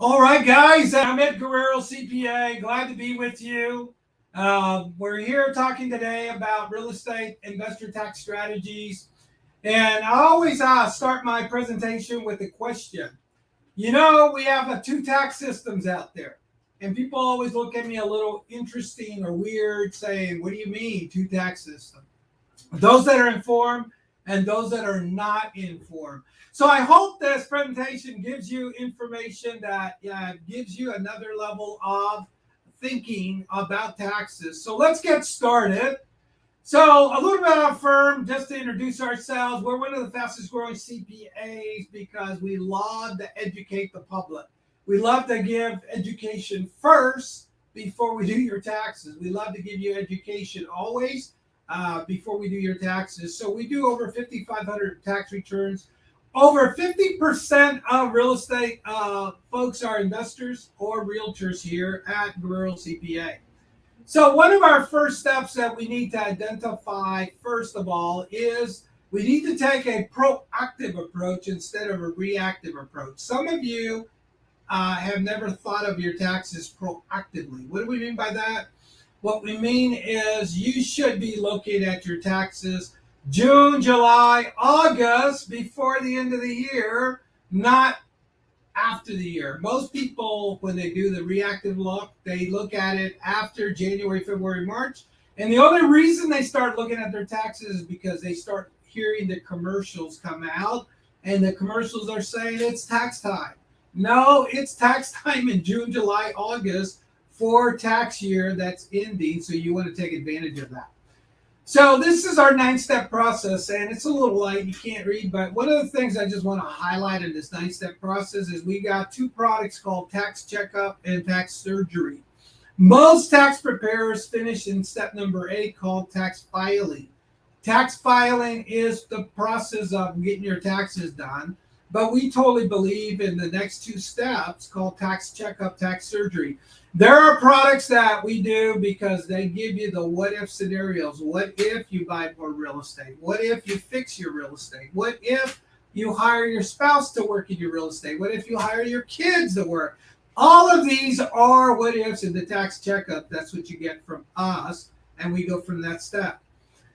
All right, guys, I'm Ed Guerrero, CPA. Glad to be with you. We're here talking today about real estate investor tax strategies. And I always start my presentation with a question. You know, we have two tax systems out there. And people always look at me a little interesting or weird saying, what do you mean, two tax systems? Those that are informed and those that are not informed. So I hope this presentation gives you information that gives you another level of thinking about taxes. So let's get started. So a little bit about our firm, just to introduce ourselves. We're one of the fastest growing CPAs because we love to educate the public. We love to give education first before we do your taxes. We love to give you education always before we do your taxes. So we do over 5,500 tax returns. Over 50% of real estate folks are investors or realtors here at Guerrero CPA. So one of our first steps that we need to identify, first of all, is we need to take a proactive approach instead of a reactive approach. Some of you have never thought of your taxes proactively. What do we mean by that? What we mean is you should be looking at your taxes June, July, August, before the end of the year, not after the year. Most people, when they do the reactive look, they look at it after January, February, March. And the only reason they start looking at their taxes is because they start hearing the commercials come out, and the commercials are saying it's tax time. No, it's tax time in June, July, August for tax year that's ending. So you want to take advantage of that. So this is our 9-step process, and it's a little light, you can't read, but one of the things I just want to highlight in this 9-step process is we got 2 products called tax checkup and tax surgery. Most tax preparers finish in step number 8 called tax filing. Tax filing is the process of getting your taxes done, but we totally believe in the next 2 steps called tax checkup, tax surgery. There are products that we do because they give you the what if scenarios. What if you buy more real estate? What if you fix your real estate? What if you hire your spouse to work in your real estate? What if you hire your kids to work? All of these are what ifs in the tax checkup. That's what you get from us, and we go from that step.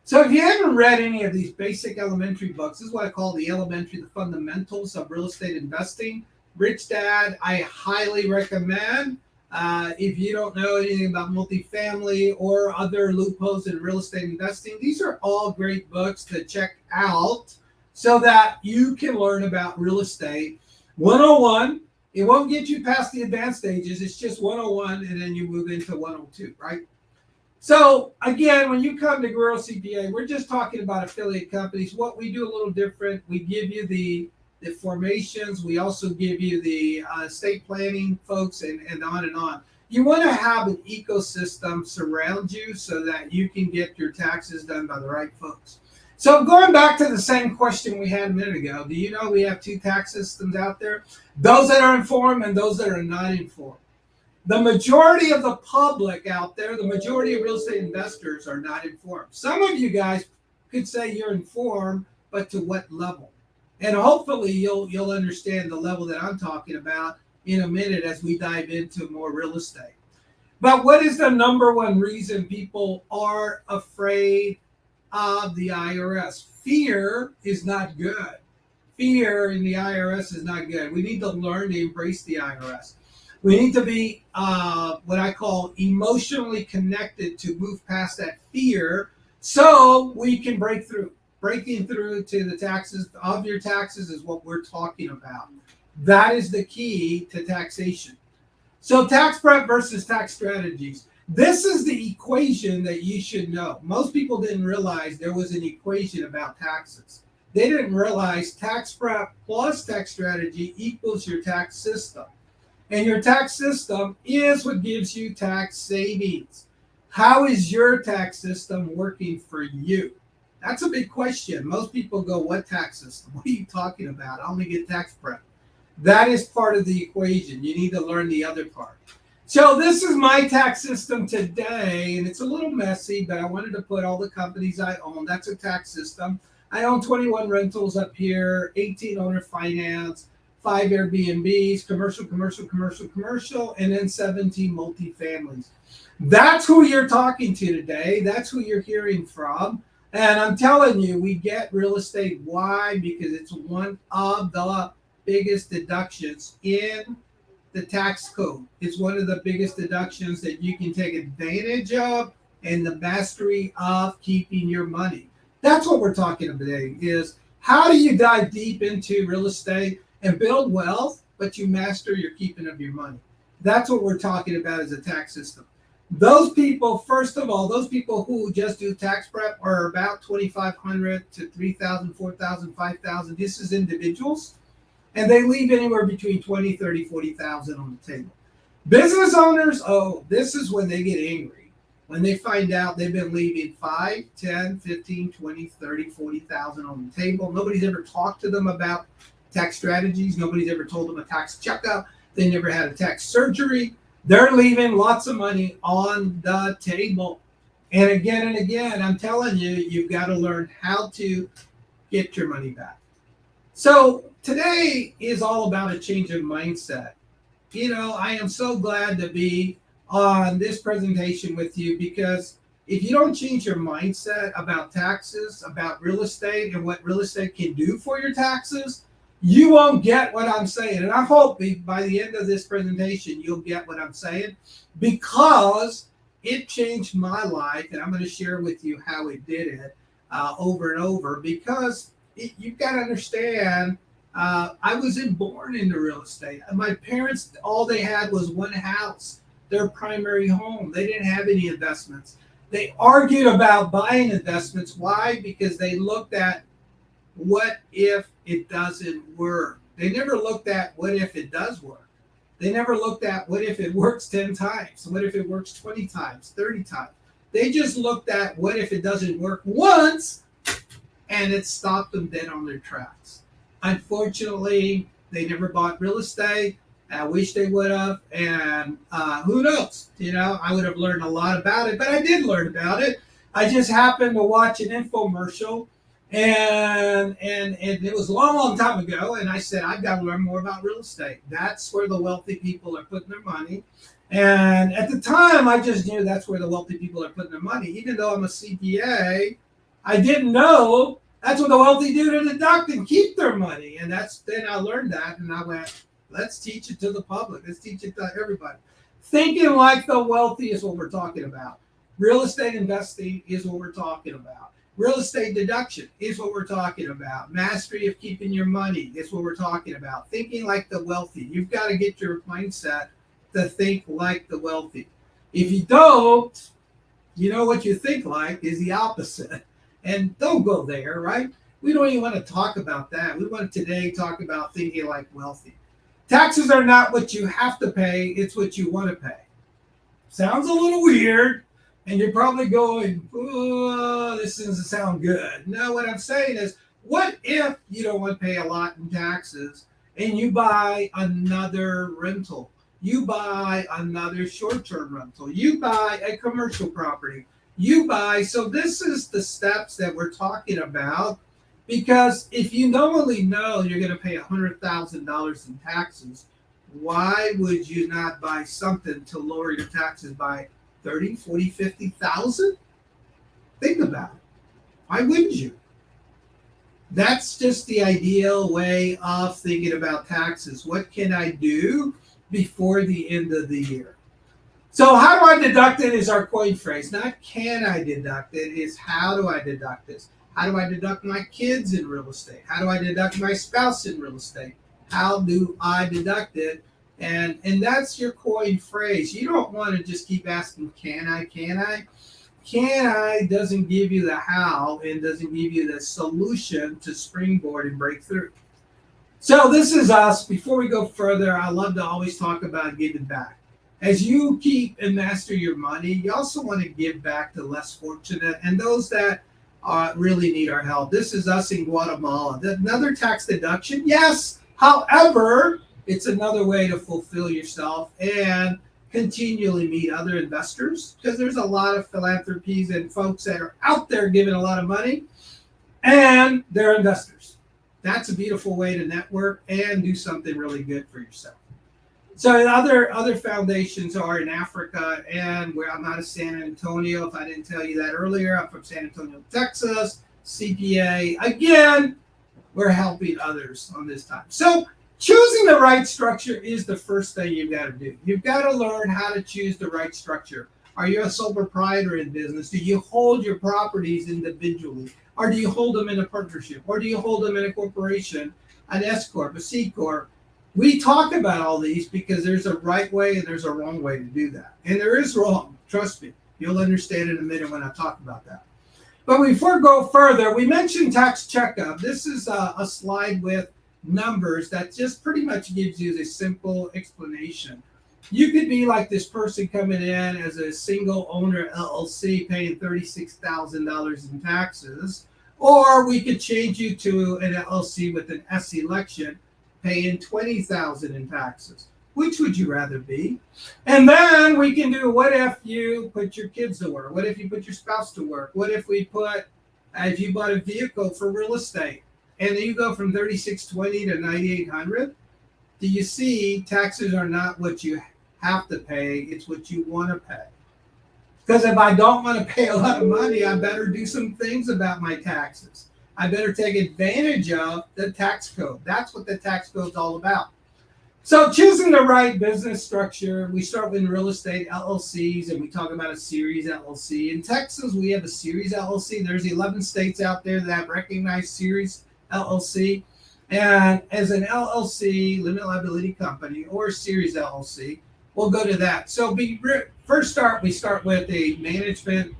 So if you haven't read any of these basic elementary books, this is what I call the fundamentals of real estate investing. Rich Dad, I highly recommend. If you don't know anything about multifamily or other loopholes in real estate investing, these are all great books to check out so that you can learn about real estate 101. It won't get you past the advanced stages. It's just 101, and then you move into 102, right? So again, when you come to Guerrero CPA, we're just talking about affiliate companies. What we do a little different. We give you the formations. We also give you the estate planning folks and on and on. You want to have an ecosystem surround you so that you can get your taxes done by the right folks. So going back to the same question we had a minute ago, do you know we have 2 tax systems out there? Those that are informed and those that are not informed. The majority of the public out there, the majority of real estate investors are not informed. Some of you guys could say you're informed, but to what level? And hopefully you'll understand the level that I'm talking about in a minute as we dive into more real estate. But what is the number one reason people are afraid of the IRS? Fear is not good. Fear in the IRS is not good. We need to learn to embrace the IRS. We need to be what I call emotionally connected to move past that fear so we can break through. Breaking through to the taxes of your taxes is what we're talking about. That is the key to taxation. So tax prep versus tax strategies. This is the equation that you should know. Most people didn't realize there was an equation about taxes. They didn't realize tax prep plus tax strategy equals your tax system. And your tax system is what gives you tax savings. How is your tax system working for you? That's a big question. Most people go, what tax system? What are you talking about? I only get tax prep. That is part of the equation. You need to learn the other part. So this is my tax system today, and it's a little messy, but I wanted to put all the companies I own. That's a tax system. I own 21 rentals up here, 18 owner finance, 5 Airbnbs, commercial, and then 17 multifamilies. That's who you're talking to today. That's who you're hearing from. And I'm telling you, we get real estate. Why? Because it's one of the biggest deductions in the tax code. It's one of the biggest deductions that you can take advantage of and the mastery of keeping your money. That's what we're talking about today, is how do you dive deep into real estate and build wealth, but you master your keeping of your money. That's what we're talking about as a tax system. Those people, first of all, those people who just do tax prep are about 2,500 to 3,000, 4,000, 5,000. This is individuals, and they leave anywhere between 20, 30, 40,000 on the table. Business owners, oh, this is when they get angry. When they find out they've been leaving 5, 10, 15, 20, 30, 40,000 on the table. Nobody's ever talked to them about tax strategies. Nobody's ever told them a tax checkup. They never had a tax surgery. They're leaving lots of money on the table. And again, I'm telling you, you've got to learn how to get your money back. So today is all about a change of mindset. You know, I am so glad to be on this presentation with you, because if you don't change your mindset about taxes, about real estate, and what real estate can do for your taxes, you won't get what I'm saying. And I hope by the end of this presentation, you'll get what I'm saying, because it changed my life. And I'm going to share with you how it did it over and over, because you've got to understand, I wasn't born into real estate. My parents, all they had was one house, their primary home. They didn't have any investments. They argued about buying investments. Why? Because they looked at what if it doesn't work. They never looked at what if it does work. They never looked at what if it works 10 times, what if it works 20 times, 30 times. They just looked at what if it doesn't work once, and it stopped them dead on their tracks. Unfortunately, they never bought real estate. I wish they would have, and who knows? You know, I would have learned a lot about it, but I did learn about it. I just happened to watch an infomercial, and it was a long time ago, and I said, I've got to learn more about real estate. That's where the wealthy people are putting their money. And at the time, I just knew that's where the wealthy people are putting their money. Even though I'm a CPA, I didn't know that's what the wealthy do to deduct and keep their money. And then I learned that, and I went, let's teach it to the public. Let's teach it to everybody. Thinking like the wealthy is what we're talking about. Real estate investing is what we're talking about. Real estate deduction is what we're talking about. Mastery of keeping your money is what we're talking about. Thinking like the wealthy. You've got to get your mindset to think like the wealthy. If you don't, you know what you think like is the opposite. And don't go there, right? We don't even want to talk about that. We want to today talk about thinking like wealthy. Taxes are not what you have to pay, it's what you want to pay. Sounds a little weird, and you're probably going, oh, this doesn't sound good. No, what I'm saying is, what if you don't want to pay a lot in taxes and you buy another rental? You buy another short-term rental. You buy a commercial property. So this is the steps that we're talking about, because if you normally know you're going to pay $100,000 in taxes, why would you not buy something to lower your taxes by 30, 40, 50,000? Think about it. Why wouldn't you? That's just the ideal way of thinking about taxes. What can I do before the end of the year? So how do I deduct it is our coin phrase. Not can I deduct it, is how do I deduct this? How do I deduct my kids in real estate? How do I deduct my spouse in real estate? How do I deduct it? And that's your coin phrase. You don't want to just keep asking, can I? Can I doesn't give you the how and doesn't give you the solution to springboard and break through. So this is us. Before we go further, I love to always talk about giving back. As you keep and master your money, you also want to give back to less fortunate and those that really need our help. This is us in Guatemala. Another tax deduction, yes. However, it's another way to fulfill yourself and continually meet other investors, because there's a lot of philanthropies and folks that are out there giving a lot of money, and they're investors. That's a beautiful way to network and do something really good for yourself. So other foundations are in Africa, and where I'm out of San Antonio. If I didn't tell you that earlier, I'm from San Antonio, Texas, CPA. Again, we're helping others on this time. So choosing the right structure is the first thing you've got to do. You've got to learn how to choose the right structure. Are you a sole proprietor in business? Do you hold your properties individually? Or do you hold them in a partnership? Or do you hold them in a corporation, an S Corp, a C Corp? We talk about all these because there's a right way and there's a wrong way to do that. And there is wrong. Trust me. You'll understand in a minute when I talk about that. But before we go further, we mentioned tax checkup. This is a slide with numbers that just pretty much gives you a simple explanation. you could be like this person coming in as a single owner LLC paying $36,000 in taxes, or we could change you to an LLC with an S election paying $20,000 in taxes. Which would you rather be? And then we can do, what if you put your kids to work? What if you put your spouse to work? What if we put, if you bought a vehicle for real estate and then you go from 3620 to 9800? Do you see taxes are not what you have to pay, it's what you want to pay. Because if I don't want to pay a lot of money, I better do some things about my taxes. I better take advantage of the tax code. That's what the tax code is all about. So choosing the right business structure, we start with real estate LLCs, and we talk about a series LLC. In Texas, we have a series LLC. There's 11 states out there that recognize series LLC. And as an LLC, limited liability company, or series LLC, we'll go to that. So we start with a management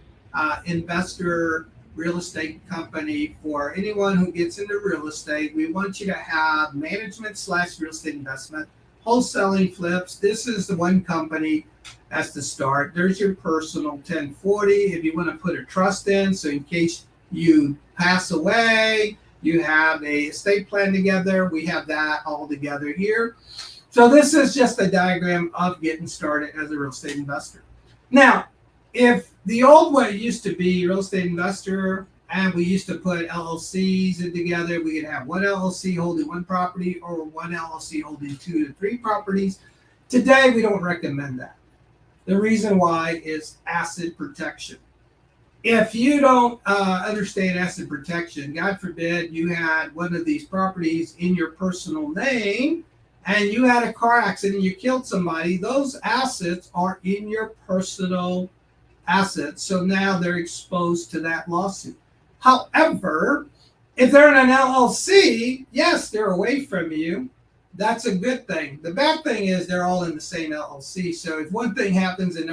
investor real estate company. For anyone who gets into real estate, we want you to have management / real estate investment, wholesaling, flips. This is the one company that's the start. There's your personal 1040 if you want to put a trust in, so in case you pass away, you have a estate plan together. We have that all together here. So this is just a diagram of getting started as a real estate investor. Now, if the old way used to be real estate investor, and we used to put LLCs in together, we could have one LLC holding one property or one LLC holding 2 to 3 properties. Today, we don't recommend that. The reason why is asset protection. If you don't understand asset protection, God forbid you had one of these properties in your personal name and you had a car accident and you killed somebody, those assets are in your personal assets. So now they're exposed to that lawsuit. However, if they're in an LLC, yes, they're away from you. That's a good thing. The bad thing is they're all in the same LLC. So if one thing happens in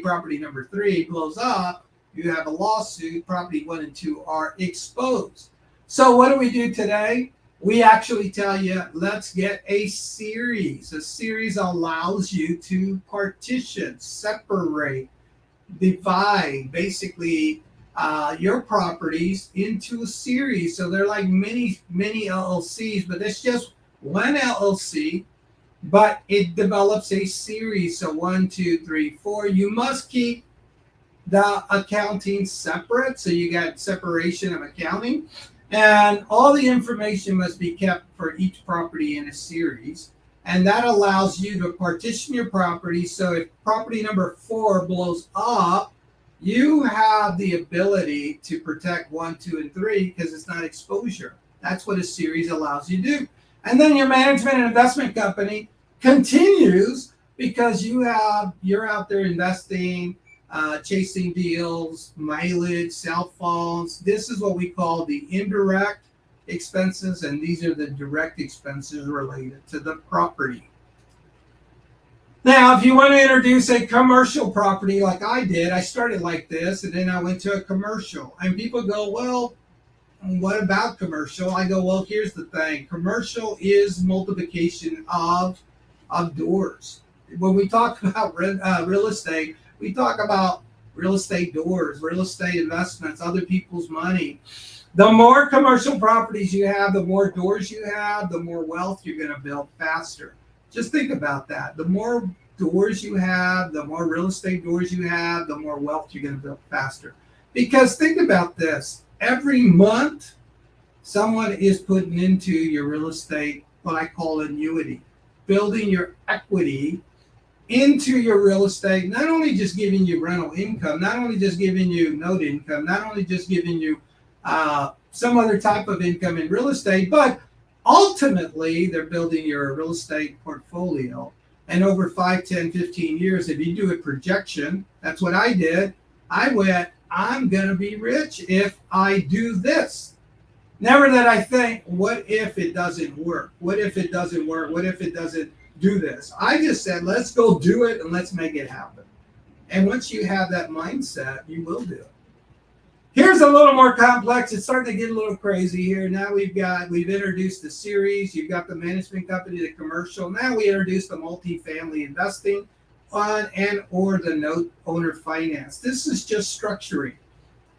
property number 3 blows up, you have a lawsuit, property 1 and 2 are exposed. So what do we do today? We actually tell you, let's get a series. A series allows you to partition, separate, divide, basically your properties into a series. So they're like many LLCs, but it's just one LLC, but it develops a series. So 1, 2, 3, 4. You must keep the accounting separate. So you got separation of accounting, and all the information must be kept for each property in a series. And that allows you to partition your property. So if property number 4 blows up, you have the ability to protect 1, 2, and 3 because it's not exposure. That's what a series allows you to do. And then your management and investment company continues because you're out there investing, chasing deals, mileage, cell phones. This is what we call the indirect expenses, and these are the direct expenses related to the property. Now, if you want to introduce a commercial property like I did, I started like this, and then I went to a commercial. And people go, well, what about commercial? I go, well, here's the thing. Commercial is multiplication of doors. When we talk about real estate, we talk about real estate doors, real estate investments, other people's money. The more commercial properties you have, the more doors you have, the more wealth you're going to build faster. Just think about that. The more doors you have, the more real estate doors you have, the more wealth you're going to build faster. Because think about this. Every month, someone is putting into your real estate what I call annuity, building your equity into your real estate, not only just giving you rental income, not only just giving you note income, not only just giving you some other type of income in real estate, but ultimately they're building your real estate portfolio. And over 5, 10, 15 years, if you do a projection, that's what I did. I went, I'm going to be rich if I do this. Never did I think, what if it doesn't work? What if it doesn't work? What if it doesn't do this? I just said, let's go do it and let's make it happen. And once you have that mindset, you will do it. Here's a little more complex. It's starting to get a little crazy here. Now we've introduced the series. You've got the management company, the commercial. Now we introduced the multifamily investing on and or the note owner finance. This is just structuring.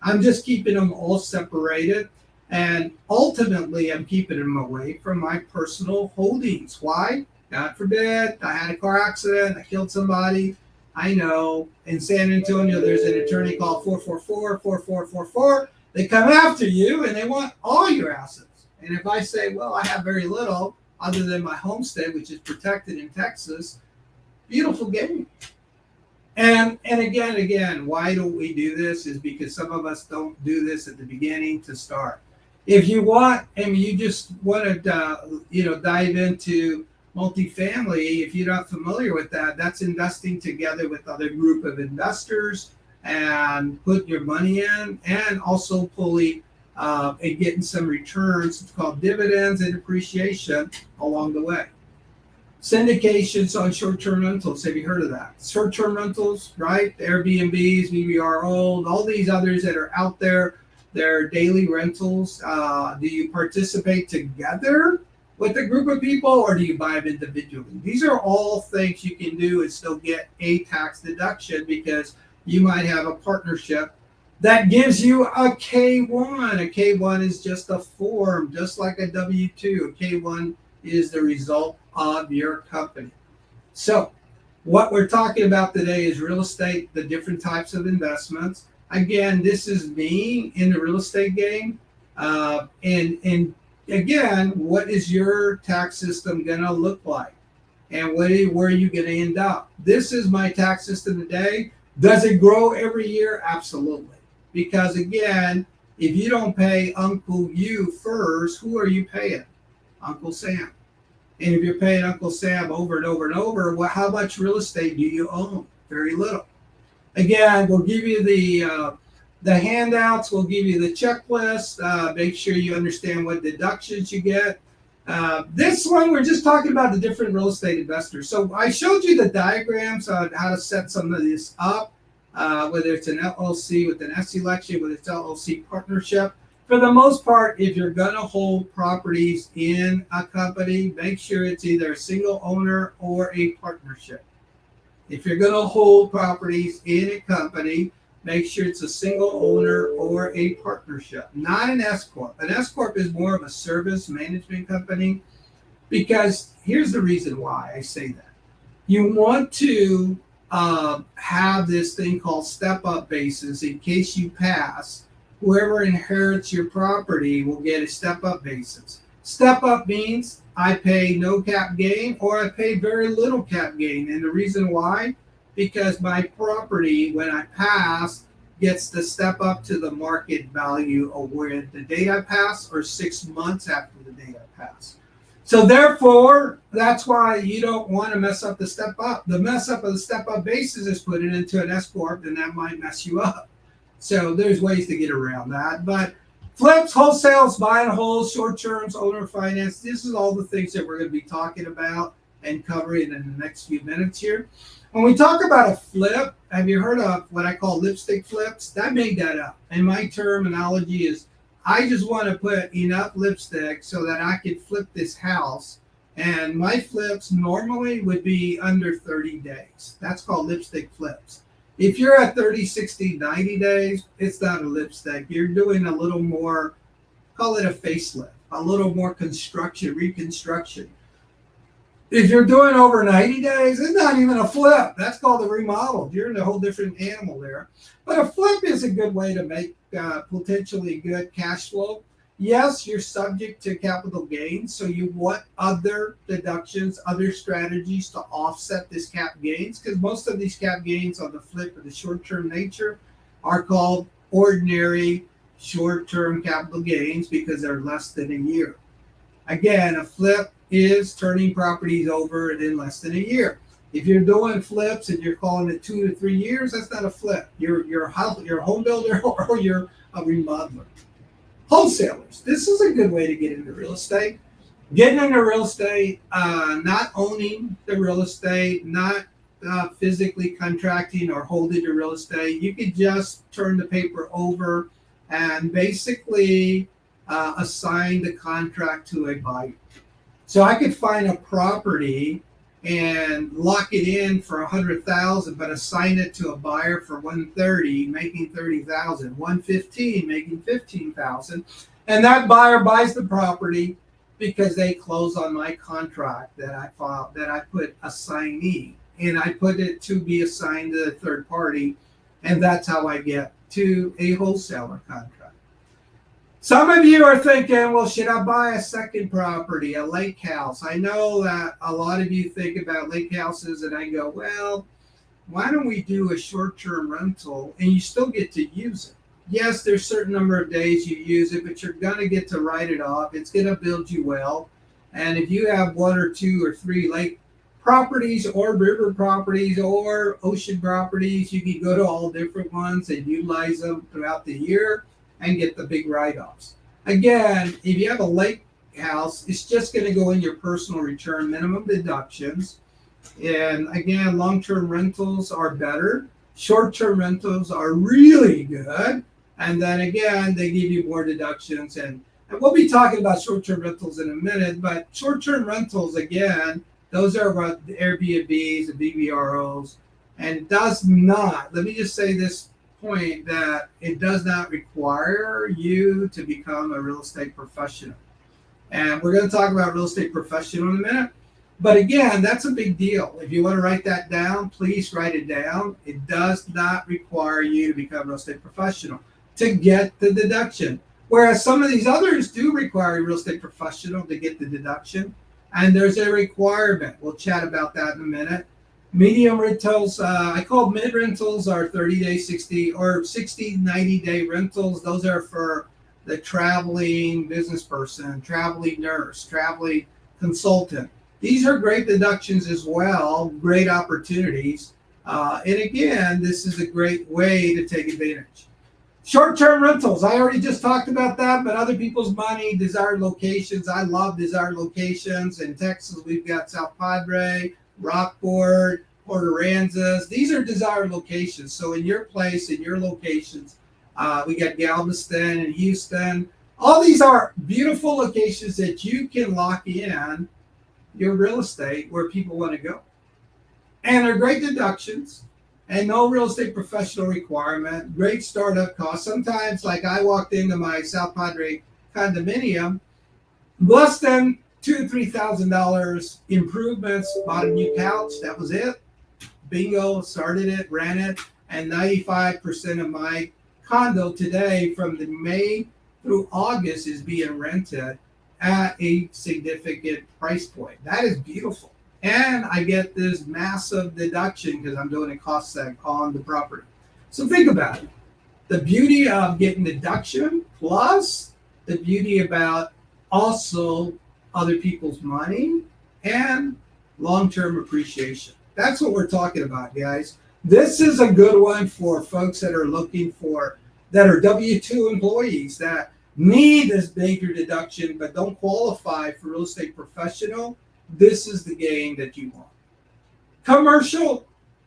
I'm just keeping them all separated. And ultimately, I'm keeping them away from my personal holdings. Why? God forbid, I had a car accident, I killed somebody. I know in San Antonio, there's an attorney called 444-4444. They come after you and they want all your assets. And if I say, well, I have very little other than my homestead, which is protected in Texas, beautiful game. And again, why don't we do this is because some of us don't do this at the beginning to start. If you want, and you just want to, dive into multifamily, if you're not familiar with that, that's investing together with other group of investors and put your money in and also pulling and getting some returns. It's called dividends and appreciation along the way. Syndications on short-term rentals. Have you heard of that? Short-term rentals, right? Airbnbs, VRBO, all these others that are out there. They're daily rentals. Do you participate together with a group of people, or do you buy them individually? These are all things you can do and still get a tax deduction because you might have a partnership that gives you a K1. A K1 is just a form, just like a W-2. A K1 is the result of your company. So what we're talking about today is real estate, the different types of investments. Again, this is me in the real estate game. And again, what is your tax system going to look like? And where are you going to end up? This is my tax system today. Does it grow every year? Absolutely. Because again, if you don't pay Uncle you first, who are you paying? Uncle Sam. And if you're paying Uncle Sam over and over and over, well, how much real estate do you own? Very little. Again, we'll give you the handouts. We'll give you the checklist. Make sure you understand what deductions you get. This one, we're just talking about the different real estate investors. So I showed you the diagrams on how to set some of this up, whether it's an LLC with an S election, whether it's LLC partnership. For the most part, if you're going to hold properties in a company, make sure it's either a single owner or a partnership. If you're going to hold properties in a company, make sure it's a single owner or a partnership, not an S corp. An S corp is more of a service management company, because here's the reason why I say that. You want to have this thing called step-up basis in case you pass. Whoever inherits your property will get a step-up basis. Step-up means I pay no cap gain or I pay very little cap gain. And the reason why, because my property, when I pass, gets to step up to the market value of where the date I pass or 6 months after the date I pass. So therefore, that's why you don't want to mess up the step up. The mess up of the step up basis is put it into an S corp, and that might mess you up. So there's ways to get around that. But flips, wholesales, buy and hold, short terms, owner finance. This is all the things that we're going to be talking about and covering in the next few minutes here. When we talk about a flip, have you heard of what I call lipstick flips? I made that up. And my terminology is I just want to put enough lipstick so that I could flip this house. And my flips normally would be under 30 days. That's called lipstick flips. If you're at 30, 60, 90 days, it's not a lipstick. You're doing a little more, call it a facelift, a little more construction, reconstruction. If you're doing over 90 days, it's not even a flip. That's called a remodel. You're in a whole different animal there. But a flip is a good way to make potentially good cash flow. Yes, you're subject to capital gains, so you want other deductions, other strategies to offset this cap gains, because most of these cap gains on the flip of the short-term nature are called ordinary short-term capital gains because they're less than a year. Again, a flip is turning properties over in less than a year. If you're doing flips and you're calling it 2 to 3 years, that's not a flip. You're a home builder or you're a remodeler. Wholesalers. This is a good way to get into real estate. Getting into real estate, not owning the real estate, not physically contracting or holding the real estate. You could just turn the paper over and basically assign the contract to a buyer. So I could find a property and lock it in for 100,000, but assign it to a buyer for 130, making 30,000, 115, making 15,000, and that buyer buys the property because they close on my contract that I filed, that I put assignee, and I put it to be assigned to a third party, and that's how I get to a wholesaler contract. Some of you are thinking, well, should I buy a second property, a lake house? I know that a lot of you think about lake houses, and I go, well, why don't we do a short-term rental and you still get to use it? Yes, there's a certain number of days you use it, but you're going to get to write it off. It's going to build you wealth. And if you have 1 or 2 or 3 lake properties or river properties or ocean properties, you can go to all different ones and utilize them throughout the year and get the big write-offs. Again, if you have a lake house, it's just going to go in your personal return, minimum deductions. And again, long-term rentals are better. Short-term rentals are really good. And then again, they give you more deductions. And we'll be talking about short-term rentals in a minute, but short-term rentals, again, those are what the Airbnbs and BBROs, and does not, let me just say this point, that it does not require you to become a real estate professional. And we're going to talk about real estate professional in a minute. But again, that's a big deal. If you want to write that down, please write it down. It does not require you to become a real estate professional to get the deduction. Whereas some of these others do require a real estate professional to get the deduction. And there's a requirement. We'll chat about that in a minute. Medium rentals, I call mid rentals are 30-day, 60 or 60, 90-day rentals. Those are for the traveling business person, traveling nurse, traveling consultant. These are great deductions as well, great opportunities. And again, this is a great way to take advantage. Short-term rentals, I already just talked about that, but other people's money, desired locations. I love desired locations. In Texas, we've got South Padre, Rockport, Port Aransas. These are desired locations. So in your place, in your locations, we got Galveston and Houston. All these are beautiful locations that you can lock in your real estate where people want to go. And they're great deductions and no real estate professional requirement, great startup costs. Sometimes, like I walked into my South Padre condominium, less than $2,000 to $3,000 improvements, bought a new couch, that was it. Bingo, started it, ran it, and 95% of my condo today from the May through August is being rented at a significant price point. That is beautiful. And I get this massive deduction because I'm doing a cost seg on the property. So think about it. The beauty of getting deduction plus the beauty about also other people's money and long-term appreciation. That's what we're talking about, guys. This is a good one for folks that are looking for, that are W-2 employees that need this major deduction but don't qualify for real estate professional. This is the game that you want. Commercial,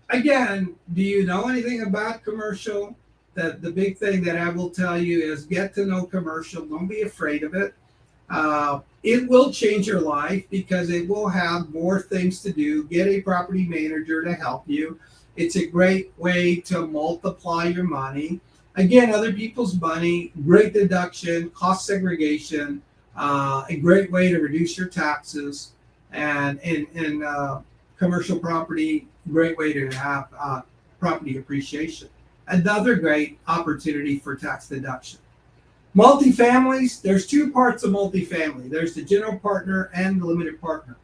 again, do you know anything about commercial? The big thing that I will tell you is get to know commercial. Don't be afraid of it. It will change your life because it will have more things to do. Get a property manager to help you. It's a great way to multiply your money. Again, other people's money, great deduction, cost segregation, a great way to reduce your taxes. And in commercial property, great way to have property appreciation. Another great opportunity for tax deduction. Multifamilies, there's 2 parts of multifamily. There's the general partner and the limited partner.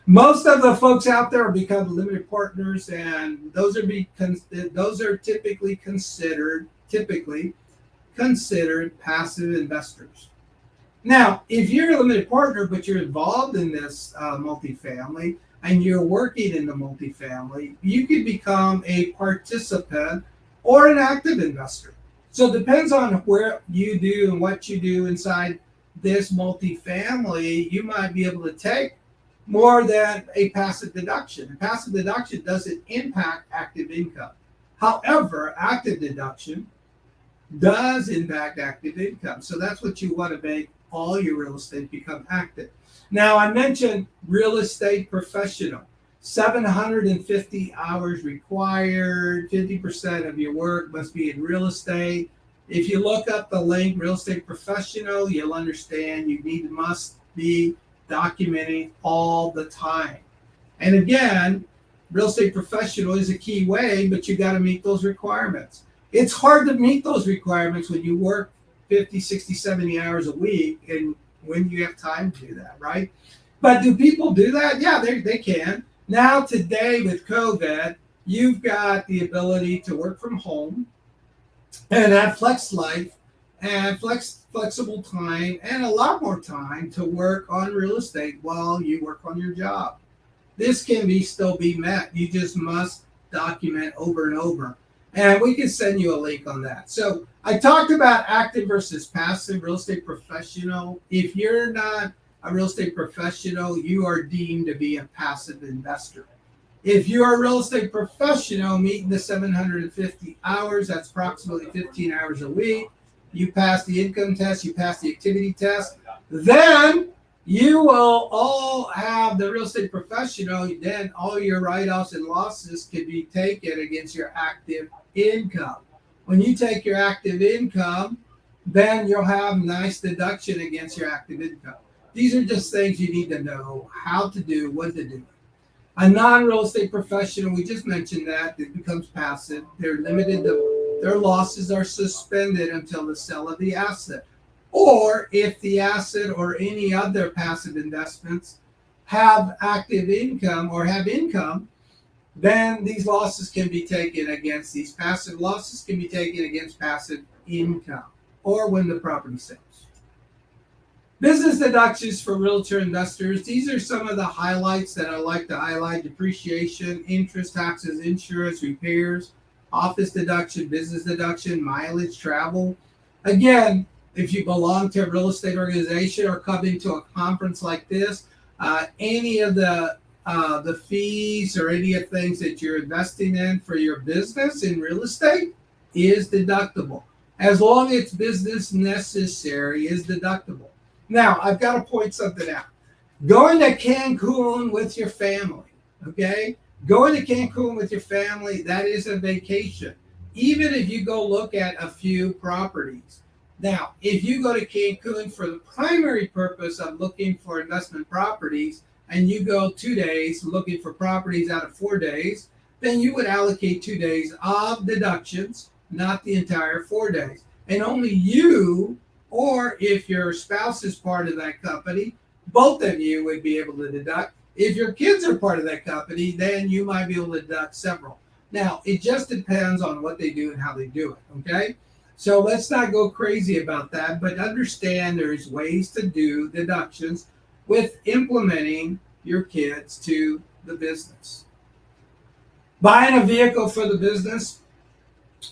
Most of the folks out there become limited partners, and those are typically considered passive investors. Now, if you're a limited partner, but you're involved in this multifamily and you're working in the multifamily, you could become a participant or an active investor. So it depends on where you do and what you do inside this multifamily. You might be able to take more than a passive deduction. A passive deduction doesn't impact active income. However, active deduction does impact active income. So that's what you want to make all your real estate become active. Now, I mentioned real estate professional. 750 hours required, 50% of your work must be in real estate. If you look up the link, real estate professional, you'll understand you must be documenting all the time. And again, real estate professional is a key way, but you got to meet those requirements. It's hard to meet those requirements when you work 50, 60, 70 hours a week and when you have time to do that, right? But do people do that? Yeah, they can. Now, today with COVID, you've got the ability to work from home and have flex life and flexible time and a lot more time to work on real estate while you work on your job. This can still be met. You just must document over and over. And we can send you a link on that. So I talked about active versus passive real estate professional. If you're not a real estate professional, you are deemed to be a passive investor. If you're a real estate professional meeting the 750 hours, that's approximately 15 hours a week, you pass the income test, you pass the activity test, then you will all have the real estate professional, then all your write-offs and losses can be taken against your active income. When you take your active income, then you'll have nice deduction against your active income. These are just things you need to know how to do, what to do. A non-real estate professional, we just mentioned that, it becomes passive. They're limited to, their losses are suspended until the sale of the asset. Or if the asset or any other passive investments have active income or have income, then these losses can be taken against, these passive losses can be taken against passive income or when the property sells. Business deductions for realtor investors. These are some of the highlights that I like to highlight: depreciation, interest, taxes, insurance, repairs, office deduction, business deduction, mileage, travel. Again, if you belong to a real estate organization or coming to a conference like this, any of the fees or any of the things that you're investing in for your business in real estate is deductible. As long as it's business necessary is deductible. Now, I've got to point something out. Going to Cancun with your family, okay? Going to Cancun with your family, that is a vacation. Even if you go look at a few properties. Now, if you go to Cancun for the primary purpose of looking for investment properties, and you go 2 days looking for properties out of 4 days, then you would allocate 2 days of deductions, not the entire 4 days. And only you, or if your spouse is part of that company, both of you would be able to deduct. If your kids are part of that company, then you might be able to deduct several. Now, it just depends on what they do and how they do it, okay? So let's not go crazy about that, but understand there's ways to do deductions with implementing your kids to the business. Buying a vehicle for the business.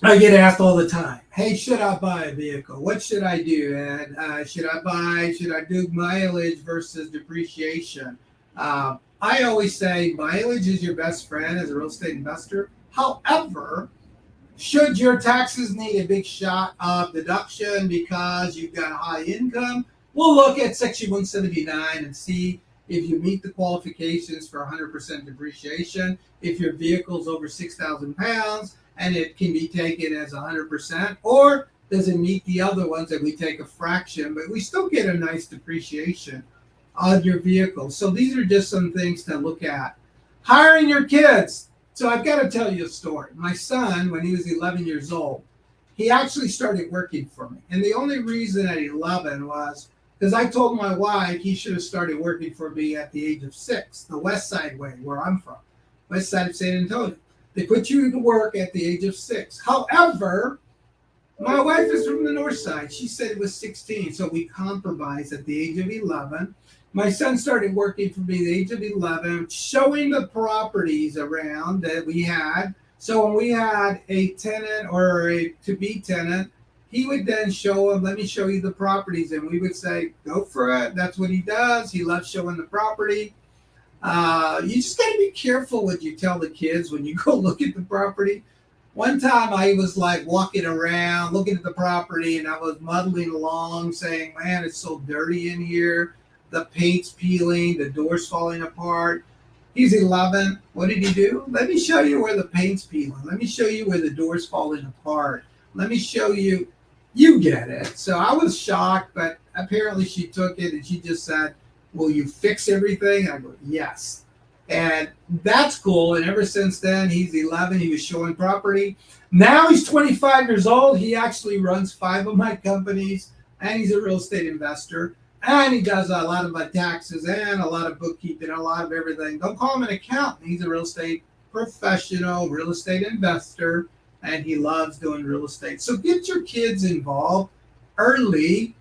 I get asked all the time, hey, should I buy a vehicle? What should I do? And should I do mileage versus depreciation? I always say mileage is your best friend as a real estate investor. However, should your taxes need a big shot of deduction because you've got a high income, we'll look at Section 179 and see if you meet the qualifications for 100% depreciation, if your vehicle's over 6,000 pounds, and it can be taken as 100%, or does it meet the other ones that we take a fraction, but we still get a nice depreciation on your vehicle. So these are just some things to look at. Hiring your kids. So I've got to tell you a story. My son, when he was 11 years old, he actually started working for me. And the only reason at 11 was because I told my wife he should have started working for me at the age of 6, the West Side way, where I'm from, West Side of San Antonio. They put you to work at the age of 6. However, my wife is from the North Side. She said it was 16, so we compromised at the age of 11. My son started working for me at the age of 11, showing the properties around that we had. So when we had a tenant or a to-be tenant, he would then show them, let me show you the properties. And we would say, go for it. That's what he does. He loves showing the property. You just got to be careful what you tell the kids when you go look at the property. One time I was like walking around, looking at the property, and I was muddling along saying, man, it's so dirty in here. The paint's peeling, the door's falling apart. He's 11. What did he do? Let me show you where the paint's peeling. Let me show you where the door's falling apart. Let me show you. You get it. So I was shocked, but apparently she took it and she just said, will you fix everything? And I go, yes. And that's cool. And ever since then, he's 11. He was showing property. Now he's 25 years old. He actually runs 5 of my companies, and he's a real estate investor. And he does a lot of my taxes and a lot of bookkeeping, a lot of everything. Don't call him an accountant. He's a real estate professional, real estate investor, and he loves doing real estate. So get your kids involved early,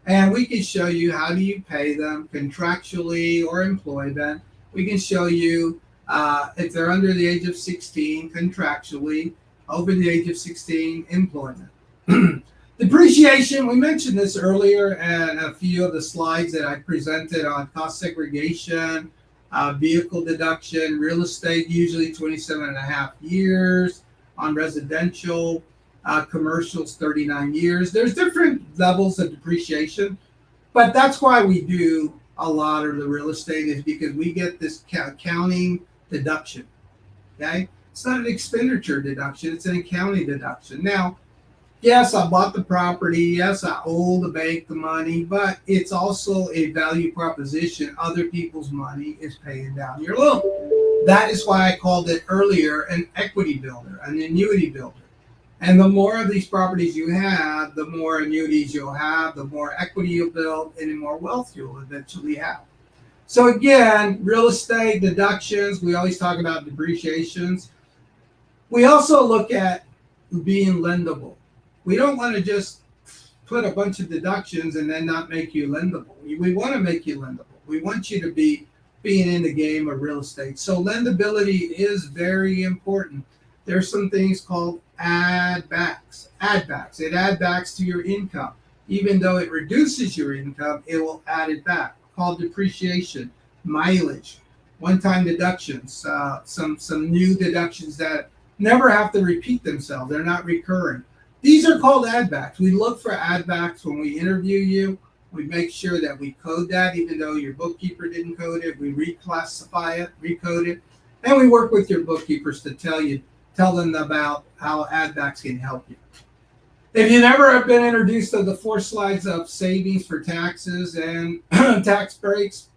and we can show you how do you pay them contractually or employ them. We can show you if they're under the age of 16 contractually, over the age of 16 employment. Depreciation, we mentioned this earlier and a few of the slides that I presented on cost segregation, vehicle deduction, real estate, usually 27 and a half years, on residential, commercials, 39 years. There's different levels of depreciation, but that's why we do a lot of the real estate, is because we get this accounting deduction, okay? It's not an expenditure deduction, it's an accounting deduction. Now, yes, I bought the property. Yes, I owe the bank the money, but it's also a value proposition. Other people's money is paying down your loan. That is why I called it earlier an equity builder, an annuity builder. And the more of these properties you have, the more annuities you'll have, the more equity you'll build, and the more wealth you'll eventually have. So again, real estate deductions, we always talk about depreciations. We also look at being lendable. We don't want to just put a bunch of deductions and then not make you lendable. We want to make you lendable. We want you to be being in the game of real estate. So lendability is very important. There's some things called add backs. It adds backs to your income. Even though it reduces your income, it will add it back. Called depreciation, mileage, one-time deductions, some new deductions that never have to repeat themselves. They're not recurring. These are called add backs. We look for add backs when we interview you. We make sure that we code that, even though your bookkeeper didn't code it. We reclassify it, recode it, and we work with your bookkeepers to tell them about how add backs can help you. If you never have been introduced to the 4 slides of savings for taxes and tax breaks,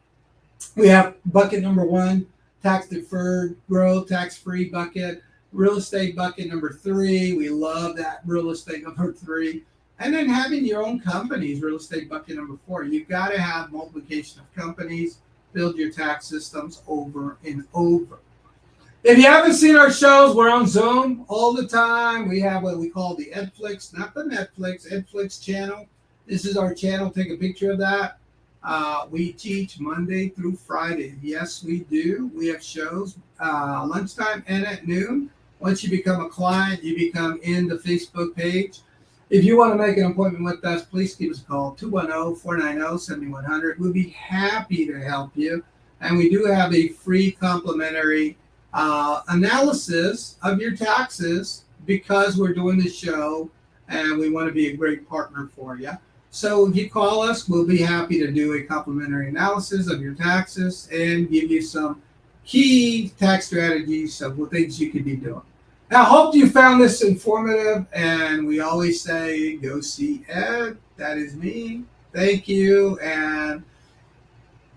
we have bucket number 1, tax deferred growth, tax-free bucket. Real estate bucket number 3. We love that real estate number 3. And then having your own companies, real estate bucket number 4. You've got to have multiplication of companies, build your tax systems over and over. If you haven't seen our shows, we're on Zoom all the time. We have what we call the Edflix, not the Netflix, Edflix channel. This is our channel. Take a picture of that. We teach Monday through Friday. Yes, we do. We have shows lunchtime and at noon. Once you become a client, you become in the Facebook page. If you want to make an appointment with us, please give us a call, 210-490-7100. We'll be happy to help you. And we do have a free complimentary analysis of your taxes because we're doing the show and we want to be a great partner for you. So if you call us, we'll be happy to do a complimentary analysis of your taxes and give you some key tax strategies of what things you could be doing. Now, I hope you found this informative, and we always say, go see Ed. That is me. Thank you, and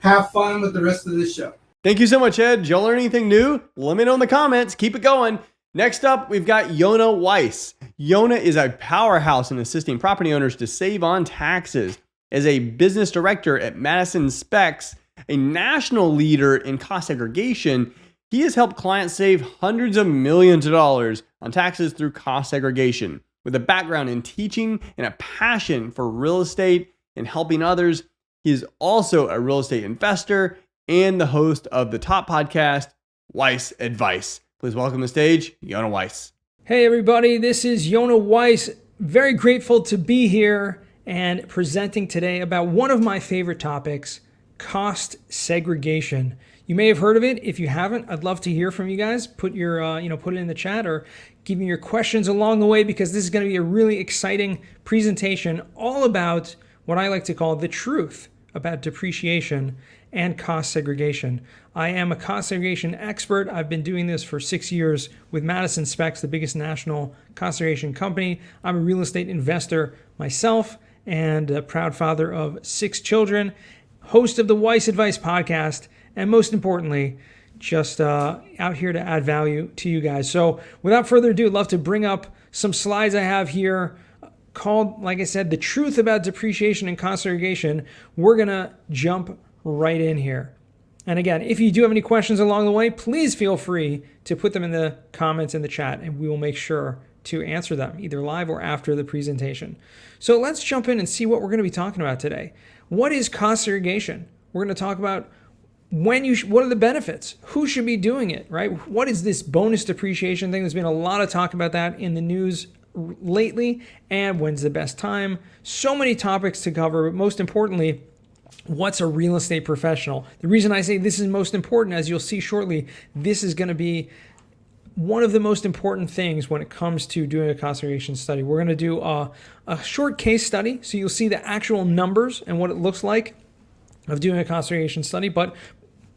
have fun with the rest of the show. Thank you so much, Ed. Did y'all learn anything new? Let me know in the comments. Keep it going. Next up, we've got Yona Weiss. Yona is a powerhouse in assisting property owners to save on taxes. As a business director at Madison Specs, a national leader in cost segregation, he has helped clients save hundreds of millions of dollars on taxes through cost segregation. With a background in teaching and a passion for real estate and helping others, he is also a real estate investor and the host of the top podcast, Weiss Advice. Please welcome to the stage, Yona Weiss. Hey everybody, this is Yona Weiss. Very grateful to be here and presenting today about one of my favorite topics, cost segregation. You may have heard of it. If you haven't, I'd love to hear from you guys. Put your, put it in the chat or give me your questions along the way, because this is going to be a really exciting presentation all about what I like to call the truth about depreciation and cost segregation. I am a cost segregation expert. I've been doing this for 6 years with Madison Specs, the biggest national cost segregation company. I'm a real estate investor myself and a proud father of 6 children, host of the Weiss Advice podcast, and most importantly, just out here to add value to you guys. So without further ado, I'd love to bring up some slides I have here called, like I said, the truth about depreciation and cost segregation. We're going to jump right in here. And again, if you do have any questions along the way, please feel free to put them in the comments in the chat, and we will make sure to answer them either live or after the presentation. So let's jump in and see what we're going to be talking about today. What is cost segregation? We're going to talk about what are the benefits? Who should be doing it, right? What is this bonus depreciation thing? There's been a lot of talk about that in the news lately, and when's the best time? So many topics to cover, but most importantly, what's a real estate professional? The reason I say this is most important, as you'll see shortly, this is going to be one of the most important things when it comes to doing a cost segregation study. We're going to do a short case study, so you'll see the actual numbers and what it looks like of doing a cost segregation study, but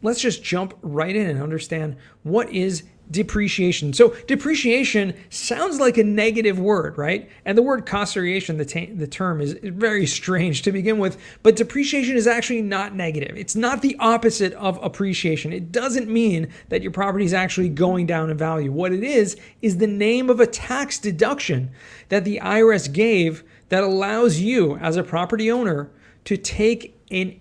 let's just jump right in and understand what is depreciation. So depreciation sounds like a negative word, right? And the word cost segregation, the term is very strange to begin with, but depreciation is actually not negative. It's not the opposite of appreciation. It doesn't mean that your property is actually going down in value. What it is the name of a tax deduction that the IRS gave that allows you as a property owner to take an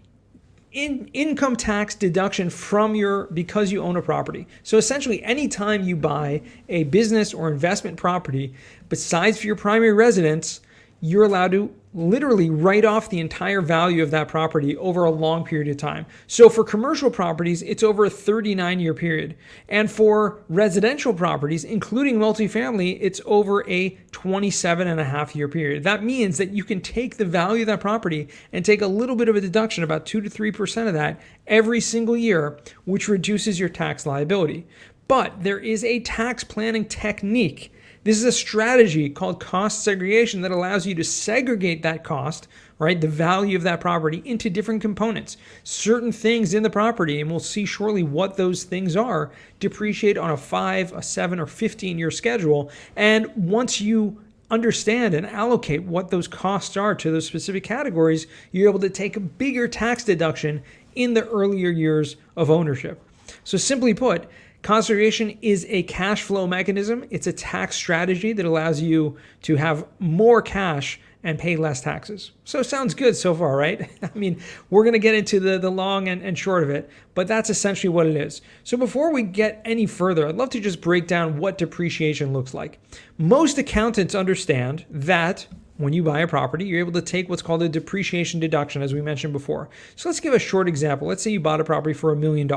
income tax deduction from because you own a property. So essentially, anytime you buy a business or investment property besides for your primary residence, you're allowed to literally write off the entire value of that property over a long period of time. So for commercial properties, it's over a 39-year period. And for residential properties, including multifamily, it's over a 27.5-year period. That means that you can take the value of that property and take a little bit of a deduction, about 2 to 3% of that every single year, which reduces your tax liability. But there is a tax planning technique. This is a strategy called cost segregation that allows you to segregate that cost, right, the value of that property, into different components. Certain things in the property, and we'll see shortly what those things are, depreciate on a 5, a 7, or 15-year schedule. And once you understand and allocate what those costs are to those specific categories, you're able to take a bigger tax deduction in the earlier years of ownership. So simply put, cost segregation is a cash flow mechanism. It's a tax strategy that allows you to have more cash and pay less taxes. So sounds good so far, right? I mean, we're going to get into the long and short of it, but that's essentially what it is. So before we get any further, I'd love to just break down what depreciation looks like. Most accountants understand that when you buy a property, you're able to take what's called a depreciation deduction, as we mentioned before. So let's give a short example. Let's say you bought a property for $1 million.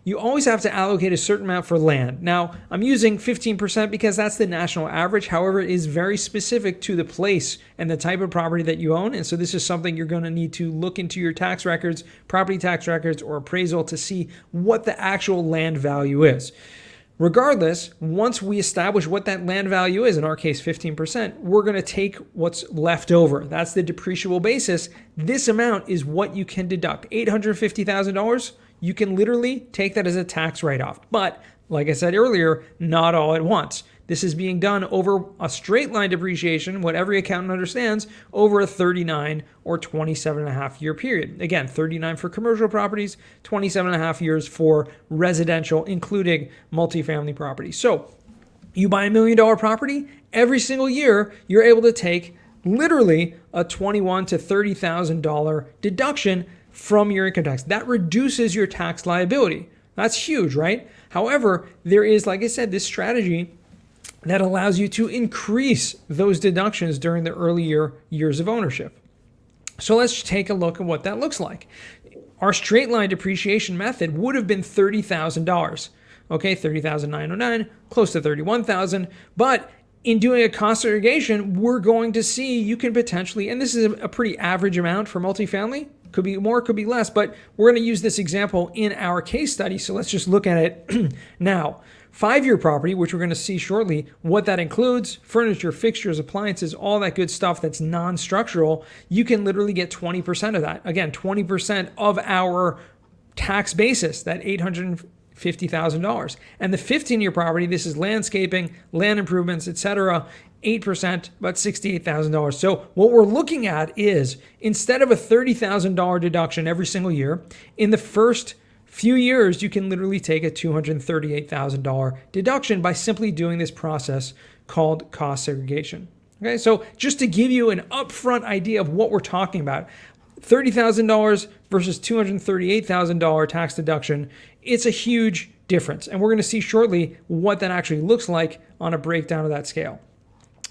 You always have to allocate a certain amount for land. Now, I'm using 15% because that's the national average. However, it is very specific to the place and the type of property that you own. And so this is something you're going to need to look into your tax records, property tax records, or appraisal to see what the actual land value is. Regardless, once we establish what that land value is, in our case 15%, we're going to take what's left over. That's the depreciable basis. This amount is what you can deduct. $850,000, you can literally take that as a tax write-off. But like I said earlier, not all at once. This is being done over a straight line depreciation, what every accountant understands, over a 39 or 27.5-year period. Again, 39 for commercial properties, 27.5 years for residential, including multifamily properties. So you buy $1 million property, every single year, you're able to take literally a $21,000 to $30,000 deduction from your income tax. That reduces your tax liability. That's huge, right? However, there is, like I said, this strategy that allows you to increase those deductions during the earlier years of ownership. So let's take a look at what that looks like. Our straight line depreciation method would have been $30,000. Okay, $30,909, close to $31,000. But in doing a cost segregation, we're going to see you can potentially, and this is a pretty average amount for multifamily, could be more, could be less, but we're going to use this example in our case study. So let's just look at it now. 5-year property, which we're going to see shortly, what that includes: furniture, fixtures, appliances, all that good stuff that's non-structural. You can literally get 20% of that. Again, 20% of our tax basis, that $850,000. And the 15-year property, this is landscaping, land improvements, etc., 8%, about $68,000. So what we're looking at is, instead of a $30,000 deduction every single year, in the first few years, you can literally take a $238,000 deduction by simply doing this process called cost segregation. Okay, so just to give you an upfront idea of what we're talking about, $30,000 versus $238,000 tax deduction, it's a huge difference. And we're going to see shortly what that actually looks like on a breakdown of that scale.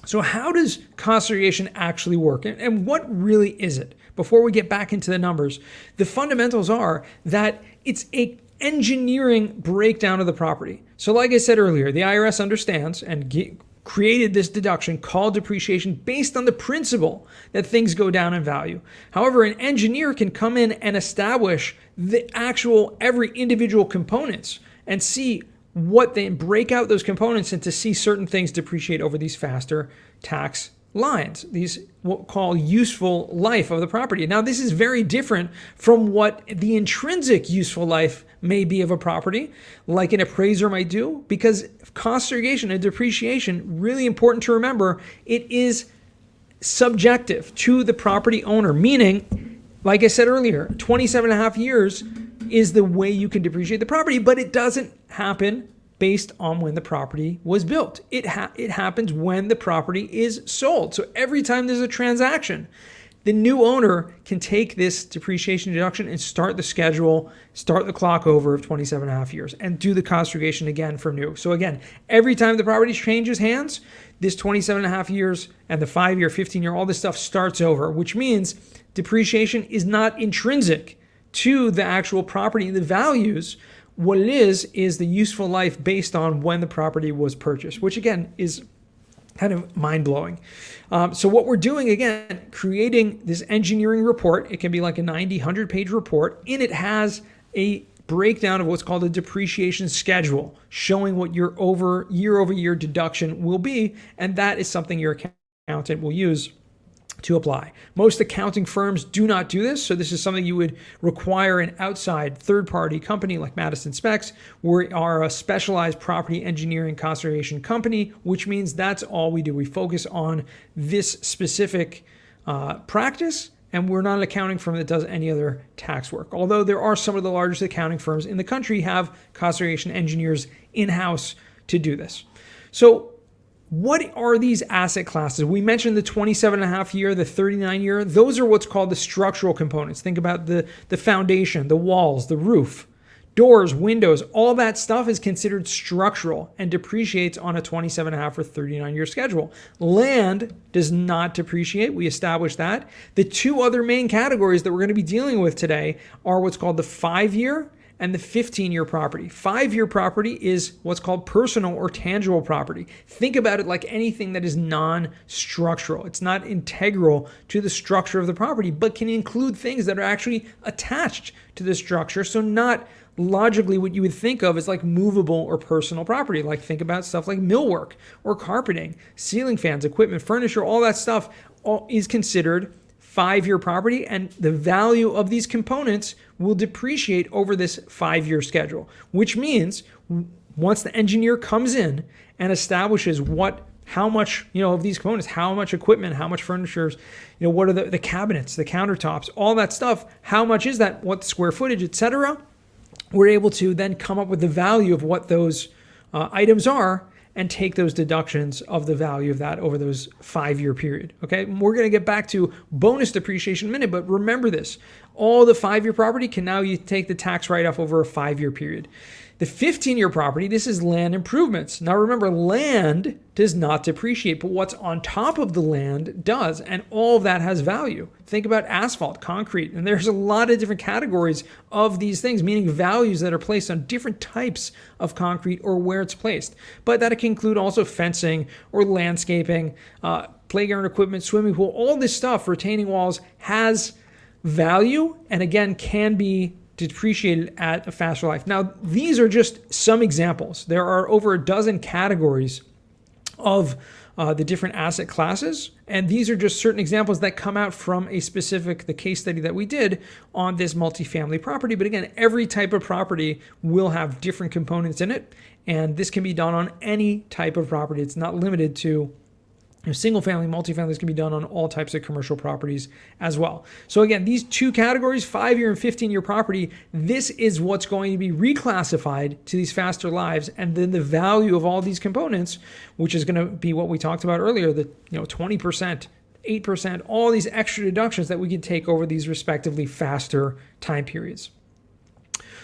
So how does cost segregation actually work? And what really is it? Before we get back into the numbers, the fundamentals are that it's a engineering breakdown of the property. So like I said earlier, the IRS understands and created this deduction called depreciation based on the principle that things go down in value. However, an engineer can come in and establish the actual every individual components and see what they break out those components and to see certain things depreciate over these faster tax lines, these what we call useful life of the property. Now, this is very different from what the intrinsic useful life may be of a property, like an appraiser might do, because cost segregation and depreciation, really important to remember, it is subjective to the property owner, meaning, like I said earlier, 27 and a half years is the way you can depreciate the property, but it doesn't happen based on when the property was built. It happens when the property is sold. So every time there's a transaction, the new owner can take this depreciation deduction and start the schedule, start the clock over of 27 and a half years and do the cost segregation again for new. So again, every time the property changes hands, this 27 and a half years and the 5-year, 15-year, all this stuff starts over, which means depreciation is not intrinsic to the actual property and the values. What it is the useful life based on when the property was purchased, which again is kind of mind-blowing. So what we're doing, again, creating this engineering report. It can be like a 90, 100-page report. In it has a breakdown of what's called a depreciation schedule, showing what your year-over-year deduction will be, and that is something your accountant will use to apply. Most accounting firms do not do this, so this is something you would require an outside third-party company like Madison Specs. We are a specialized property engineering cost segregation company, which means that's all we do. We focus on this specific practice, and we're not an accounting firm that does any other tax work. Although there are some of the largest accounting firms in the country have cost segregation engineers in-house to do this. So what are these asset classes? We mentioned the 27 and a half year, the 39 year. Those are what's called the structural components. Think about the foundation, the walls, the roof, doors, windows, all that stuff is considered structural and depreciates on a 27 and a half or 39 year schedule. Land does not depreciate. We established that. The two other main categories that we're going to be dealing with today are what's called the 5-year and the 15-year property. 5-year property is what's called personal or tangible property. Think about it like anything that is non-structural. It's not integral to the structure of the property, but can include things that are actually attached to the structure. So not logically what you would think of as like movable or personal property. Like think about stuff like millwork or carpeting, ceiling fans, equipment, furniture, all that stuff is considered 5-year property, and the value of these components will depreciate over this 5-year schedule, which means once the engineer comes in and establishes how much, of these components, how much equipment, how much furniture, what are the cabinets, the countertops, all that stuff, how much is that, what square footage, etc., we're able to then come up with the value of what those items are and take those deductions of the value of that over those 5-year period. Okay, we're going to get back to bonus depreciation in a minute, but remember this: all the 5-year property can now you take the tax write-off over a 5-year period. The 15-year property, this is land improvements. Now remember, land does not depreciate, but what's on top of the land does, and all of that has value. Think about asphalt, concrete, and there's a lot of different categories of these things, meaning values that are placed on different types of concrete or where it's placed. But that can include also fencing or landscaping, playground equipment, swimming pool, all this stuff, retaining walls has value and again can be depreciated at a faster life. Now, these are just some examples. There are over a dozen categories of the different asset classes. And these are just certain examples that come out from the case study that we did on this multifamily property. But again, every type of property will have different components in it. And this can be done on any type of property. It's not limited to single family, multifamily can be done on all types of commercial properties as well. So again, these two categories, 5-year and 15-year property, this is what's going to be reclassified to these faster lives. And then the value of all these components, which is going to be what we talked about earlier, the 20%, 8%, all these extra deductions that we can take over these respectively faster time periods.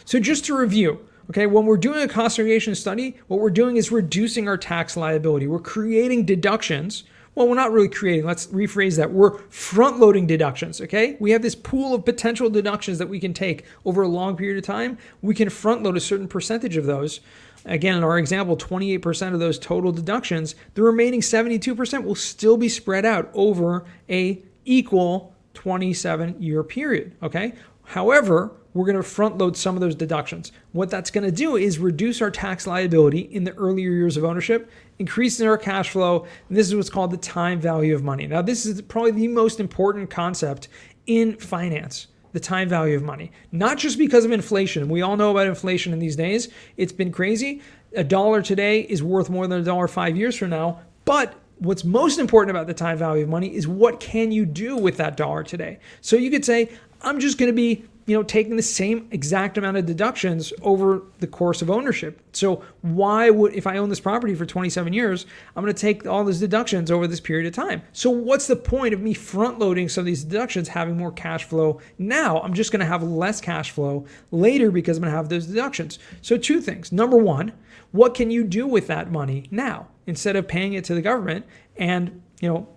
So just to review, okay, when we're doing a cost segregation study, what we're doing is reducing our tax liability. We're creating deductions. Well, we're not really creating. Let's rephrase that. We're front-loading deductions, okay? We have this pool of potential deductions that we can take over a long period of time. We can front-load a certain percentage of those. Again, in our example, 28% of those total deductions. The remaining 72% will still be spread out over a equal 27-year period, okay? However, we're going to front load some of those deductions. What that's going to do is reduce our tax liability in the earlier years of ownership, increasing our cash flow. And this is what's called the time value of money. Now, this is probably the most important concept in finance, the time value of money. Not just because of inflation. We all know about inflation in these days. It's been crazy. $1 today is worth more than $1 5 years from now. But what's most important about the time value of money is what can you do with that dollar today? So you could say, I'm just going to be taking the same exact amount of deductions over the course of ownership. So why would, if I own this property for 27 years, I'm going to take all those deductions over this period of time. So what's the point of me front loading some of these deductions, having more cash flow now? I'm just going to have less cash flow later because I'm going to have those deductions. So two things. Number one, what can you do with that money now instead of paying it to the government and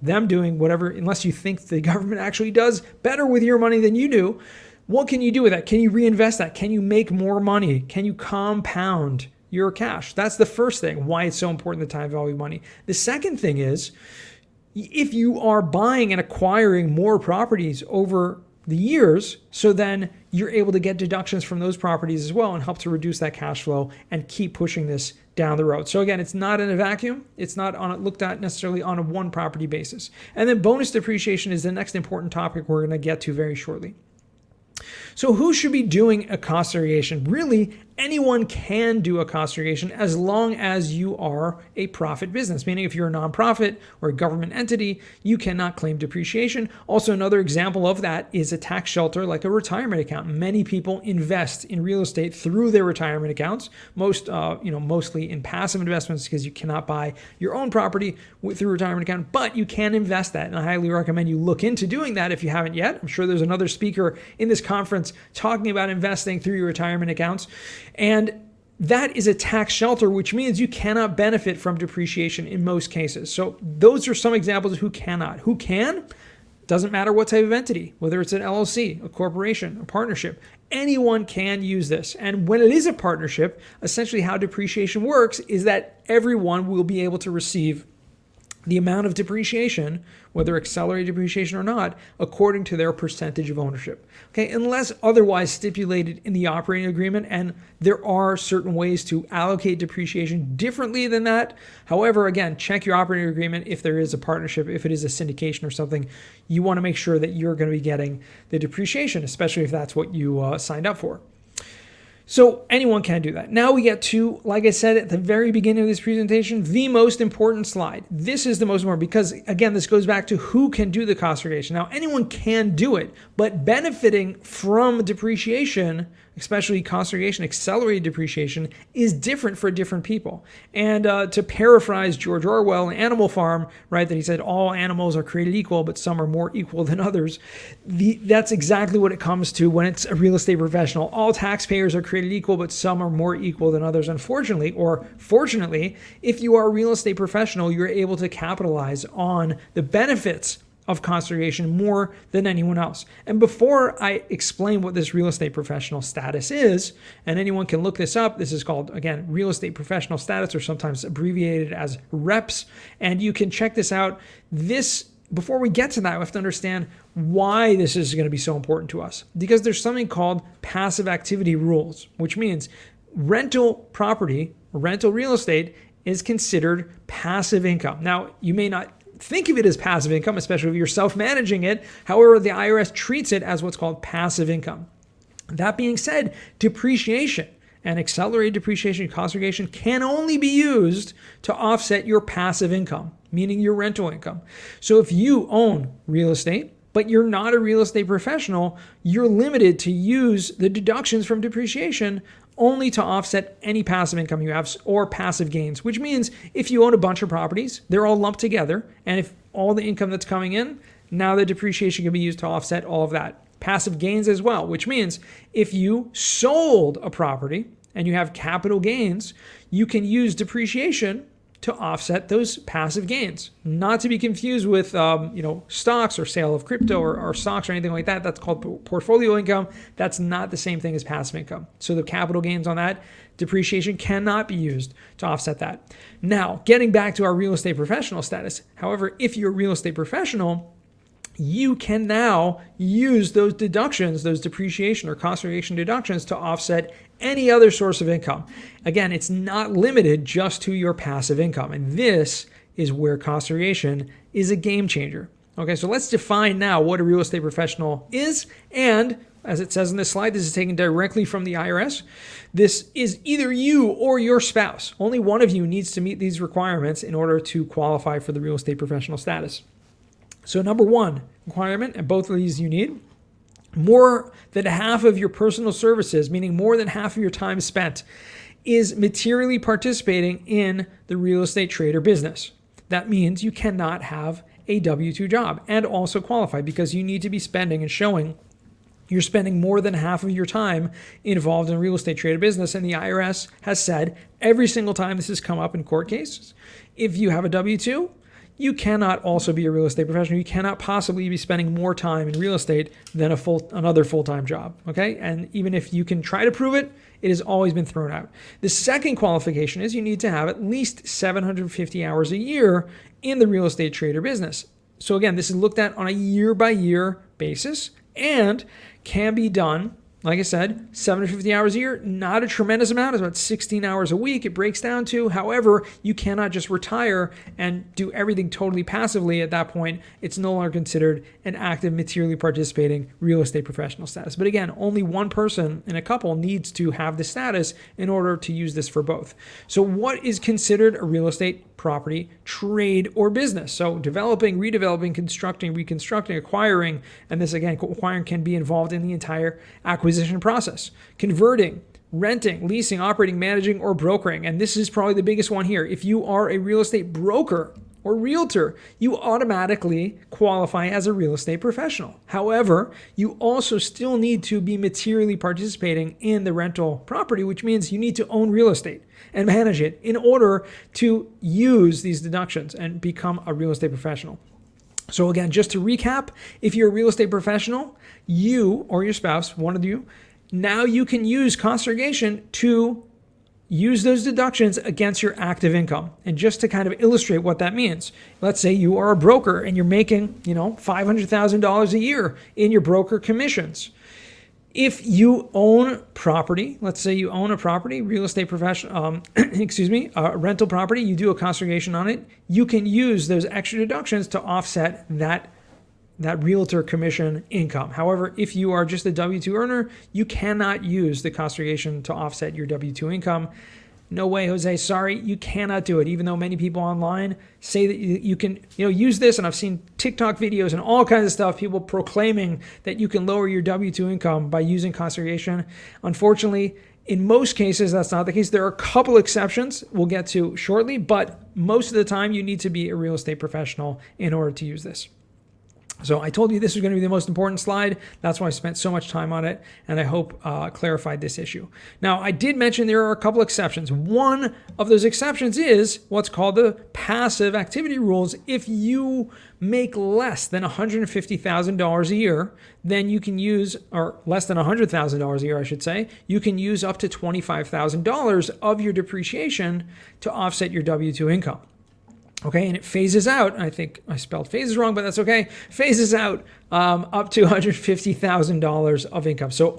them doing whatever, unless you think the government actually does better with your money than you do? What can you do with that? Can you reinvest that? Can you make more money? Can you compound your cash? That's the first thing, why it's so important, the time value of money. The second thing is, if you are buying and acquiring more properties over the years, so then you're able to get deductions from those properties as well and help to reduce that cash flow and keep pushing this down the road. So again, it's not in a vacuum. It's not looked at necessarily on a one property basis. And then bonus depreciation is the next important topic we're going to get to very shortly. So who should be doing a cost segregation? Really, anyone can do a cost segregation as long as you are a profit business, meaning if you're a nonprofit or a government entity, you cannot claim depreciation. Also, another example of that is a tax shelter like a retirement account. Many people invest in real estate through their retirement accounts, mostly in passive investments because you cannot buy your own property through a retirement account, but you can invest that. And I highly recommend you look into doing that if you haven't yet. I'm sure there's another speaker in this conference talking about investing through your retirement accounts. And that is a tax shelter, which means you cannot benefit from depreciation in most cases. So those are some examples of who cannot. Who can? Doesn't matter what type of entity, whether it's an LLC, a corporation, a partnership. Anyone can use this. And when it is a partnership, essentially how depreciation works is that everyone will be able to receive the amount of depreciation, whether accelerated depreciation or not, according to their percentage of ownership. Okay, unless otherwise stipulated in the operating agreement, and there are certain ways to allocate depreciation differently than that. However, again, check your operating agreement if there is a partnership, if it is a syndication or something. You want to make sure that you're going to be getting the depreciation, especially if that's what you signed up for. So anyone can do that. Now we get to, like I said at the very beginning of this presentation, the most important slide. This is the most important because, again, this goes back to who can do the cost segregation. Now, anyone can do it, but benefiting from depreciation, especially cost segregation, accelerated depreciation, is different for different people. And to paraphrase George Orwell in Animal Farm, right, that he said all animals are created equal, but some are more equal than others. That's exactly what it comes to when it's a real estate professional. All taxpayers are created equal, but some are more equal than others. Unfortunately, or fortunately, if you are a real estate professional, you're able to capitalize on the benefits of cost segregation more than anyone else. And before I explain what this real estate professional status is, and anyone can look this up, this is called, again, real estate professional status, or sometimes abbreviated as REPS, and you can check this out. This before we get to that, we have to understand why this is going to be so important to us. Because there's something called passive activity rules, which means rental property, rental real estate is considered passive income. Now, you may not think of it as passive income, especially if you're self-managing it. However, the IRS treats it as what's called passive income. That being said, depreciation and accelerated depreciation and cost segregation can only be used to offset your passive income, meaning your rental income. So if you own real estate, but you're not a real estate professional, you're limited to use the deductions from depreciation only to offset any passive income you have or passive gains, which means if you own a bunch of properties, they're all lumped together. And if all the income that's coming in, now the depreciation can be used to offset all of that. Passive gains as well, which means if you sold a property and you have capital gains, you can use depreciation to offset those passive gains. Not to be confused with stocks or sale of crypto or stocks or anything like that. That's called portfolio income. That's not the same thing as passive income. So the capital gains on that, depreciation cannot be used to offset that. Now, getting back to our real estate professional status. However, if you're a real estate professional, you can now use those deductions, those depreciation or cost segregation deductions to offset any other source of income. Again, it's not limited just to your passive income. And this is where cost segregation is a game changer. Okay, so let's define now what a real estate professional is. And as it says in this slide, this is taken directly from the IRS. This is either you or your spouse. Only one of you needs to meet these requirements in order to qualify for the real estate professional status. So number one requirement, and both of these you need, more than half of your personal services, meaning more than half of your time spent, is materially participating in the real estate trade or business. That means you cannot have a W-2 job and also qualify because you need to be spending and showing you're spending more than half of your time involved in real estate trade or business. And the IRS has said every single time this has come up in court cases, if you have a W-2, you cannot also be a real estate professional. You cannot possibly be spending more time in real estate than another full-time job, okay? And even if you can try to prove it, it has always been thrown out. The second qualification is you need to have at least 750 hours a year in the real estate trade or business. So again, this is looked at on a year-by-year basis and can be done, like I said, 750 hours a year, not a tremendous amount. It's about 16 hours a week it breaks down to. However, you cannot just retire and do everything totally passively at that point. It's no longer considered an active, materially participating real estate professional status. But again, only one person in a couple needs to have the status in order to use this for both. So what is considered a real estate property trade or business? So developing, redeveloping, constructing, reconstructing, acquiring, and this again, acquiring can be involved in the entire acquisition process. Converting, renting, leasing, operating, managing, or brokering. And this is probably the biggest one here. If you are a real estate broker or realtor, you automatically qualify as a real estate professional. However, you also still need to be materially participating in the rental property, which means you need to own real estate and manage it in order to use these deductions and become a real estate professional. So again, just to recap, if you're a real estate professional, you or your spouse, one of you, now you can use cost segregation to use those deductions against your active income. And just to kind of illustrate what that means, let's say you are a broker and you're making, $500,000 a year in your broker commissions. If you own property, let's say you own a property, real estate professional, rental property, you do a cost segregation on it, you can use those extra deductions to offset that realtor commission income. However, if you are just a W-2 earner, you cannot use the cost segregation to offset your W-2 income. No way, Jose. Sorry, you cannot do it. Even though many people online say that you can, use this, and I've seen TikTok videos and all kinds of stuff, people proclaiming that you can lower your W-2 income by using cost segregation. Unfortunately, in most cases, that's not the case. There are a couple exceptions we'll get to shortly, but most of the time you need to be a real estate professional in order to use this. So I told you this was going to be the most important slide. That's why I spent so much time on it, and I hope clarified this issue. Now, I did mention there are a couple exceptions. One of those exceptions is what's called the passive activity rules. If you make less than $150,000 a year, then you can use, or less than $100,000 a year, I should say, you can use up to $25,000 of your depreciation to offset your W-2 income. Okay, and it phases out. I think I spelled phases wrong, but that's okay. Phases out up to $150,000 of income. So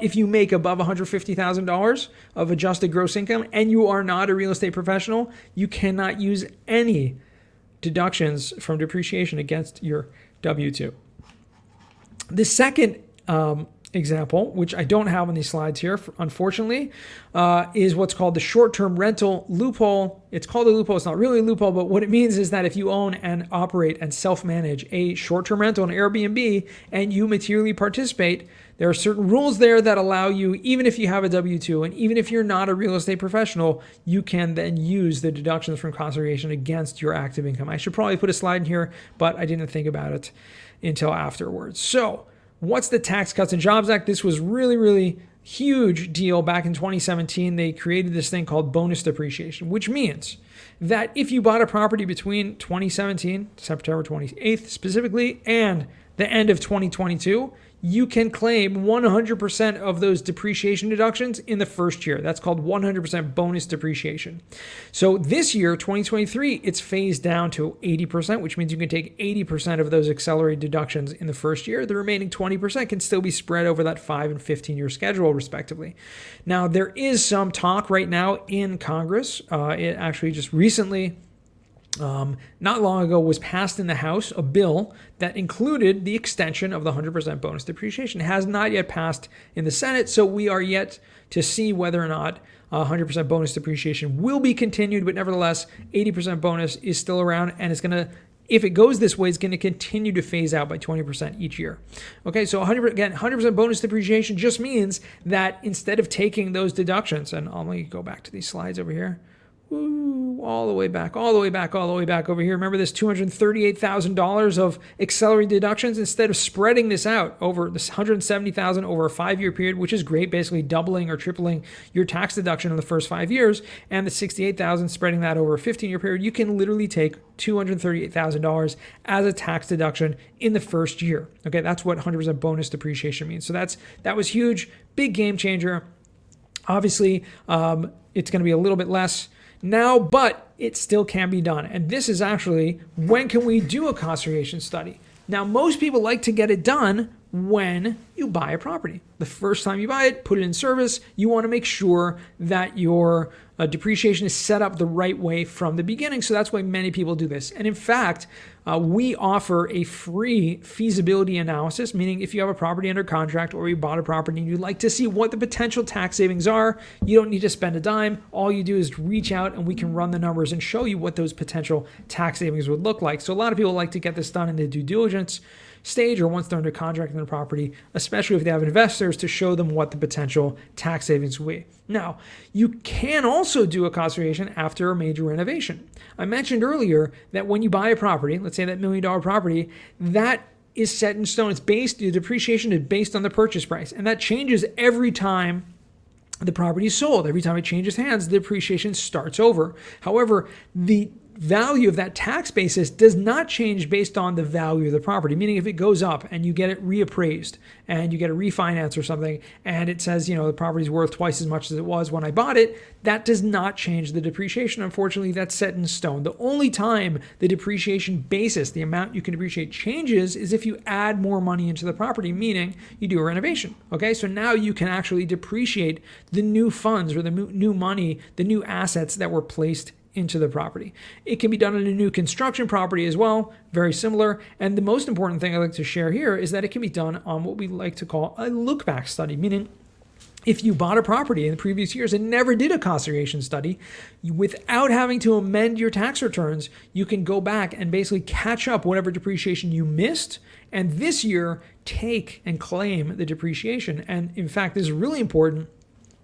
if you make above $150,000 of adjusted gross income and you are not a real estate professional, you cannot use any deductions from depreciation against your W-2. The second example, which I don't have on these slides here, unfortunately, is what's called the short-term rental loophole. It's called a loophole. It's not really a loophole, but what it means is that if you own and operate and self-manage a short-term rental, an Airbnb, and you materially participate, there are certain rules there that allow you, even if you have a W-2 and even if you're not a real estate professional, you can then use the deductions from conservation against your active income. I should probably put a slide in here, but I didn't think about it until afterwards. So, what's the Tax Cuts and Jobs Act? This was really, really huge deal back in 2017. They created this thing called bonus depreciation, which means that if you bought a property between 2017, September 28th specifically, and the end of 2022, you can claim 100% of those depreciation deductions in the first year. That's called 100% bonus depreciation. So this year, 2023, it's phased down to 80%, which means you can take 80% of those accelerated deductions in the first year. The remaining 20% can still be spread over that 5 and 15-year schedule, respectively. Now, there is some talk right now in Congress. It actually just recently, not long ago, was passed in the House a bill that included the extension of the 100% bonus depreciation. It has not yet passed in the Senate, so we are yet to see whether or not 100% bonus depreciation will be continued, but nevertheless, 80% bonus is still around, and it's going to, if it goes this way, it's going to continue to phase out by 20% each year. Okay, so 100% bonus depreciation just means that instead of taking those deductions, and let me go back to these slides over here. All the way back over here. Remember this $238,000 of accelerated deductions? Instead of spreading this out over this $170,000 over a 5-year period, which is great, basically doubling or tripling your tax deduction in the first 5 years, and the $68,000 spreading that over a 15-year period, you can literally take $238,000 as a tax deduction in the first year. Okay, that's what 100% bonus depreciation means. So that was huge, big game changer. Obviously, it's going to be a little bit less now, but it still can be done. And this is actually, when can we do a conservation study? Now, most people like to get it done when you buy a property. The first time you buy it, put it in service, you want to make sure that your depreciation is set up the right way from the beginning. So that's why many people do this. And in fact, we offer a free feasibility analysis, meaning if you have a property under contract or you bought a property and you'd like to see what the potential tax savings are, you don't need to spend a dime. All you do is reach out and we can run the numbers and show you what those potential tax savings would look like. So a lot of people like to get this done in the due diligence stage or once they're under contract on the property, especially if they have investors, to show them what the potential tax savings will be. Now, you can also do a conservation after a major renovation. I mentioned earlier that when you buy a property, let's say that $1 million property, that is set in stone. The depreciation is based on the purchase price, and that changes every time the property is sold. Every time it changes hands, the depreciation starts over. However, the value of that tax basis does not change based on the value of the property. Meaning if it goes up and you get it reappraised and you get a refinance or something and it says, the property's worth twice as much as it was when I bought it, that does not change the depreciation. Unfortunately, that's set in stone. The only time the depreciation basis, the amount you can depreciate, changes is if you add more money into the property, meaning you do a renovation. Okay, so now you can actually depreciate the new funds or the new money, the new assets that were placed into the property. It can be done on a new construction property as well, very similar. And the most important thing I'd like to share here is that it can be done on what we like to call a look-back study, meaning if you bought a property in the previous years and never did a conservation study, without having to amend your tax returns, you can go back and basically catch up whatever depreciation you missed, and this year take and claim the depreciation. And in fact, this is really important.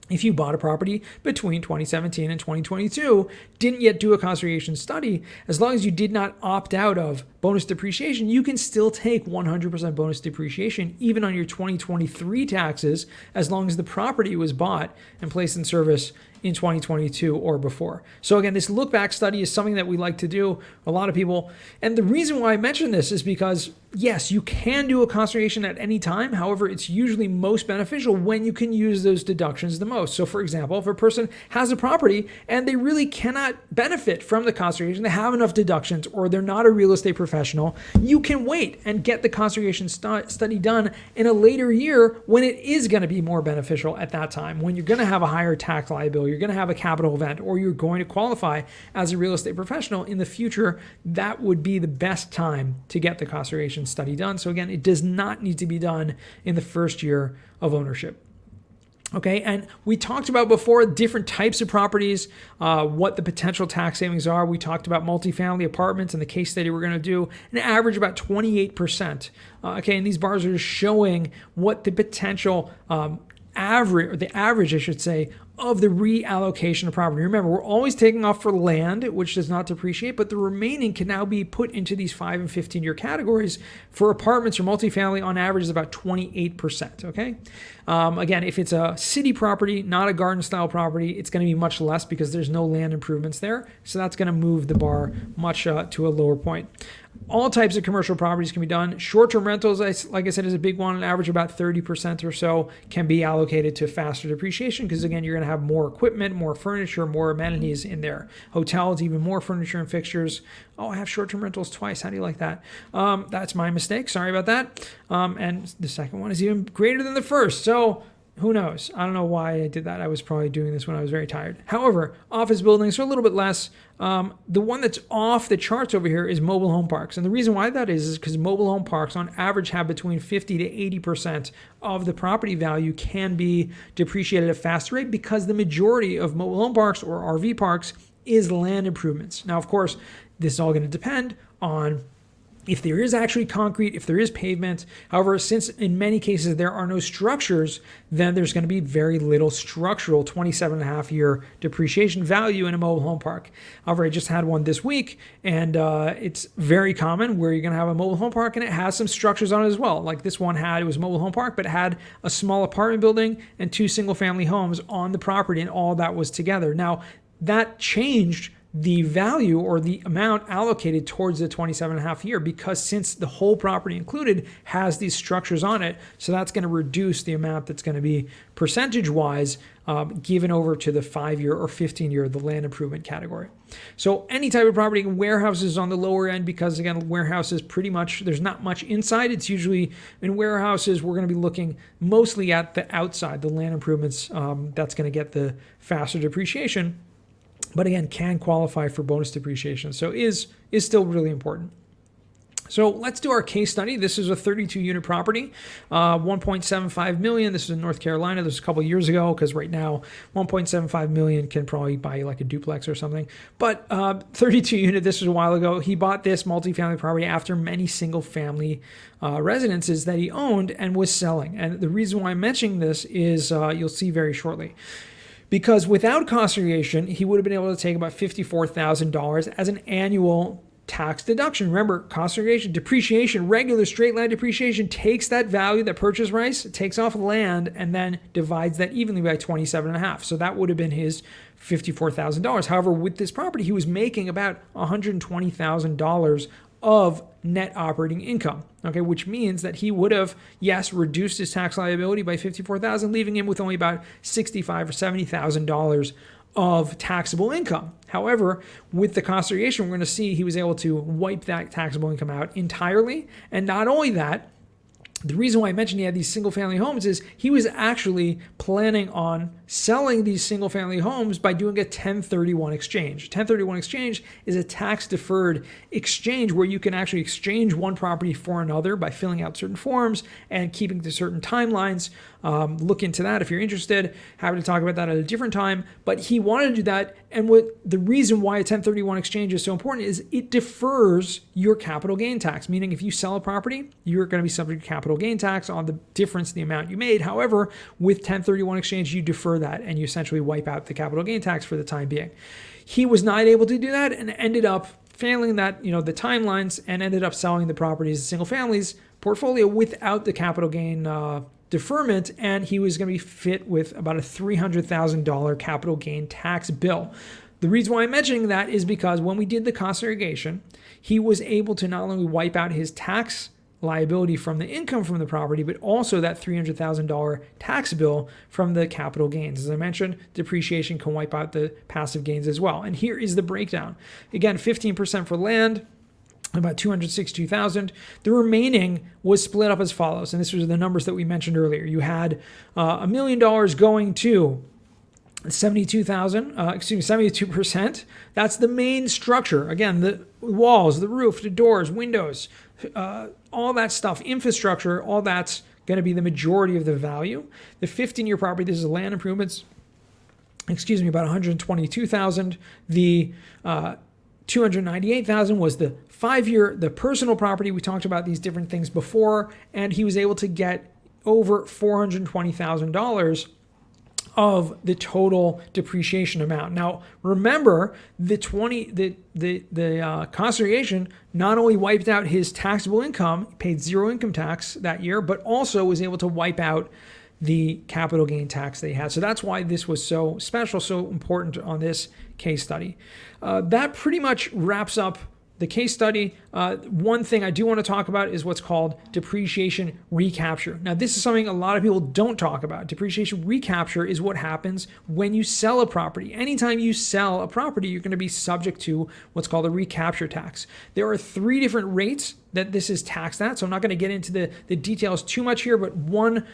If you bought a property between 2017 and 2022, didn't yet do a conservation study, as long as you did not opt out of bonus depreciation, you can still take 100% bonus depreciation even on your 2023 taxes, as long as the property was bought and placed in service in 2022 or before. So again, this look back study is something that we like to do, a lot of people. And the reason why I mention this is because, yes, you can do a cost segregation at any time. However, it's usually most beneficial when you can use those deductions the most. So for example, if a person has a property and they really cannot benefit from the cost segregation, they have enough deductions, or they're not a real estate professional, you can wait and get the cost segregation study done in a later year when it is going to be more beneficial at that time, when you're going to have a higher tax liability, you're going to have a capital event, or you're going to qualify as a real estate professional in the future. That would be the best time to get the cost segregation study done. So again, it does not need to be done in the first year of ownership. Okay, and we talked about before different types of properties, what the potential tax savings are. We talked about multifamily apartments in the case study we're going to do, an average about 28%. Okay, and these bars are just showing what the potential average, or the average, I should say, of the reallocation of property. Remember, we're always taking off for land, which does not depreciate, but the remaining can now be put into these 5 and 15-year categories. For apartments or multifamily, on average, is about 28%, okay? Again, if it's a city property, not a garden-style property, it's going to be much less because there's no land improvements there, so that's going to move the bar much to a lower point. All types of commercial properties can be done. Short-term rentals, like I said, is a big one. On average, about 30% or so can be allocated to faster depreciation because, again, you're going to have more equipment, more furniture, more amenities in there. Hotels, even more furniture and fixtures. Oh, I have short-term rentals twice. How do you like that? That's my mistake. Sorry about that. And the second one is even greater than the first. So who knows? I don't know why I did that. I was probably doing this when I was very tired. However, office buildings are a little bit less. The one that's off the charts over here is mobile home parks. And the reason why that is because mobile home parks on average have between 50 to 80% of the property value can be depreciated at a faster rate because the majority of mobile home parks or RV parks is land improvements. Now, of course, this is all going to depend on if there is actually concrete, if there is pavement. However, since in many cases there are no structures, then there's going to be very little structural 27.5-year depreciation value in a mobile home park. However, I just had one this week, and it's very common where you're going to have a mobile home park and it has some structures on it as well. Like this one it was a mobile home park, but it had a small apartment building and 2 single-family homes on the property, and all that was together. Now, that changed the value or the amount allocated towards the 27.5 year because since the whole property included has these structures on it, so that's going to reduce the amount that's going to be percentage-wise given over to the 5-year or 15-year, the land improvement category. So any type of property, warehouses on the lower end because, again, warehouses pretty much, there's not much inside. It's usually, in warehouses, we're going to be looking mostly at the outside, the land improvements. That's going to get the faster depreciation, but again, can qualify for bonus depreciation. So is still really important. So let's do our case study. This is a 32-unit property, 1.75 million. This is in North Carolina. This was a couple of years ago because right now 1.75 million can probably buy like a duplex or something. But 32 unit, this was a while ago. He bought this multifamily property after many single-family residences that he owned and was selling. And the reason why I'm mentioning this is you'll see very shortly. Because without cost segregation, he would have been able to take about $54,000 as an annual tax deduction. Remember, cost segregation, depreciation, regular straight line depreciation takes that value, that purchase price, takes off land, and then divides that evenly by 27.5. So that would have been his $54,000. However, with this property, he was making about $120,000 of net operating income, okay, which means that he would have, yes, reduced his tax liability by $54,000, leaving him with only about $65,000 or $70,000 of taxable income. However, with the cost segregation, we're going to see he was able to wipe that taxable income out entirely. And not only that, the reason why I mentioned he had these single-family homes is he was actually planning on selling these single-family homes by doing a 1031 exchange. 1031 exchange is a tax-deferred exchange where you can actually exchange one property for another by filling out certain forms and keeping to certain timelines. Look into that if you're interested. Happy to talk about that at a different time. But he wanted to do that, and the reason why a 1031 exchange is so important is it defers your capital gain tax, meaning if you sell a property, you're going to be subject to capital gain tax on the difference in the amount you made. However, with 1031 exchange, you defer that and you essentially wipe out the capital gain tax for the time being. He was not able to do that and ended up failing that, the timelines, and ended up selling the properties, single families portfolio without the capital gain deferment, and he was going to be fit with about a $300,000 capital gain tax bill. The reason why I'm mentioning that is because when we did the cost segregation, he was able to not only wipe out his tax liability from the income from the property, but also that $300,000 tax bill from the capital gains. As I mentioned, depreciation can wipe out the passive gains as well. And here is the breakdown. Again, 15% for land, about $262,000. The remaining was split up as follows. And this was the numbers that we mentioned earlier. You had $1 million going to 72%. That's the main structure. Again, the walls, the roof, the doors, windows, all that stuff, infrastructure, all that's going to be the majority of the value. The 15-year property, this is land improvements, about $122,000. The $298,000 was the 5-year, the personal property. We talked about these different things before, and he was able to get over $420,000 of the total depreciation amount. Now, remember, the cost segregation not only wiped out his taxable income, paid zero income tax that year, but also was able to wipe out the capital gain tax they had. So that's why this was so special, so important on this case study. That pretty much wraps up the case study. One thing I do want to talk about is what's called depreciation recapture. Now, this is something a lot of people don't talk about. Depreciation recapture is what happens when you sell a property. Anytime you sell a property, you're going to be subject to what's called a recapture tax. There are 3 different rates that this is taxed at, so I'm not going to get into the details too much here, but one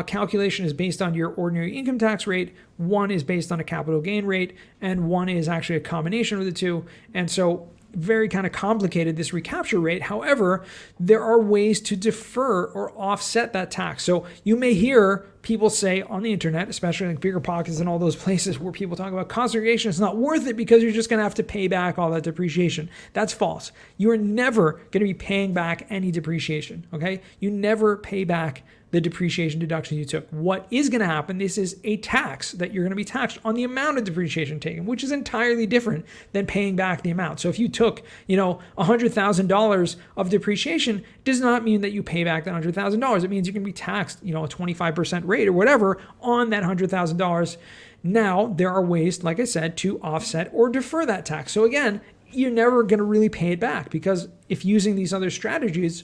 calculation is based on your ordinary income tax rate, one is based on a capital gain rate, and one is actually a combination of the two. And so very kind of complicated, this recapture rate. However, there are ways to defer or offset that tax. So you may hear people say on the internet, especially like Bigger Pockets and all those places where people talk about cost segregation, it's not worth it because you're just going to have to pay back all that depreciation. That's false. You are never going to be paying back any depreciation, okay? You never pay back the depreciation deduction you took. What is going to happen, this is a tax that you're going to be taxed on the amount of depreciation taken, which is entirely different than paying back the amount. So if you took, $100,000 of depreciation, does not mean that you pay back that $100,000. It means you can be taxed, a 25% rate or whatever on that $100,000. Now, there are ways, like I said, to offset or defer that tax. So again, you're never going to really pay it back because if using these other strategies,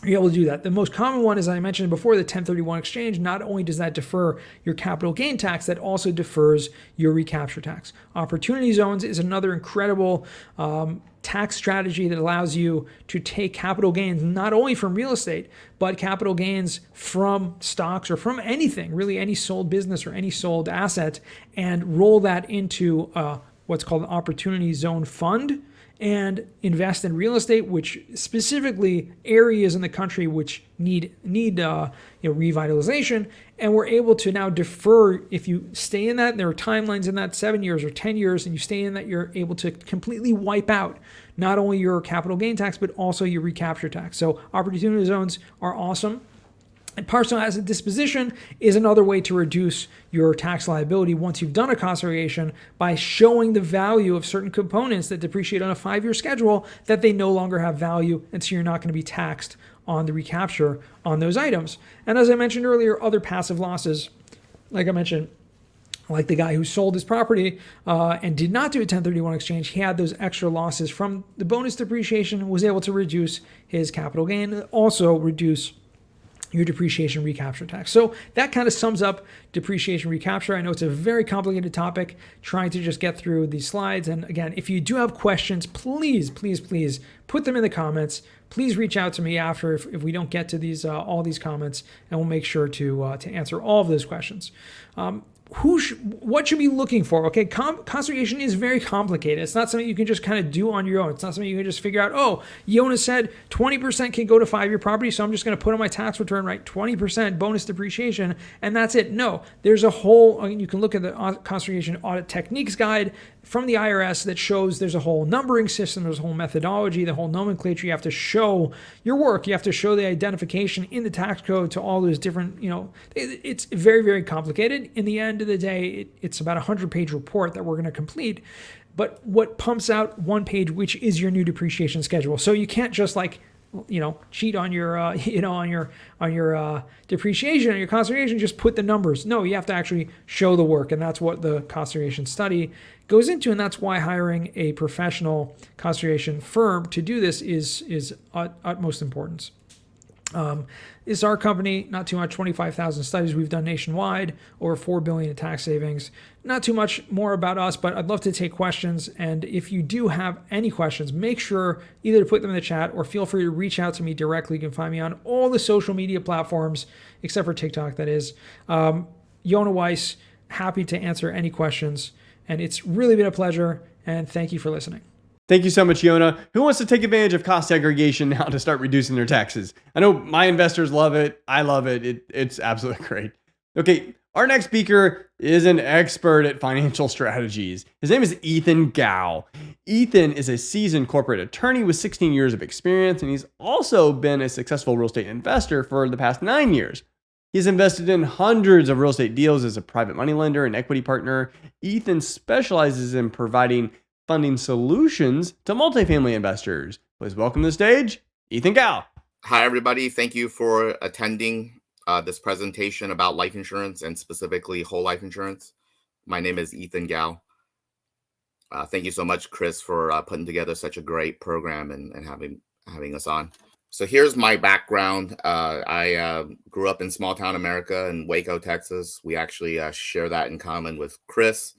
you're able to do that. The most common one, as I mentioned before, the 1031 exchange. Not only does that defer your capital gain tax, that also defers your recapture tax. Opportunity zones is another incredible tax strategy that allows you to take capital gains not only from real estate, but capital gains from stocks or from anything, really any sold business or any sold asset, and roll that into what's called an opportunity zone fund, and invest in real estate, which specifically areas in the country which need revitalization. And we're able to now defer, if you stay in that, and there are timelines in that 7 years or 10 years, and you stay in that, you're able to completely wipe out not only your capital gain tax, but also your recapture tax. So opportunity zones are awesome. And partial asset disposition is another way to reduce your tax liability once you've done a cost segregation by showing the value of certain components that depreciate on a 5-year schedule that they no longer have value, and so you're not going to be taxed on the recapture on those items. And as I mentioned earlier, other passive losses, like I mentioned, like the guy who sold his property and did not do a 1031 exchange, he had those extra losses from the bonus depreciation, was able to reduce his capital gain, also reduce your depreciation recapture tax. So that kind of sums up depreciation recapture. I know it's a very complicated topic, trying to just get through these slides. And again, if you do have questions, please put them in the comments. Please reach out to me after if we don't get to these all these comments, and we'll make sure to answer all of those questions. What should be looking for? Okay, cost segregation is very complicated. It's not something you can just kind of do on your own. It's not something you can just figure out, oh, Yona said 20% can go to 5-year property, so I'm just going to put on my tax return, right, 20% bonus depreciation, and that's it. No, there's a whole, you can look at the cost segregation audit techniques guide from the IRS that shows there's a whole numbering system, there's a whole methodology, the whole nomenclature. You have to show your work. You have to show the identification in the tax code to all those different, it's very, very complicated. In the end of the day, it's about a 100-page report that we're going to complete. but what pumps out one page, which is your new depreciation schedule. So you can't just cheat on your on your depreciation and your conservation, just put the numbers. No, you have to actually show the work, and that's what the conservation study goes into, and that's why hiring a professional conservation firm to do this is utmost importance. It's our company, not too much, 25,000 studies we've done nationwide, over $4 billion in tax savings. Not too much more about us, but I'd love to take questions. And if you do have any questions, make sure either to put them in the chat or feel free to reach out to me directly. You can find me on all the social media platforms, except for TikTok, that is. Yona Weiss, happy to answer any questions. And it's really been a pleasure. And thank you for listening. Thank you so much, Yona. Who wants to take advantage of cost segregation now to start reducing their taxes? I know my investors love it. I love it. It's absolutely great. Okay, our next speaker is an expert at financial strategies. His name is Ethan Gao. Ethan is a seasoned corporate attorney with 16 years of experience, and he's also been a successful real estate investor for the past 9 years. He's invested in hundreds of real estate deals as a private money lender and equity partner. Ethan specializes in providing funding solutions to multifamily investors. Please welcome to the stage, Ethan Gao. Hi, everybody. Thank you for attending this presentation about life insurance and specifically whole life insurance. My name is Ethan Gao. Thank you so much, Chris, for putting together such a great program and having us on. So here's my background. I grew up in small town America in Waco, Texas. We actually share that in common with Chris.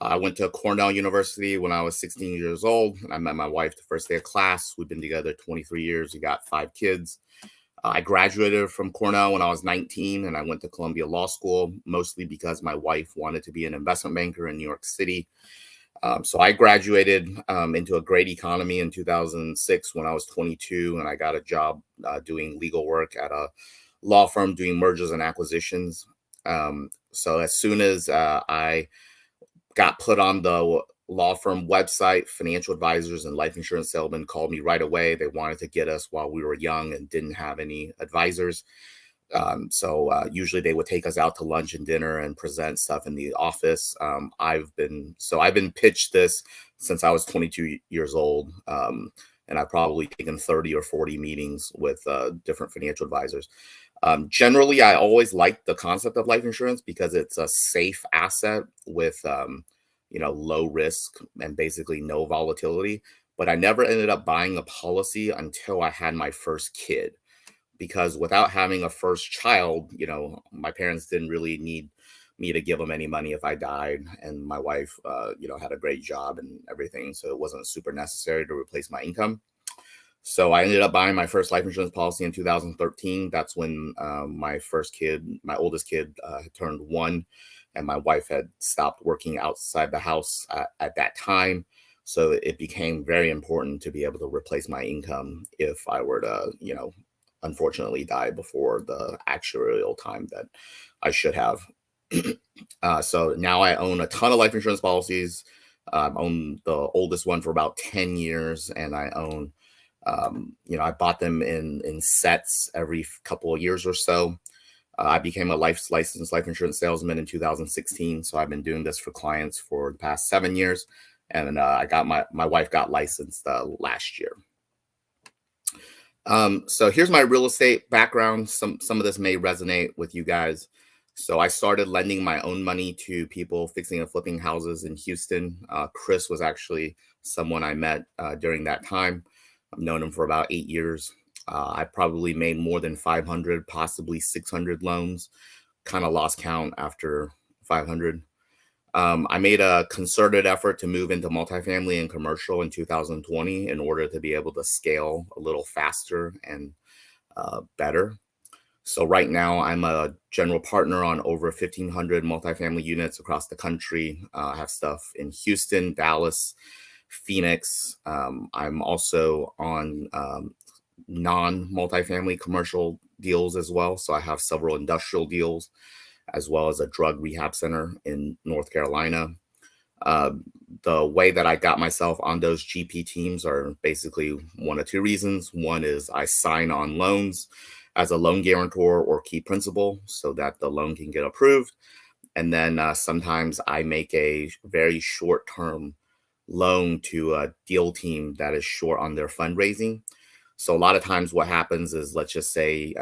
I went to Cornell University when I was 16 years old. I met my wife the first day of class. We've been together 23 years. We got 5 kids. I graduated from Cornell when I was 19, and I went to Columbia Law School, mostly because my wife wanted to be an investment banker in New York City. So I graduated into a great economy in 2006 when I was 22, and I got a job doing legal work at a law firm doing mergers and acquisitions. So as soon as I got put on the law firm website, financial advisors and life insurance salesmen called me right away. They wanted to get us while we were young and didn't have any advisors. So usually they would take us out to lunch and dinner and present stuff in the office. I've been pitched this since I was 22 years old. And I've probably taken 30 or 40 meetings with different financial advisors. Generally, I always liked the concept of life insurance because it's a safe asset with, low risk and basically no volatility. But I never ended up buying a policy until I had my first kid, because without having a first child, my parents didn't really need me to give them any money if I died. And my wife, had a great job and everything. So it wasn't super necessary to replace my income. So I ended up buying my first life insurance policy in 2013. That's when my oldest kid, had turned 1, and my wife had stopped working outside the house at that time. So it became very important to be able to replace my income if I were to, unfortunately die before the actuarial time that I should have. So now I own a ton of life insurance policies. I own the oldest one for about 10 years, and I own I bought them in sets every couple of years or so. I became a licensed life insurance salesman in 2016. So I've been doing this for clients for the past 7 years. And I got my wife got licensed last year. So here's my real estate background. Some of this may resonate with you guys. So I started lending my own money to people fixing and flipping houses in Houston. Chris was actually someone I met during that time. I've known him for about 8 years. I probably made more than 500, possibly 600 loans. Kind of lost count after 500. I made a concerted effort to move into multifamily and commercial in 2020 in order to be able to scale a little faster and better. So right now I'm a general partner on over 1,500 multifamily units across the country. I have stuff in Houston, Dallas, Phoenix. I'm also on non-multifamily commercial deals as well. So I have several industrial deals, as well as a drug rehab center in North Carolina. The way that I got myself on those GP teams are basically one of two reasons. One is I sign on loans as a loan guarantor or key principal so that the loan can get approved. And then sometimes I make a very short-term loan to a deal team that is short on their fundraising. So a lot of times what happens is, let's just say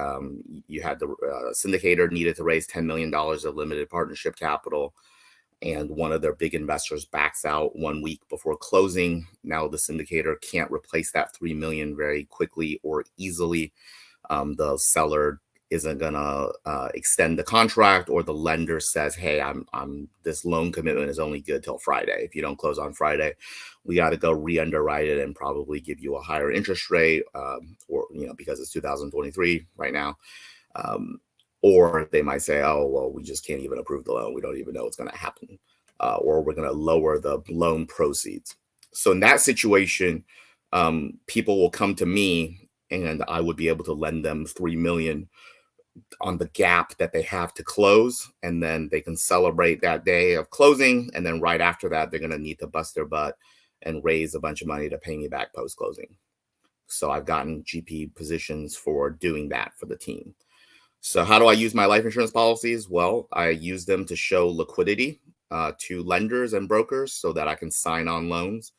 you had the syndicator needed to raise $10 million of limited partnership capital, and one of their big investors backs out 1 week before closing. Now the syndicator can't replace that $3 million very quickly or easily. The seller isn't gonna extend the contract, or the lender says, hey, I'm this loan commitment is only good till Friday. If you don't close on Friday, we got to go re-underwrite it and probably give you a higher interest rate, or because it's 2023 right now. Or they might say, oh, well, we just can't even approve the loan. We don't even know what's going to happen. Or we're going to lower the loan proceeds. So in that situation, people will come to me and I would be able to lend them $3 million on the gap that they have to close. And then they can celebrate that day of closing. And then right after that, they're going to need to bust their butt and raise a bunch of money to pay me back post-closing. So I've gotten GP positions for doing that for the team. So how do I use my life insurance policies? Well, I use them to show liquidity to lenders and brokers so that I can sign on loans.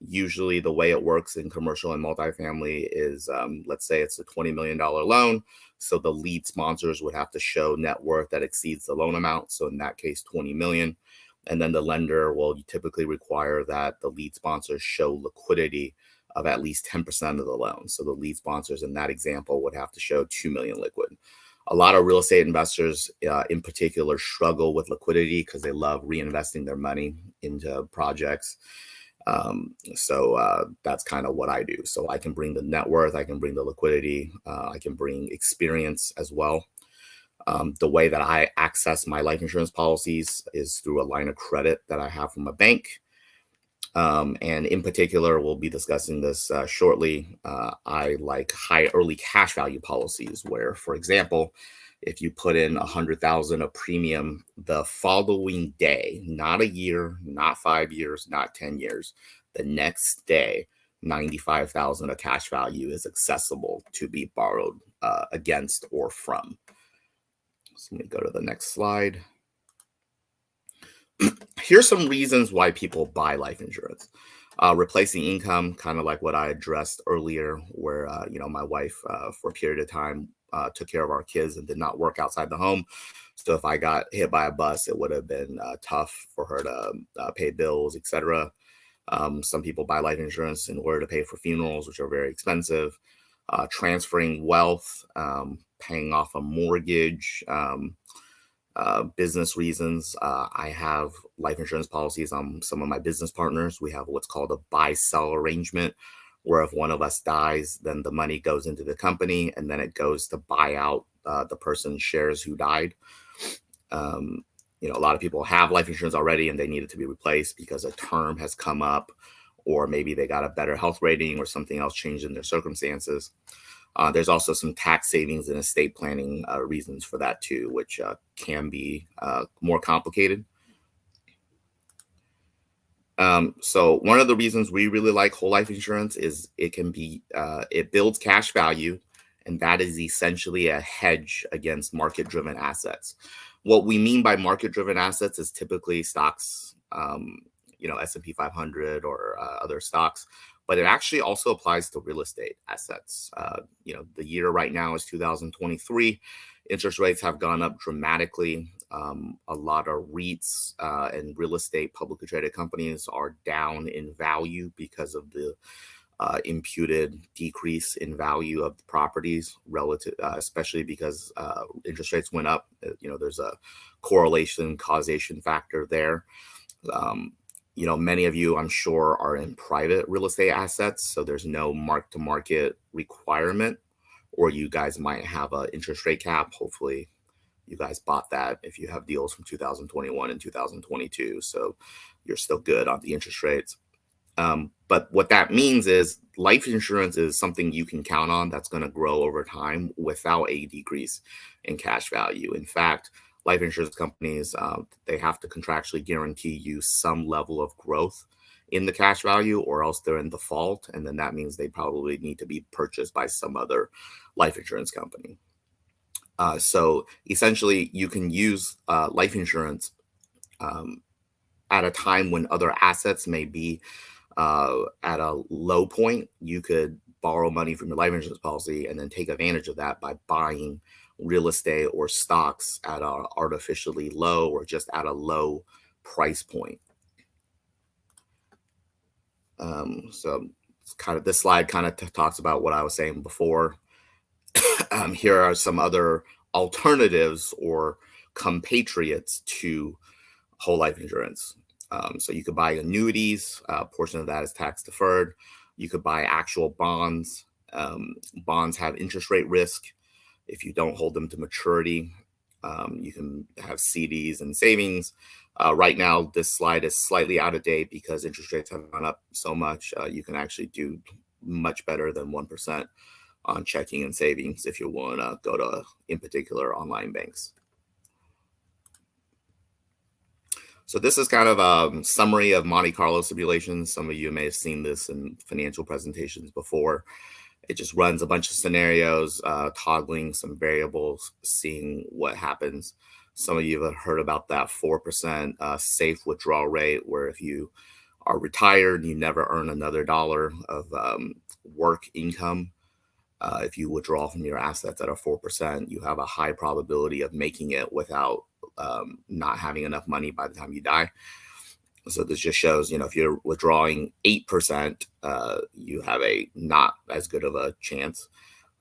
Usually the way it works in commercial and multifamily is, let's say it's a $20 million loan. So the lead sponsors would have to show net worth that exceeds the loan amount. So in that case, 20 million. And then the lender will typically require that the lead sponsors show liquidity of at least 10% of the loan. So the lead sponsors in that example would have to show 2 million liquid. A lot of real estate investors in particular struggle with liquidity because they love reinvesting their money into projects. So that's kind of what I do. So I can bring the net worth, I can bring the liquidity, I can bring experience as well. The way that I access my life insurance policies is through a line of credit that I have from a bank. And in particular, we'll be discussing this shortly. I like high early cash value policies where, for example, if you put in 100,000 of premium the following day, not a year, not 5 years, not 10 years, the next day, 95,000 of cash value is accessible to be borrowed against or from. So let me go to the next slide. Here's some reasons why people buy life insurance. Replacing income, kind of like what I addressed earlier, where my wife for a period of time took care of our kids and did not work outside the home. So if I got hit by a bus, it would have been tough for her to pay bills, etc. Some people buy life insurance in order to pay for funerals, which are very expensive. Transferring wealth, paying off a mortgage, business reasons. I have life insurance policies on some of my business partners. We have what's called a buy-sell arrangement, where if one of us dies, then the money goes into the company and then it goes to buy out the person's shares who died. A lot of people have life insurance already and they need it to be replaced because a term has come up, or maybe they got a better health rating or something else changed in their circumstances. There's also some tax savings and estate planning reasons for that too, which can be more complicated. So one of the reasons we really like whole life insurance is it builds cash value, and that is essentially a hedge against market-driven assets. What we mean by market-driven assets is typically stocks, S&P 500 or other stocks. But it actually also applies to real estate assets. The year right now is 2023. Interest rates have gone up dramatically. A lot of REITs and real estate publicly traded companies are down in value because of the imputed decrease in value of the properties relative, especially because interest rates went up. There's a correlation causation factor there. Many of you, I'm sure, are in private real estate assets, so there's no mark-to-market requirement, or you guys might have an interest rate cap. Hopefully, you guys bought that if you have deals from 2021 and 2022, so you're still good on the interest rates. But what that means is life insurance is something you can count on that's going to grow over time without a decrease in cash value. In fact, life insurance companies, they have to contractually guarantee you some level of growth in the cash value, or else they're in default. And then that means they probably need to be purchased by some other life insurance company. So essentially, you can use life insurance at a time when other assets may be at a low point, you could borrow money from your life insurance policy and then take advantage of that by buying real estate or stocks at a artificially low or just at a low price point. So it's kind of this slide kind of talks about what I was saying before. Here are some other alternatives or compatriots to whole life insurance. So you could buy annuities, a portion of that is tax deferred. You could buy actual bonds. Bonds have interest rate risk if you don't hold them to maturity. You can have CDs and savings. Right now, this slide is slightly out of date because interest rates have gone up so much. You can actually do much better than 1% on checking and savings if you want to go to, in particular, online banks. So this is kind of a summary of Monte Carlo simulations. Some of you may have seen this in financial presentations before. It just runs a bunch of scenarios, toggling some variables, seeing what happens. Some of you have heard about that 4% safe withdrawal rate, where if you are retired, you never earn another dollar of work income. If you withdraw from your assets at a 4%, you have a high probability of making it without not having enough money by the time you die. So this just shows, if you're withdrawing 8%, you have a not as good of a chance.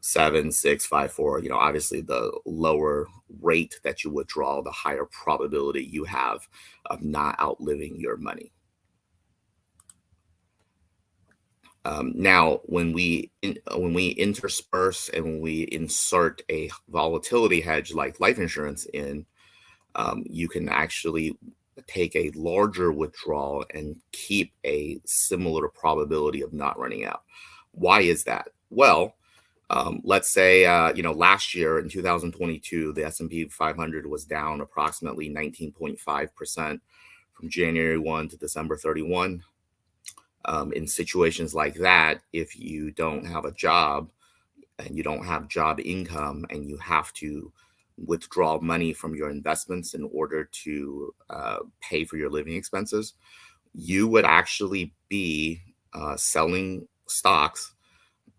7, 6, 5, 4, obviously the lower rate that you withdraw, the higher probability you have of not outliving your money. Now, when we intersperse and when we insert a volatility hedge like life insurance in, you can actually take a larger withdrawal and keep a similar probability of not running out. Why is that? Well, let's say, last year in 2022, the S&P 500 was down approximately 19.5% from January 1 to December 31. In situations like that, if you don't have a job and you don't have job income and you have to withdraw money from your investments in order to pay for your living expenses, you would actually be selling stocks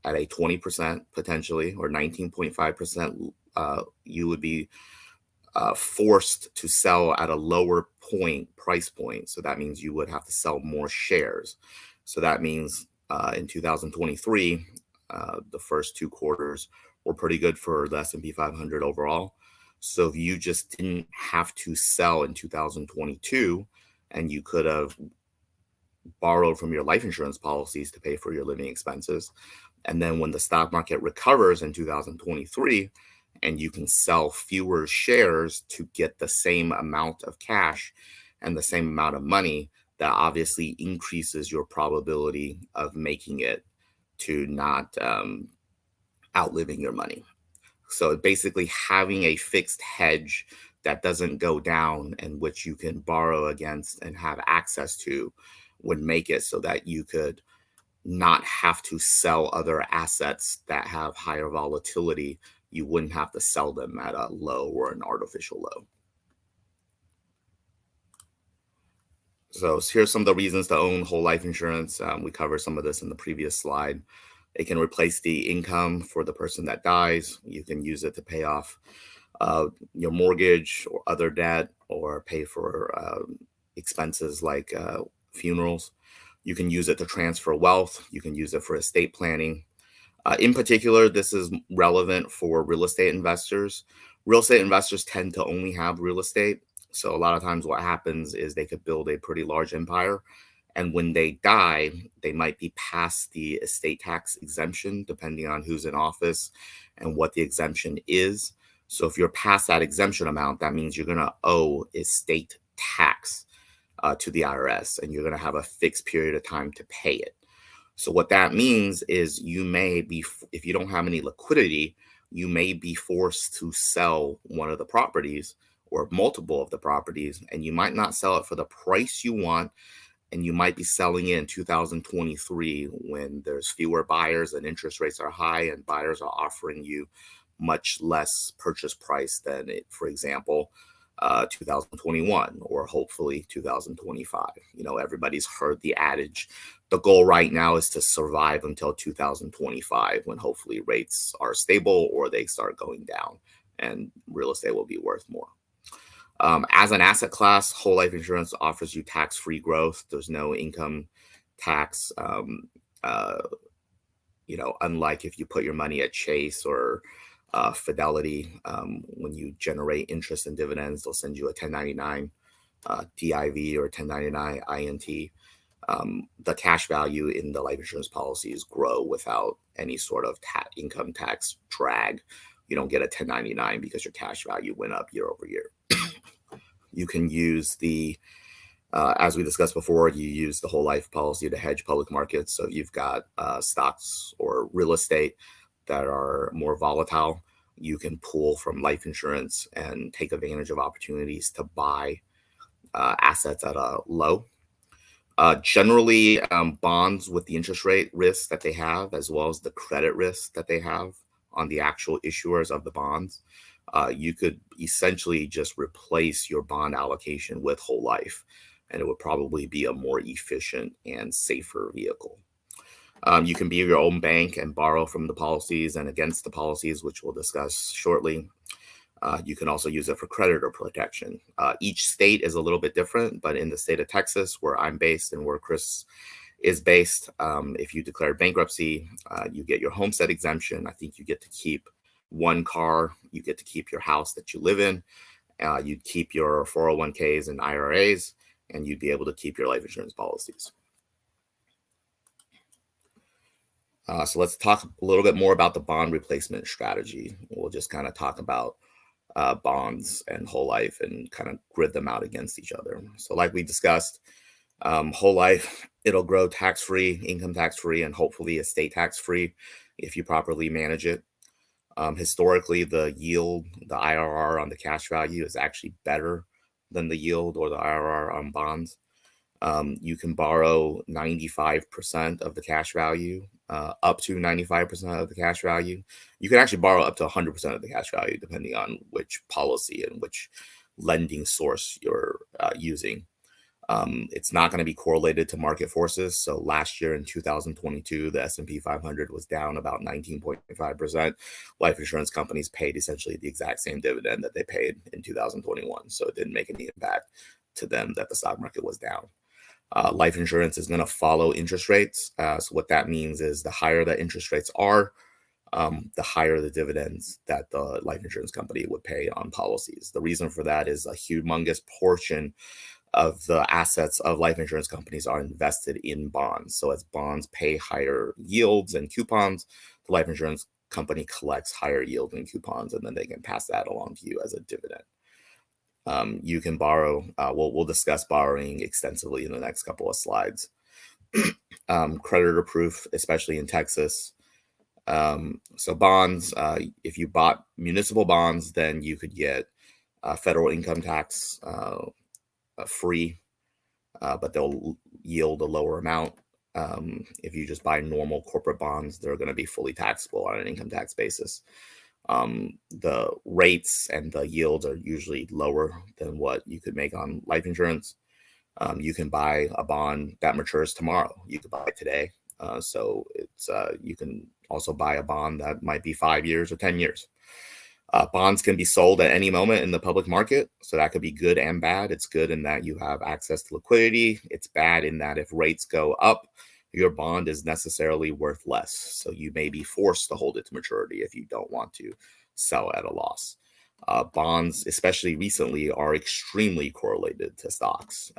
at a 20% potentially, or 19.5%. You would be forced to sell at a lower price point. So that means you would have to sell more shares. So that means in 2023, the first 2 quarters were pretty good for the S&P 500 overall. So if you just didn't have to sell in 2022 and you could have borrowed from your life insurance policies to pay for your living expenses, and then when the stock market recovers in 2023 and you can sell fewer shares to get the same amount of cash and the same amount of money, that obviously increases your probability of making it to not outliving your money. So basically having a fixed hedge that doesn't go down and which you can borrow against and have access to would make it so that you could not have to sell other assets that have higher volatility. You wouldn't have to sell them at a low or an artificial low. So here's some of the reasons to own whole life insurance. We covered some of this in the previous slide. It can replace the income for the person that dies. You can use it to pay off your mortgage or other debt, or pay for expenses like funerals. You can use it to transfer wealth. You can use it for estate planning. In particular, this is relevant for real estate investors. Real estate investors tend to only have real estate. So a lot of times what happens is they could build a pretty large empire. And when they die, they might be past the estate tax exemption, depending on who's in office and what the exemption is. So if you're past that exemption amount, that means you're going to owe estate tax to the IRS, and you're going to have a fixed period of time to pay it. So what that means is you may be, if you don't have any liquidity, you may be forced to sell one of the properties or multiple of the properties, and you might not sell it for the price you want. And you might be selling it in 2023 when there's fewer buyers and interest rates are high and buyers are offering you much less purchase price than, for example, 2021 or hopefully 2025. You know, everybody's heard the adage, the goal right now is to survive until 2025 when hopefully rates are stable or they start going down and real estate will be worth more. As an asset class, whole life insurance offers you tax-free growth. There's no income tax. You know, unlike if you put your money at Chase or Fidelity, when you generate interest and dividends, they'll send you a 1099 DIV or 1099 INT. The cash value in the life insurance policies grow without any sort of income tax drag. You don't get a 1099 because your cash value went up year over year. You can use the, as we discussed before, you use the whole life policy to hedge public markets. So you've got stocks or real estate that are more volatile. You can pull from life insurance and take advantage of opportunities to buy assets at a low. Generally, bonds with the interest rate risk that they have, as well as the credit risk that they have on the actual issuers of the bonds, you could essentially just replace your bond allocation with whole life, and it would probably be a more efficient and safer vehicle. You can be your own bank and borrow from the policies and against the policies, which we'll discuss shortly. You can also use it for creditor protection. Each state is a little bit different, but in the state of Texas, where I'm based and where Chris is based, if you declare bankruptcy, you get your homestead exemption. I think you get to keep one car. You get to keep your house that you live in. You'd keep your 401ks and IRAs, and you'd be able to keep your life insurance policies. So let's talk a little bit more about the bond replacement strategy. We'll just kind of talk about bonds and whole life and kind of grid them out against each other. So like we discussed, whole life, it'll grow tax-free, income tax-free, and hopefully estate tax-free if you properly manage it. Historically, the yield, the IRR on the cash value is actually better than the yield or the IRR on bonds. You can borrow 95% of the cash value, up to 95% of the cash value. You can actually borrow up to 100% of the cash value, depending on which policy and which lending source you're using. It's not going to be correlated to market forces. So last year in 2022, the S&P 500 was down about 19.5%. Life insurance companies paid essentially the exact same dividend that they paid in 2021. So it didn't make any impact to them that the stock market was down. Life insurance is going to follow interest rates. So what that means is the higher the interest rates are, the higher the dividends that the life insurance company would pay on policies. The reason for that is a humongous portion of the assets of life insurance companies are invested in bonds. So as bonds pay higher yields and coupons, the life insurance company collects higher yield and coupons, and then they can pass that along to you as a dividend. You can borrow, we'll discuss borrowing extensively in the next couple of slides. Creditor proof, especially in Texas. So bonds, if you bought municipal bonds, then you could get federal income tax free, but they'll yield a lower amount. If you just buy normal corporate bonds, they're going to be fully taxable on an income tax basis. The rates and the yields are usually lower than what you could make on life insurance. You can buy a bond that matures tomorrow. You could buy it today. So it's you can also buy a bond that might be 5 years or 10 years. Bonds can be sold at any moment in the public market. So that could be good and bad. It's good in that you have access to liquidity. It's bad in that if rates go up, your bond is necessarily worth less. So you may be forced to hold it to maturity if you don't want to sell at a loss. Bonds, especially recently, are extremely correlated to stocks.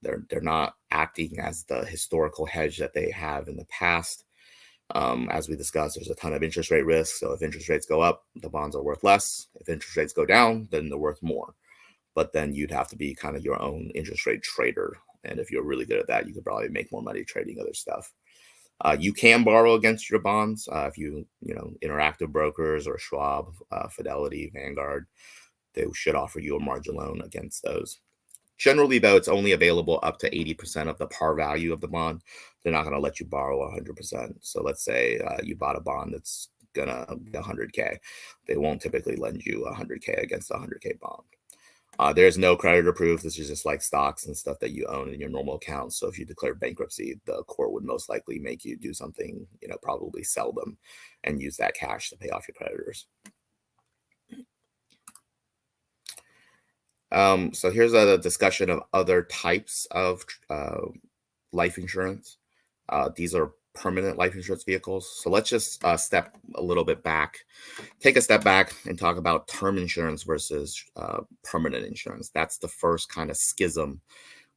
They're not acting as the historical hedge that they have in the past. As we discussed, there's a ton of interest rate risk. So if interest rates go up, the bonds are worth less. If interest rates go down, then they're worth more. But then you'd have to be kind of your own interest rate trader. And if you're really good at that, you could probably make more money trading other stuff. You can borrow against your bonds if you Interactive Brokers or Schwab, Fidelity, Vanguard, they should offer you a margin loan against those. Generally, though, it's only available up to 80% of the par value of the bond. They're not going to let you borrow 100%. So let's say you bought a bond that's going to be 100K. They won't typically lend you 100K against a 100K bond. There's no creditor proof. This is just like stocks and stuff that you own in your normal account. So if you declare bankruptcy, the court would most likely make you do something, probably sell them and use that cash to pay off your creditors. So here's a discussion of other types of life insurance. These are permanent life insurance vehicles. So let's just step a little bit back, take a step back and talk about term insurance versus permanent insurance. That's the first kind of schism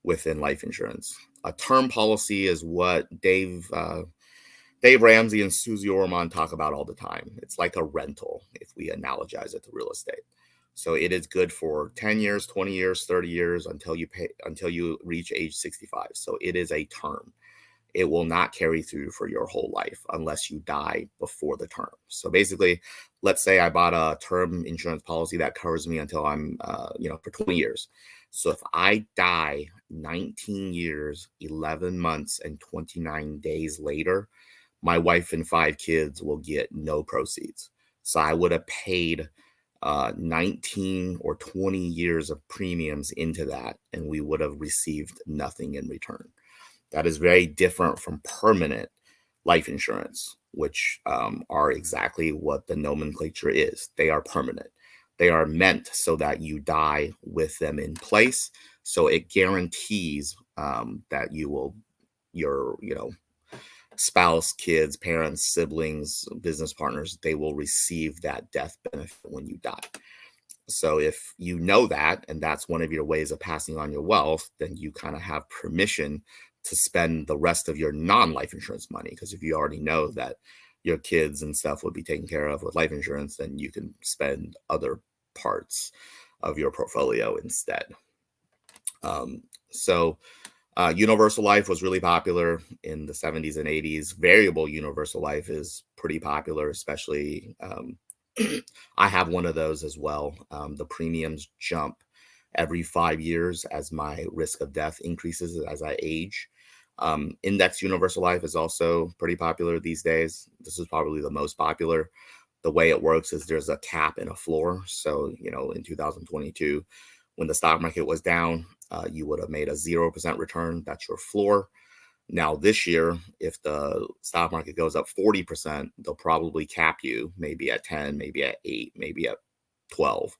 within life insurance. A term policy is what Dave Ramsey and Susie Orman talk about all the time. It's like a rental if we analogize it to real estate. So it is good for 10 years, 20 years, 30 years until you reach age 65. So it is a term. It will not carry through for your whole life unless you die before the term. So basically, let's say I bought a term insurance policy that covers me until I'm, for 20 years. So if I die 19 years, 11 months, and 29 days later, my wife and 5 kids will get no proceeds. So I would have paid 19 or 20 years of premiums into that, and we would have received nothing in return. That is very different from permanent life insurance, which are exactly what the nomenclature is. They are permanent. They are meant so that you die with them in place. So it guarantees that your spouse, kids, parents, siblings, business partners, they will receive that death benefit when you die. So if you know that, and that's one of your ways of passing on your wealth, then you kind of have permission to spend the rest of your non-life insurance money. Because if you already know that your kids and stuff would be taken care of with life insurance, then you can spend other parts of your portfolio instead. Universal life was really popular in the 70s and 80s. Variable universal life is pretty popular, especially I have one of those as well. The premiums jump every 5 years as my risk of death increases as I age. Index universal life is also pretty popular these days. This is probably the most popular. The way it works is there's a cap and a floor. So, in 2022, when the stock market was down, you would have made a 0% return. That's your floor. Now, this year, if the stock market goes up 40%, they'll probably cap you maybe at 10, maybe at 8, maybe at 12.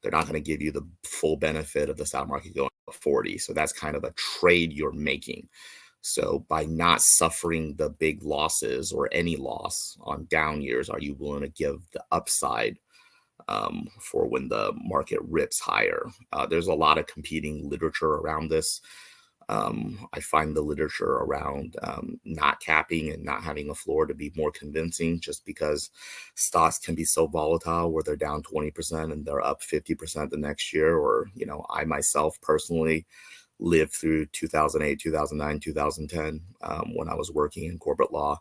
They're not going to give you the full benefit of the stock market going up 40. So that's kind of a trade you're making. So by not suffering the big losses or any loss on down years, are you willing to give the upside for when the market rips higher? There's a lot of competing literature around this. I find the literature around not capping and not having a floor to be more convincing, just because stocks can be so volatile where they're down 20% and they're up 50% the next year. Or, I myself personally lived through 2008, 2009, 2010 when I was working in corporate law.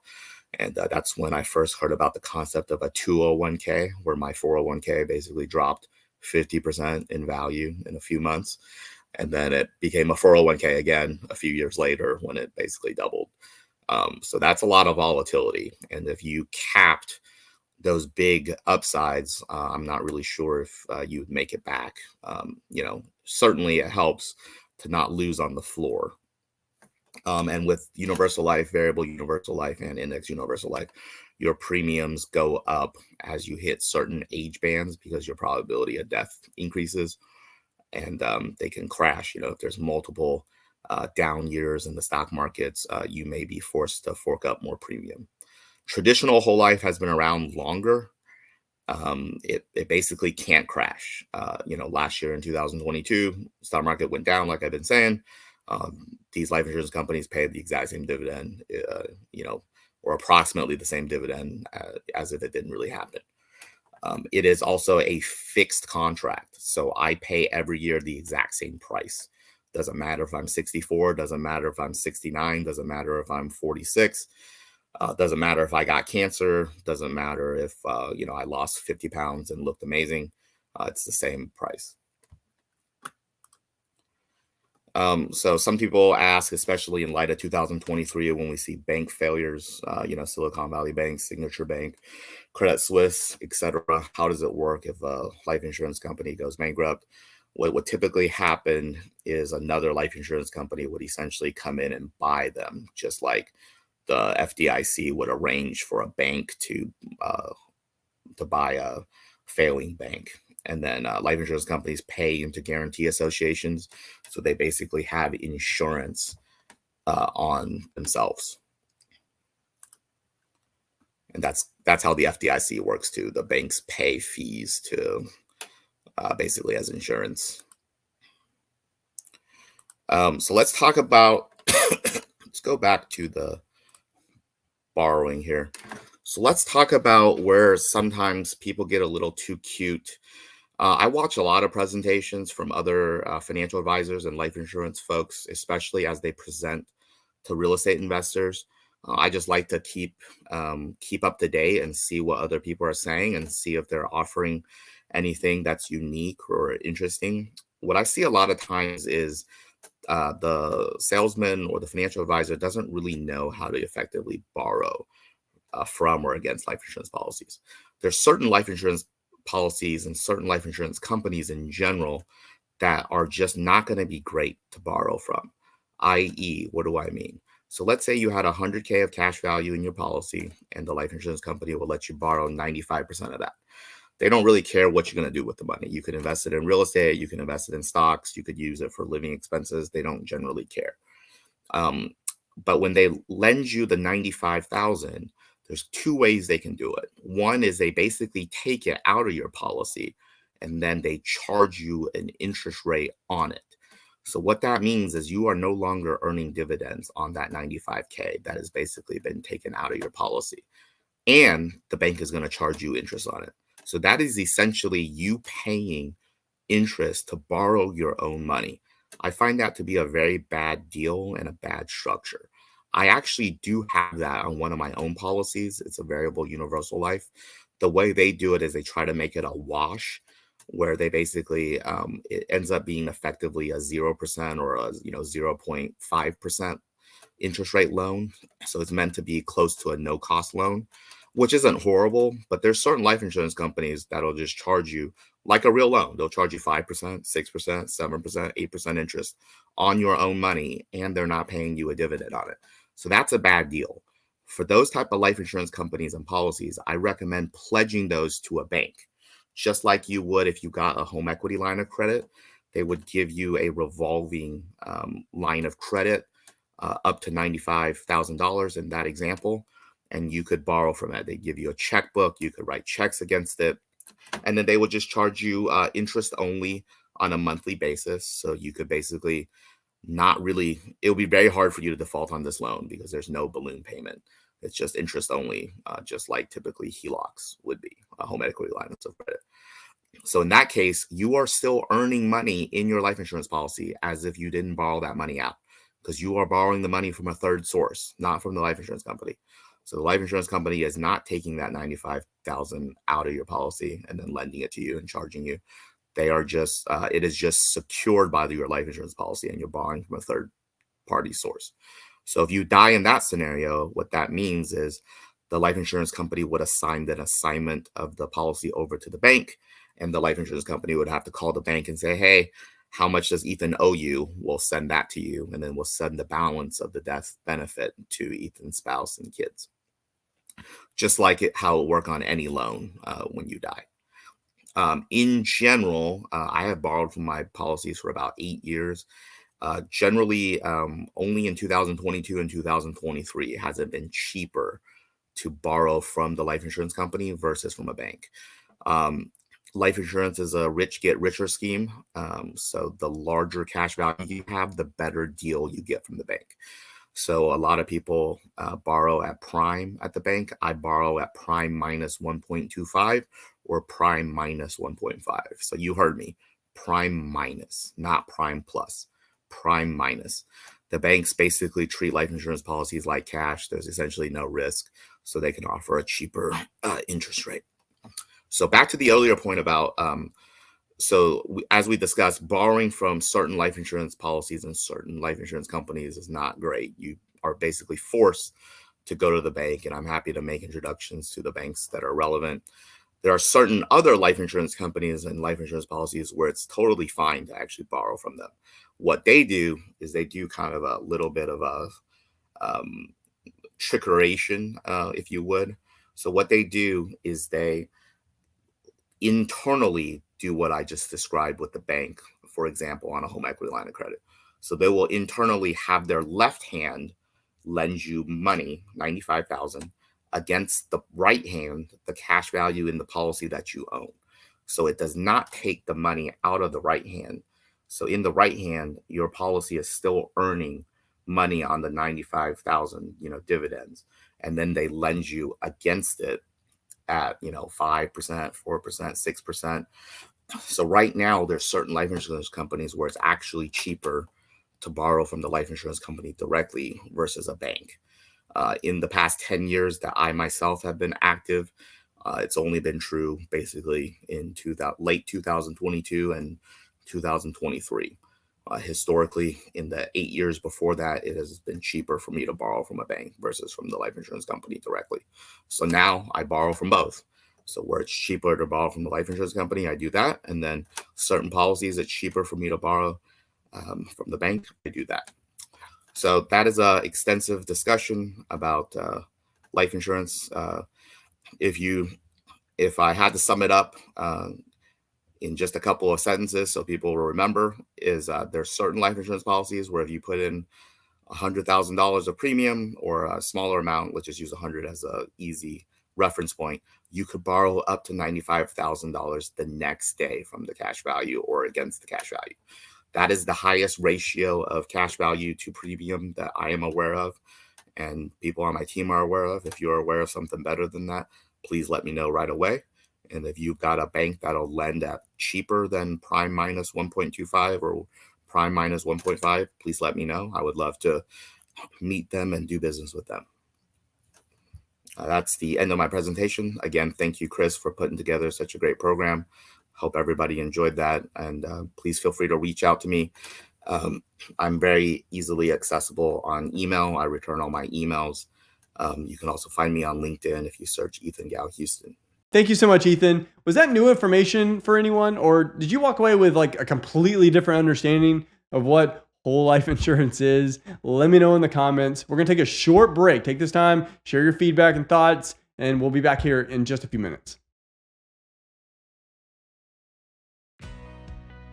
And that's when I first heard about the concept of a 201k, where my 401k basically dropped 50% in value in a few months. And then it became a 401k again a few years later when it basically doubled. So that's a lot of volatility. And if you capped those big upsides, I'm not really sure if you would make it back. Certainly it helps to not lose on the floor. And with universal life, variable universal life, and index universal life, your premiums go up as you hit certain age bands because your probability of death increases. And they can crash. If there's multiple down years in the stock markets, you may be forced to fork up more premium. Traditional whole life has been around longer. It basically can't crash. Last year in 2022, stock market went down, like I've been saying. These life insurance companies paid the exact same dividend, or approximately the same dividend as if it didn't really happen. It is also a fixed contract. So I pay every year the exact same price. Doesn't matter if I'm 64, doesn't matter if I'm 69, doesn't matter if I'm 46, doesn't matter if I got cancer, doesn't matter if, I lost 50 pounds and looked amazing. It's the same price. So some people ask, especially in light of 2023, when we see bank failures, Silicon Valley Bank, Signature Bank, Credit Suisse, etc., how does it work if a life insurance company goes bankrupt? what would typically happen is another life insurance company would essentially come in and buy them, just like the FDIC would arrange for a bank to buy a failing bank. And then life insurance companies pay into guarantee associations, so they basically have insurance on themselves. And that's how the FDIC works too. The banks pay fees to basically as insurance. So let's talk about, let's go back to the borrowing here. So let's talk about where sometimes people get a little too cute. I watch a lot of presentations from other financial advisors and life insurance folks, especially as they present to real estate investors. I just like to keep up to date and see what other people are saying and see if they're offering anything that's unique or interesting. What I see a lot of times is the salesman or the financial advisor doesn't really know how to effectively borrow from or against life insurance policies. There's certain life insurance policies and certain life insurance companies in general that are just not going to be great to borrow from. i.e., what do I mean? So let's say you had 100K of cash value in your policy and the life insurance company will let you borrow 95% of that. They don't really care what you're going to do with the money. You could invest it in real estate, you can invest it in stocks, you could use it for living expenses. They don't generally care. But when they lend you the 95,000, there's two ways they can do it. One is they basically take it out of your policy and then they charge you an interest rate on it. So what that means is you are no longer earning dividends on that 95K that has basically been taken out of your policy. And the bank is going to charge you interest on it. So that is essentially you paying interest to borrow your own money. I find that to be a very bad deal and a bad structure. I actually do have that on one of my own policies. It's a variable universal life. The way they do it is they try to make it a wash, where they basically it ends up being effectively a 0% or a 0.5% interest rate loan. So it's meant to be close to a no cost loan, which isn't horrible, but there's certain life insurance companies that'll just charge you like a real loan. They'll charge you 5%, 6%, 7%, 8% interest on your own money, and they're not paying you a dividend on it. So that's a bad deal. For those type of life insurance companies and policies, I recommend pledging those to a bank, just like you would if you got a home equity line of credit. They would give you a revolving line of credit up to $95,000 in that example, and you could borrow from it. They give you a checkbook, you could write checks against it, and then they would just charge you interest only on a monthly basis. So you could basically not really, it'll be very hard for you to default on this loan because there's no balloon payment. It's just interest only, just like typically HELOCs would be, a home equity line of credit. So in that case, you are still earning money in your life insurance policy as if you didn't borrow that money out, because you are borrowing the money from a third source, not from the life insurance company. So the life insurance company is not taking that $95,000 out of your policy and then lending it to you and charging you. They are just, it is just secured by your life insurance policy, and you're borrowing from a third party source. So if you die in that scenario, what that means is the life insurance company would assign an assignment of the policy over to the bank, and the life insurance company would have to call the bank and say, hey, how much does Ethan owe you? We'll send that to you, and then we'll send the balance of the death benefit to Ethan's spouse and kids. Just like how it work on any loan when you die. In general, I have borrowed from my policies for about 8 years. Generally, only in 2022 and 2023 has it been cheaper to borrow from the life insurance company versus from a bank. Life insurance is a rich get richer scheme. So the larger cash value you have, the better deal you get from the bank. So a lot of people borrow at prime at the bank. I borrow at prime minus 1.25 or prime minus 1.5. So you heard me, prime minus, not prime plus, prime minus. The banks basically treat life insurance policies like cash. There's essentially no risk, so they can offer a cheaper interest rate. So back to the earlier point about, as we discussed, borrowing from certain life insurance policies and certain life insurance companies is not great. You are basically forced to go to the bank, and I'm happy to make introductions to the banks that are relevant. There are certain other life insurance companies and life insurance policies where it's totally fine to actually borrow from them. What they do is they do kind of a little bit of a trickeration, if you would. So what they do is they internally do what I just described with the bank, for example, on a home equity line of credit. So they will internally have their left hand lend you money, 95,000, against the right hand, the cash value in the policy that you own. So it does not take the money out of the right hand. So in the right hand, your policy is still earning money on the 95,000, dividends. And then they lend you against it at, 5%, 4%, 6%. So right now there's certain life insurance companies where it's actually cheaper to borrow from the life insurance company directly versus a bank. In the past 10 years that I myself have been active, it's only been true basically in late 2022 and 2023. Historically, in the 8 years before that, it has been cheaper for me to borrow from a bank versus from the life insurance company directly. So now I borrow from both. So where it's cheaper to borrow from the life insurance company, I do that. And then certain policies, it's cheaper for me to borrow from the bank, I do that. So that is an extensive discussion about life insurance. If I had to sum it up in just a couple of sentences so people will remember, is there's certain life insurance policies where if you put in $100,000 of premium or a smaller amount, let's just use 100 as an easy reference point, you could borrow up to $95,000 the next day from the cash value or against the cash value. That is the highest ratio of cash value to premium that I am aware of, and people on my team are aware of. If you're aware of something better than that, please let me know right away. And if you've got a bank that'll lend at cheaper than prime minus 1.25 or prime minus 1.5, please let me know. I would love to meet them and do business with them. That's the end of my presentation. Again, thank you, Chris, for putting together such a great program. Hope everybody enjoyed that. And please feel free to reach out to me. I'm very easily accessible on email. I return all my emails. You can also find me on LinkedIn if you search Ethan Gao Houston. Thank you so much, Ethan. Was that new information for anyone, or did you walk away with like a completely different understanding of what whole life insurance is? Let me know in the comments. We're going to take a short break. Take this time, share your feedback and thoughts, and we'll be back here in just a few minutes.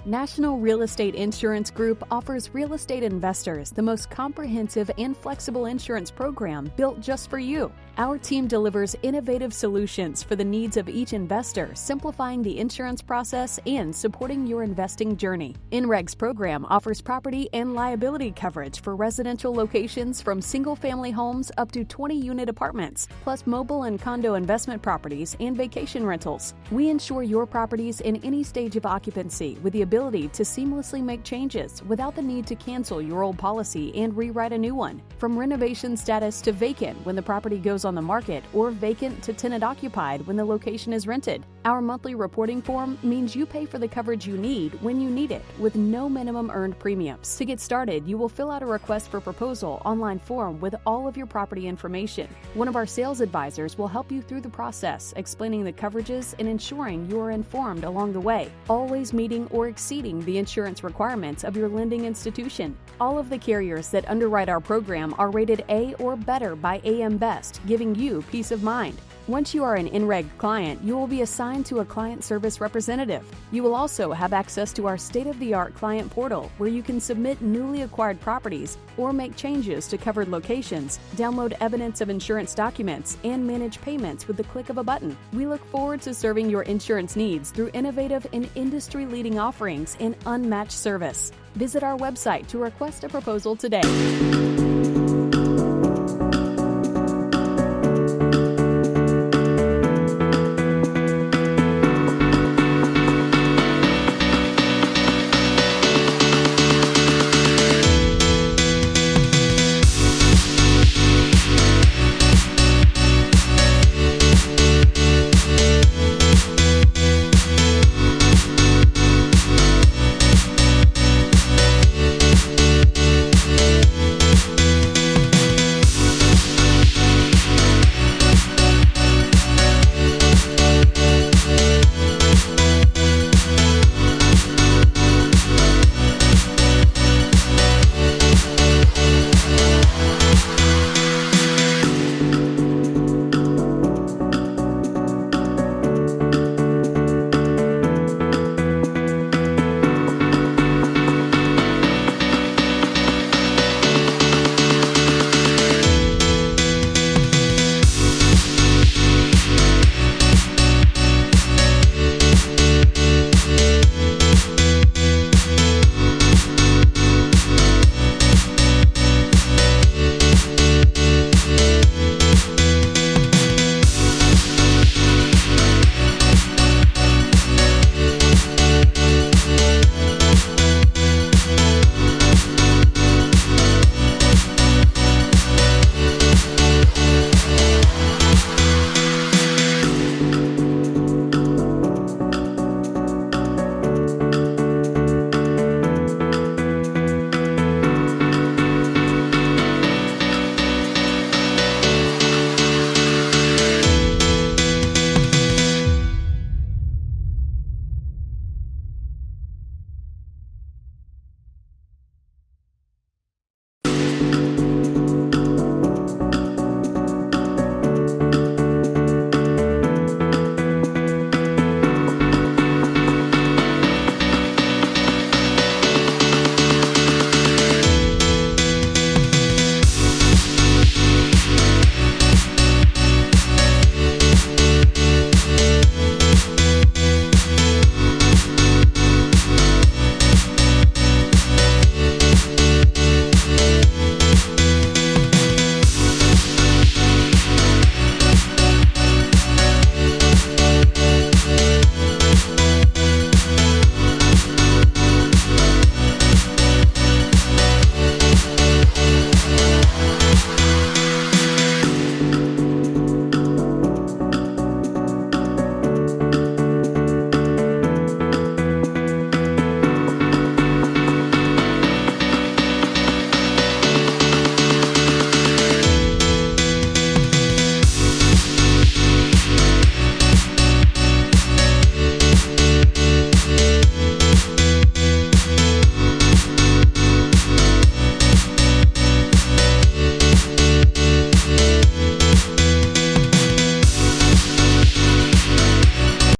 National Real Estate Insurance Group offers real estate investors the most comprehensive and flexible insurance program built just for you. Our team delivers innovative solutions for the needs of each investor, simplifying the insurance process and supporting your investing journey. INREG's program offers property and liability coverage for residential locations from single-family homes up to 20-unit apartments, plus mobile and condo investment properties and vacation rentals. We insure your properties in any stage of occupancy with the ability to seamlessly make changes without the need to cancel your old policy and rewrite a new one. From renovation status to vacant when the property goes on the market, or vacant to tenant occupied when the location is rented. Our monthly reporting form means you pay for the coverage you need when you need it, with no minimum earned premiums. To get started, you will fill out a request for proposal online form with all of your property information. One of our sales advisors will help you through the process, explaining the coverages and ensuring you are informed along the way, always meeting or exceeding the insurance requirements of your lending institution. All of the carriers that underwrite our program are rated A or better by AM Best, giving you peace of mind. Once you are an INREG client, you will be assigned to a client service representative. You will also have access to our state-of-the-art client portal, where you can submit newly acquired properties or make changes to covered locations, download evidence of insurance documents, and manage payments with the click of a button. We look forward to serving your insurance needs through innovative and industry-leading offerings and unmatched service. Visit our website to request a proposal today.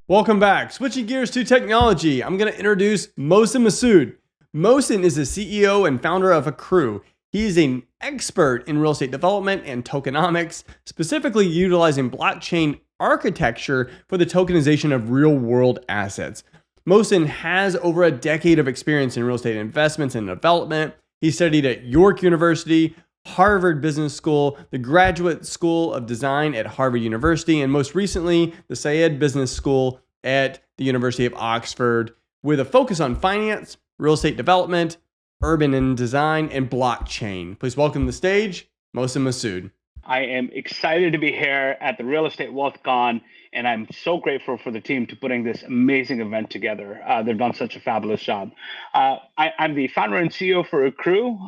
Welcome back. Switching gears to technology, I'm going to introduce Mohsen Masood. Mohsen is the CEO and founder of Accrue. He is an expert in real estate development and tokenomics, specifically utilizing blockchain architecture for the tokenization of real-world assets. Mohsen has over a decade of experience in real estate investments and development. He studied at York University, Harvard Business School, the Graduate School of Design at Harvard University, and most recently, the Syed Business School at the University of Oxford, with a focus on finance, real estate development, urban and design, and blockchain. Please welcome to the stage, Mohsen Masood. I am excited to be here at the Real Estate Wealth Con, and I'm so grateful for the team to putting this amazing event together. They've done such a fabulous job. I'm the founder and CEO for Accrue.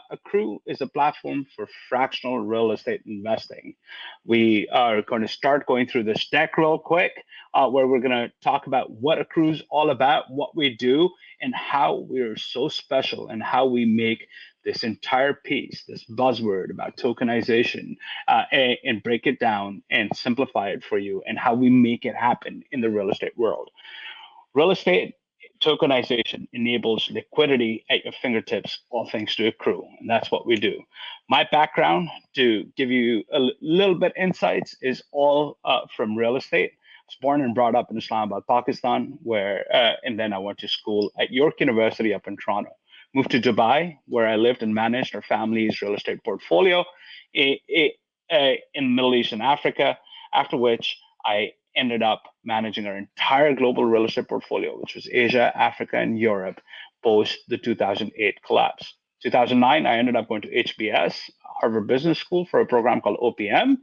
Accrue is a platform for fractional real estate investing. We are going to start going through this deck real quick, where we're going to talk about what Accrue is all about, what we do, and how we are so special, and how we make this entire piece, this buzzword about tokenization, and break it down and simplify it for you, and how we make it happen in the real estate world. Real estate tokenization enables liquidity at your fingertips, all thanks to Accrue, and that's what we do. My background, to give you a little bit insights, is all from real estate. I was born and brought up in Islamabad, Pakistan, and then I went to school at York University up in Toronto. Moved to Dubai, where I lived and managed our family's real estate portfolio in Middle East and Africa, after which I ended up managing our entire global real estate portfolio, which was Asia, Africa, and Europe, post the 2008 collapse. 2009, I ended up going to HBS, Harvard Business School, for a program called OPM.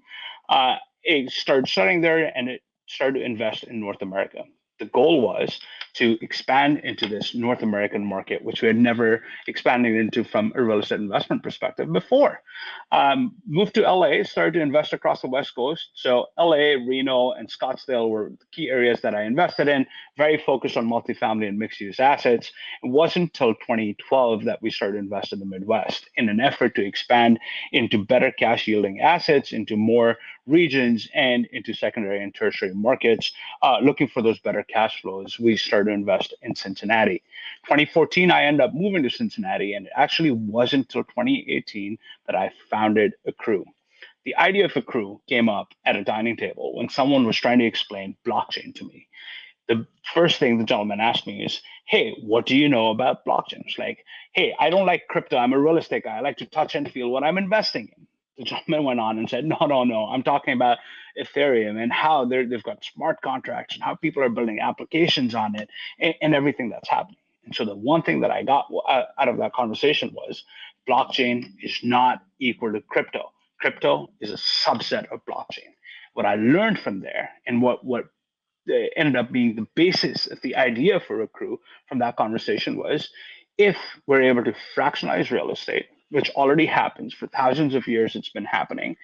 It started studying there, and it started to invest in North America. The goal was to expand into this North American market, which we had never expanded into from a real estate investment perspective before. Moved to LA, started to invest across the West Coast. So LA, Reno, and Scottsdale were the key areas that I invested in, very focused on multifamily and mixed use assets. It wasn't until 2012 that we started to invest in the Midwest in an effort to expand into better cash yielding assets, into more regions, and into secondary and tertiary markets, looking for those better cash flows. We started to invest in Cincinnati. 2014, I ended up moving to Cincinnati, and it actually wasn't until 2018 that I founded Accrue. The idea of Accrue came up at a dining table when someone was trying to explain blockchain to me. The first thing the gentleman asked me is, hey, what do you know about blockchain? It's like, hey, I don't like crypto. I'm a real estate guy. I like to touch and feel what I'm investing in. The gentleman went on and said, no, I'm talking about Ethereum and how they've got smart contracts and how people are building applications on it, and everything that's happening. And so the one thing that I got out of that conversation was blockchain is not equal to crypto. Crypto is a subset of blockchain. What I learned from there, and what ended up being the basis of the idea for Accrue from that conversation, was, if we're able to fractionalize real estate, which already happens for thousands of years, it's been happening,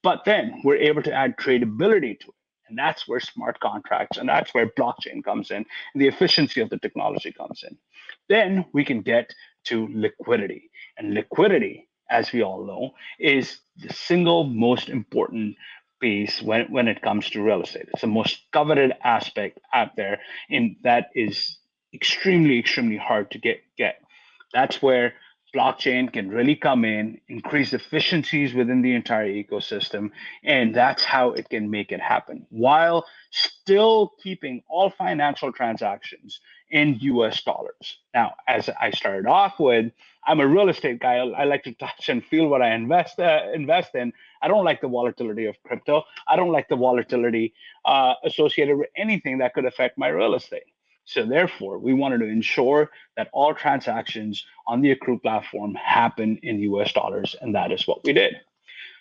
but then we're able to add tradability to it. And that's where smart contracts, and that's where blockchain comes in, and the efficiency of the technology comes in. Then we can get to liquidity. And liquidity, as we all know, is the single most important piece when it comes to real estate. It's the most coveted aspect out there, and that is extremely, extremely hard to get. That's where blockchain can really come in, increase efficiencies within the entire ecosystem, and that's how it can make it happen, while still keeping all financial transactions in US dollars. Now, as I started off with, I'm a real estate guy. I like to touch and feel what I invest in. I don't like the volatility of crypto. I don't like the volatility associated with anything that could affect my real estate. So therefore, we wanted to ensure that all transactions on the Accrue platform happen in US dollars, and that is what we did.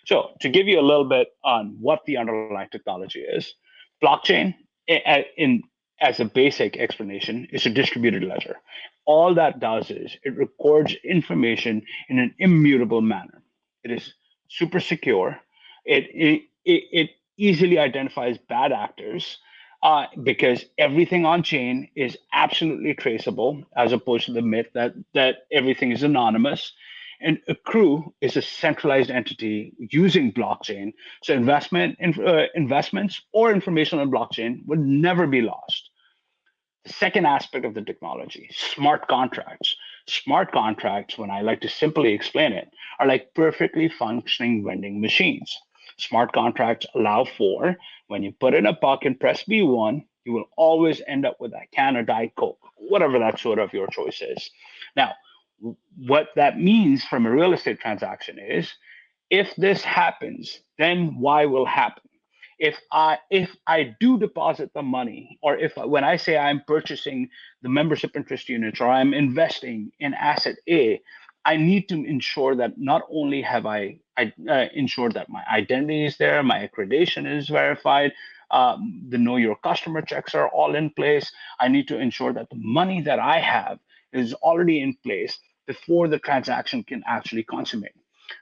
So to give you a little bit on what the underlying technology is, blockchain, as a basic explanation, is a distributed ledger. All that does is it records information in an immutable manner. It is super secure. It easily identifies bad actors, because everything on chain is absolutely traceable, as opposed to the myth that everything is anonymous. And Accrue is a centralized entity using blockchain, so investments or information on blockchain would never be lost. The second aspect of the technology, smart contracts. Smart contracts, when I like to simply explain it, are like perfectly functioning vending machines. Smart contracts allow for when you put in a buck and press B1, you will always end up with a can of Diet Coke, whatever that sort of your choice is. Now, what that means from a real estate transaction is if this happens, then Y will happen. If I do deposit the money, or if when I say I'm purchasing the membership interest units or I'm investing in asset A, I need to ensure that not only have I ensured that my identity is there, my accreditation is verified, the know your customer checks are all in place. I need to ensure that the money that I have is already in place before the transaction can actually consummate.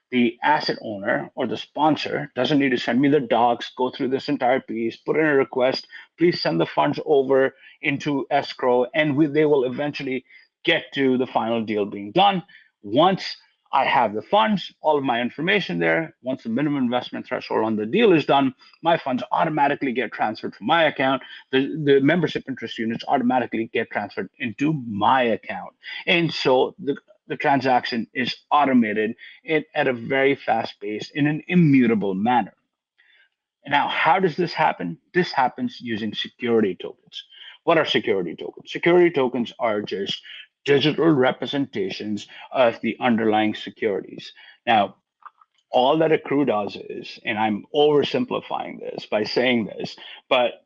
The asset owner or the sponsor doesn't need to send me the docs, go through this entire piece, put in a request, please send the funds over into escrow, and they will eventually get to the final deal being done. Once I have the funds, all of my information there, once the minimum investment threshold on the deal is done, my funds automatically get transferred from my account. The membership interest units automatically get transferred into my account. And so the transaction is automated at a very fast pace in an immutable manner. Now, how does this happen? This happens using security tokens. What are security tokens? Security tokens are just digital representations of the underlying securities. Now, all that accrue does is, and I'm oversimplifying this by saying this, but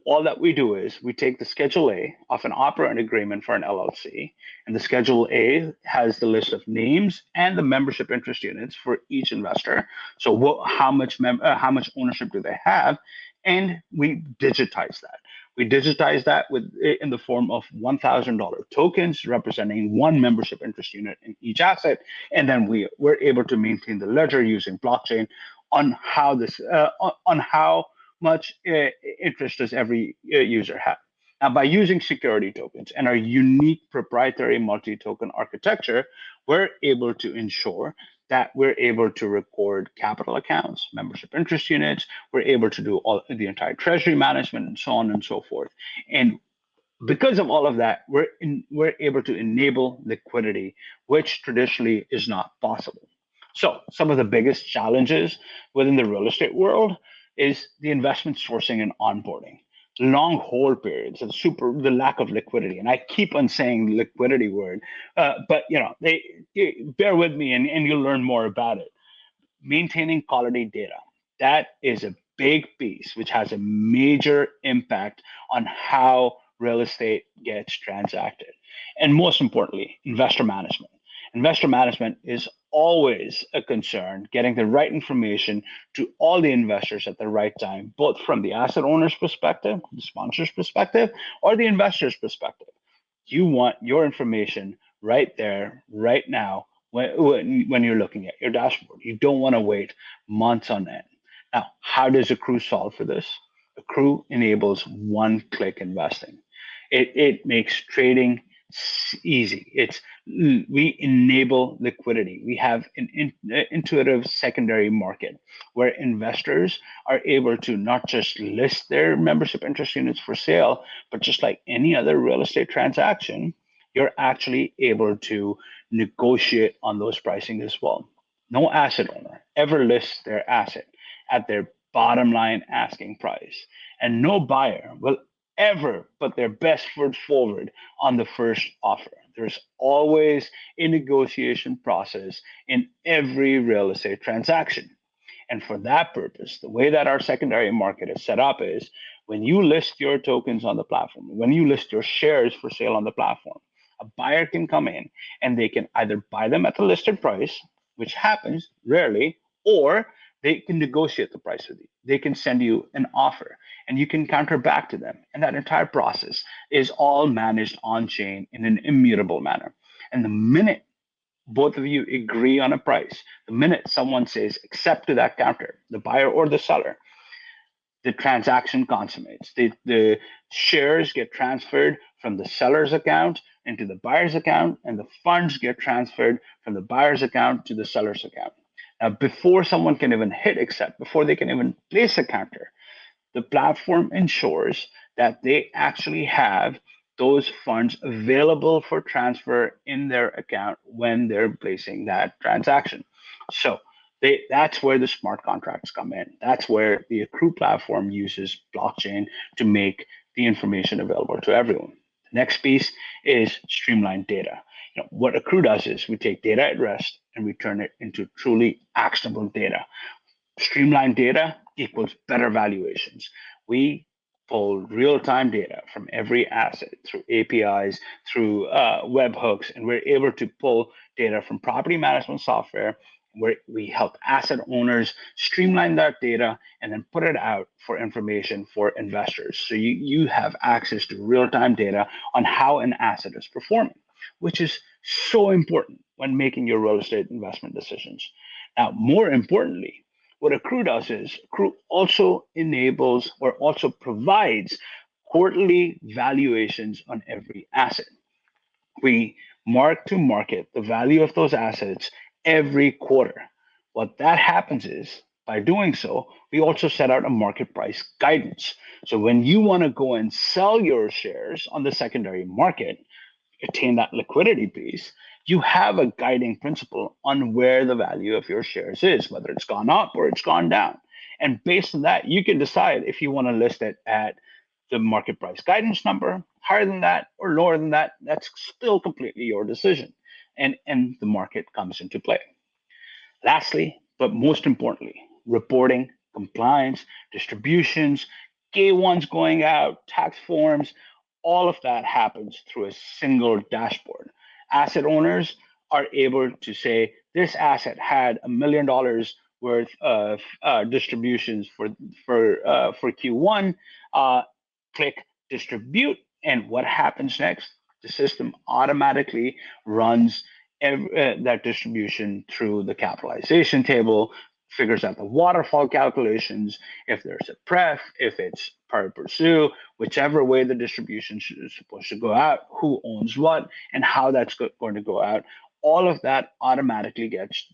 all that we do is we take the Schedule A of an operating agreement for an LLC, and the Schedule A has the list of names and the membership interest units for each investor. So how much ownership do they have, and we digitize that. We digitize that in the form of $1,000 tokens representing one membership interest unit in each asset, and then we're able to maintain the ledger using blockchain on how much interest does every user have. Now, by using security tokens and our unique proprietary multi-token architecture, we're able to ensure that we're able to record capital accounts, membership interest units, we're able to do all the entire treasury management and so on and so forth. And because of all of that, we're able to enable liquidity, which traditionally is not possible. So some of the biggest challenges within the real estate world is the investment sourcing and onboarding, long hold periods, and the lack of liquidity. And I keep on saying the liquidity word, but bear with me and you'll learn more about it. Maintaining quality data, that is a big piece which has a major impact on how real estate gets transacted. And most importantly, investor management. Investor management is always a concern, getting the right information to all the investors at the right time, both from the asset owner's perspective, the sponsor's perspective, or the investor's perspective. You want your information right there, right now, when you're looking at your dashboard. You don't want to wait months on end. Now, how does Accrue solve for this? Accrue enables one-click investing. It makes trading easy. We enable liquidity. We have an intuitive secondary market where investors are able to not just list their membership interest units for sale, but just like any other real estate transaction, you're actually able to negotiate on those pricing as well. No asset owner ever lists their asset at their bottom line asking price, and no buyer will ever put their best foot forward on the first offer. There's always a negotiation process in every real estate transaction. And for that purpose, the way that our secondary market is set up is when you list your tokens on the platform, when you list your shares for sale on the platform, a buyer can come in and they can either buy them at the listed price, which happens rarely, or they can negotiate the price with you. They can send you an offer and you can counter back to them. And that entire process is all managed on chain in an immutable manner. And the minute both of you agree on a price, the minute someone says accept to that counter, the buyer or the seller, the transaction consummates. The shares get transferred from the seller's account into the buyer's account, and the funds get transferred from the buyer's account to the seller's account. Now, before someone can even hit accept, before they can even place a counter, the platform ensures that they actually have those funds available for transfer in their account when they're placing that transaction. So that's where the smart contracts come in. That's where the Accrue platform uses blockchain to make the information available to everyone. The next piece is streamlined data. What Accrue does is we take data at rest and we turn it into truly actionable data. Streamlined data equals better valuations. We pull real-time data from every asset through APIs, through webhooks, and we're able to pull data from property management software where we help asset owners streamline that data and then put it out for information for investors. So you have access to real-time data on how an asset is performing, which is so important when making your real estate investment decisions. Now, more importantly, what Accrue does is Accrue also enables or also provides quarterly valuations on every asset. We mark to market the value of those assets every quarter. What that happens is by doing so, we also set out a market price guidance. So when you want to go and sell your shares on the secondary market, attain that liquidity piece, you have a guiding principle on where the value of your shares is, whether it's gone up or it's gone down. And based on that, you can decide if you want to list it at the market price guidance number, higher than that or lower than that. That's still completely your decision. And the market comes into play. Lastly, but most importantly, reporting, compliance, distributions, K1s going out, tax forms, all of that happens through a single dashboard. Asset owners are able to say this asset had $1 million worth of distributions for Q1. Click distribute, and what happens next? The system automatically runs that distribution through the capitalization table, figures out the waterfall calculations, if there's a pref, if it's pari passu, whichever way the distribution is supposed to go out, who owns what, and how that's going to go out. All of that automatically gets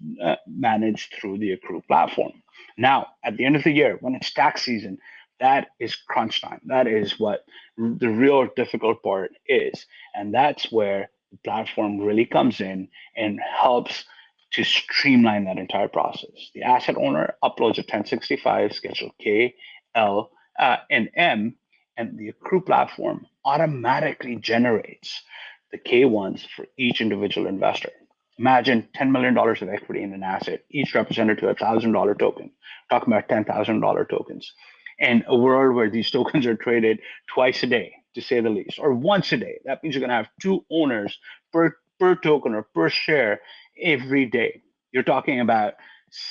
managed through the Accrue platform. Now, at the end of the year, when it's tax season, that is crunch time. That is what the real difficult part is. And that's where the platform really comes in and helps to streamline that entire process. The asset owner uploads a 1065 Schedule K, L, and M, and the Accrue platform automatically generates the K1s for each individual investor. Imagine $10 million of equity in an asset, each represented to a $1,000 token. Talking about $10,000 tokens. And a world where these tokens are traded twice a day, to say the least, or once a day. That means you're going to have two owners per token or per share every day. You're talking about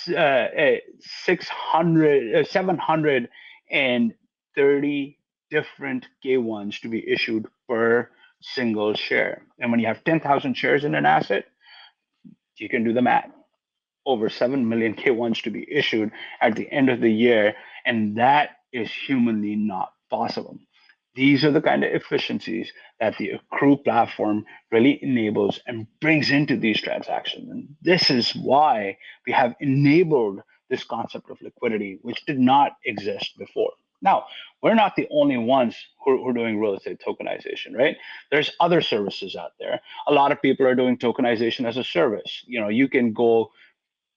730 different K1s to be issued per single share. And when you have 10,000 shares in an asset, you can do the math. Over 7 million K1s to be issued at the end of the year, and that is humanly not possible. These are the kind of efficiencies that the Accrue platform really enables and brings into these transactions. And this is why we have enabled this concept of liquidity, which did not exist before. Now, we're not the only ones who are doing real estate tokenization, right? There's other services out there. A lot of people are doing tokenization as a service. You can go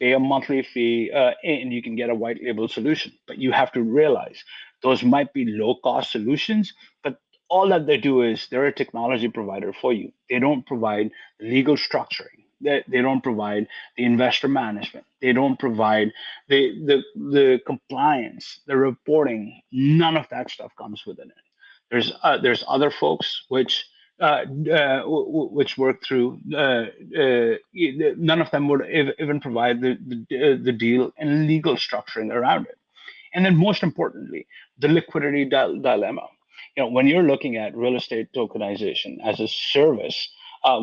pay a monthly fee, and you can get a white label solution. But you have to realize those might be low cost solutions, but all that they do is they're a technology provider for you. They don't provide legal structuring. They don't provide the investor management. They don't provide the compliance, the reporting. None of that stuff comes within it. There's other folks which work through. None of them would even provide the deal and legal structuring around it. And then most importantly, the liquidity dilemma. When you're looking at real estate tokenization as a service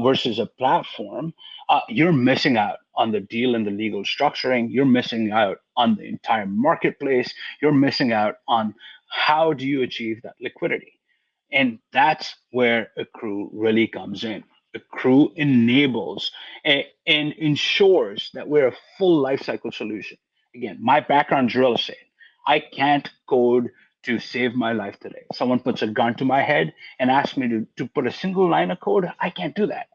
versus a platform, you're missing out on the deal and the legal structuring. You're missing out on the entire marketplace. You're missing out on how do you achieve that liquidity. And that's where Accrue really comes in. Accrue enables and ensures that we're a full lifecycle solution. Again, my background is real estate. I can't code to save my life today. Someone puts a gun to my head and asks me to put a single line of code. I can't do that.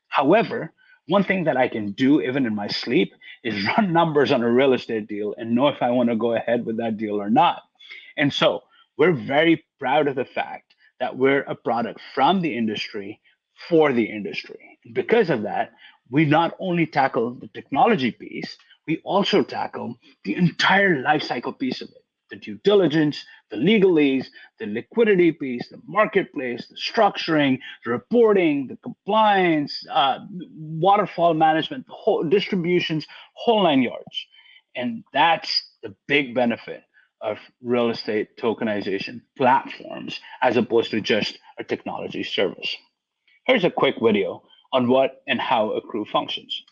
However, one thing that I can do even in my sleep is run numbers on a real estate deal and know if I want to go ahead with that deal or not. And so we're very proud of the fact that we're a product from the industry for the industry. Because of that, we not only tackle the technology piece, we also tackle the entire life cycle piece of it, the due diligence, the legalese, the liquidity piece, the marketplace, the structuring, the reporting, the compliance, waterfall management, the whole distributions, whole 9 yards. And that's the big benefit of real estate tokenization platforms as opposed to just a technology service. Here's a quick video on what and how Accrue functions.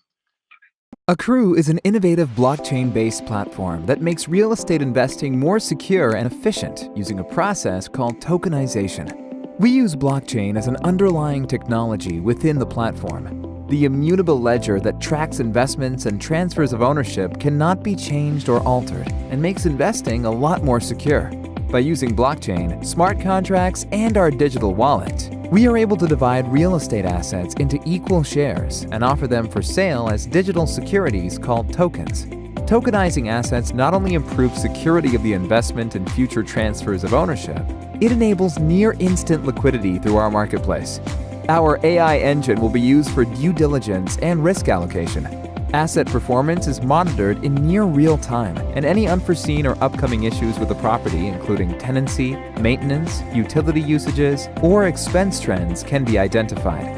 Accrue is an innovative blockchain-based platform that makes real estate investing more secure and efficient using a process called tokenization. We use blockchain as an underlying technology within the platform. The immutable ledger that tracks investments and transfers of ownership cannot be changed or altered and makes investing a lot more secure. By using blockchain, smart contracts, and our digital wallet, we are able to divide real estate assets into equal shares and offer them for sale as digital securities called tokens. Tokenizing assets not only improves security of the investment and future transfers of ownership, it enables near-instant liquidity through our marketplace. Our AI engine will be used for due diligence and risk allocation. Asset performance is monitored in near real time, and any unforeseen or upcoming issues with the property, including tenancy, maintenance, utility usages, or expense trends, can be identified.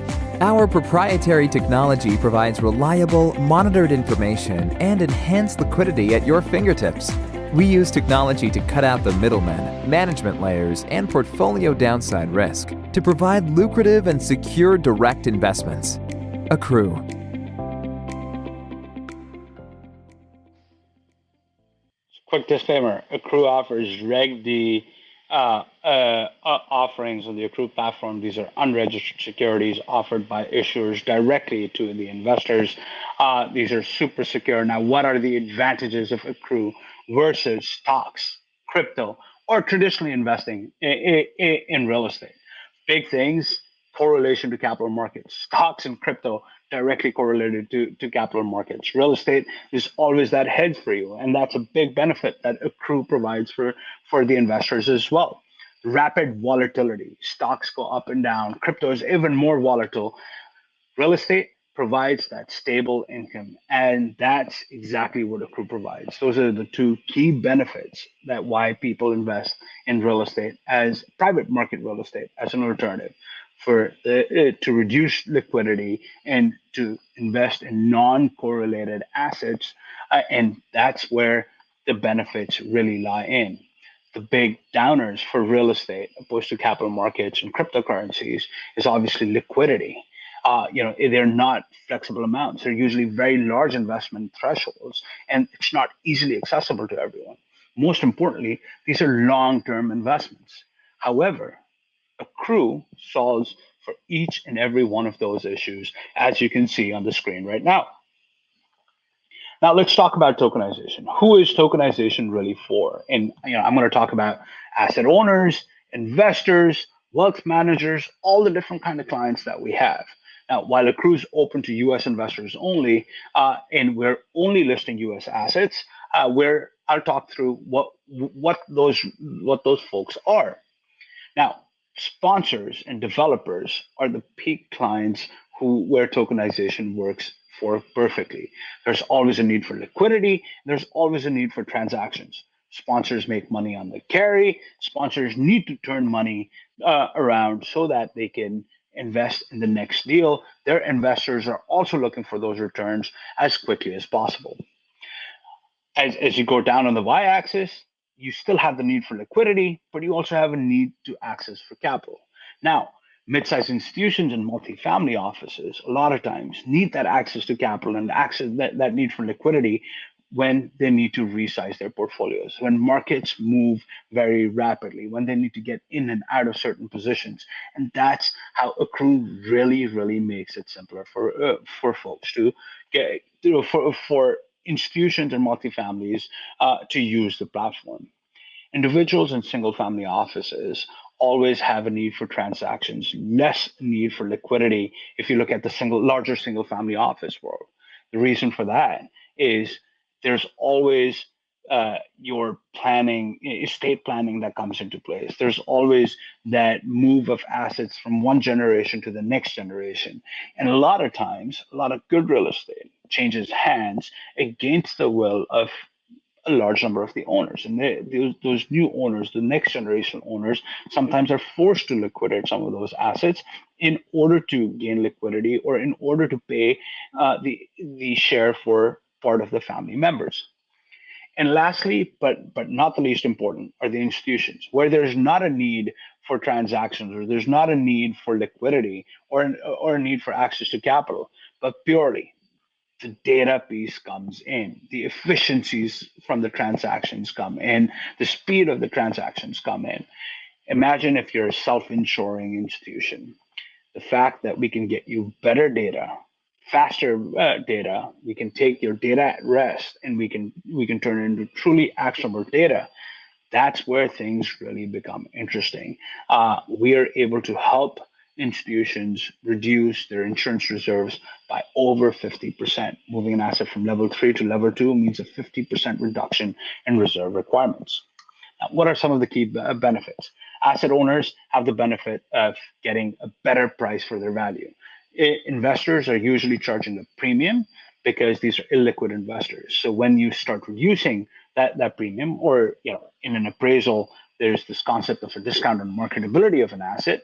Our proprietary technology provides reliable, monitored information and enhanced liquidity at your fingertips. We use technology to cut out the middlemen, management layers, and portfolio downside risk to provide lucrative and secure direct investments. Accrue. Quick disclaimer, Accrue offers Reg D offerings on the Accrue platform. These are unregistered securities offered by issuers directly to the investors. These are super secure. Now, what are the advantages of Accrue versus stocks, crypto, or traditionally investing in real estate? Big things, correlation to capital markets. Stocks and crypto directly correlated to capital markets. Real estate is always that hedge for you, and that's a big benefit that Accrue provides for the investors as well. Rapid volatility. Stocks go up and down. Crypto is even more volatile. Real estate provides that stable income, and that's exactly what Accrue provides. Those are the two key benefits that why people invest in real estate as private market real estate as an alternative to reduce liquidity and to invest in non-correlated assets, and that's where the benefits really lie in. The big downers for real estate opposed to capital markets and cryptocurrencies is obviously liquidity. They're not flexible amounts. They're usually very large investment thresholds, and it's not easily accessible to everyone. Most importantly, these are long-term investments. However, Accrue solves for each and every one of those issues, as you can see on the screen right now. Now let's talk about tokenization. Who is tokenization really for? And I'm going to talk about asset owners, investors, wealth managers, all the different kind of clients that we have. Now, while Accrue is open to U.S. investors only, and we're only listing U.S. assets, I'll talk through what those folks are. Now, sponsors and developers are the peak clients where tokenization works for perfectly. There's always a need for liquidity. There's always a need for transactions. Sponsors make money on the carry. Sponsors need to turn money around so that they can invest in the next deal. Their investors are also looking for those returns as quickly as possible. As you go down on the y-axis, you still have the need for liquidity, but you also have a need to access for capital. Now, mid-sized institutions and multifamily offices a lot of times need that access to capital and access that need for liquidity when they need to resize their portfolios, when markets move very rapidly, when they need to get in and out of certain positions. And that's how Accrue really, really makes it simpler for folks to get, for institutions and multifamilies to use the platform. Individuals in single family offices always have a need for transactions, less need for liquidity if you look at the larger single family office world. The reason for that is there's always your planning, estate planning that comes into place. There's always that move of assets from one generation to the next generation. And a lot of times, a lot of good real estate changes hands against the will of a large number of the owners. And those new owners, the next generation owners, sometimes are forced to liquidate some of those assets in order to gain liquidity or in order to pay the share for part of the family members. And lastly, but not the least important, are the institutions where there's not a need for transactions or there's not a need for liquidity or a need for access to capital, but purely the data piece comes in, the efficiencies from the transactions come in, the speed of the transactions come in. Imagine if you're a self-insuring institution, the fact that we can get you better data, faster data, we can take your data at rest and we can turn it into truly actionable data. That's where things really become interesting. We are able to help institutions reduce their insurance reserves by over 50%. Moving an asset from level 3 to level 2 means a 50% reduction in reserve requirements. Now, what are some of the key benefits? Asset owners have the benefit of getting a better price for their value. Investors are usually charging a premium because these are illiquid investors. So when you start reducing that premium, or in an appraisal, there's this concept of a discount on marketability of an asset.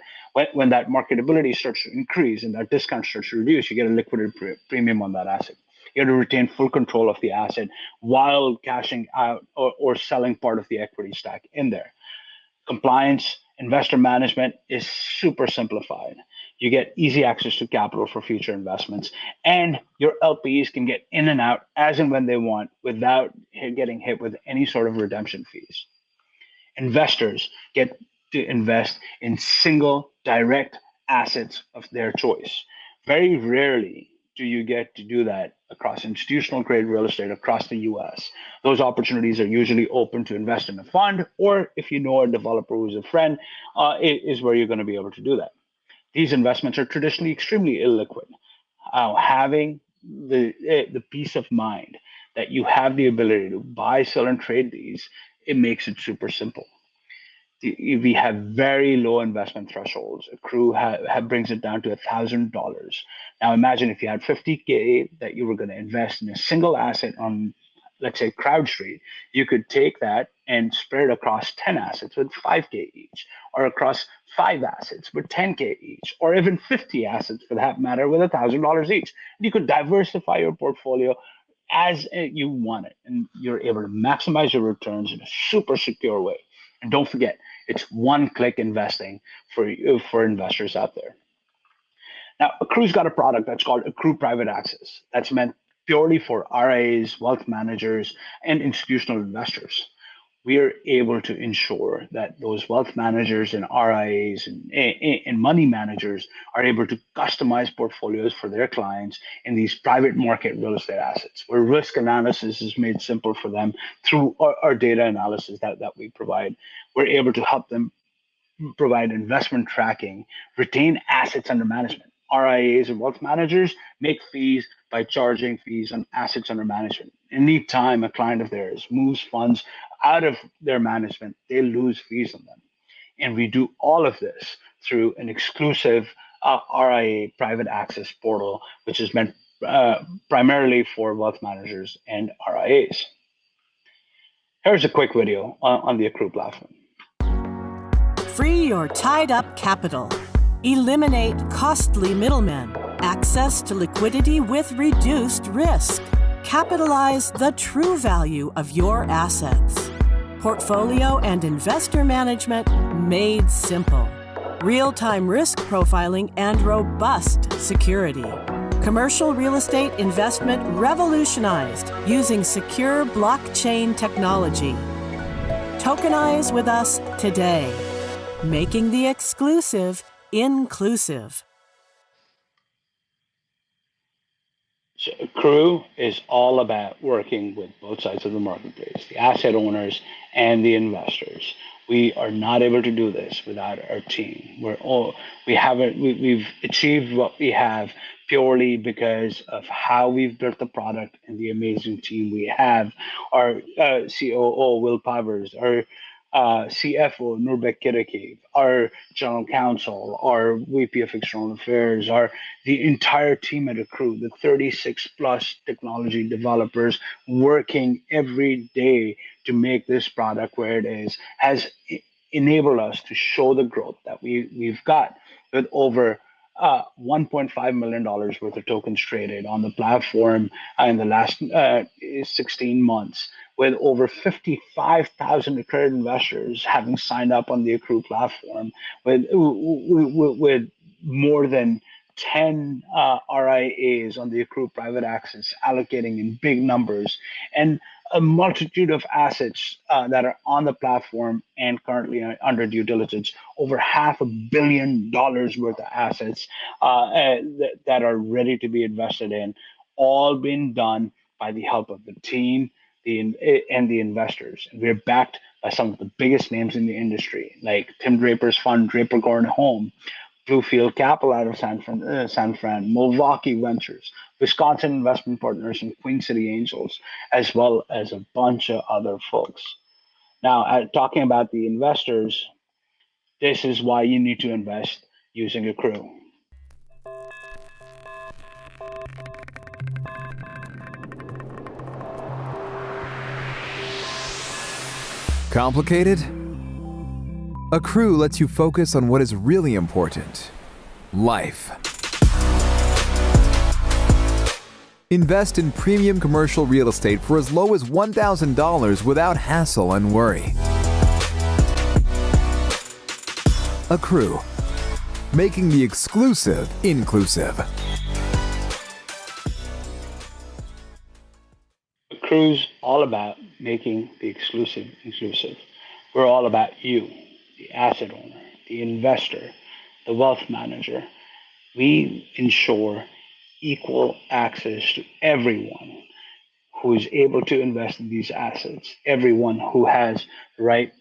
When that marketability starts to increase and that discount starts to reduce, you get a liquidated premium on that asset. You have to retain full control of the asset while cashing out or selling part of the equity stack in there. Compliance, investor management is super simplified. You get easy access to capital for future investments, and your LPs can get in and out as and when they want without getting hit with any sort of redemption fees. Investors get to invest in single direct assets of their choice. Very rarely do you get to do that across institutional grade real estate across the US. Those opportunities are usually open to invest in a fund, or if you know a developer who's a friend, is where you're going to be able to do that. These investments are traditionally extremely illiquid. Having the peace of mind that you have the ability to buy, sell, and trade these, it makes it super simple. We have very low investment thresholds. Accrue brings it down to $1,000. Now imagine if you had $50K that you were going to invest in a single asset on, let's say, Crowd Street. You could take that and spread it across 10 assets with $5K each, or across 5 assets with $10K each, or even 50 assets for that matter with $1,000 each. You could diversify your portfolio as you want it, and you're able to maximize your returns in a super secure way. And don't forget, it's one-click investing for investors out there. Now, Accrue's got a product that's called Accrue Private Access. That's meant purely for RIAs, wealth managers, and institutional investors. We are able to ensure that those wealth managers and RIAs and money managers are able to customize portfolios for their clients in these private market real estate assets, where risk analysis is made simple for them through our data analysis that we provide. We're able to help them provide investment tracking, retain assets under management. RIAs and wealth managers make fees by charging fees on assets under management. Anytime a client of theirs moves funds out of their management, they lose fees on them. And we do all of this through an exclusive RIA private access portal, which is meant primarily for wealth managers and RIAs. Here's a quick video on the Accrue platform. Free your tied-up capital. Eliminate costly middlemen. Access to liquidity with reduced risk. Capitalize the true value of your assets. Portfolio and investor management made simple. Real-time risk profiling and robust security. Commercial real estate investment revolutionized using secure blockchain technology. Tokenize with us today, making the exclusive inclusive. So Crew is all about working with both sides of the marketplace, the asset owners and the investors. We are not able to do this without our team. We've achieved what we have purely because of how we've built the product and the amazing team we have. Our COO Will Powers, our CFO Nurbek Kirakiv, our general counsel, our VP of external affairs, the entire team at Accrue, the 36 plus technology developers working every day to make this product where it is, has enabled us to show the growth that we've got with over $1.5 million worth of tokens traded on the platform in the last 16 months, with over 55,000 accredited investors having signed up on the Accrue platform, with more than 10 RIAs on the Accrue private access allocating in big numbers, and a multitude of assets that are on the platform and currently under due diligence, over $500 million worth of assets that are ready to be invested in, all being done by the help of the team and the investors. And we're backed by some of the biggest names in the industry, like Tim Draper's fund, Draper Gordon Home, Bluefield Capital out of San Fran, Milwaukee Ventures, Wisconsin Investment Partners, and Queen City Angels, as well as a bunch of other folks. Now, talking about the investors, this is why you need to invest using Accrue. Complicated? Accrue lets you focus on what is really important: life. Invest in premium commercial real estate for as low as $1,000 without hassle and worry. Accrue, making the exclusive inclusive. Accrue's all about making the exclusive inclusive. We're all about you, the asset owner, the investor, the wealth manager. We ensure equal access to everyone who is able to invest in these assets, everyone who has the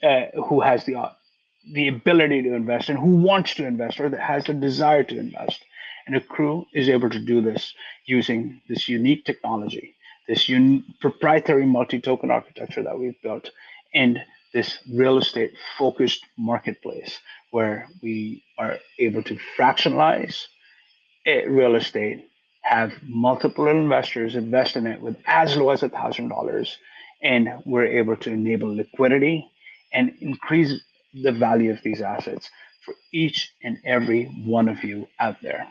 ability to invest and who wants to invest or that has the desire to invest. And Accrue is able to do this using this unique technology, this proprietary multi-token architecture that we've built, and this real estate focused marketplace where we are able to fractionalize real estate, have multiple investors invest in it with as low as $1,000, and we're able to enable liquidity and increase the value of these assets for each and every one of you out there.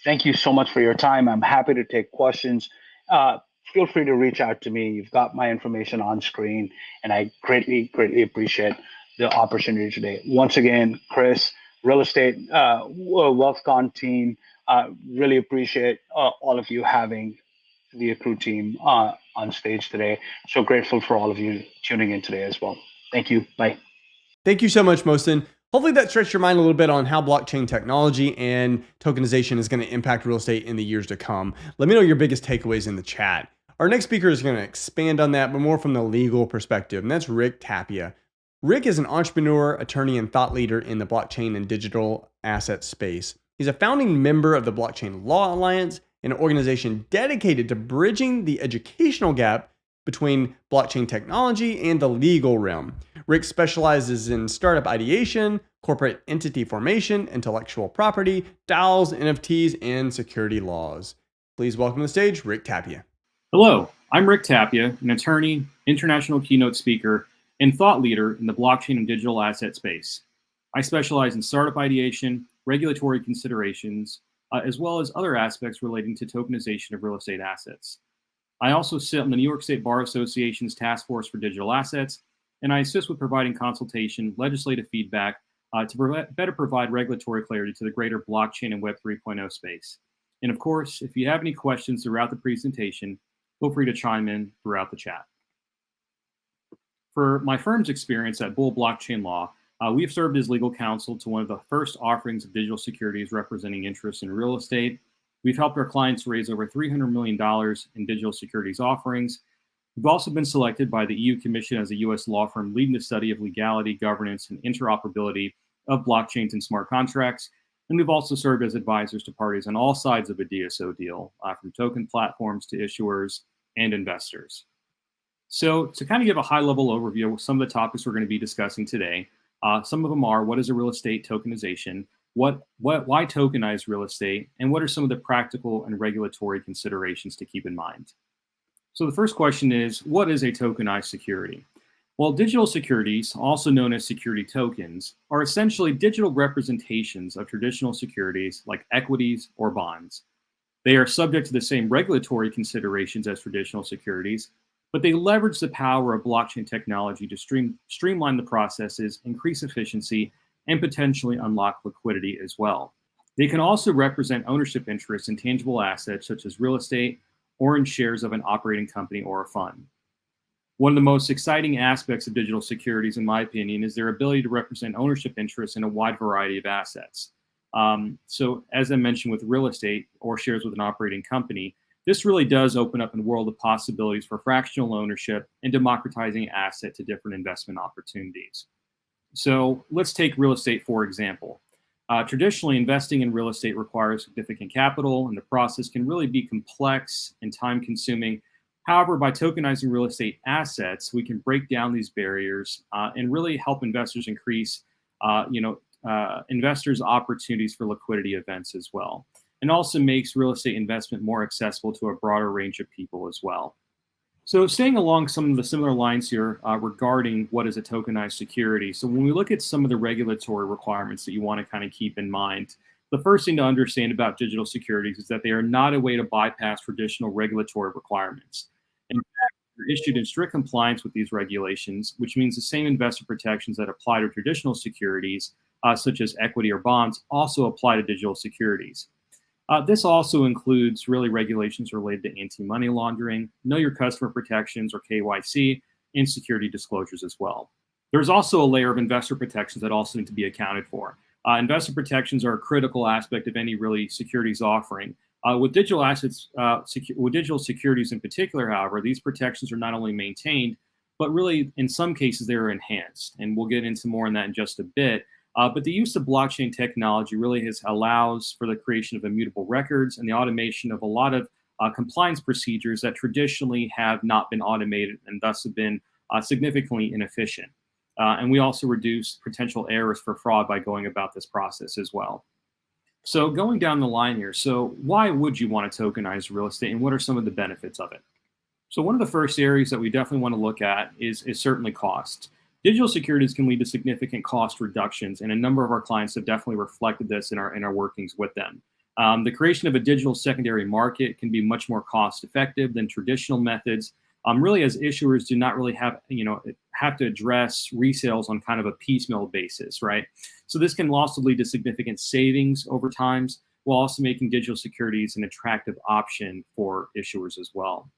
Thank you so much for your time. I'm happy to take questions. Feel free to reach out to me. You've got my information on screen, and I greatly, greatly appreciate the opportunity today. Once again, Chris, Real Estate WealthCon team, really appreciate all of you having the Accrue team on stage today. So grateful for all of you tuning in today as well. Thank you. Bye. Thank you so much, Mohsen. Hopefully that stretched your mind a little bit on how blockchain technology and tokenization is going to impact real estate in the years to come. Let me know your biggest takeaways in the chat. Our next speaker is going to expand on that, but more from the legal perspective, and that's Rick Tapia. Rick is an entrepreneur, attorney, and thought leader in the blockchain and digital asset space. He's a founding member of the Blockchain Law Alliance, an organization dedicated to bridging the educational gap between blockchain technology and the legal realm. Rick specializes in startup ideation, corporate entity formation, intellectual property, DAOs, NFTs, and security laws. Please welcome to the stage, Rick Tapia. Hello, I'm Rick Tapia, an attorney, international keynote speaker, and thought leader in the blockchain and digital asset space. I specialize in startup ideation, regulatory considerations, as well as other aspects relating to tokenization of real estate assets. I also sit on the New York State Bar Association's Task Force for Digital Assets, and I assist with providing consultation, legislative feedback to better provide regulatory clarity to the greater blockchain and Web 3.0 space. And of course, if you have any questions throughout the presentation, feel free to chime in throughout the chat. For my firm's experience at Bull Blockchain Law, we have served as legal counsel to one of the first offerings of digital securities representing interests in real estate, We've helped our clients raise over $300 million in digital securities offerings. We've also been selected by the EU Commission as a US law firm leading the study of legality, governance, and interoperability of blockchains and smart contracts. And we've also served as advisors to parties on all sides of a DSO deal, from token platforms to issuers and investors. So to kind of give a high-level overview of some of the topics we're going to be discussing today, some of them are: what is a real estate tokenization? Why tokenize real estate? And what are some of the practical and regulatory considerations to keep in mind? So the first question is, what is a tokenized security? Well, digital securities, also known as security tokens, are essentially digital representations of traditional securities like equities or bonds. They are subject to the same regulatory considerations as traditional securities, but they leverage the power of blockchain technology to streamline the processes, increase efficiency, and potentially unlock liquidity as well. They can also represent ownership interests in tangible assets such as real estate or in shares of an operating company or a fund. One of the most exciting aspects of digital securities, in my opinion, is their ability to represent ownership interests in a wide variety of assets. So as I mentioned with real estate or shares with an operating company, this really does open up a world of possibilities for fractional ownership and democratizing asset to different investment opportunities. So let's take real estate, for example. Traditionally, investing in real estate requires significant capital, and the process can really be complex and time-consuming. However, by tokenizing real estate assets, we can break down these barriers and really help investors increase, investors' opportunities for liquidity events as well, and also makes real estate investment more accessible to a broader range of people as well. So staying along some of the similar lines here regarding what is a tokenized security. So when we look at some of the regulatory requirements that you want to kind of keep in mind, the first thing to understand about digital securities is that they are not a way to bypass traditional regulatory requirements. In fact, they're issued in strict compliance with these regulations, which means the same investor protections that apply to traditional securities, such as equity or bonds, also apply to digital securities. This also includes really regulations related to anti-money laundering, know your customer protections or KYC, and security disclosures as well. There's also a layer of investor protections that also need to be accounted for. Investor protections are a critical aspect of any really securities offering. With digital assets, with digital securities in particular, however, these protections are not only maintained, but really in some cases they're enhanced. And we'll get into more on that in just a bit. But the use of blockchain technology really allows for the creation of immutable records and the automation of a lot of compliance procedures that traditionally have not been automated and thus have been significantly inefficient. And we also reduce potential errors for fraud by going about this process as well. So going down the line here, so why would you want to tokenize real estate, and what are some of the benefits of it? So one of the first areas that we definitely want to look at is certainly cost. Digital securities can lead to significant cost reductions, and a number of our clients have definitely reflected this in our workings with them. The creation of a digital secondary market can be much more cost effective than traditional methods, really as issuers do not really have to address resales on kind of a piecemeal basis, right? So this can also lead to significant savings over time, while also making digital securities an attractive option for issuers as well.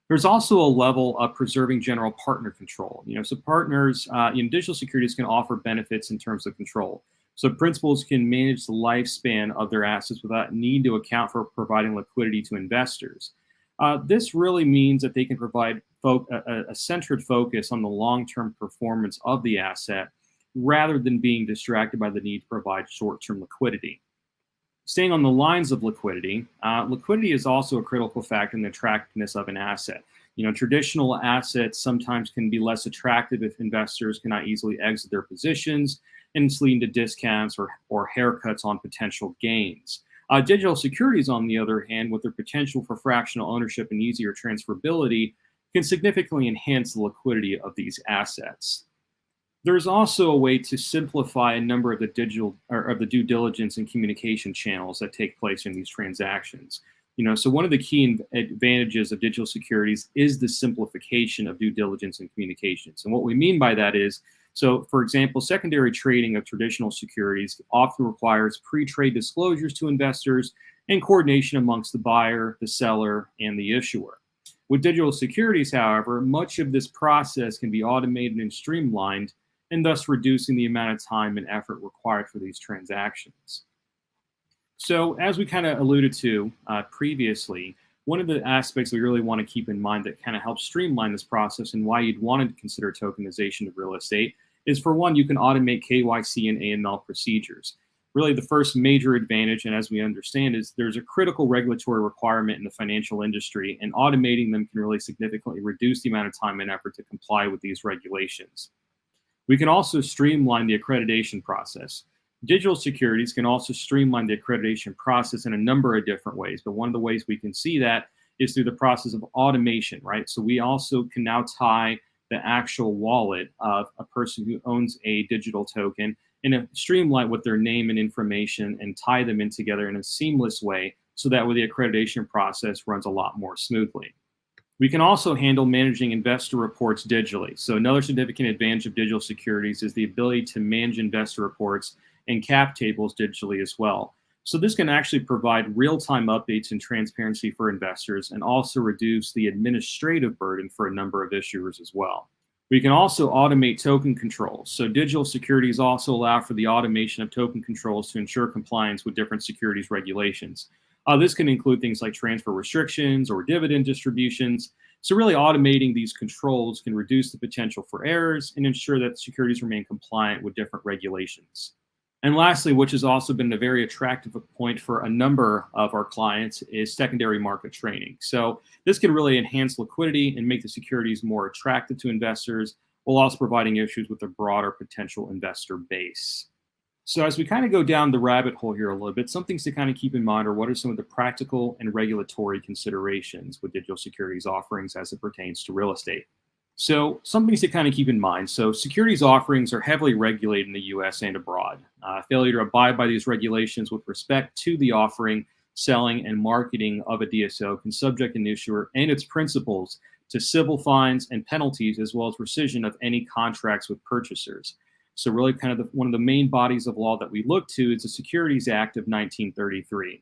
There's also a level of preserving general partner control. So partners, digital securities can offer benefits in terms of control. So principals can manage the lifespan of their assets without need to account for providing liquidity to investors. This really means that they can provide a centered focus on the long-term performance of the asset rather than being distracted by the need to provide short-term liquidity. Staying on the lines of liquidity, liquidity is also a critical factor in the attractiveness of an asset. Traditional assets sometimes can be less attractive if investors cannot easily exit their positions, and it's leading to discounts or haircuts on potential gains. Digital securities, on the other hand, with their potential for fractional ownership and easier transferability, can significantly enhance the liquidity of these assets. There's also a way to simplify a number of the due diligence and communication channels that take place in these transactions. So one of the key advantages of digital securities is the simplification of due diligence and communications. And what we mean by that is, so for example, secondary trading of traditional securities often requires pre-trade disclosures to investors and coordination amongst the buyer, the seller, and the issuer. With digital securities, however, much of this process can be automated and streamlined, and thus reducing the amount of time and effort required for these transactions. So as we kind of alluded to previously, one of the aspects we really want to keep in mind that kind of helps streamline this process and why you'd want to consider tokenization of real estate is, for one, you can automate KYC and AML procedures. Really, the first major advantage, and as we understand, is there's a critical regulatory requirement in the financial industry, and automating them can really significantly reduce the amount of time and effort to comply with these regulations. We can also streamline the accreditation process. Digital securities can also streamline the accreditation process in a number of different ways, but one of the ways we can see that is through the process of automation, right? So we also can now tie the actual wallet of a person who owns a digital token and streamline with their name and information and tie them in together in a seamless way so that way the accreditation process runs a lot more smoothly. We can also handle managing investor reports digitally. So another significant advantage of digital securities is the ability to manage investor reports and cap tables digitally as well. So this can actually provide real-time updates and transparency for investors and also reduce the administrative burden for a number of issuers as well. We can also automate token controls. So digital securities also allow for the automation of token controls to ensure compliance with different securities regulations. This can include things like transfer restrictions or dividend distributions. So really automating these controls can reduce the potential for errors and ensure that securities remain compliant with different regulations. And lastly, which has also been a very attractive point for a number of our clients, is secondary market trading. So this can really enhance liquidity and make the securities more attractive to investors, while also providing issues with a broader potential investor base. So as we kind of go down the rabbit hole here a little bit, some things to kind of keep in mind are what are some of the practical and regulatory considerations with digital securities offerings as it pertains to real estate. So some things to kind of keep in mind. So securities offerings are heavily regulated in the US and abroad. Failure to abide by these regulations with respect to the offering, selling, and marketing of a DSO can subject an issuer and its principals to civil fines and penalties, as well as rescission of any contracts with purchasers. So really kind of one of the main bodies of law that we look to is the Securities Act of 1933.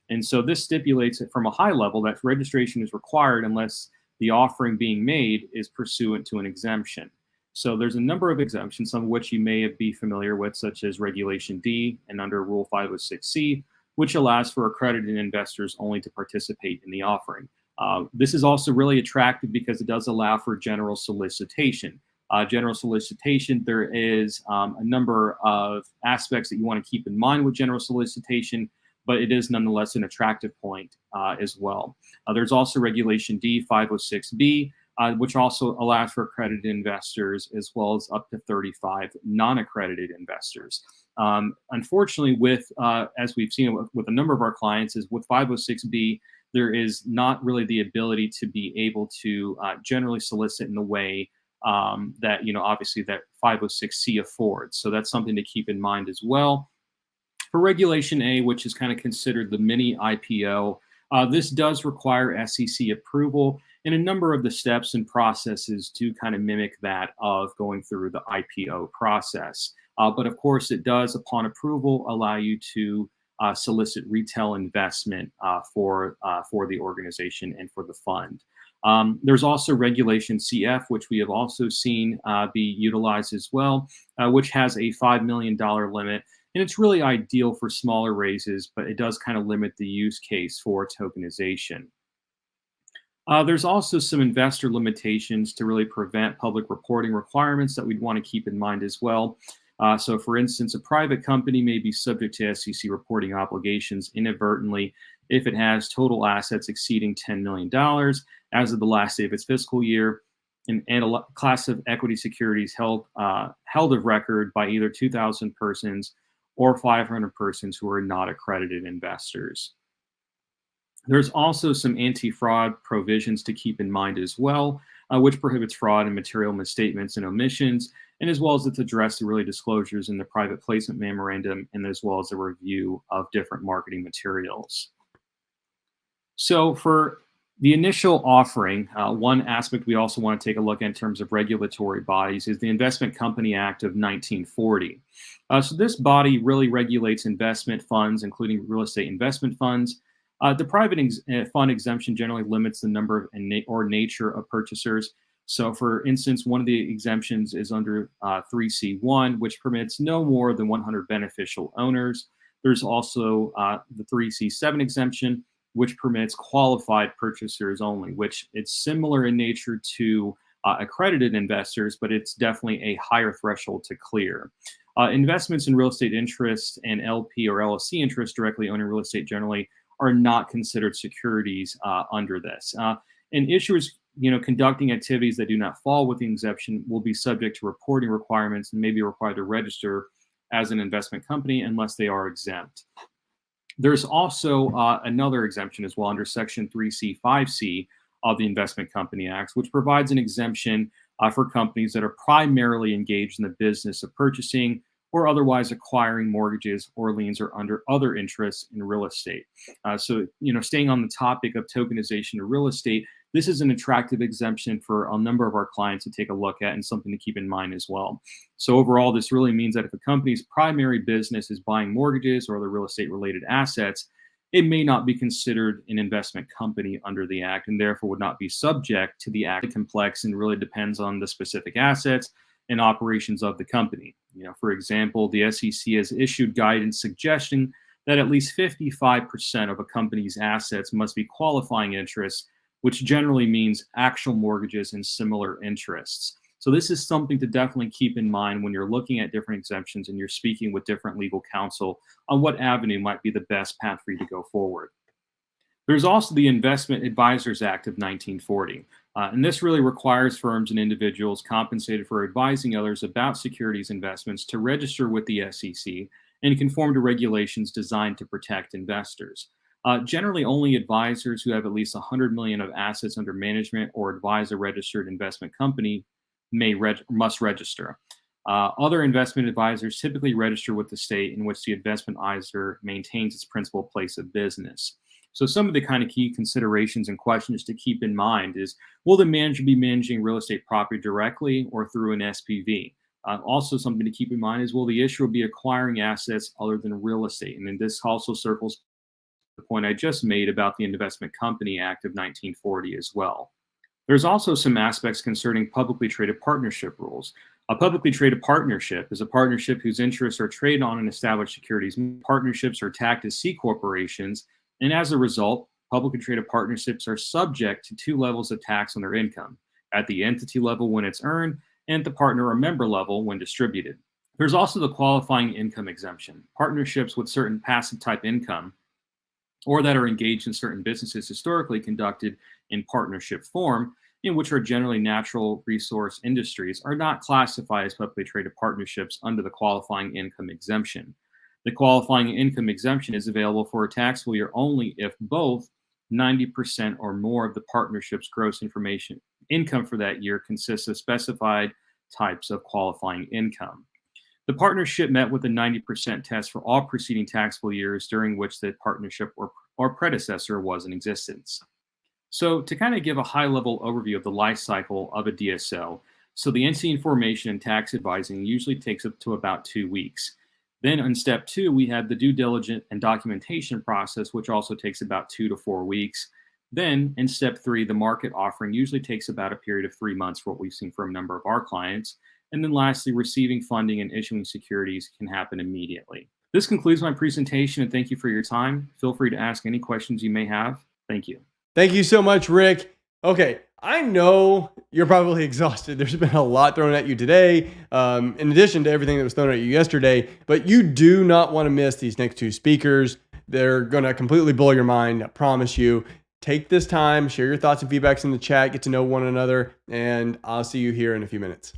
And so this stipulates that from a high level that registration is required unless the offering being made is pursuant to an exemption. So there's a number of exemptions, some of which you may be familiar with, such as Regulation D and under Rule 506C, which allows for accredited investors only to participate in the offering. This is also really attractive because it does allow for general solicitation. General solicitation, there is a number of aspects that you want to keep in mind with general solicitation, but it is nonetheless an attractive point as well. There's also Regulation D 506B, which also allows for accredited investors as well as up to 35 non-accredited investors. Unfortunately, with as we've seen with a number of our clients, is with 506B, there is not really the ability to be able to generally solicit in the way that, obviously that 506C affords. So that's something to keep in mind as well. For Regulation A, which is kind of considered the mini IPO, this does require SEC approval, and a number of the steps and processes to kind of mimic that of going through the IPO process. But of course, it does, upon approval, allow you to solicit retail investment for the organization and for the fund. There's also Regulation CF, which we have also seen be utilized as well, which has a $5 million limit. And it's really ideal for smaller raises, but it does kind of limit the use case for tokenization. There's also some investor limitations to really prevent public reporting requirements that we'd want to keep in mind as well. So for instance, a private company may be subject to SEC reporting obligations inadvertently if it has total assets exceeding $10 million as of the last day of its fiscal year, and a class of equity securities held of record by either 2,000 persons or 500 persons who are not accredited investors. There's also some anti-fraud provisions to keep in mind as well, which prohibits fraud and material misstatements and omissions, and as well as it's addressed the really disclosures in the private placement memorandum, and as well as a review of different marketing materials. So for the initial offering, one aspect we also want to take a look at in terms of regulatory bodies is the Investment Company Act of 1940. So this body really regulates investment funds, including real estate investment funds. The private fund exemption generally limits the number or nature of purchasers. So for instance, one of the exemptions is under 3C1, which permits no more than 100 beneficial owners. There's also the 3C7 exemption, which permits qualified purchasers only, which it's similar in nature to accredited investors, but it's definitely a higher threshold to clear. Investments in real estate interests and LP or LLC interests directly owning real estate generally are not considered securities under this. And issuers, conducting activities that do not fall within the exemption will be subject to reporting requirements and may be required to register as an investment company unless they are exempt. There's also another exemption as well under Section 3C5C of the Investment Company Act, which provides an exemption for companies that are primarily engaged in the business of purchasing or otherwise acquiring mortgages or liens or under other interests in real estate. So, staying on the topic of tokenization of real estate, this is an attractive exemption for a number of our clients to take a look at and something to keep in mind as well. So overall, this really means that if a company's primary business is buying mortgages or other real estate related assets, it may not be considered an investment company under the Act and therefore would not be subject to the Act. Complex and really depends on the specific assets and operations of the company. For example, the SEC has issued guidance suggesting that at least 55% of a company's assets must be qualifying interests, which generally means actual mortgages and similar interests. So this is something to definitely keep in mind when you're looking at different exemptions and you're speaking with different legal counsel on what avenue might be the best path for you to go forward. There's also the Investment Advisors Act of 1940. And this really requires firms and individuals compensated for advising others about securities investments to register with the SEC and conform to regulations designed to protect investors. Generally, only advisors who have at least 100 million of assets under management or advise a registered investment company must register. Other investment advisors typically register with the state in which the investment advisor maintains its principal place of business. So some of the kind of key considerations and questions to keep in mind is, will the manager be managing real estate property directly or through an SPV? Also something to keep in mind is, will the issuer be acquiring assets other than real estate? And then this also circles the point I just made about the Investment Company Act of 1940 as well. There's also some aspects concerning publicly traded partnership rules. A publicly traded partnership is a partnership whose interests are traded on an established securities. Partnerships are taxed as C corporations, and as a result, publicly traded partnerships are subject to two levels of tax on their income, at the entity level when it's earned, and at the partner or member level when distributed. There's also the qualifying income exemption. Partnerships with certain passive type income or that are engaged in certain businesses historically conducted in partnership form, in which are generally natural resource industries, are not classified as publicly traded partnerships under the qualifying income exemption. The qualifying income exemption is available for a taxable year only if both 90% or more of the partnership's gross income for that year consists of specified types of qualifying income. The partnership met with a 90% test for all preceding taxable years during which the partnership or predecessor was in existence. So to kind of give a high-level overview of the life cycle of a DSO, so the entity formation and tax advising usually takes up to about 2 weeks. Then in step 2, we have the due diligence and documentation process, which also takes about 2 to 4 weeks. Then in step 3, the market offering usually takes about a period of 3 months for what we've seen from a number of our clients. And then lastly, receiving funding and issuing securities can happen immediately. This concludes my presentation, and thank you for your time. Feel free to ask any questions you may have. Thank you. Thank you so much, Rick. Okay, I know you're probably exhausted. There's been a lot thrown at you today, in addition to everything that was thrown at you yesterday, but you do not want to miss these next 2 speakers. They're going to completely blow your mind, I promise you. Take this time, share your thoughts and feedbacks in the chat, get to know one another, and I'll see you here in a few minutes.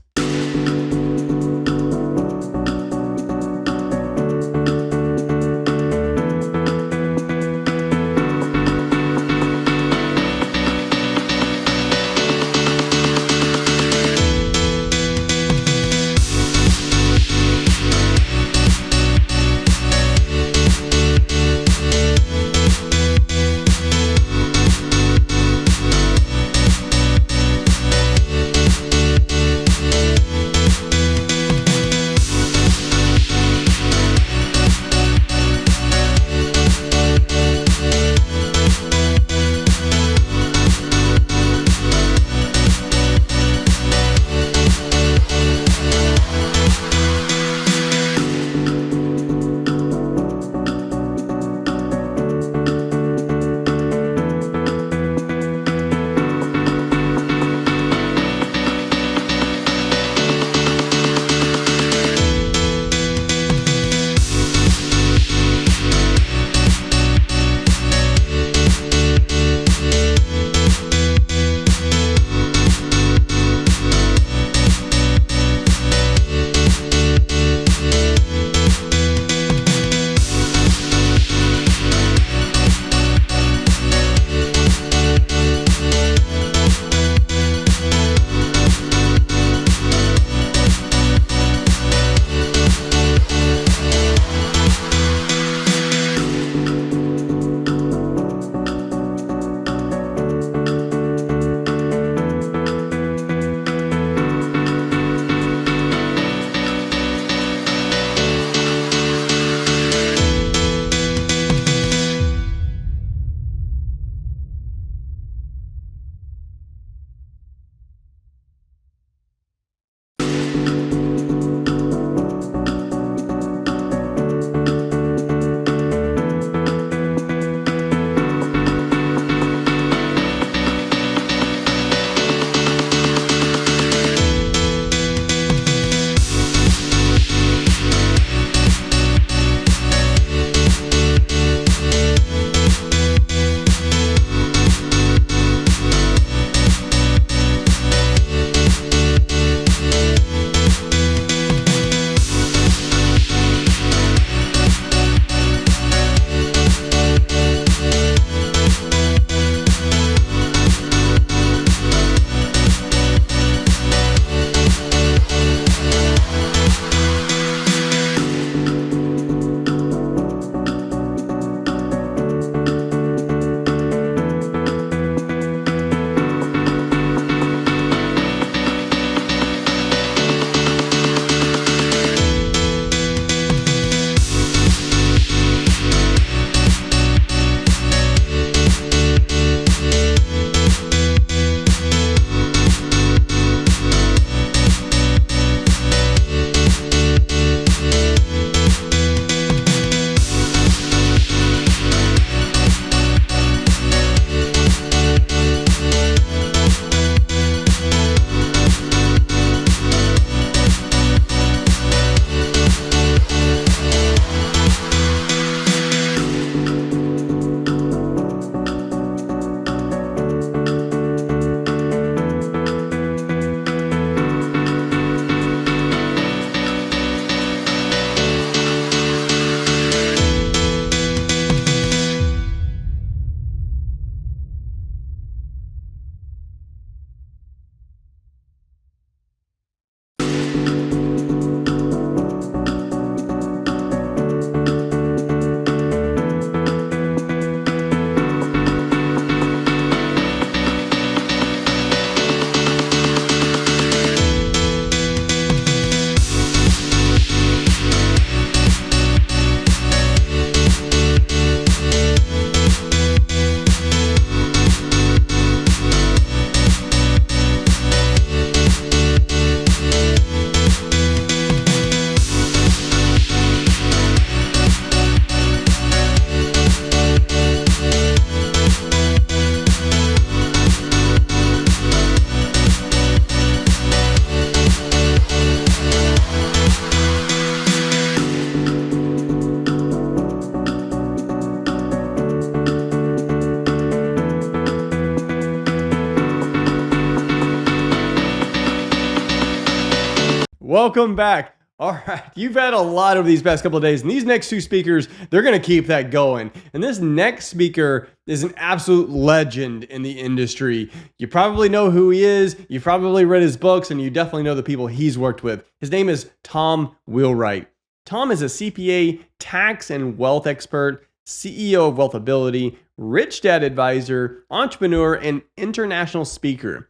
Welcome back. All right, you've had a lot of these past couple of days, and these next two speakers, they're going to keep that going. And this next speaker is an absolute legend in the industry. You probably know who he is, you've probably read his books, and you definitely know the people he's worked with. His name is Tom Wheelwright. Tom is a CPA, tax and wealth expert, CEO of Wealthability, Rich Dad advisor, entrepreneur, and international speaker.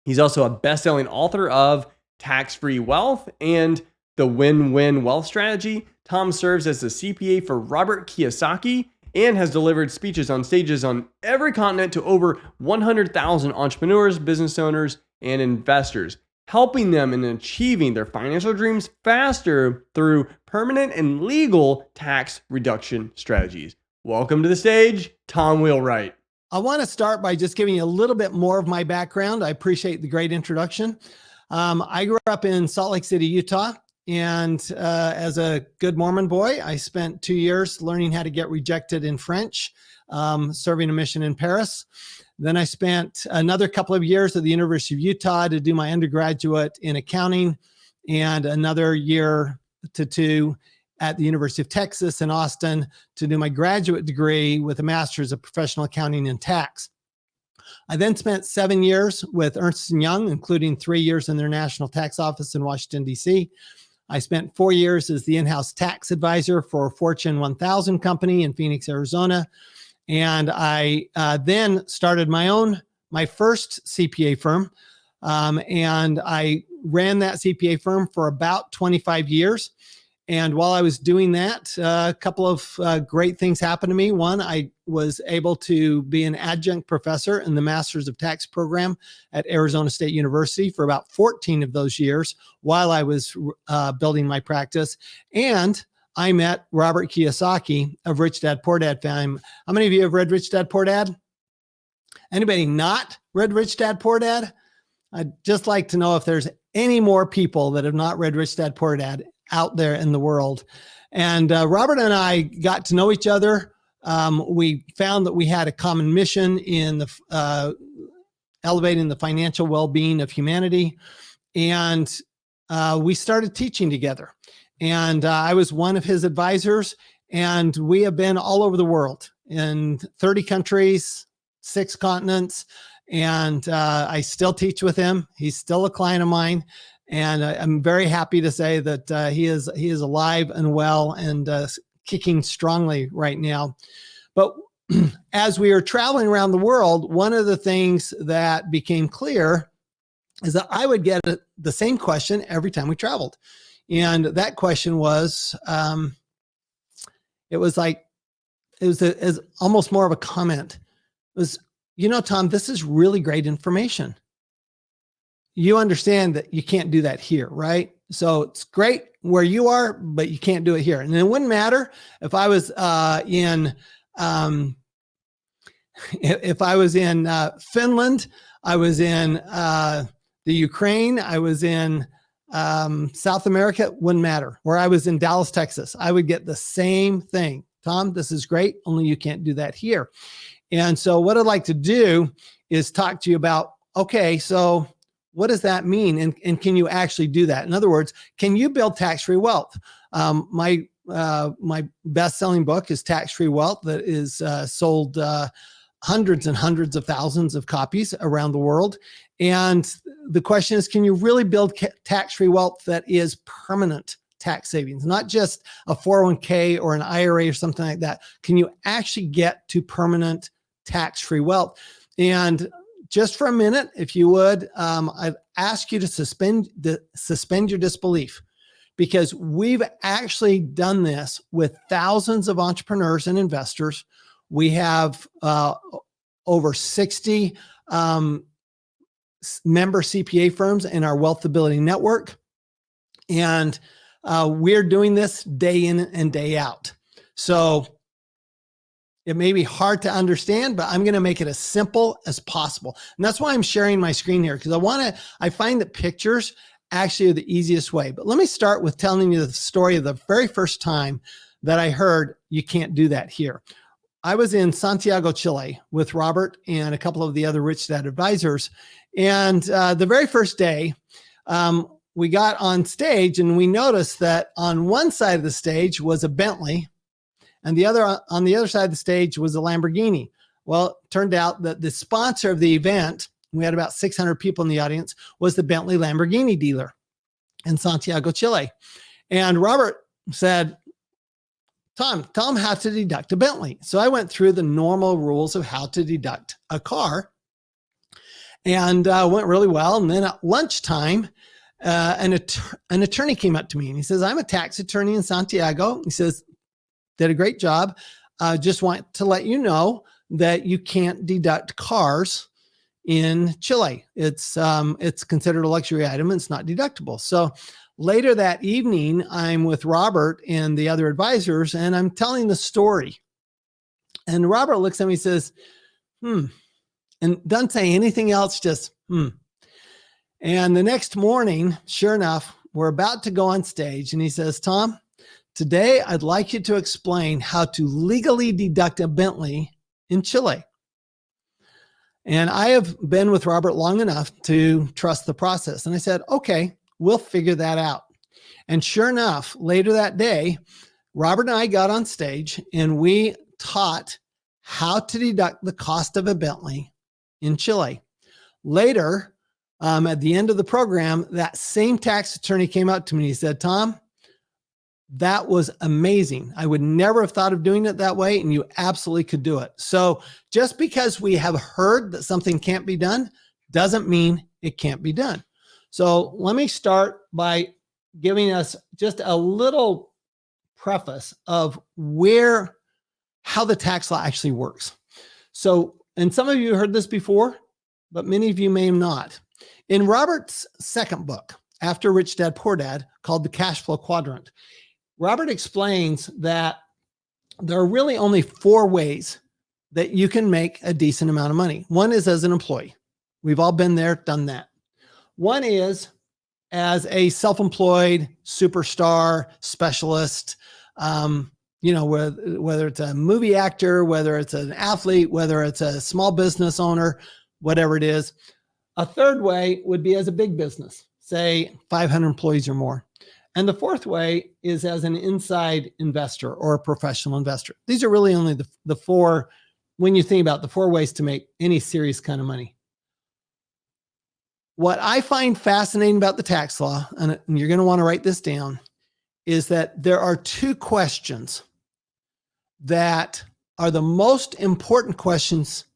He's also a best-selling author of Tax-Free Wealth and The Win-Win Wealth Strategy. Tom serves as the CPA for Robert Kiyosaki and has delivered speeches on stages on every continent to over 100,000 entrepreneurs, business owners, and investors, helping them in achieving their financial dreams faster through permanent and legal tax reduction strategies. Welcome to the stage, Tom Wheelwright. I want to start by just giving you a little bit more of my background. I appreciate the great introduction. I grew up in Salt Lake City, Utah, and as a good Mormon boy, I spent 2 years learning how to get rejected in French, serving a mission in Paris. Then I spent another couple of years at the University of Utah to do my undergraduate in accounting, and another year to two at the University of Texas in Austin to do my graduate degree with a master's of professional accounting and tax. I then spent 7 years with Ernst & Young, including 3 years in their national tax office in Washington, D.C. I spent 4 years as the in-house tax advisor for a Fortune 1000 company in Phoenix, Arizona. And I then started my first CPA firm. And I ran that CPA firm for about 25 years. And while I was doing that, a couple of great things happened to me. One, I was able to be an adjunct professor in the Masters of Tax program at Arizona State University for about 14 of those years while I was building my practice. And I met Robert Kiyosaki of Rich Dad Poor Dad fame. How many of you have read Rich Dad Poor Dad? Anybody not read Rich Dad Poor Dad? I'd just like to know if there's any more people that have not read Rich Dad Poor Dad out there in the world. And Robert and I got to know each other. We found that we had a common mission in the elevating the financial well-being of humanity. And we started teaching together. And I was one of his advisors, and we have been all over the world in 30 countries, 6 continents. And I still teach with him. He's still a client of mine. And I'm very happy to say that he is alive and well and kicking strongly right now. But as we were traveling around the world, one of the things that became clear is that I would get the same question every time we traveled. And that question was, it was almost more of a comment. It was, Tom, this is really great information. You understand that you can't do that here, right? So it's great where you are, but you can't do it here. And it wouldn't matter if I was in Finland, I was in the Ukraine, I was in South America, it wouldn't matter. Where I was in Dallas, Texas, I would get the same thing. Tom, this is great, only you can't do that here. And so what I'd like to do is talk to you about, okay, so what does that mean? And can you actually do that? In other words, can you build tax-free wealth? My best-selling book is Tax-Free Wealth, that is sold hundreds and hundreds of thousands of copies around the world. And the question is, can you really build tax-free wealth that is permanent tax savings, not just a 401k or an IRA or something like that? Can you actually get to permanent tax-free wealth? And just for a minute, if you would, I'd ask you to suspend your disbelief, because we've actually done this with thousands of entrepreneurs and investors. We have over 60 member CPA firms in our Wealthability network, and we're doing this day in and day out. So it may be hard to understand, but I'm going to make it as simple as possible. And that's why I'm sharing my screen here, because I find that pictures actually are the easiest way. But let me start with telling you the story of the very first time that I heard you can't do that here. I was in Santiago, Chile with Robert and a couple of the other Rich Dad advisors. And the very first day, we got on stage and we noticed that on one side of the stage was a Bentley and on the other side of the stage was a Lamborghini. Well, it turned out that the sponsor of the event, we had about 600 people in the audience, was the Bentley Lamborghini dealer in Santiago, Chile. And Robert said, Tom, tell them how to deduct a Bentley. So I went through the normal rules of how to deduct a car and went really well. And then at lunchtime, an attorney came up to me and he says, I'm a tax attorney in Santiago. He says, did a great job. Just want to let you know that you can't deduct cars in Chile. It's considered a luxury item and it's not deductible. So later that evening, I'm with Robert and the other advisors, and I'm telling the story. And Robert looks at me and says, and doesn't say anything else, just, And the next morning, sure enough, we're about to go on stage. And he says, Tom, today I'd like you to explain how to legally deduct a Bentley in Chile. And I have been with Robert long enough to trust the process. And I said, okay, we'll figure that out. And sure enough, later that day, Robert and I got on stage and we taught how to deduct the cost of a Bentley in Chile. Later, at the end of the program, that same tax attorney came up to me and he said, Tom, that was amazing. I would never have thought of doing it that way, and you absolutely could do it. So just because we have heard that something can't be done doesn't mean it can't be done. So let me start by giving us just a little preface of how the tax law actually works. So, and some of you heard this before, but many of you may have not. In Robert's second book, After Rich Dad, Poor Dad, called The Cash Flow Quadrant, Robert explains that there are really only 4 ways that you can make a decent amount of money. One is as an employee. We've all been there, done that. One is as a self-employed superstar specialist, whether it's a movie actor, whether it's an athlete, whether it's a small business owner, whatever it is. A third way would be as a big business, say 500 employees or more. And the fourth way is as an inside investor or a professional investor. These are really only the 4, when you think about the 4 ways to make any serious kind of money. What I find fascinating about the tax law, and you're going to want to write this down, is that there are 2 questions that are the most important questions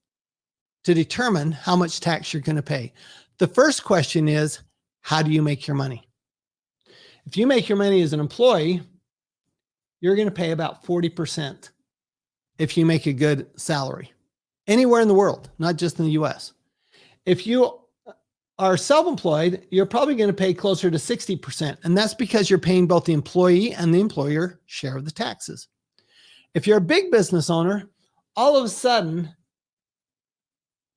to determine how much tax you're going to pay. The first question is, how do you make your money? If you make your money as an employee, you're going to pay about 40% if you make a good salary anywhere in the world, not just in the US. If you are self-employed, you're probably going to pay closer to 60%. And that's because you're paying both the employee and the employer share of the taxes. If you're a big business owner, all of a sudden,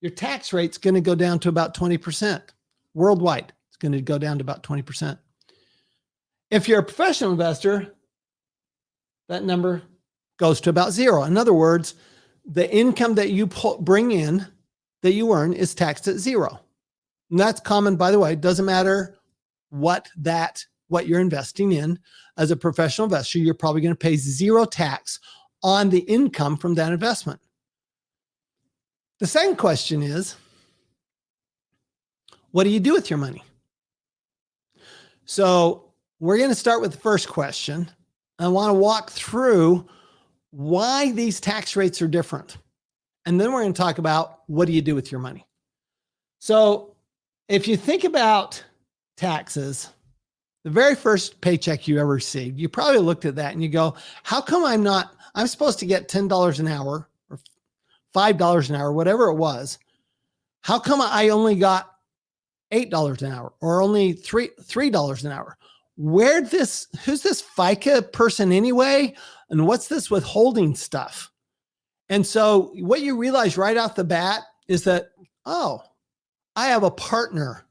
your tax rate's going to go down to about 20%. Worldwide, it's going to go down to about 20%. If you're a professional investor, that number goes to about 0. In other words, the income that you bring in, that you earn, is taxed at 0. And that's common, by the way. It doesn't matter what you're investing in. As a professional investor, you're probably going to pay 0 tax on the income from that investment. The second question is, what do you do with your money? So we're going to start with the first question. I want to walk through why these tax rates are different. And then we're going to talk about what do you do with your money. So if you think about taxes, the very first paycheck you ever received, you probably looked at that and you go, how come I'm supposed to get $10 an hour or $5 an hour, whatever it was. How come I only got $8 an hour or only $3 an hour? Who's this FICA person anyway? And what's this withholding stuff? And so what you realize right off the bat is that, oh, I have a partner.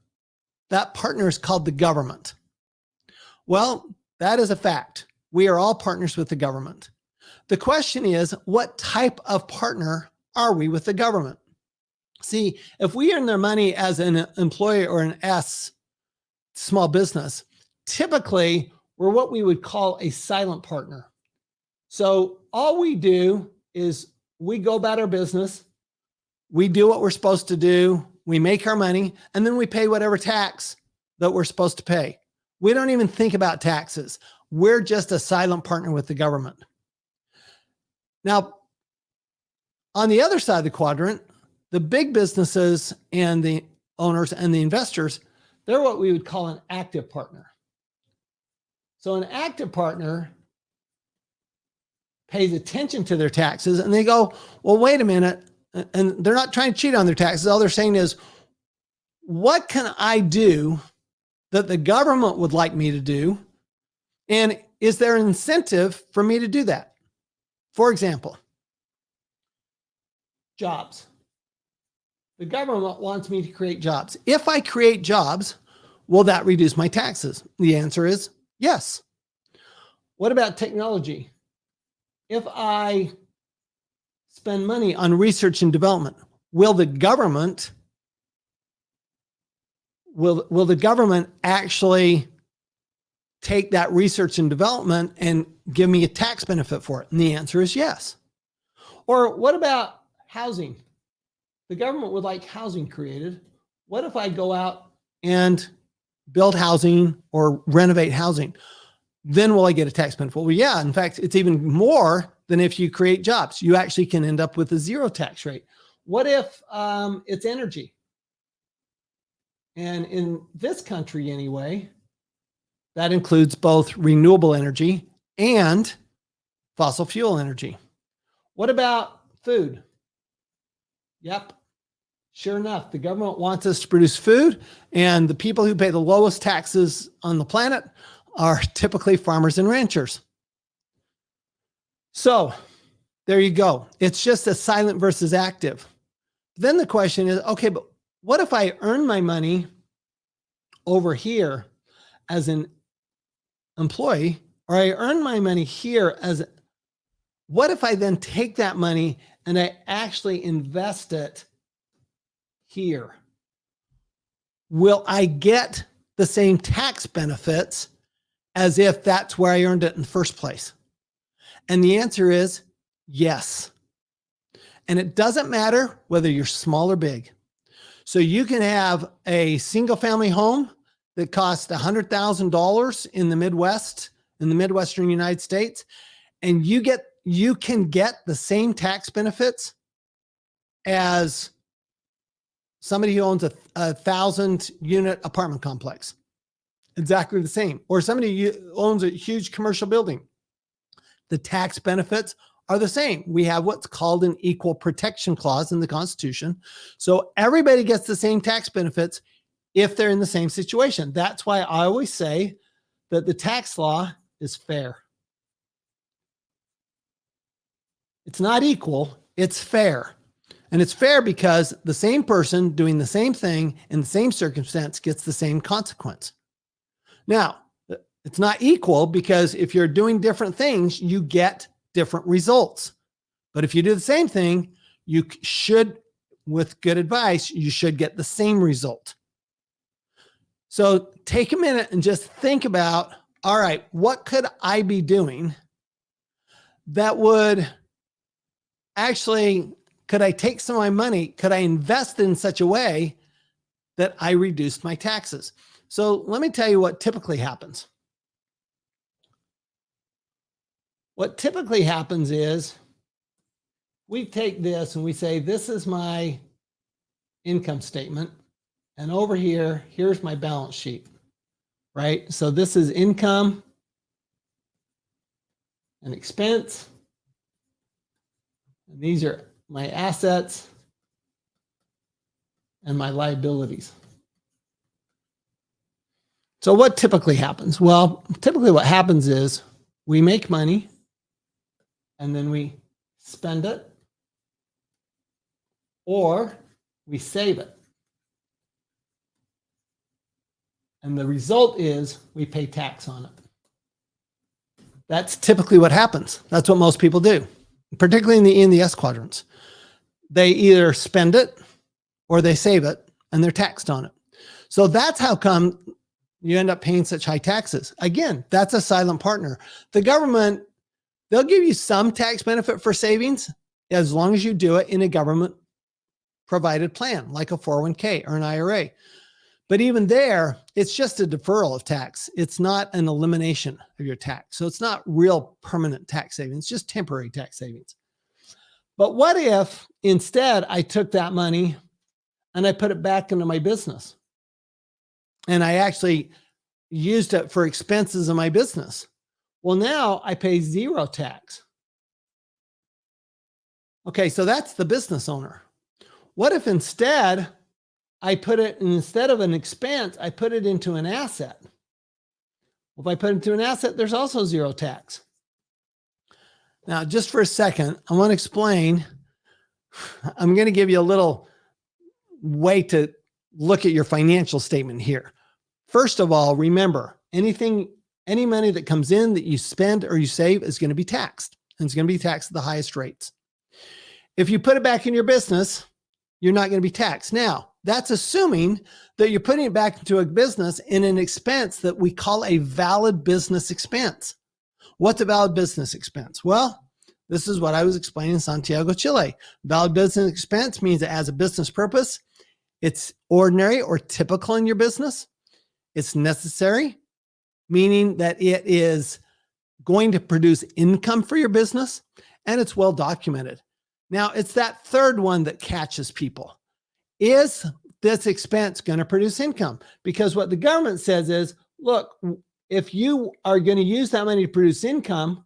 That partner is called the government. Well, that is a fact. We are all partners with the government. The question is, what type of partner are we with the government? See, if we earn their money as an employee or an S, small business, typically we're what we would call a silent partner. So all we do is we go about our business, we do what we're supposed to do, we make our money, and then we pay whatever tax that we're supposed to pay. We don't even think about taxes. We're just a silent partner with the government. Now, on the other side of the quadrant, the big businesses and the owners and the investors, they're what we would call an active partner. So an active partner pays attention to their taxes and they go, well, wait a minute. And they're not trying to cheat on their taxes. All they're saying is, what can I do that the government would like me to do? And is there an incentive for me to do that? For example, jobs. The government wants me to create jobs. If I create jobs, will that reduce my taxes? The answer is yes. What about technology? If I spend money on research and development, will the government actually take that research and development and give me a tax benefit for it? And the answer is yes. Or what about housing? The government would like housing created. What if I go out and build housing or renovate housing? Then will I get a tax benefit? Well, yeah, in fact, it's even more than if you create jobs. You actually can end up with a zero tax rate. What if it's energy? And in this country anyway, that includes both renewable energy and fossil fuel energy. What about food? Yep. Sure enough, the government wants us to produce food, and the people who pay the lowest taxes on the planet are typically farmers and ranchers. So there you go. It's just a silent versus active. Then the question is, okay, but what if I earn my money over here as an employee, or I earn my money here what if I then take that money and I actually invest it here? Will I get the same tax benefits as if that's where I earned it in the first place? And the answer is yes. And it doesn't matter whether you're small or big. So you can have a single family home that costs $100,000 in the Midwest, in the Midwestern United States, and you can get the same tax benefits as somebody who owns a 1,000-unit apartment complex. Exactly the same. Or somebody who owns a huge commercial building. The tax benefits are the same. We have what's called an equal protection clause in the Constitution. So everybody gets the same tax benefits if they're in the same situation. That's why I always say that the tax law is fair. It's not equal, it's fair. And it's fair because the same person doing the same thing in the same circumstance gets the same consequence. Now, it's not equal because if you're doing different things, you get different results. But if you do the same thing, you should, with good advice, you should get the same result. So take a minute and just think about, all right, what could I be doing that would actually, could I take some of my money, could I invest in such a way that I reduced my taxes? So let me tell you what typically happens. What typically happens is we take this and we say, this is my income statement. And over here, here's my balance sheet, right? So this is income and expense. And these are my assets and my liabilities. So what typically happens? Well, typically what happens is we make money and then we spend it, or we save it. And the result is we pay tax on it. That's typically what happens. That's what most people do, particularly in the E and the S quadrants. They either spend it or they save it and they're taxed on it. So that's how come you end up paying such high taxes. Again, that's a silent partner. The government, they'll give you some tax benefit for savings as long as you do it in a government provided plan, like a 401k or an IRA. But even there, it's just a deferral of tax. It's not an elimination of your tax. So it's not real permanent tax savings, just temporary tax savings. But what if instead I took that money and I put it back into my business and I actually used it for expenses of my business? Well, now I pay zero tax. Okay, so that's the business owner. What if instead I put it, instead of an expense, I put it into an asset? If I put it into an asset, there's also zero tax. Now, just for a second, I want to explain. I'm going to give you a little way to look at your financial statement here. First of all, remember, any money that comes in that you spend or you save is going to be taxed, and it's going to be taxed at the highest rates. If you put it back in your business, you're not going to be taxed. Now, that's assuming that you're putting it back into a business in an expense that we call a valid business expense. What's a valid business expense? Well, this is what I was explaining in Santiago, Chile. Valid business expense means it has a business purpose. It's ordinary or typical in your business. It's necessary, meaning that it is going to produce income for your business, and it's well documented. Now, it's that third one that catches people. Is this expense going to produce income? Because what the government says is, look, if you are going to use that money to produce income,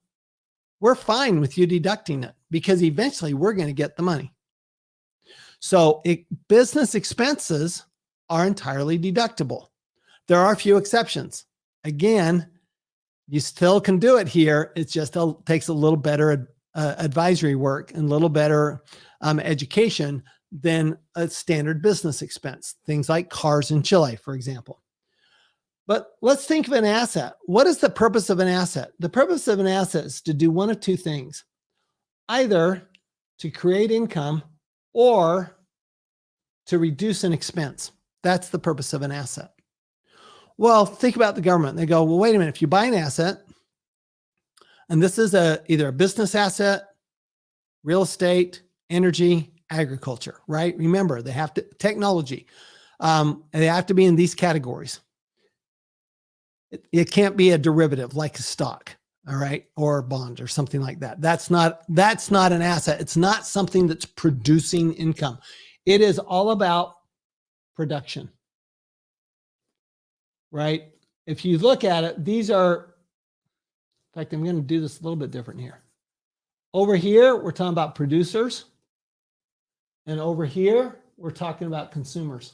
we're fine with you deducting it because eventually we're going to get the money. So business expenses are entirely deductible. There are a few exceptions. Again, you still can do it here. It just takes a little better advisory work and a little better education than a standard business expense. Things like cars in Chile, for example. But let's think of an asset. What is the purpose of an asset? The purpose of an asset is to do one of two things. Either to create income or to reduce an expense. That's the purpose of an asset. Well, think about the government. They go, well, wait a minute. If you buy an asset, and this is either a business asset, real estate, energy, agriculture, right? Remember, they have to, technology, they have to be in these categories. It can't be a derivative like a stock, all right, or a bond or something like that. That's not an asset. It's not something that's producing income. It is all about production, right? If you look at it, these are, in fact, I'm going to do this a little bit different here. Over here, we're talking about producers. And over here, we're talking about consumers.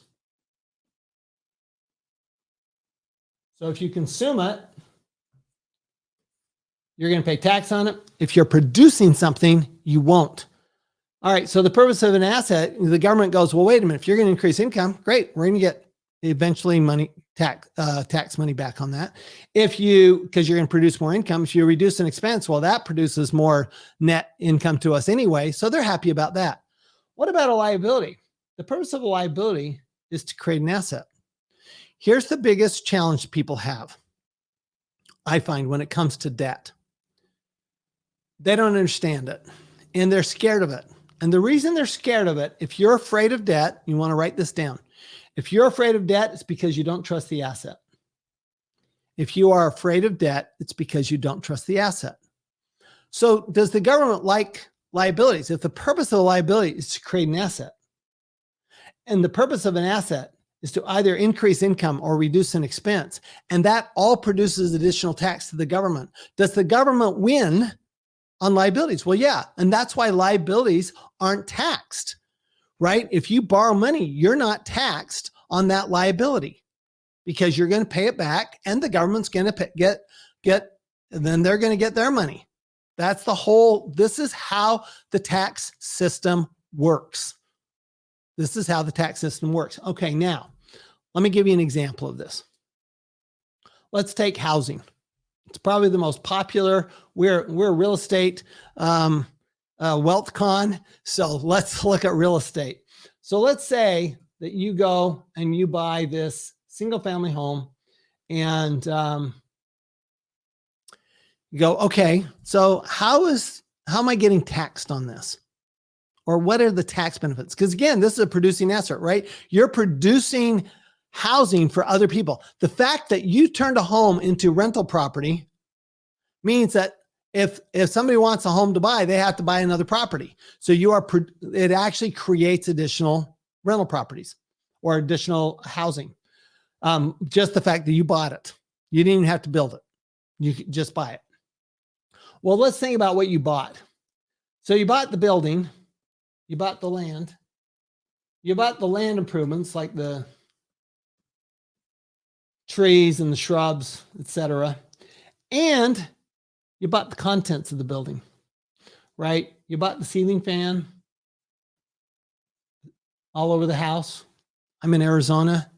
So if you consume it, you're going to pay tax on it. If you're producing something, you won't. All right, so the purpose of an asset, the government goes, well, wait a minute, if you're going to increase income, great, we're going to get eventually money, tax money back on that. Because you're going to produce more income, if you reduce an expense, well, that produces more net income to us anyway, so they're happy about that. What about a liability? The purpose of a liability is to create an asset. Here's the biggest challenge people have, I find, when it comes to debt. They don't understand it, and they're scared of it. And the reason they're scared of it, if you're afraid of debt, you want to write this down. If you're afraid of debt, it's because you don't trust the asset. If you are afraid of debt, it's because you don't trust the asset. So does the government like liabilities? If the purpose of a liability is to create an asset, and the purpose of an asset is to either increase income or reduce an expense, and that all produces additional tax to the government, does the government win on liabilities? Well, yeah, and that's why liabilities aren't taxed, right? If you borrow money, you're not taxed on that liability because you're going to pay it back, and the government's going to then they're going to get their money. That's this is how the tax system works. This is how the tax system works. Okay, now, let me give you an example of this. Let's take housing. It's probably the most popular. We're a real estate wealth con, so let's look at real estate. So let's say that you go and you buy this single family home, And you go, okay, so how am I getting taxed on this? Or what are the tax benefits? Because again, this is a producing asset, right? You're producing housing for other people. The fact that you turned a home into rental property means that if somebody wants a home to buy, they have to buy another property. So it actually creates additional rental properties or additional housing. Just the fact that you bought it. You didn't even have to build it. You could just buy it. Well, let's think about what you bought. So you bought the building, you bought the land, you bought the land improvements like the trees and the shrubs, etc. And you bought the contents of the building, right? You bought the ceiling fan all over the house. I'm in Arizona.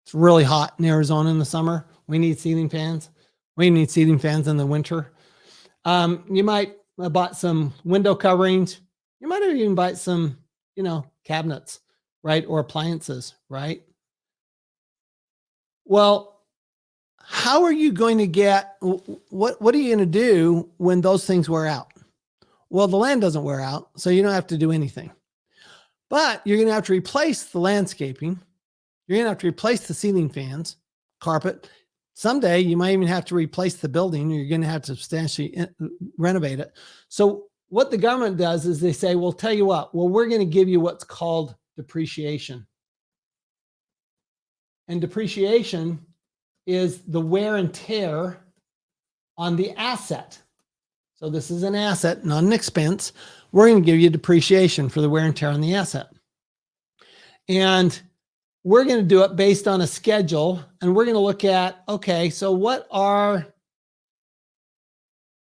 It's really hot in Arizona in the summer. We need ceiling fans. We need ceiling fans in the winter. You might have bought some window coverings. You might have even bought some, cabinets, right? Or appliances, right? Well, how are you going to get, what are you going to do when those things wear out? Well, the land doesn't wear out, so you don't have to do anything. But you're going to have to replace the landscaping. You're going to have to replace the ceiling fans, carpet. Someday you might even have to replace the building. You're going to have to substantially renovate it. So what the government does is they say, well, tell you what, we're going to give you what's called depreciation. And depreciation is the wear and tear on the asset. So this is an asset, not an expense. We're going to give you depreciation for the wear and tear on the asset. And we're going to do it based on a schedule, and we're going to look at, okay, so what are,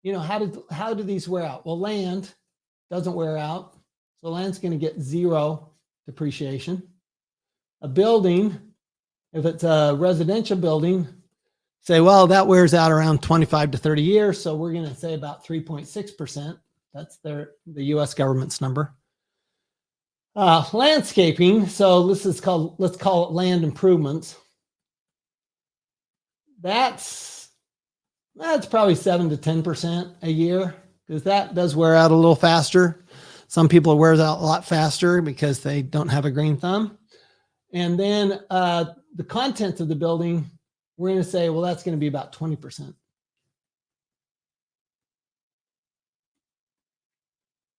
how do these wear out? Well, land doesn't wear out. So land's going to get 0 depreciation. A building, if it's a residential building, say, well, that wears out around 25 to 30 years. So we're going to say about 3.6%. That's the US government's number. Landscaping. So let's call it land improvements. That's probably 7 to 10% a year, because that does wear out a little faster. Some people it wears out a lot faster because they don't have a green thumb. And then the contents of the building, we're going to say, well, that's going to be about 20%.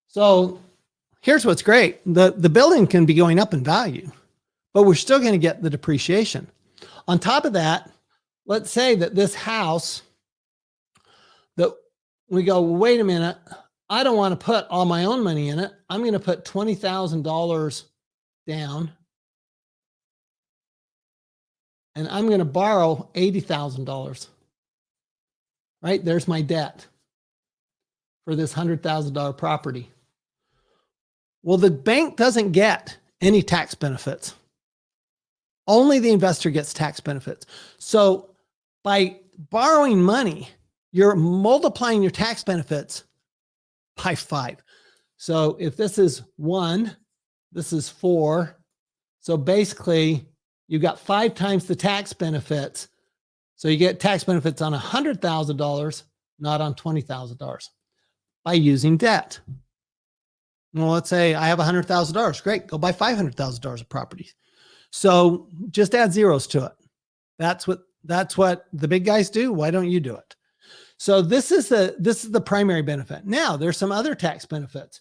So here's what's great. The building can be going up in value, but we're still going to get the depreciation. On top of that, let's say that this house, that we go, well, wait a minute, I don't want to put all my own money in it. I'm going to put $20,000 down, and I'm going to borrow $80,000. Right? There's my debt for this $100,000 property. Well, the bank doesn't get any tax benefits. Only the investor gets tax benefits. So by borrowing money, you're multiplying your tax benefits by 5. So if this is 1, this is 4. So basically, you got 5 times the tax benefits. So you get tax benefits on $100,000, not on $20,000, by using debt. Well, let's say I have $100,000. Great. Go buy $500,000 of property. So just add zeros to it. That's what the big guys do. Why don't you do it? So this is the primary benefit. Now there's some other tax benefits.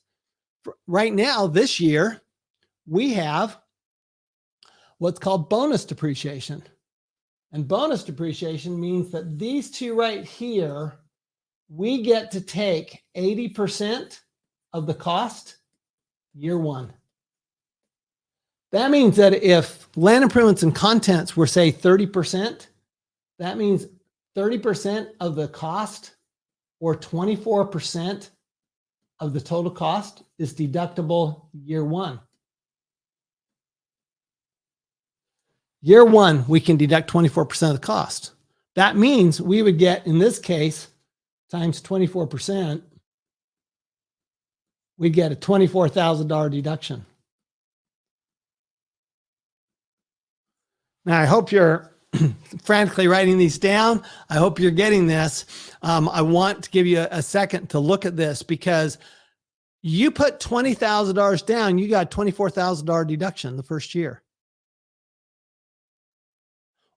Right now, this year, we have what's called bonus depreciation. And bonus depreciation means that these two right here, we get to take 80% of the cost year 1. That means that if land improvements and contents were, say, 30%, that means 30% of the cost, or 24% of the total cost, is deductible year 1. Year 1, we can deduct 24% of the cost. That means we would get, in this case, times 24%, we get a $24,000 deduction. Now, I hope you're frantically writing these down. I hope you're getting this. I want to give you a second to look at this, because you put $20,000 down, you got a $24,000 deduction the first year.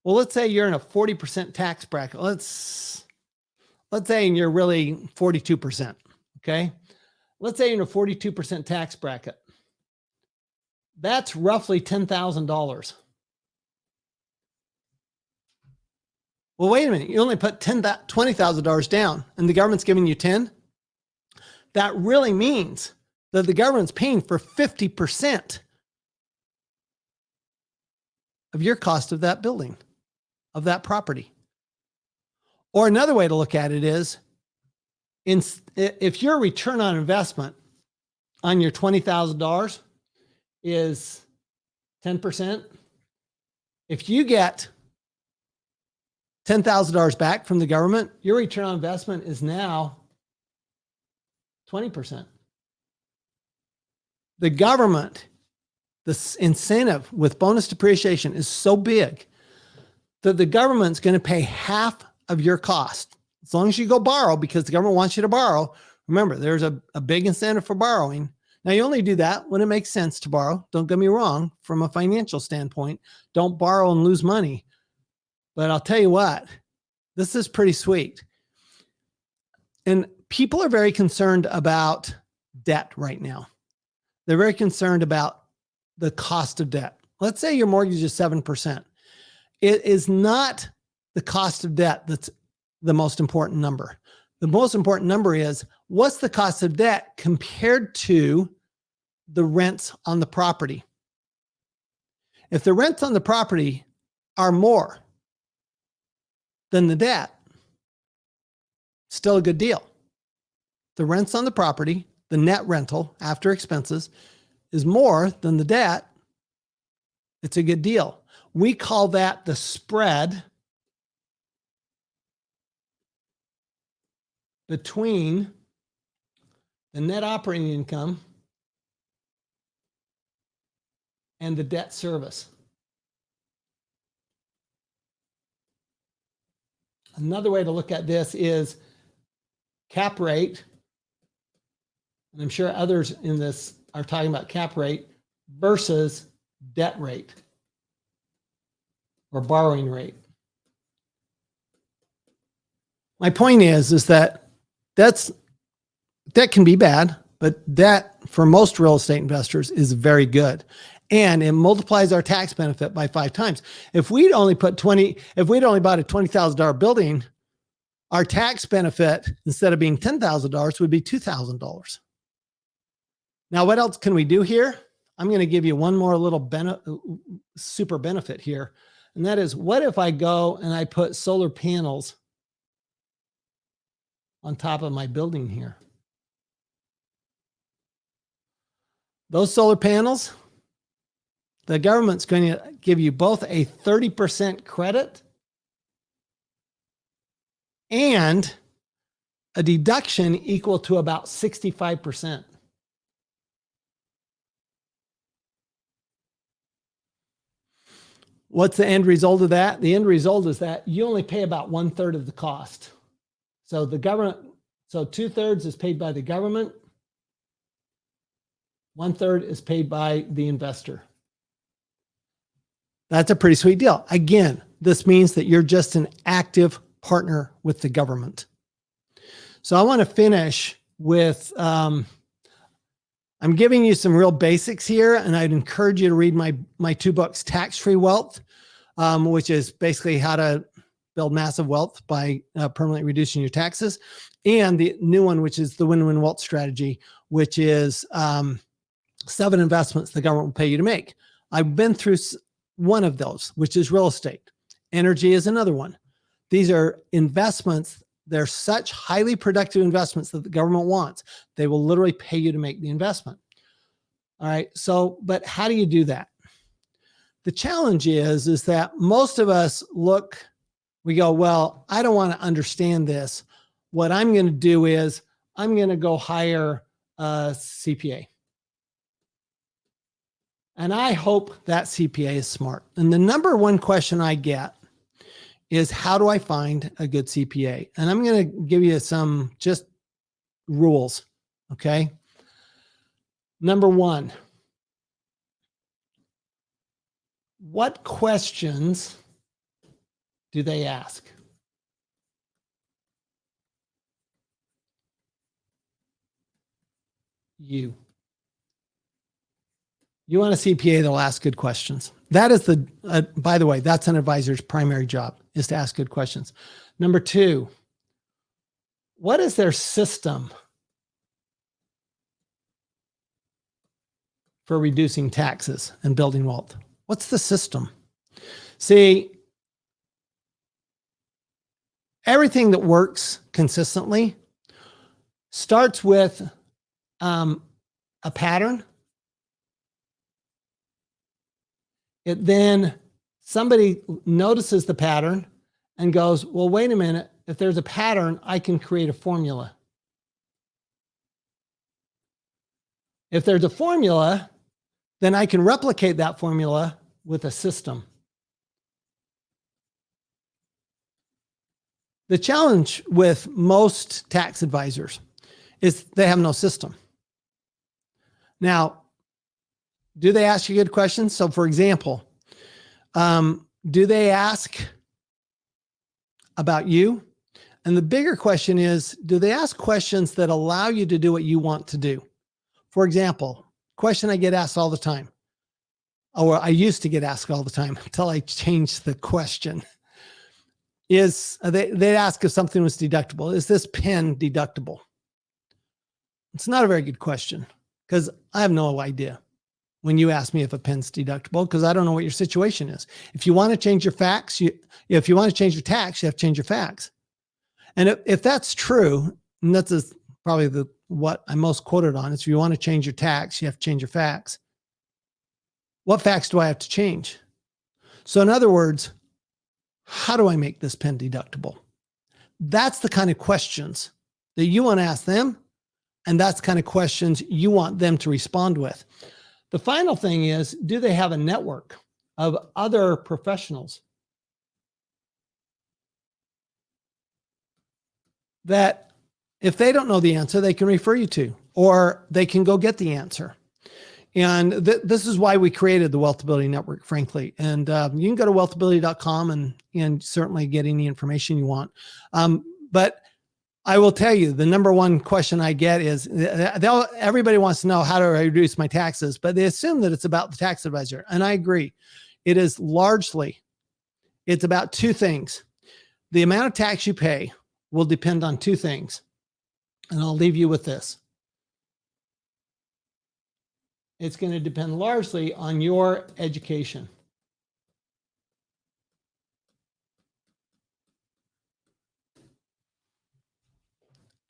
Well, let's say you're in a 40% tax bracket. Let's say you're really 42%. Okay. Let's say you're in a 42% tax bracket. That's roughly $10,000. Well, wait a minute. You only put $20,000 down and the government's giving you 10. That really means that the government's paying for 50% of your cost of that building, of that property. Or another way to look at it is, if your return on investment on your $20,000 is 10%, if you get $10,000 back from the government, your return on investment is now 20%. The government, the incentive with bonus depreciation is so big that the government's going to pay half of your cost. As long as you go borrow, because the government wants you to borrow. Remember, there's a big incentive for borrowing. Now, you only do that when it makes sense to borrow. Don't get me wrong, from a financial standpoint, don't borrow and lose money. But I'll tell you what, this is pretty sweet. And people are very concerned about debt right now. They're very concerned about the cost of debt. Let's say your mortgage is 7%. It is not the cost of debt that's the most important number. The most important number is, what's the cost of debt compared to the rents on the property? If the rents on the property are more than the debt, still a good deal. The rents on the property, the net rental after expenses, is more than the debt, it's a good deal. We call that the spread between the net operating income and the debt service. Another way to look at this is cap rate, and I'm sure others in this are talking about cap rate versus debt rate or borrowing rate. My point is that debt can be bad, but debt for most real estate investors is very good. And it multiplies our tax benefit by 5 times. If we'd only bought a $20,000 building, our tax benefit, instead of being $10,000, would be $2,000. Now, what else can we do here? I'm going to give you one more little super benefit here. And that is, what if I go and I put solar panels on top of my building here? Those solar panels, the government's going to give you both a 30% credit and a deduction equal to about 65%. What's the end result of that? The end result is that you only pay about 1/3 of the cost. So the government, so 2/3 is paid by the government. 1/3 is paid by the investor. That's a pretty sweet deal. Again, this means that you're just an active partner with the government. So I want to finish with, I'm giving you some real basics here, and I'd encourage you to read my 2 books, Tax-Free Wealth, which is basically how to build massive wealth by permanently reducing your taxes, and the new one, which is the Win-Win Wealth Strategy, which is 7 investments the government will pay you to make. I've been through one of those, which is real estate. Energy is another one. These are investments. They're such highly productive investments that the government wants. They will literally pay you to make the investment. All right. So, but how do you do that? The challenge is that most of us we go, well, I don't want to understand this. What I'm going to do is I'm going to go hire a CPA. And I hope that CPA is smart. And the number one question I get is how do I find a good CPA? And I'm going to give you some just rules. Okay. Number one, what questions do they ask? You want a CPA that'll ask good questions. That is by the way, that's an advisor's primary job, is to ask good questions. Number two, what is their system for reducing taxes and building wealth? What's the system? See, everything that works consistently starts with a pattern. It then somebody notices the pattern and goes, well, wait a minute. If there's a pattern, I can create a formula. If there's a formula, then I can replicate that formula with a system. The challenge with most tax advisors is they have no system. Now, do they ask you good questions? So for example, do they ask about you? And the bigger question is, do they ask questions that allow you to do what you want to do? For example, question I get asked all the time, or I used to get asked all the time until I changed the question, is they ask if something was deductible. Is this pen deductible? It's not a very good question because I have no idea when you ask me if a pen's deductible, because I don't know what your situation is. If you want to change your facts, if you want to change your tax, you have to change your facts. And if that's true, and that's probably what I'm most quoted on, is if you want to change your tax, you have to change your facts. What facts do I have to change? So in other words, how do I make this pen deductible? That's the kind of questions that you want to ask them. And that's the kind of questions you want them to respond with. The final thing is, do they have a network of other professionals that if they don't know the answer, they can refer you to, or they can go get the answer? And this is why we created the Wealthability Network, frankly. And you can go to wealthability.com and certainly get any information you want. But I will tell you, the number one question I get is everybody wants to know, how do I reduce my taxes? But they assume that it's about the tax advisor. And I agree. It is largely, it's about two things. The amount of tax you pay will depend on two things. And I'll leave you with this. It's going to depend largely on your education.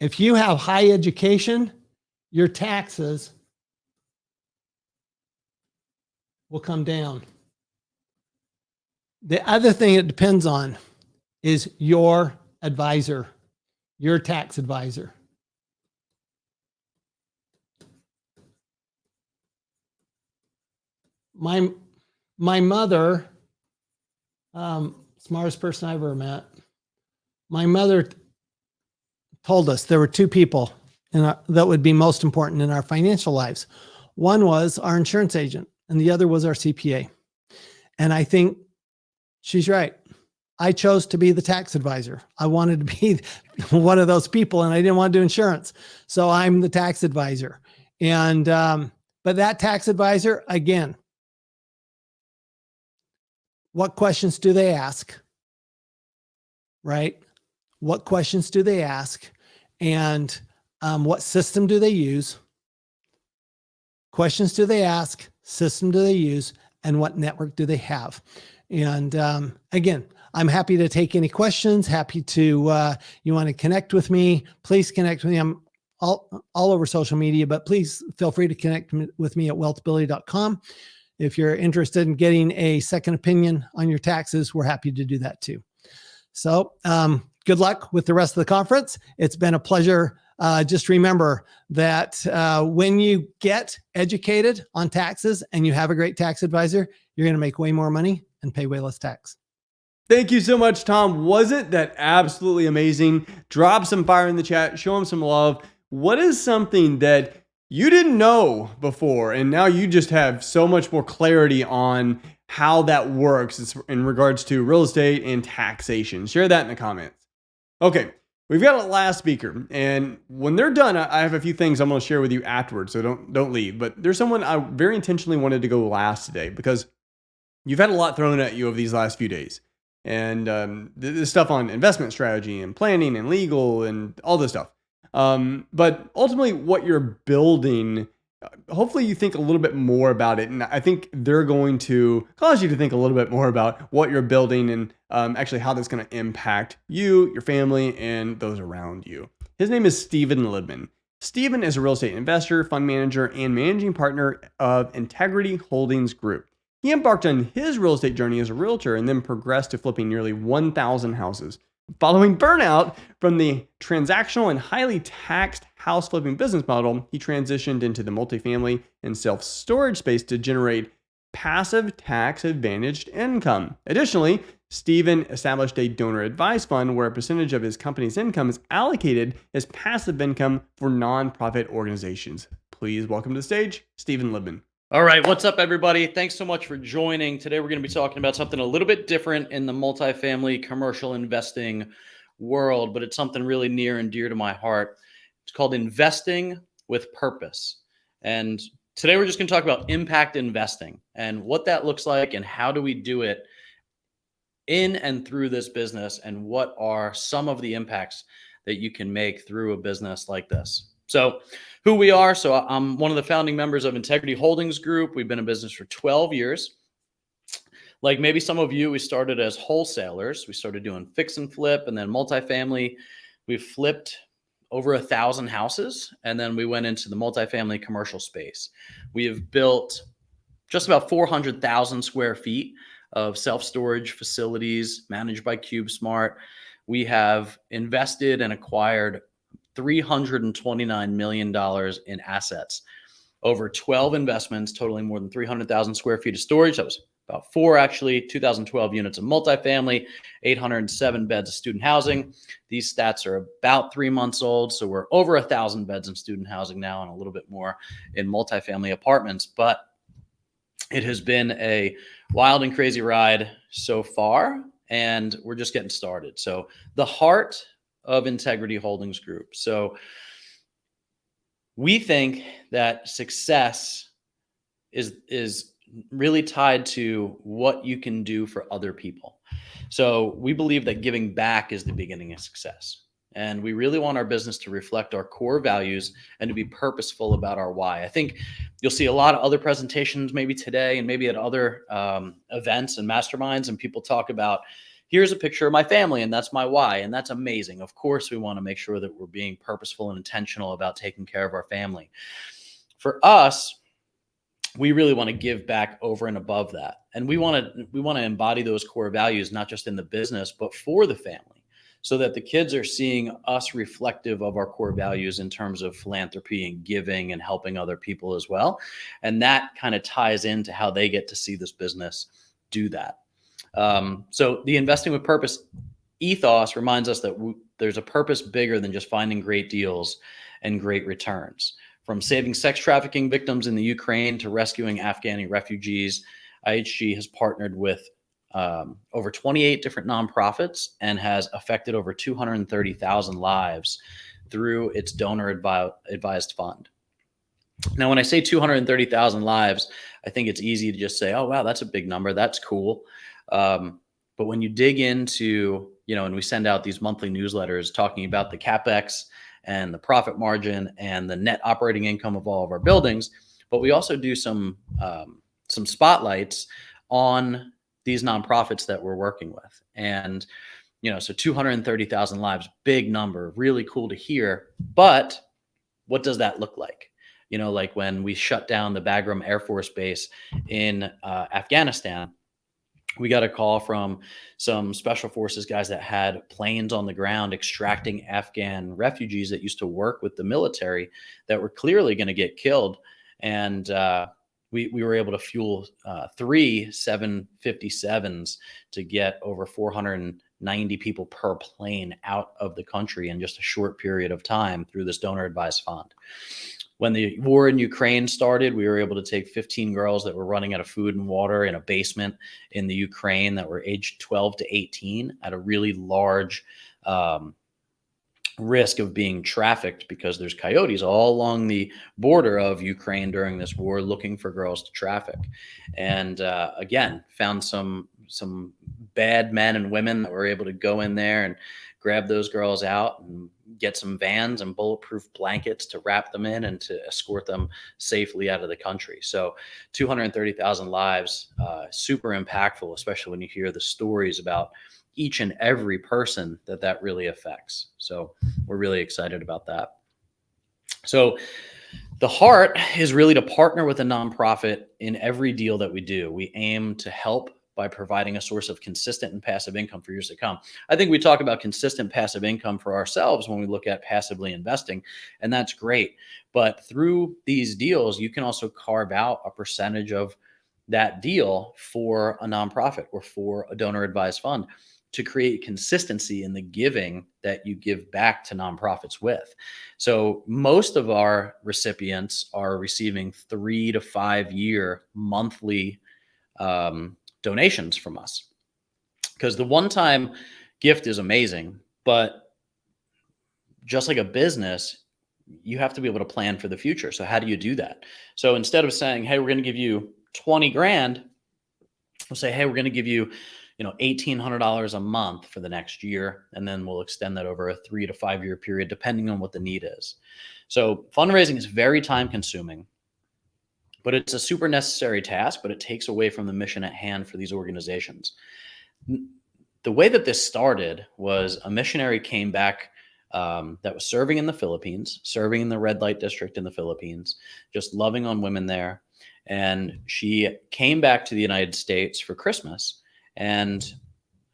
If you have high education, your taxes will come down. The other thing it depends on is your advisor, your tax advisor. My mother, smartest person I've ever met, my mother told us there were two people that would be most important in our financial lives. One was our insurance agent, and the other was our CPA. And I think she's right. I chose to be the tax advisor. I wanted to be one of those people, and I didn't want to do insurance. So I'm the tax advisor. And, but that tax advisor, again, what questions do they ask? Right? What questions do they ask? And what system do they use? Questions do they ask? System do they use? And what network do they have? And again, I'm happy to take any questions. Happy to, you want to connect with me, please connect with me. I'm all over social media, but please feel free to connect with me at wealthability.com. If you're interested in getting a second opinion on your taxes, we're happy to do that too. So good luck with the rest of the conference. It's been a pleasure. Just remember that when you get educated on taxes and you have a great tax advisor, you're going to make way more money and pay way less tax. Thank you so much, Tom. Wasn't that absolutely amazing? Drop some fire in the chat. Show him some love. What is something that you didn't know before, and now you just have so much more clarity on how that works in regards to real estate and taxation? Share that in the comments. Okay, we've got a last speaker, and when they're done, I have a few things I'm going to share with you afterwards, so don't leave. But there's someone I very intentionally wanted to go last today because you've had a lot thrown at you over these last few days. And this stuff on investment strategy and planning and legal and all this stuff. But ultimately, what you're building, hopefully you think a little bit more about it. And I think they're going to cause you to think a little bit more about what you're building and actually how that's going to impact you, your family, and those around you. His name is Stephen Libman. Stephen is a real estate investor, fund manager, and managing partner of Integrity Holdings Group. He embarked on his real estate journey as a realtor and then progressed to flipping nearly 1,000 houses. Following burnout from the transactional and highly taxed house flipping business model, he transitioned into the multifamily and self-storage space to generate passive tax-advantaged income. Additionally, Stephen established a donor advised fund where a percentage of his company's income is allocated as passive income for nonprofit organizations. Please welcome to the stage, Stephen Libman. All right, what's up, everybody? Thanks so much for joining. Today, we're going to be talking about something a little bit different in the multifamily commercial investing world, but it's something really near and dear to my heart. It's called investing with purpose. And today, we're just going to talk about impact investing and what that looks like and how do we do it in and through this business and what are some of the impacts that you can make through a business like this. So who we are. So I'm one of the founding members of Integrity Holdings Group. We've been in business for 12 years. Like maybe some of you, we started as wholesalers. We started doing fix and flip and then multifamily. We flipped over 1,000 houses. And then we went into the multifamily commercial space. We have built just about 400,000 square feet of self-storage facilities managed by CubeSmart. We have invested and acquired $329 million in assets, over 12 investments totaling more than 300,000 square feet of storage. That was about 4, actually, 2012 units of multifamily, 807 beds of student housing. These stats are about 3 months old, so we're over 1,000 beds in student housing now and a little bit more in multifamily apartments. But it has been a wild and crazy ride so far, and we're just getting started. So the heart of Integrity Holdings Group. So we think that success is really tied to what you can do for other people. So we believe that giving back is the beginning of success. And we really want our business to reflect our core values and to be purposeful about our why. I think you'll see a lot of other presentations maybe today and maybe at other events and masterminds, and people talk about, here's a picture of my family and that's my why. And that's amazing. Of course, we want to make sure that we're being purposeful and intentional about taking care of our family. For us, we really want to give back over and above that. And we want to embody those core values, not just in the business, but for the family, so that the kids are seeing us reflective of our core values in terms of philanthropy and giving and helping other people as well. And that kind of ties into how they get to see this business do that. So the investing with purpose ethos reminds us that there's a purpose bigger than just finding great deals and great returns. From saving sex trafficking victims in the Ukraine to rescuing Afghani refugees, IHG has partnered with over 28 different nonprofits and has affected over 230,000 lives through its donor advised fund. Now, when I say 230,000 lives, I think it's easy to just say, oh, wow, that's a big number. That's cool. But when you dig into, and we send out these monthly newsletters talking about the CapEx and the profit margin and the net operating income of all of our buildings, but we also do some spotlights on these nonprofits that we're working with. And, so 230,000 lives, big number, really cool to hear. But what does that look like? Like when we shut down the Bagram Air Force Base in Afghanistan, we got a call from some special forces guys that had planes on the ground extracting Afghan refugees that used to work with the military that were clearly going to get killed. And we were able to fuel 3 757s to get over 490 people per plane out of the country in just a short period of time through this donor advised fund. When the war in Ukraine started, we were able to take 15 girls that were running out of food and water in a basement in the Ukraine that were aged 12 to 18 at a really large risk of being trafficked, because there's coyotes all along the border of Ukraine during this war looking for girls to traffic. And again, found some bad men and women that were able to go in there and grab those girls out and get some vans and bulletproof blankets to wrap them in and to escort them safely out of the country. So 230,000 lives, super impactful, especially when you hear the stories about each and every person that really affects. So we're really excited about that. So the heart is really to partner with a nonprofit in every deal that we do. We aim to help by providing a source of consistent and passive income for years to come. I think we talk about consistent passive income for ourselves when we look at passively investing, and that's great. But through these deals, you can also carve out a percentage of that deal for a nonprofit or for a donor advised fund to create consistency in the giving that you give back to nonprofits with. So most of our recipients are receiving 3 to 5 year monthly donations from us, because the one-time gift is amazing, but just like a business, you have to be able to plan for the future. So how do you do that? So instead of saying, hey, we're going to give you 20 grand, we'll say, hey, we're going to give you, $1,800 a month for the next year. And then we'll extend that over a 3 to 5 year period, depending on what the need is. So fundraising is very time consuming, but it's a super necessary task, but it takes away from the mission at hand for these organizations. The way that this started was a missionary came back that was serving in the Philippines, serving in the red light district in the Philippines, just loving on women there. And she came back to the United States for Christmas. And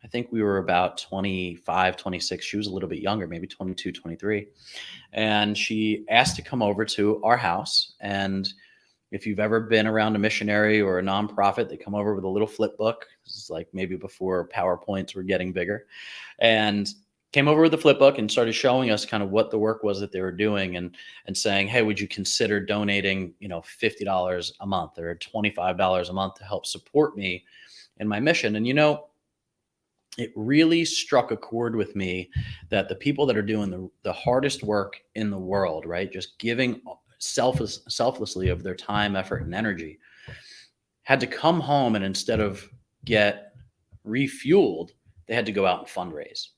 I think we were about 25, 26. She was a little bit younger, maybe 22, 23. And she asked to come over to our house. And if you've ever been around a missionary or a nonprofit, they come over with a little flip book. This is like maybe before PowerPoints were getting bigger. And came over with the flip book and started showing us kind of what the work was that they were doing, and saying, hey, would you consider donating, $50 a month or $25 a month to help support me in my mission? And, it really struck a chord with me that the people that are doing the hardest work in the world, right, just giving selflessly of their time, effort, and energy, had to come home, and instead of get refueled, they had to go out and fundraise.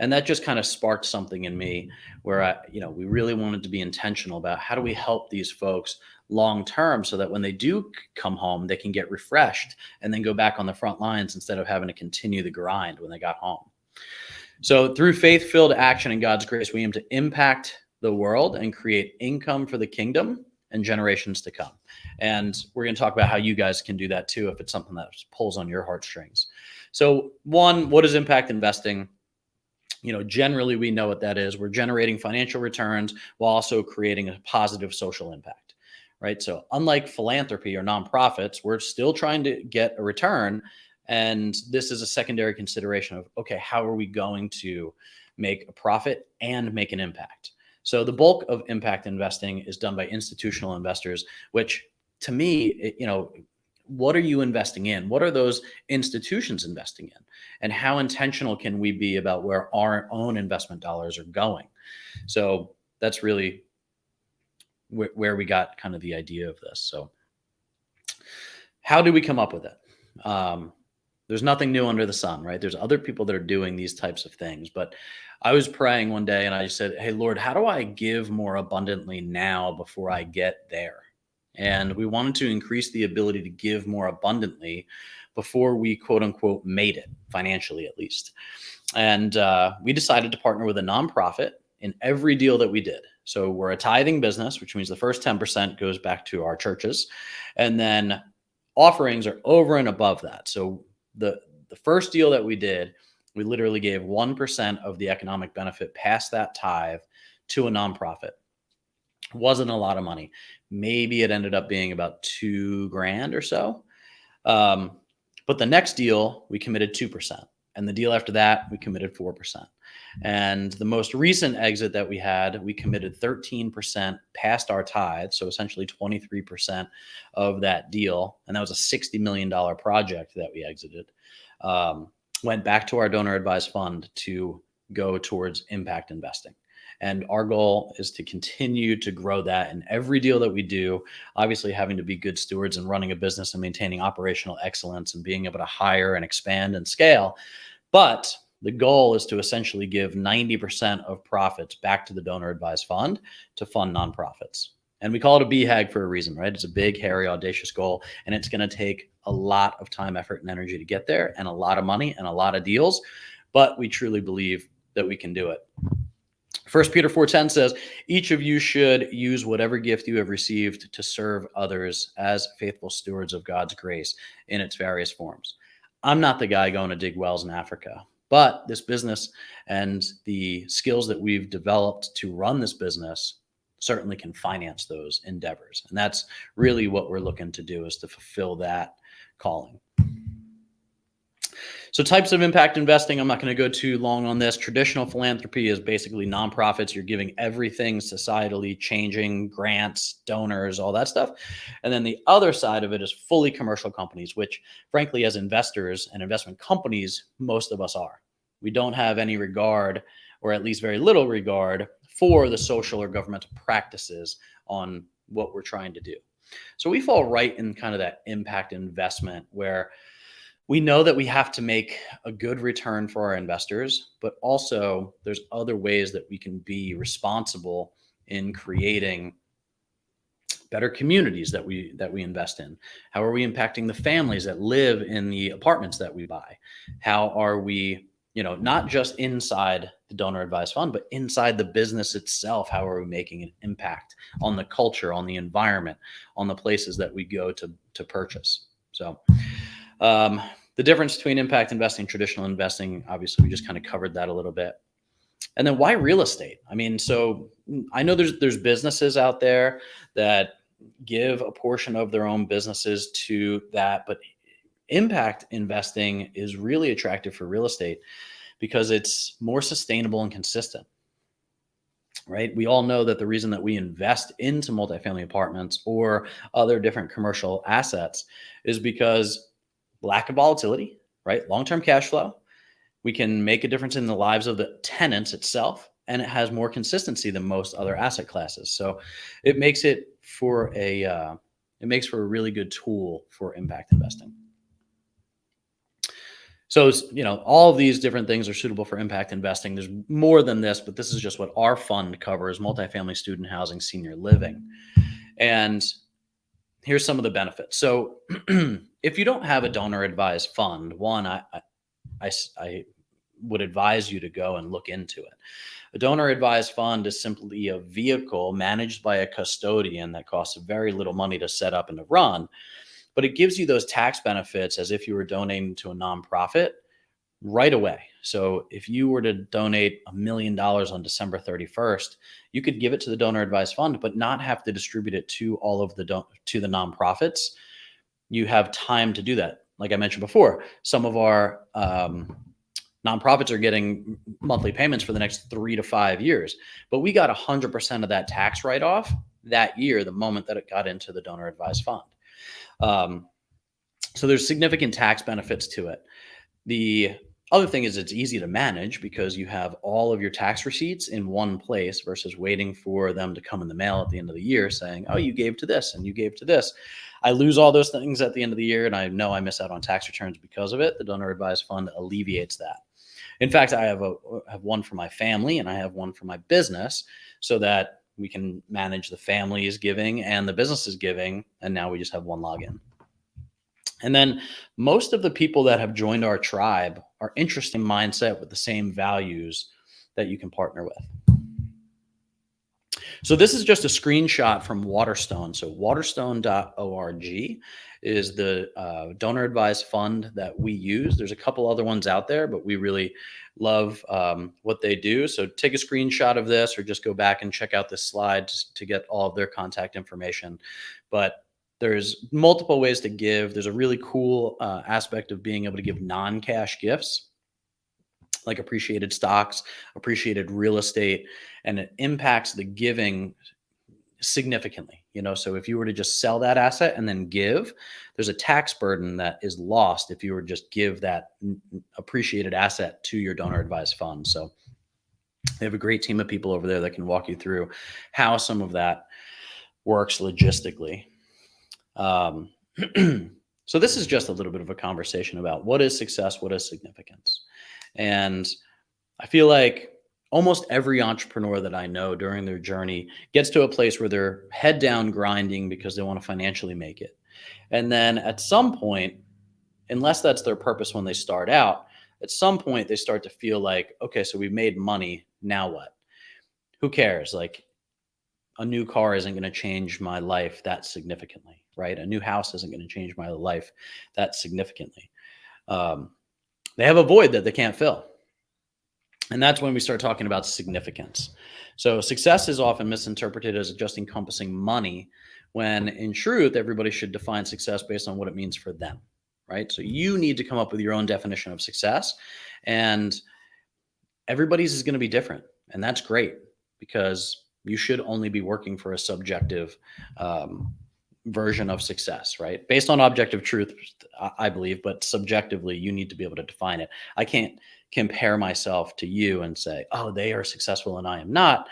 And that just kind of sparked something in me where we really wanted to be intentional about how do we help these folks long term, so that when they do come home, they can get refreshed and then go back on the front lines instead of having to continue the grind when they got home. So through faith-filled action and God's grace, we aim to impact the world and create income for the kingdom and generations to come. And we're going to talk about how you guys can do that too, if it's something that pulls on your heartstrings. So one, what is impact investing? Generally we know what that is. We're generating financial returns while also creating a positive social impact, right? So unlike philanthropy or nonprofits, we're still trying to get a return. And this is a secondary consideration of, okay, how are we going to make a profit and make an impact? So the bulk of impact investing is done by institutional investors, which to me, what are you investing in? What are those institutions investing in? And how intentional can we be about where our own investment dollars are going? So that's really where we got kind of the idea of this. So how do we come up with it? There's nothing new under the sun, right? There's other people that are doing these types of things. But I was praying one day and I said, hey, Lord, how do I give more abundantly now before I get there? And we wanted to increase the ability to give more abundantly before we, quote unquote, made it financially, at least. And we decided to partner with a nonprofit in every deal that we did. So we're a tithing business, which means the first 10% goes back to our churches. And then offerings are over and above that. So the first deal that we did, we literally gave 1% of the economic benefit past that tithe to a nonprofit. Wasn't a lot of money. maybe it ended up being about $2,000 or so. But the next deal, we committed 2%. And the deal after that, we committed 4%. And the most recent exit that we had, we committed 13% past our tithe. So essentially 23% of that deal. And that was a $60 million project that we exited. Went back to our donor advised fund to go towards impact investing. And our goal is to continue to grow that in every deal that we do, obviously having to be good stewards and running a business and maintaining operational excellence and being able to hire and expand and scale. But the goal is to essentially give 90% of profits back to the donor advised fund to fund nonprofits. And we call it a BHAG for a reason, right? It's a big, hairy, audacious goal, and it's going to take a lot of time, effort, and energy to get there, and a lot of money and a lot of deals. But we truly believe that we can do it. 1 Peter 4:10 says, each of you should use whatever gift you have received to serve others as faithful stewards of God's grace in its various forms. I'm not the guy going to dig wells in Africa, but this business and the skills that we've developed to run this business certainly can finance those endeavors. And that's really what we're looking to do, is to fulfill that calling. So types of impact investing, I'm not going to go too long on this. Traditional philanthropy is basically nonprofits. You're giving everything societally changing, grants, donors, all that stuff. And then the other side of it is fully commercial companies, which frankly, as investors and investment companies, most of us are. We don't have any regard, or at least very little regard, for the social or governmental practices on what we're trying to do. So we fall right in kind of that impact investment where we know that we have to make a good return for our investors, but also there's other ways that we can be responsible in creating better communities that we invest in. How are we impacting the families that live in the apartments that we buy? How are we, not just inside the donor advised fund, but inside the business itself? How are we making an impact on the culture, on the environment, on the places that we go to purchase? So, the difference between impact investing and traditional investing, obviously, we just kind of covered that a little bit. And then why real estate? I mean, so I know there's businesses out there that give a portion of their own businesses to that, but impact investing is really attractive for real estate because it's more sustainable and consistent, right? We all know that the reason that we invest into multifamily apartments or other different commercial assets is because lack of volatility, right? Long-term cash flow. We can make a difference in the lives of the tenants itself, and it has more consistency than most other asset classes. So it makes for a really good tool for impact investing. So, all of these different things are suitable for impact investing. There's more than this, but this is just what our fund covers: multifamily, student housing, senior living. And here's some of the benefits. So if you don't have a donor advised fund, one, I would advise you to go and look into it. A donor advised fund is simply a vehicle managed by a custodian that costs very little money to set up and to run, but it gives you those tax benefits as if you were donating to a nonprofit right away. So if you were to donate $1 million on December 31st, you could give it to the donor advised fund, but not have to distribute it to all of the nonprofits. You have time to do that. Like I mentioned before, some of our nonprofits are getting monthly payments for the next 3 to 5 years, but we got 100% of that tax write-off that year, the moment that it got into the donor advised fund. So there's significant tax benefits to it. The other thing is it's easy to manage because you have all of your tax receipts in one place versus waiting for them to come in the mail at the end of the year saying, oh, you gave to this and you gave to this. I lose all those things at the end of the year, and I know I miss out on tax returns because of it. The donor advised fund alleviates that. In fact, I have one for my family and I have one for my business so that we can manage the family's giving and the business's giving, and now we just have one login. And then most of the people that have joined our tribe are interesting mindset with the same values that you can partner with. So this is just a screenshot from Waterstone. So waterstone.org is the donor advised fund that we use. There's a couple other ones out there, but we really love what they do. So take a screenshot of this or just go back and check out this slide to get all of their contact information. But there's multiple ways to give. There's a really cool aspect of being able to give non-cash gifts, like appreciated stocks, appreciated real estate, and it impacts the giving significantly. So if you were to just sell that asset and then give, there's a tax burden that is lost if you were to just give that appreciated asset to your donor advised fund. So they have a great team of people over there that can walk you through how some of that works logistically. So this is just a little bit of a conversation about what is success, what is significance. And I feel like almost every entrepreneur that I know during their journey gets to a place where they're head down grinding because they want to financially make it. And then at some point, unless that's their purpose when they start out, at some point they start to feel like, okay, so we've made money. Now what? Who cares? Like, a new car isn't going to change my life that significantly, right? A new house isn't going to change my life that significantly. They have a void that they can't fill. And that's when we start talking about significance. So success is often misinterpreted as just encompassing money, when in truth, everybody should define success based on what it means for them, right? So you need to come up with your own definition of success, and everybody's is going to be different. And that's great, because you should only be working for a subjective version of success, right? Based on objective truth, I believe, but subjectively, you need to be able to define it. I can't compare myself to you and say, oh, they are successful and I am not,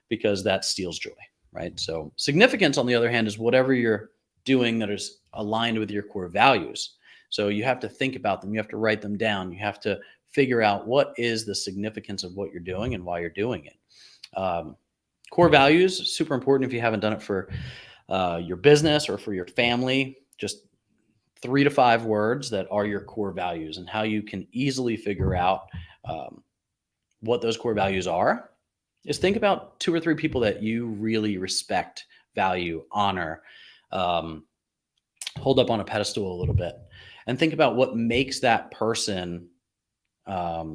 because that steals joy, right? So significance, on the other hand, is whatever you're doing that is aligned with your core values. So you have to think about them. You have to write them down. You have to figure out what is the significance of what you're doing and why you're doing it. Core values, super important if you haven't done it for your business or for your family. Just 3 to 5 words that are your core values, and how you can easily figure out what those core values are is think about 2 or 3 people that you really respect, value, honor, hold up on a pedestal a little bit, and think about what makes that person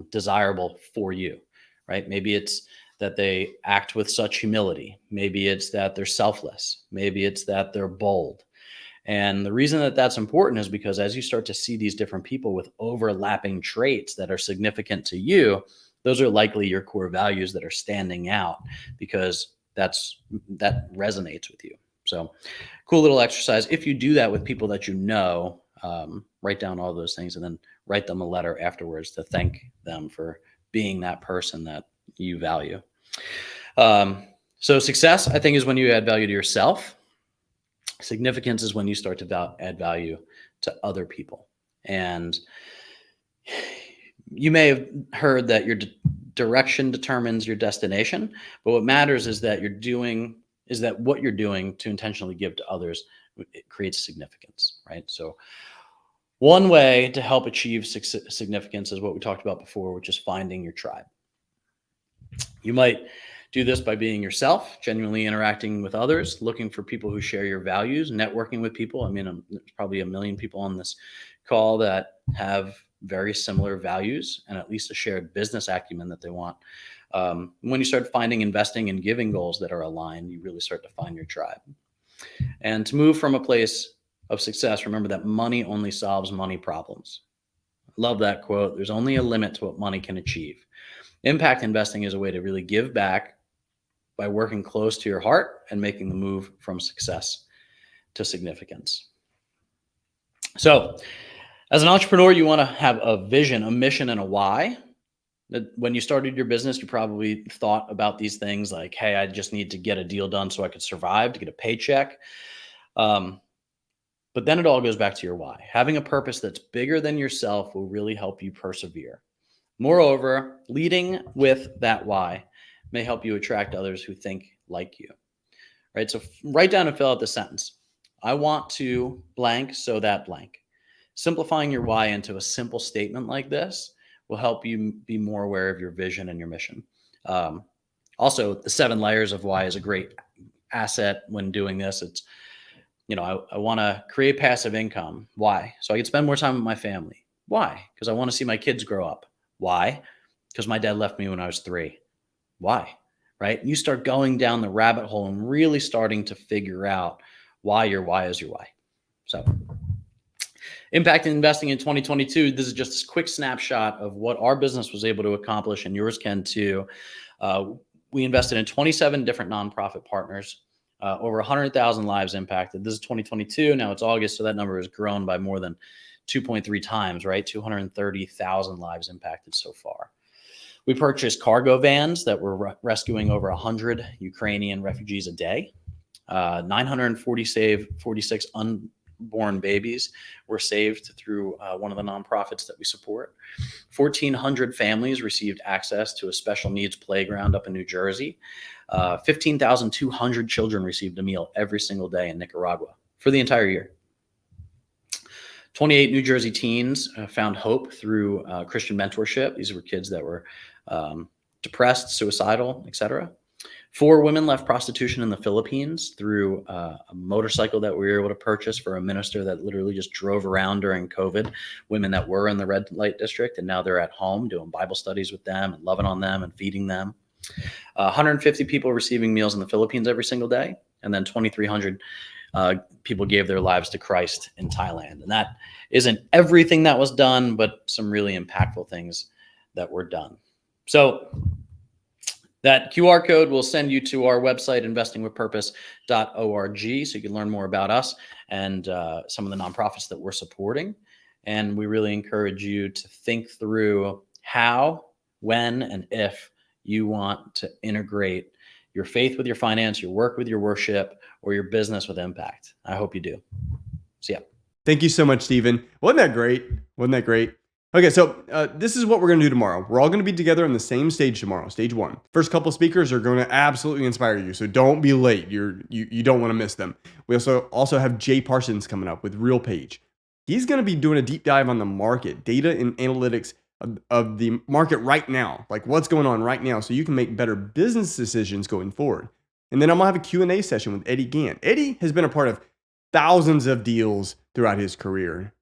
desirable for you, right? Maybe it's that they act with such humility. Maybe it's that they're selfless. Maybe it's that they're bold. And the reason that that's important is because as you start to see these different people with overlapping traits that are significant to you, those are likely your core values that are standing out, because that resonates with you. So cool little exercise. If you do that with people that you know, write down all those things and then write them a letter afterwards to thank them for being that person that you value. So success, I think, is when you add value to yourself. Significance is when you start to add value to other people. And you may have heard that your direction determines your destination, but what matters is that what you're doing to intentionally give to others, it creates significance, right? So one way to help achieve significance is what we talked about before, which is finding your tribe. You might do this by being yourself, genuinely interacting with others, looking for people who share your values, networking with people. I mean, there's probably 1 million people on this call that have very similar values and at least a shared business acumen that they want. When you start finding investing and giving goals that are aligned, you really start to find your tribe. And to move from a place of success, remember that money only solves money problems. Love that quote. There's only a limit to what money can achieve. Impact investing is a way to really give back by working close to your heart and making the move from success to significance. So as an entrepreneur, you want to have a vision, a mission, and a why. When you started your business, you probably thought about these things like, hey, I just need to get a deal done so I could survive, to get a paycheck. But then it all goes back to your why. Having a purpose that's bigger than yourself will really help you persevere. Moreover, leading with that why may help you attract others who think like you, right? So write down and fill out the sentence. I want to blank so that blank. Simplifying your why into a simple statement like this will help you be more aware of your vision and your mission. Also, the 7 layers of why is a great asset when doing this. It's, I want to create passive income. Why? So I can spend more time with my family. Why? Because I want to see my kids grow up. Why? Because my dad left me when I was 3. Why? Right? You start going down the rabbit hole and really starting to figure out why your why is your why. So, impact investing in 2022. This is just a quick snapshot of what our business was able to accomplish, and yours can too. We invested in 27 different nonprofit partners, over 100,000 lives impacted. This is 2022. Now it's August, so that number has grown by more than 2.3 times, right? 230,000 lives impacted so far. We purchased cargo vans that were rescuing over 100 Ukrainian refugees a day. 946 unborn babies were saved through one of the nonprofits that we support. 1,400 families received access to a special needs playground up in New Jersey. 15,200 children received a meal every single day in Nicaragua for the entire year. 28 New Jersey teens found hope through Christian mentorship. These were kids that were depressed, suicidal, etc. 4 women left prostitution in the Philippines through a motorcycle that we were able to purchase for a minister that literally just drove around during COVID, women that were in the red light district, and now they're at home doing Bible studies with them and loving on them and feeding them. 150 people receiving meals in the Philippines every single day, and then 2,300 people gave their lives to Christ in Thailand. And that isn't everything that was done, but some really impactful things that were done. So that QR code will send you to our website, investingwithpurpose.org, so you can learn more about us and some of the nonprofits that we're supporting. And we really encourage you to think through how, when, and if you want to integrate your faith with your finance, your work with your worship, or your business with impact. I hope you do. See ya. Thank you so much, Stephen. Wasn't that great? Wasn't that great? Okay, so this is what we're going to do tomorrow. We're all going to be together on the same stage tomorrow, stage 1. First couple speakers are going to absolutely inspire you, so don't be late. You don't want to miss them. We also have Jay Parsons coming up with Real Page. He's going to be doing a deep dive on the market, data and analytics of the market right now, like what's going on right now, so you can make better business decisions going forward. And then I'm going to have a Q&A session with Eddie Gant. Eddie has been a part of thousands of deals throughout his career,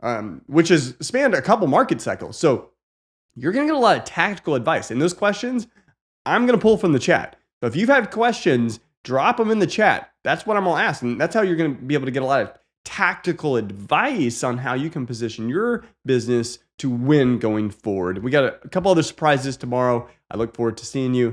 which has spanned a couple market cycles. So you're going to get a lot of tactical advice. And those questions, I'm going to pull from the chat. So if you've had questions, drop them in the chat. That's what I'm going to ask. And that's how you're going to be able to get a lot of tactical advice on how you can position your business to win going forward. We got a couple other surprises tomorrow. I look forward to seeing you.